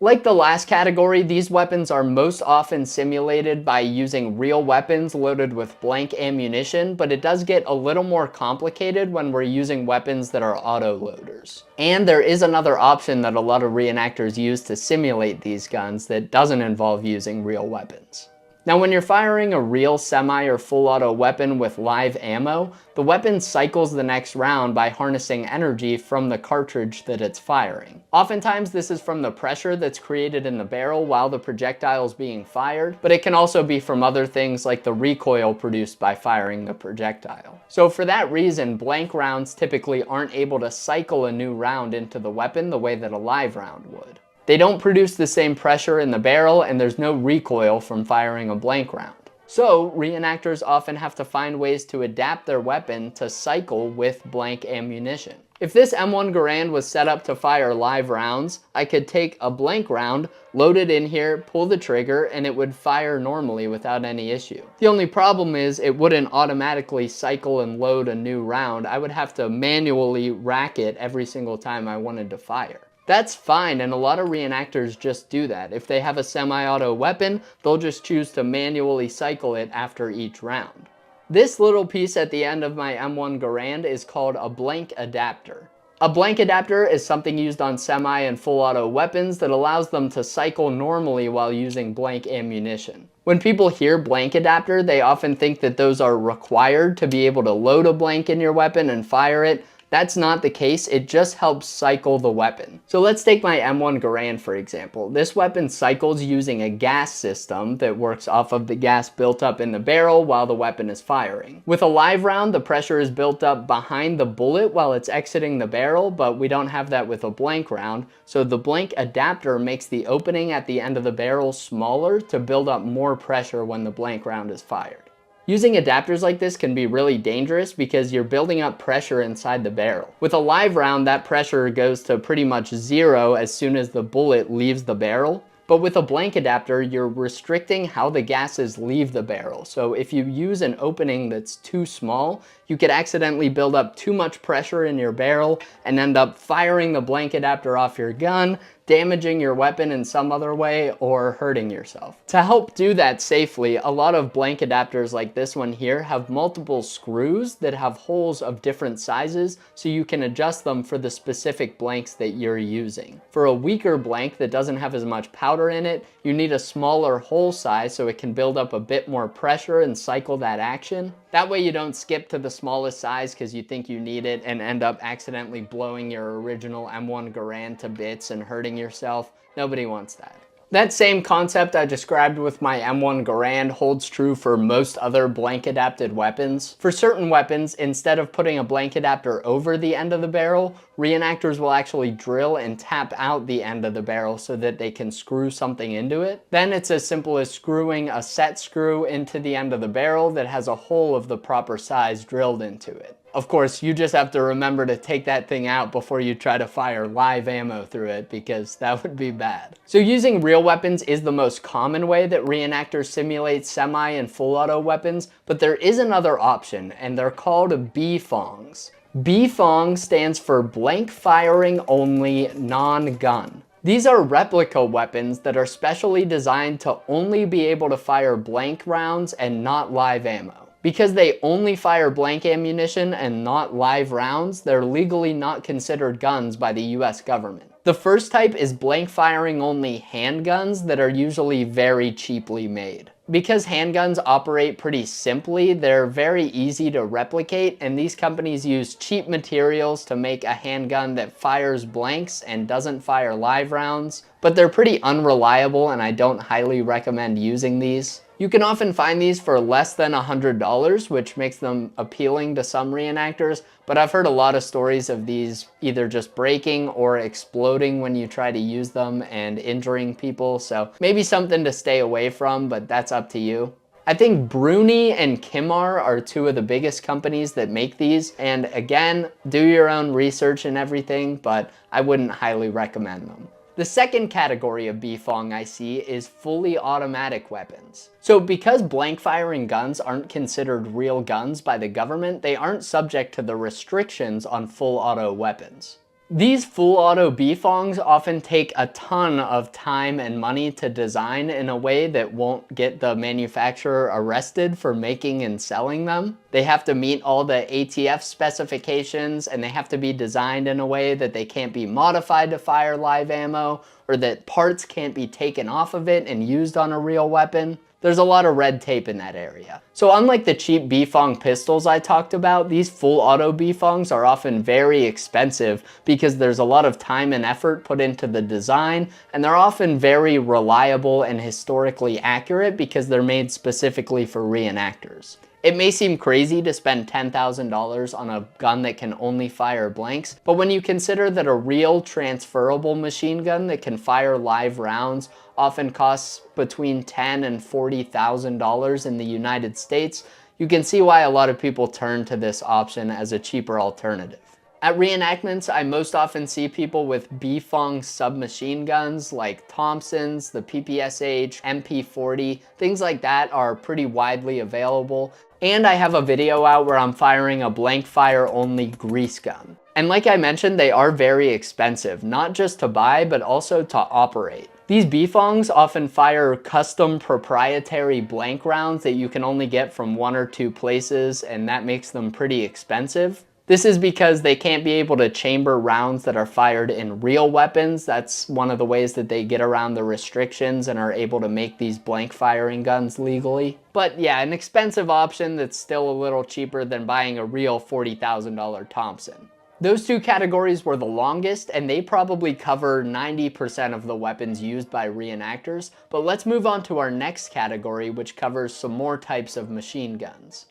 Like the last category, these weapons are most often simulated by using real weapons loaded with blank ammunition, but it does get a little more complicated when we're using weapons that are auto-loaders. And there is another option that a lot of reenactors use to simulate these guns that doesn't involve using real weapons. Now when you're firing a real semi or full auto weapon with live ammo, the weapon cycles the next round by harnessing energy from the cartridge that it's firing. Oftentimes this is from the pressure that's created in the barrel while the projectile is being fired, but it can also be from other things like the recoil produced by firing the projectile. So for that reason, blank rounds typically aren't able to cycle a new round into the weapon the way that a live round would. They don't produce the same pressure in the barrel, and there's no recoil from firing a blank round. So reenactors often have to find ways to adapt their weapon to cycle with blank ammunition. If this M1 Garand was set up to fire live rounds, I could take a blank round, load it in here, pull the trigger, and it would fire normally without any issue. The only problem is it wouldn't automatically cycle and load a new round. I would have to manually rack it every single time I wanted to fire. That's fine, and a lot of reenactors just do that. If they have a semi-auto weapon, they'll just choose to manually cycle it after each round. This little piece at the end of my M1 Garand is called a blank adapter. A blank adapter is something used on semi and full auto weapons that allows them to cycle normally while using blank ammunition. When people hear blank adapter, they often think that those are required to be able to load a blank in your weapon and fire it. That's not the case, it just helps cycle the weapon. So let's take my M1 Garand for example. This weapon cycles using a gas system that works off of the gas built up in the barrel while the weapon is firing. With a live round, the pressure is built up behind the bullet while it's exiting the barrel, but we don't have that with a blank round, so the blank adapter makes the opening at the end of the barrel smaller to build up more pressure when the blank round is fired. Using adapters like this can be really dangerous because you're building up pressure inside the barrel. With a live round, that pressure goes to pretty much zero as soon as the bullet leaves the barrel. But with a blank adapter, you're restricting how the gases leave the barrel. So if you use an opening that's too small, you could accidentally build up too much pressure in your barrel and end up firing the blank adapter off your gun, damaging your weapon in some other way, or hurting yourself. To help do that safely, a lot of blank adapters like this one here have multiple screws that have holes of different sizes so you can adjust them for the specific blanks that you're using. For a weaker blank that doesn't have as much powder in it, you need a smaller hole size so it can build up a bit more pressure and cycle that action. That way you don't skip to the smallest size because you think you need it and end up accidentally blowing your original M1 Garand to bits and hurting yourself. Nobody wants that. That same concept I described with my M1 Garand holds true for most other blank adapted weapons. For certain weapons, instead of putting a blank adapter over the end of the barrel, reenactors will actually drill and tap out the end of the barrel so that they can screw something into it. Then it's as simple as screwing a set screw into the end of the barrel that has a hole of the proper size drilled into it. Of course, you just have to remember to take that thing out before you try to fire live ammo through it, because that would be bad. So using real weapons is the most common way that reenactors simulate semi and full auto weapons, but there is another option, and they're called BFONGs. BFONG stands for blank firing only non-gun. These are replica weapons that are specially designed to only be able to fire blank rounds and not live ammo. Because they only fire blank ammunition and not live rounds, they're legally not considered guns by the US government. The first type is blank firing only handguns that are usually very cheaply made. Because handguns operate pretty simply, they're very easy to replicate, and these companies use cheap materials to make a handgun that fires blanks and doesn't fire live rounds, but they're pretty unreliable and I don't highly recommend using these. You can often find these for less than $100, which makes them appealing to some reenactors, but I've heard a lot of stories of these either just breaking or exploding when you try to use them and injuring people, so maybe something to stay away from, but that's up to you. I think Bruni and Kimar are two of the biggest companies that make these, and again, do your own research and everything, but I wouldn't highly recommend them. The second category of BFONG I see is fully automatic weapons. So because blank firing guns aren't considered real guns by the government, they aren't subject to the restrictions on full auto weapons. These full auto BFONGs often take a ton of time and money to design in a way that won't get the manufacturer arrested for making and selling them. They have to meet all the ATF specifications, and they have to be designed in a way that they can't be modified to fire live ammo, or that parts can't be taken off of it and used on a real weapon. There's a lot of red tape in that area. So unlike the cheap BFONG pistols I talked about, these full auto BFONGs are often very expensive because there's a lot of time and effort put into the design, and they're often very reliable and historically accurate because they're made specifically for reenactors. It may seem crazy to spend $10,000 on a gun that can only fire blanks, but when you consider that a real transferable machine gun that can fire live rounds often costs between $10,000 and $40,000 in the United States, you can see why a lot of people turn to this option as a cheaper alternative. At reenactments, I most often see people with BFONG submachine guns like Thompson's, the PPSH, MP40, things like that are pretty widely available. And I have a video out where I'm firing a blank fire only grease gun. And like I mentioned, they are very expensive, not just to buy, but also to operate. These BFONGs often fire custom proprietary blank rounds that you can only get from one or two places, and that makes them pretty expensive. This is because they can't be able to chamber rounds that are fired in real weapons. That's one of the ways that they get around the restrictions and are able to make these blank firing guns legally. But yeah, an expensive option that's still a little cheaper than buying a real $40,000 Thompson. Those two categories were the longest, and they probably cover 90% of the weapons used by reenactors. But let's move on to our next category, which covers some more types of machine guns.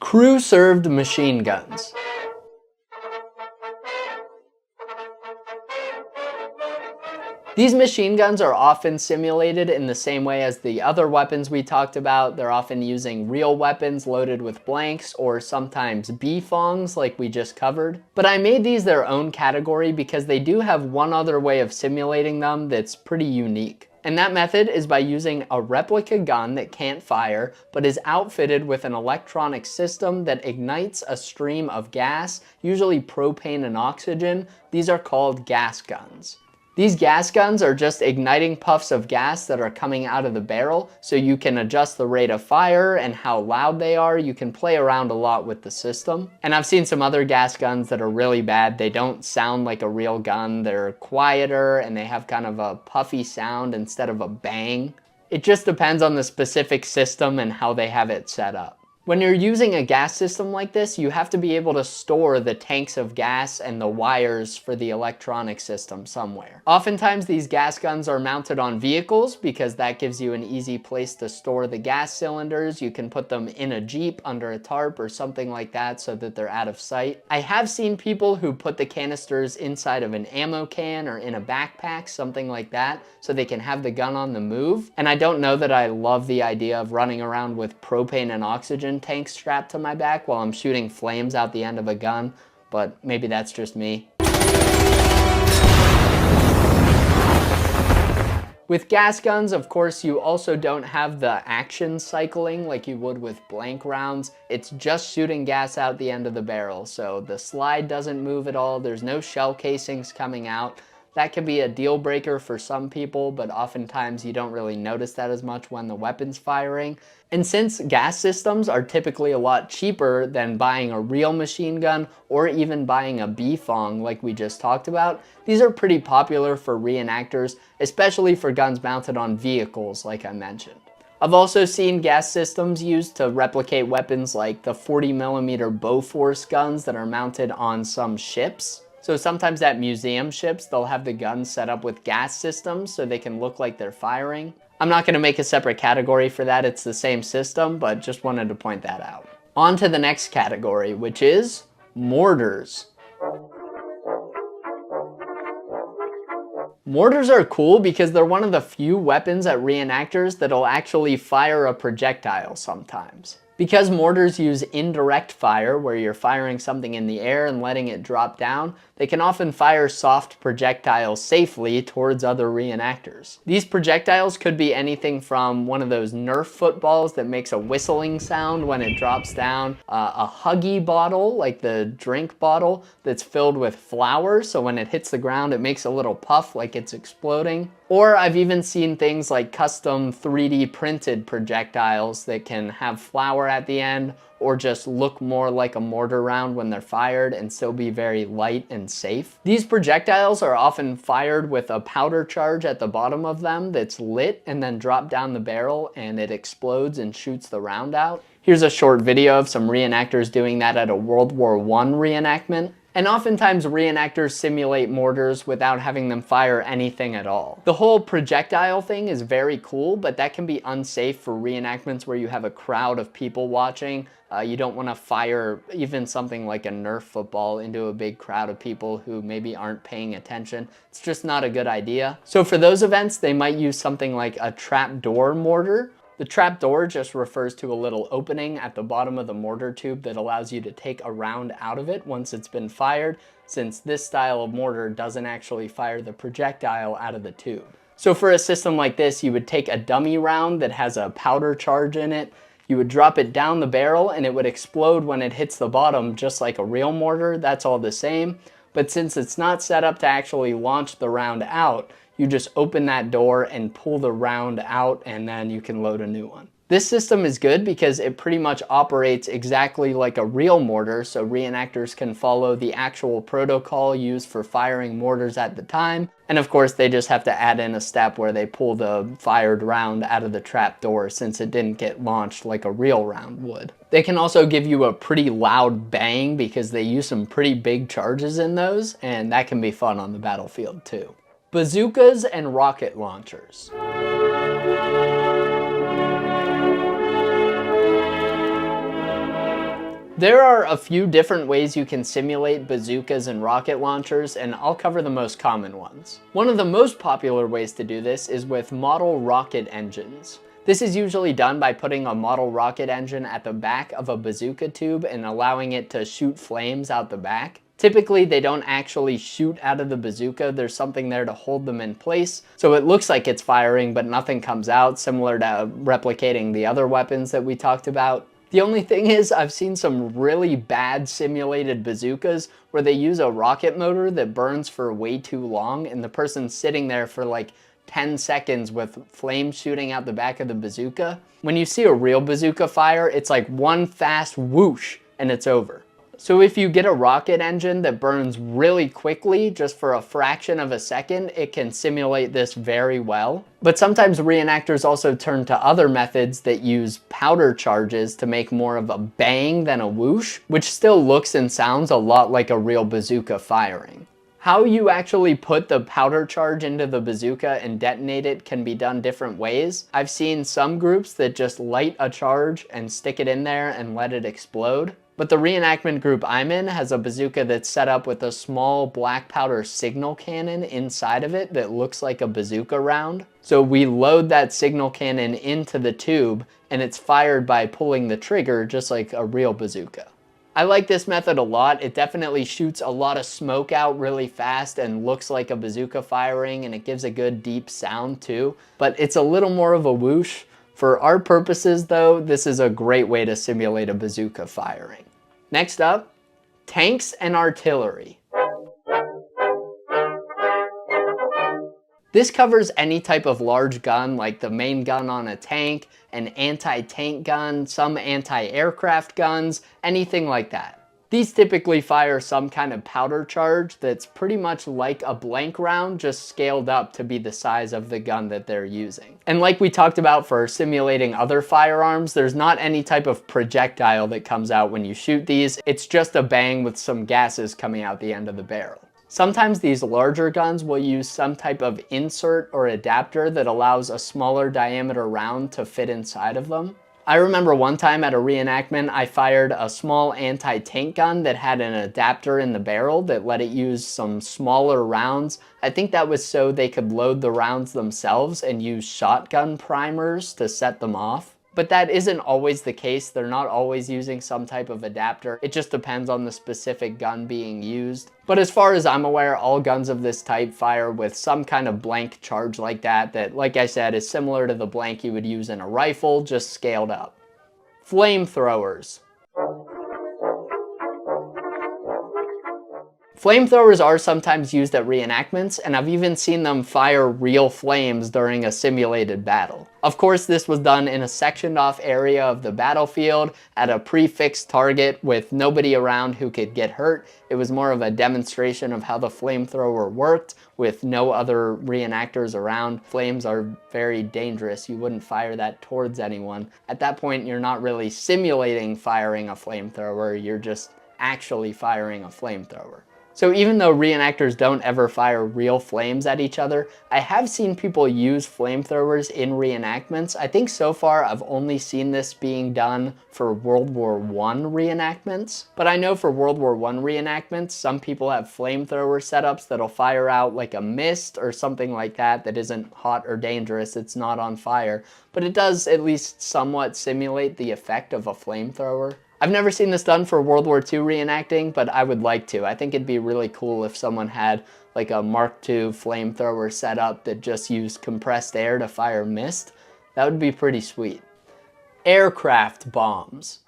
Crew-served machine guns. These machine guns are often simulated in the same way as the other weapons we talked about. They're often using real weapons loaded with blanks, or sometimes BFONGs like we just covered. But I made these their own category because they do have one other way of simulating them that's pretty unique. And that method is by using a replica gun that can't fire, but is outfitted with an electronic system that ignites a stream of gas, usually propane and oxygen. These are called gas guns. These gas guns are just igniting puffs of gas that are coming out of the barrel, so you can adjust the rate of fire and how loud they are. You can play around a lot with the system. And I've seen some other gas guns that are really bad. They don't sound like a real gun. They're quieter and they have kind of a puffy sound instead of a bang. It just depends on the specific system and how they have it set up. When you're using a gas system like this, you have to be able to store the tanks of gas and the wires for the electronic system somewhere. Oftentimes these gas guns are mounted on vehicles because that gives you an easy place to store the gas cylinders. You can put them in a Jeep under a tarp or something like that so that they're out of sight. I have seen people who put the canisters inside of an ammo can or in a backpack, something like that, so they can have the gun on the move. And I don't know that I love the idea of running around with propane and oxygen tank strapped to my back while I'm shooting flames out the end of a gun, but maybe that's just me. With gas guns, of course, you also don't have the action cycling like you would with blank rounds. It's just shooting gas out the end of the barrel, so the slide doesn't move at all. There's no shell casings coming out. That can be a deal breaker for some people, but oftentimes you don't really notice that as much when the weapon's firing. And since gas systems are typically a lot cheaper than buying a real machine gun or even buying a BFONG like we just talked about, these are pretty popular for reenactors, especially for guns mounted on vehicles like I mentioned. I've also seen gas systems used to replicate weapons like the 40mm Bofors guns that are mounted on some ships. So sometimes at museum ships, they'll have the guns set up with gas systems so they can look like they're firing. I'm not going to make a separate category for that. It's the same system, but just wanted to point that out. On to the next category, which is mortars. Mortars are cool because they're one of the few weapons at reenactors that'll actually fire a projectile sometimes. Because mortars use indirect fire, where you're firing something in the air and letting it drop down, they can often fire soft projectiles safely towards other reenactors. These projectiles could be anything from one of those Nerf footballs that makes a whistling sound when it drops down, a Huggy bottle, like the drink bottle, that's filled with flour, so when it hits the ground it makes a little puff like it's exploding. Or I've even seen things like custom 3D printed projectiles that can have flour at the end, or just look more like a mortar round when they're fired and still be very light and safe. These projectiles are often fired with a powder charge at the bottom of them that's lit and then dropped down the barrel and it explodes and shoots the round out. Here's a short video of some reenactors doing that at a World War I reenactment. And oftentimes reenactors simulate mortars without having them fire anything at all. The whole projectile thing is very cool, but that can be unsafe for reenactments where you have a crowd of people watching. You don't want to fire even something like a Nerf football into a big crowd of people who maybe aren't paying attention. It's just not a good idea. So for those events, they might use something like a trapdoor mortar. The trapdoor just refers to a little opening at the bottom of the mortar tube that allows you to take a round out of it once it's been fired, since this style of mortar doesn't actually fire the projectile out of the tube. So for a system like this, you would take a dummy round that has a powder charge in it, you would drop it down the barrel and it would explode when it hits the bottom just like a real mortar. That's all the same. But since it's not set up to actually launch the round out, you just open that door and pull the round out and then you can load a new one. This system is good because it pretty much operates exactly like a real mortar, so reenactors can follow the actual protocol used for firing mortars at the time. And of course, they just have to add in a step where they pull the fired round out of the trap door since it didn't get launched like a real round would. They can also give you a pretty loud bang because they use some pretty big charges in those, and that can be fun on the battlefield too. Bazookas and rocket launchers. There are a few different ways you can simulate bazookas and rocket launchers, and I'll cover the most common ones. One of the most popular ways to do this is with model rocket engines. This is usually done by putting a model rocket engine at the back of a bazooka tube and allowing it to shoot flames out the back. Typically, they don't actually shoot out of the bazooka. There's something there to hold them in place, so it looks like it's firing, but nothing comes out, similar to replicating the other weapons that we talked about. The only thing is, I've seen some really bad simulated bazookas where they use a rocket motor that burns for way too long, and the person's sitting there for like 10 seconds with flames shooting out the back of the bazooka. When you see a real bazooka fire, it's like one fast whoosh and it's over. So if you get a rocket engine that burns really quickly, just for a fraction of a second, it can simulate this very well. But sometimes reenactors also turn to other methods that use powder charges to make more of a bang than a whoosh, which still looks and sounds a lot like a real bazooka firing. How you actually put the powder charge into the bazooka and detonate it can be done different ways. I've seen some groups that just light a charge and stick it in there and let it explode. But the reenactment group I'm in has a bazooka that's set up with a small black powder signal cannon inside of it that looks like a bazooka round. So we load that signal cannon into the tube and it's fired by pulling the trigger just like a real bazooka. I like this method a lot. It definitely shoots a lot of smoke out really fast and looks like a bazooka firing, and it gives a good deep sound too. But it's a little more of a whoosh. For our purposes though, this is a great way to simulate a bazooka firing. Next up, tanks and artillery. This covers any type of large gun like the main gun on a tank, an anti-tank gun, some anti-aircraft guns, anything like that. These typically fire some kind of powder charge that's pretty much like a blank round, just scaled up to be the size of the gun that they're using. And like we talked about for simulating other firearms, there's not any type of projectile that comes out when you shoot these. It's just a bang with some gases coming out the end of the barrel. Sometimes these larger guns will use some type of insert or adapter that allows a smaller diameter round to fit inside of them. I remember one time at a reenactment, I fired a small anti-tank gun that had an adapter in the barrel that let it use some smaller rounds. I think that was so they could load the rounds themselves and use shotgun primers to set them off. But that isn't always the case. They're not always using some type of adapter. It just depends on the specific gun being used. But as far as I'm aware, all guns of this type fire with some kind of blank charge like that, like I said, is similar to the blank you would use in a rifle, just scaled up. Flamethrowers. Flamethrowers are sometimes used at reenactments, and I've even seen them fire real flames during a simulated battle. Of course, this was done in a sectioned off area of the battlefield at a prefixed target with nobody around who could get hurt. It was more of a demonstration of how the flamethrower worked with no other reenactors around. Flames are very dangerous. You wouldn't fire that towards anyone. At that point, you're not really simulating firing a flamethrower, you're just actually firing a flamethrower. So even though reenactors don't ever fire real flames at each other, I have seen people use flamethrowers in reenactments. I think so far I've only seen this being done for World War I reenactments. But I know for World War I reenactments, some people have flamethrower setups that'll fire out like a mist or something like that that isn't hot or dangerous, it's not on fire. But it does at least somewhat simulate the effect of a flamethrower. I've never seen this done for World War II reenacting, but I would like to. I think it'd be really cool if someone had like a Mark II flamethrower setup that just used compressed air to fire mist. That would be pretty sweet. Aircraft bombs.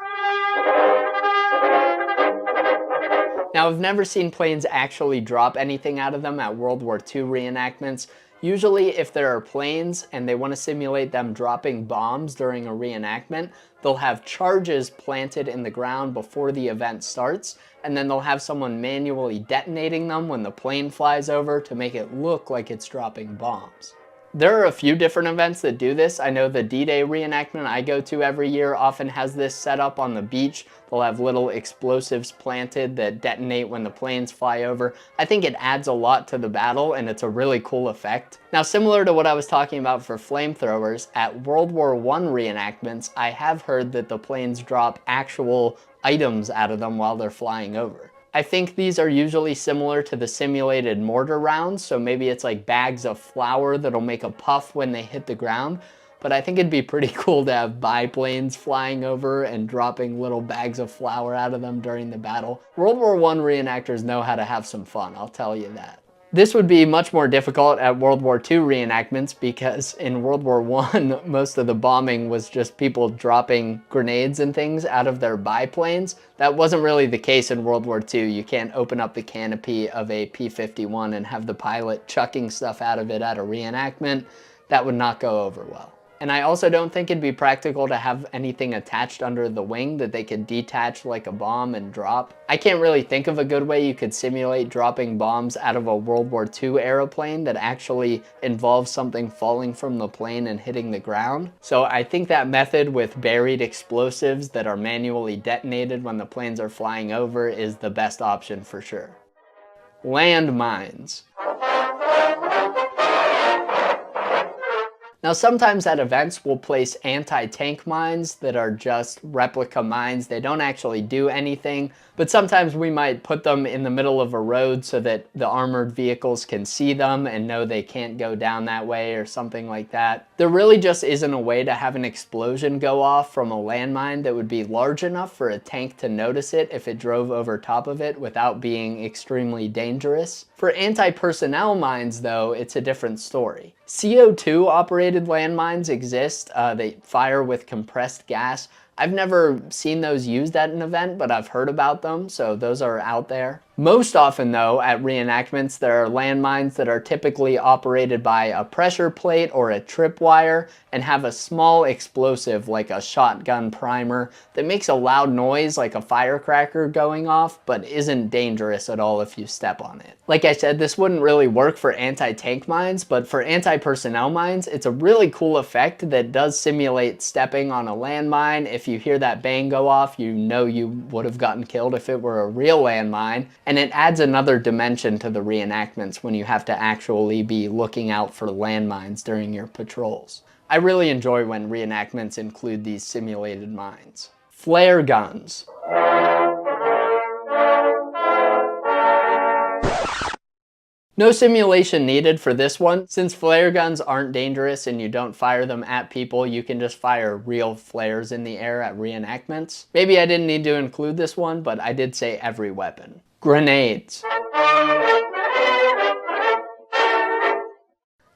Now, I've never seen planes actually drop anything out of them at World War II reenactments. Usually if there are planes and they want to simulate them dropping bombs during a reenactment, they'll have charges planted in the ground before the event starts, and then they'll have someone manually detonating them when the plane flies over to make it look like it's dropping bombs. There are a few different events that do this. I know the D-Day reenactment I go to every year often has this set up on the beach. They'll have little explosives planted that detonate when the planes fly over. I think it adds a lot to the battle, and it's a really cool effect. Now, similar to what I was talking about for flamethrowers, at World War I reenactments, I have heard that the planes drop actual items out of them while they're flying over. I think these are usually similar to the simulated mortar rounds, so maybe it's like bags of flour that'll make a puff when they hit the ground, but I think it'd be pretty cool to have biplanes flying over and dropping little bags of flour out of them during the battle. World War I reenactors know how to have some fun, I'll tell you that. This would be much more difficult at World War II reenactments because in World War I, most of the bombing was just people dropping grenades and things out of their biplanes. That wasn't really the case in World War II. You can't open up the canopy of a P-51 and have the pilot chucking stuff out of it at a reenactment. That would not go over well. And I also don't think it'd be practical to have anything attached under the wing that they could detach like a bomb and drop. I can't really think of a good way you could simulate dropping bombs out of a World War II airplane that actually involves something falling from the plane and hitting the ground. So I think that method with buried explosives that are manually detonated when the planes are flying over is the best option for sure. Landmines. Now sometimes at events we'll place anti-tank mines that are just replica mines. They don't actually do anything, but sometimes we might put them in the middle of a road so that the armored vehicles can see them and know they can't go down that way or something like that. There really just isn't a way to have an explosion go off from a landmine that would be large enough for a tank to notice it if it drove over top of it without being extremely dangerous. For anti-personnel mines though, it's a different story. CO2 operated landmines exist. They fire with compressed gas. I've never seen those used at an event, but I've heard about them, so those are out there. Most often though, at reenactments, there are landmines that are typically operated by a pressure plate or a tripwire and have a small explosive like a shotgun primer that makes a loud noise like a firecracker going off, but isn't dangerous at all if you step on it. Like I said, this wouldn't really work for anti-tank mines, but for anti-personnel mines, it's a really cool effect that does simulate stepping on a landmine. If you hear that bang go off, you know you would have gotten killed if it were a real landmine. And it adds another dimension to the reenactments when you have to actually be looking out for landmines during your patrols. I really enjoy when reenactments include these simulated mines. Flare guns. No simulation needed for this one. Since flare guns aren't dangerous and you don't fire them at people, you can just fire real flares in the air at reenactments. Maybe I didn't need to include this one, but I did say every weapon. Grenades.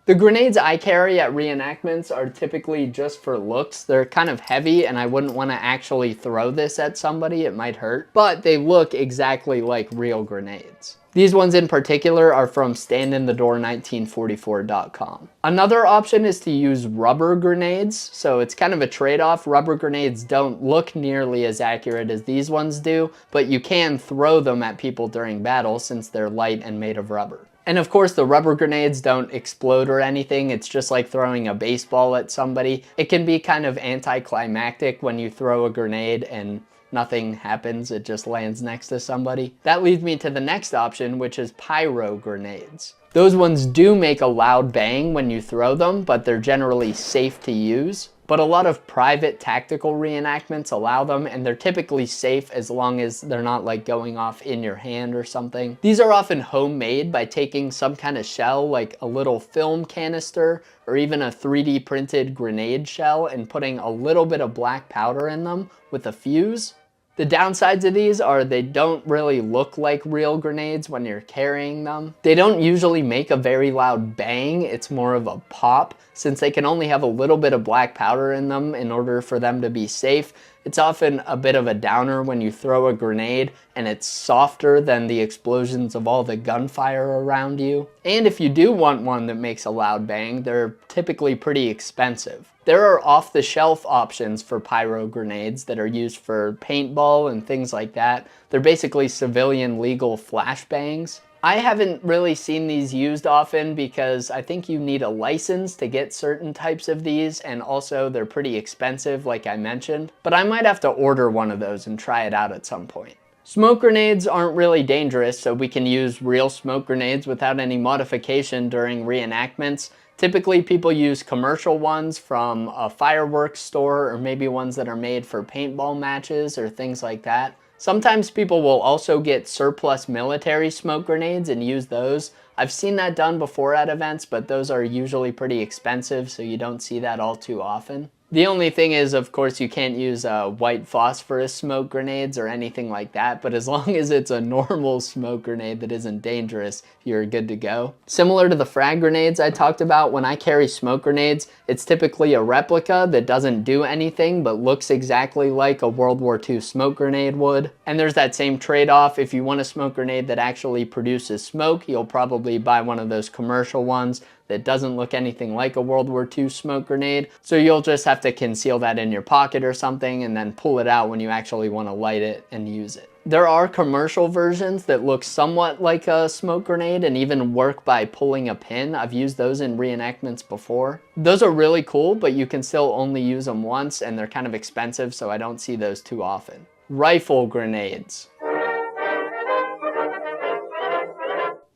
The grenades I carry at reenactments are typically just for looks. They're kind of heavy and I wouldn't want to actually throw this at somebody, it might hurt, but they look exactly like real grenades. These ones in particular are from standinthedor1944.com. Another option is to use rubber grenades, so it's kind of a trade-off. Rubber grenades don't look nearly as accurate as these ones do, but you can throw them at people during battle since they're light and made of rubber. And of course the rubber grenades don't explode or anything, it's just like throwing a baseball at somebody. It can be kind of anticlimactic when you throw a grenade and nothing happens, it just lands next to somebody. That leads me to the next option, which is pyro grenades. Those ones do make a loud bang when you throw them, but they're generally safe to use. But a lot of private tactical reenactments allow them, and they're typically safe as long as they're not like going off in your hand or something. These are often homemade by taking some kind of shell, like a little film canister or even a 3D printed grenade shell, and putting a little bit of black powder in them with a fuse. The downsides of these are they don't really look like real grenades when you're carrying them. They don't usually make a very loud bang, it's more of a pop. Since they can only have a little bit of black powder in them in order for them to be safe, It's often a bit of a downer when you throw a grenade and it's softer than the explosions of all the gunfire around you. And if you do want one that makes a loud bang, they're typically pretty expensive. There are off-the-shelf options for pyro grenades that are used for paintball and things like that. They're basically civilian legal flashbangs. I haven't really seen these used often because I think you need a license to get certain types of these, and also they're pretty expensive like I mentioned. But I might have to order one of those and try it out at some point. Smoke grenades aren't really dangerous, so we can use real smoke grenades without any modification during reenactments. Typically people use commercial ones from a fireworks store, or maybe ones that are made for paintball matches or things like that. Sometimes people will also get surplus military smoke grenades and use those. I've seen that done before at events, but those are usually pretty expensive, so you don't see that all too often. The only thing is, of course, you can't use white phosphorus smoke grenades or anything like that, but as long as it's a normal smoke grenade that isn't dangerous, you're good to go. Similar to the frag grenades I talked about, when I carry smoke grenades, it's typically a replica that doesn't do anything but looks exactly like a World War II smoke grenade would. And there's that same trade-off. If you want a smoke grenade that actually produces smoke, you'll probably buy one of those commercial ones that doesn't look anything like a World War II smoke grenade. So you'll just have to conceal that in your pocket or something and then pull it out when you actually want to light it and use it. There are commercial versions that look somewhat like a smoke grenade and even work by pulling a pin. I've used those in reenactments before. Those are really cool, but you can still only use them once and they're kind of expensive, so I don't see those too often. Rifle grenades.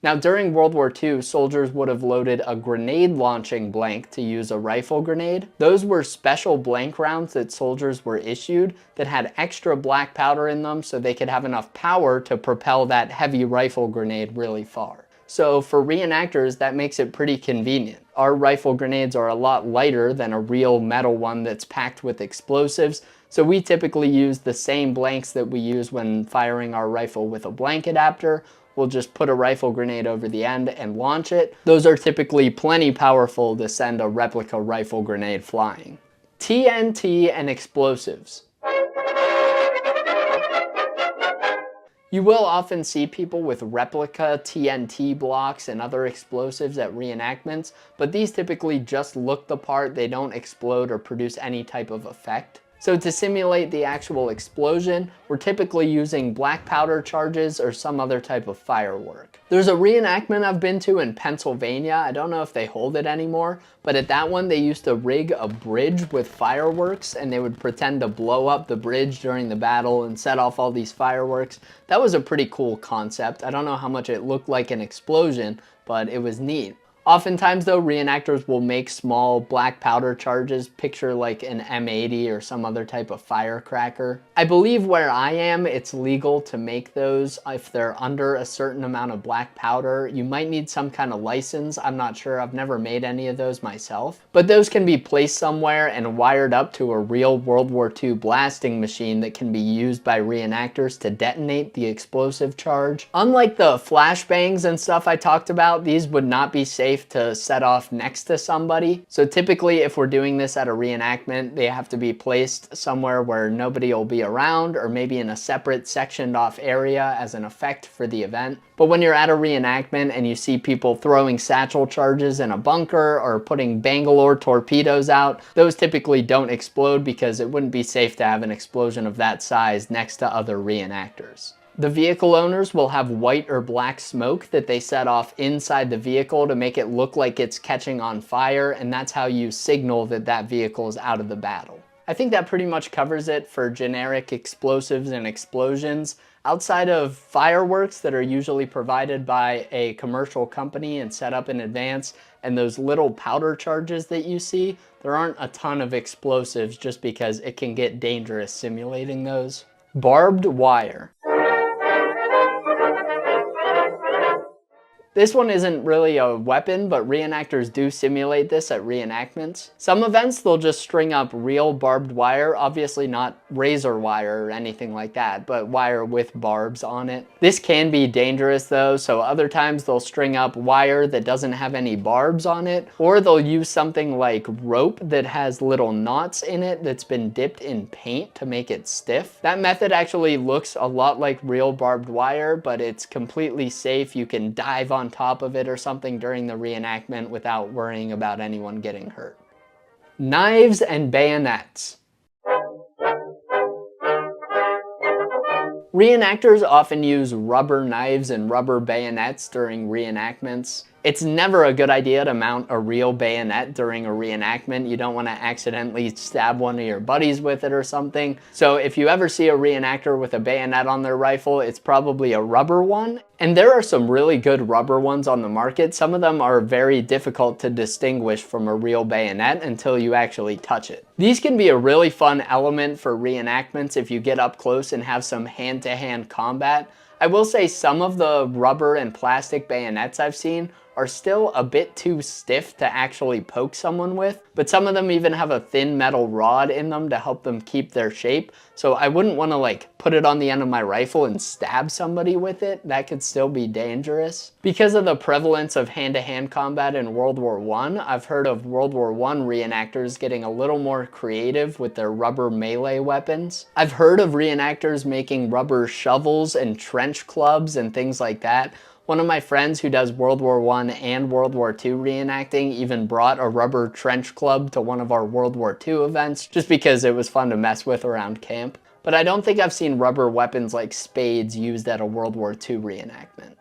Now, during World War II, soldiers would have loaded a grenade launching blank to use a rifle grenade. Those were special blank rounds that soldiers were issued that had extra black powder in them so they could have enough power to propel that heavy rifle grenade really far. So for reenactors, that makes it pretty convenient. Our rifle grenades are a lot lighter than a real metal one that's packed with explosives, so we typically use the same blanks that we use when firing our rifle with a blank adapter. We'll just put a rifle grenade over the end and launch it. Those are typically plenty powerful to send a replica rifle grenade flying. TNT and explosives. You will often see people with replica TNT blocks and other explosives at reenactments, but these typically just look the part. They don't explode or produce any type of effect. So to simulate the actual explosion, we're typically using black powder charges or some other type of firework. There's a reenactment I've been to in Pennsylvania. I don't know if they hold it anymore, but at that one they used to rig a bridge with fireworks and they would pretend to blow up the bridge during the battle and set off all these fireworks. That was a pretty cool concept. I don't know how much it looked like an explosion, but it was neat. Oftentimes though, reenactors will make small black powder charges, picture like an M80 or some other type of firecracker. I believe where I am, it's legal to make those if they're under a certain amount of black powder. You might need some kind of license, I'm not sure, I've never made any of those myself. But those can be placed somewhere and wired up to a real World War II blasting machine that can be used by reenactors to detonate the explosive charge. Unlike the flashbangs and stuff I talked about, these would not be safe to set off next to somebody. So typically if we're doing this at a reenactment, they have to be placed somewhere where nobody will be around, or maybe in a separate sectioned off area as an effect for the event. But when you're at a reenactment and you see people throwing satchel charges in a bunker or putting Bangalore torpedoes out, those typically don't explode because it wouldn't be safe to have an explosion of that size next to other reenactors. The vehicle owners will have white or black smoke that they set off inside the vehicle to make it look like it's catching on fire, and that's how you signal that that vehicle is out of the battle. I think that pretty much covers it for generic explosives and explosions. Outside of fireworks that are usually provided by a commercial company and set up in advance, and those little powder charges that you see, there aren't a ton of explosives just because it can get dangerous simulating those. Barbed wire. This one isn't really a weapon, but reenactors do simulate this at reenactments. Some events, they'll just string up real barbed wire, obviously not razor wire or anything like that, but wire with barbs on it. This can be dangerous though, so other times they'll string up wire that doesn't have any barbs on it, or they'll use something like rope that has little knots in it that's been dipped in paint to make it stiff. That method actually looks a lot like real barbed wire, but it's completely safe. You can dive on top of it or something during the reenactment without worrying about anyone getting hurt. Knives and bayonets. Reenactors often use rubber knives and rubber bayonets during reenactments. It's never a good idea to mount a real bayonet during a reenactment. You don't want to accidentally stab one of your buddies with it or something. So if you ever see a reenactor with a bayonet on their rifle, it's probably a rubber one. And there are some really good rubber ones on the market. Some of them are very difficult to distinguish from a real bayonet until you actually touch it. These can be a really fun element for reenactments if you get up close and have some hand-to-hand combat. I will say some of the rubber and plastic bayonets I've seen are still a bit too stiff to actually poke someone with, but some of them even have a thin metal rod in them to help them keep their shape. So I wouldn't want to like put it on the end of my rifle and stab somebody with it. That could still be dangerous. Because of the prevalence of hand-to-hand combat in World War I, I've heard of World War I reenactors getting a little more creative with their rubber melee weapons. I've heard of reenactors making rubber shovels and trench clubs and things like that. One of my friends who does World War I and World War II reenacting even brought a rubber trench club to one of our World War II events just because it was fun to mess with around camp. But I don't think I've seen rubber weapons like spades used at a World War II reenactment.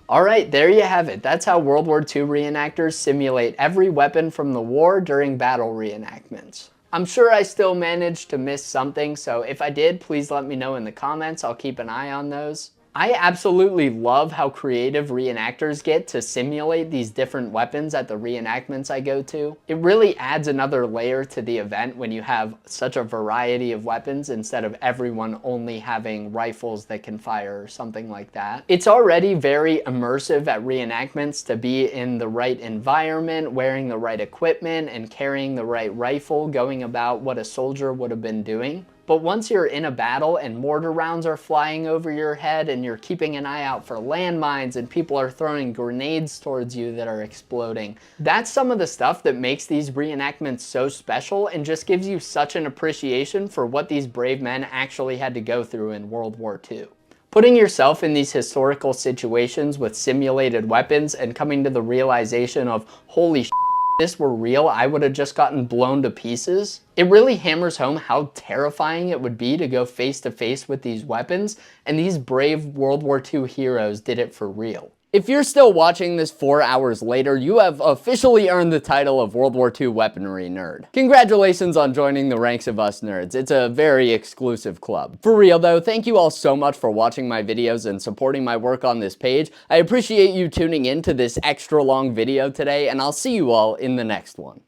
Alright, there you have it. That's how World War II reenactors simulate every weapon from the war during battle reenactments. I'm sure I still managed to miss something, so if I did, please let me know in the comments. I'll keep an eye on those. I absolutely love how creative reenactors get to simulate these different weapons at the reenactments I go to. It really adds another layer to the event when you have such a variety of weapons instead of everyone only having rifles that can fire or something like that. It's already very immersive at reenactments to be in the right environment, wearing the right equipment, and carrying the right rifle, going about what a soldier would have been doing. But once you're in a battle and mortar rounds are flying over your head and you're keeping an eye out for landmines and people are throwing grenades towards you that are exploding, that's some of the stuff that makes these reenactments so special and just gives you such an appreciation for what these brave men actually had to go through in World War II. Putting yourself in these historical situations with simulated weapons and coming to the realization of, holy shit, if this were real, I would have just gotten blown to pieces. It really hammers home how terrifying it would be to go face to face with these weapons, and these brave World War II heroes did it for real. If you're still watching this 4 hours later, you have officially earned the title of World War II weaponry nerd. Congratulations on joining the ranks of us nerds. It's a very exclusive club. For real though, thank you all so much for watching my videos and supporting my work on this page. I appreciate you tuning in to this extra long video today, and I'll see you all in the next one.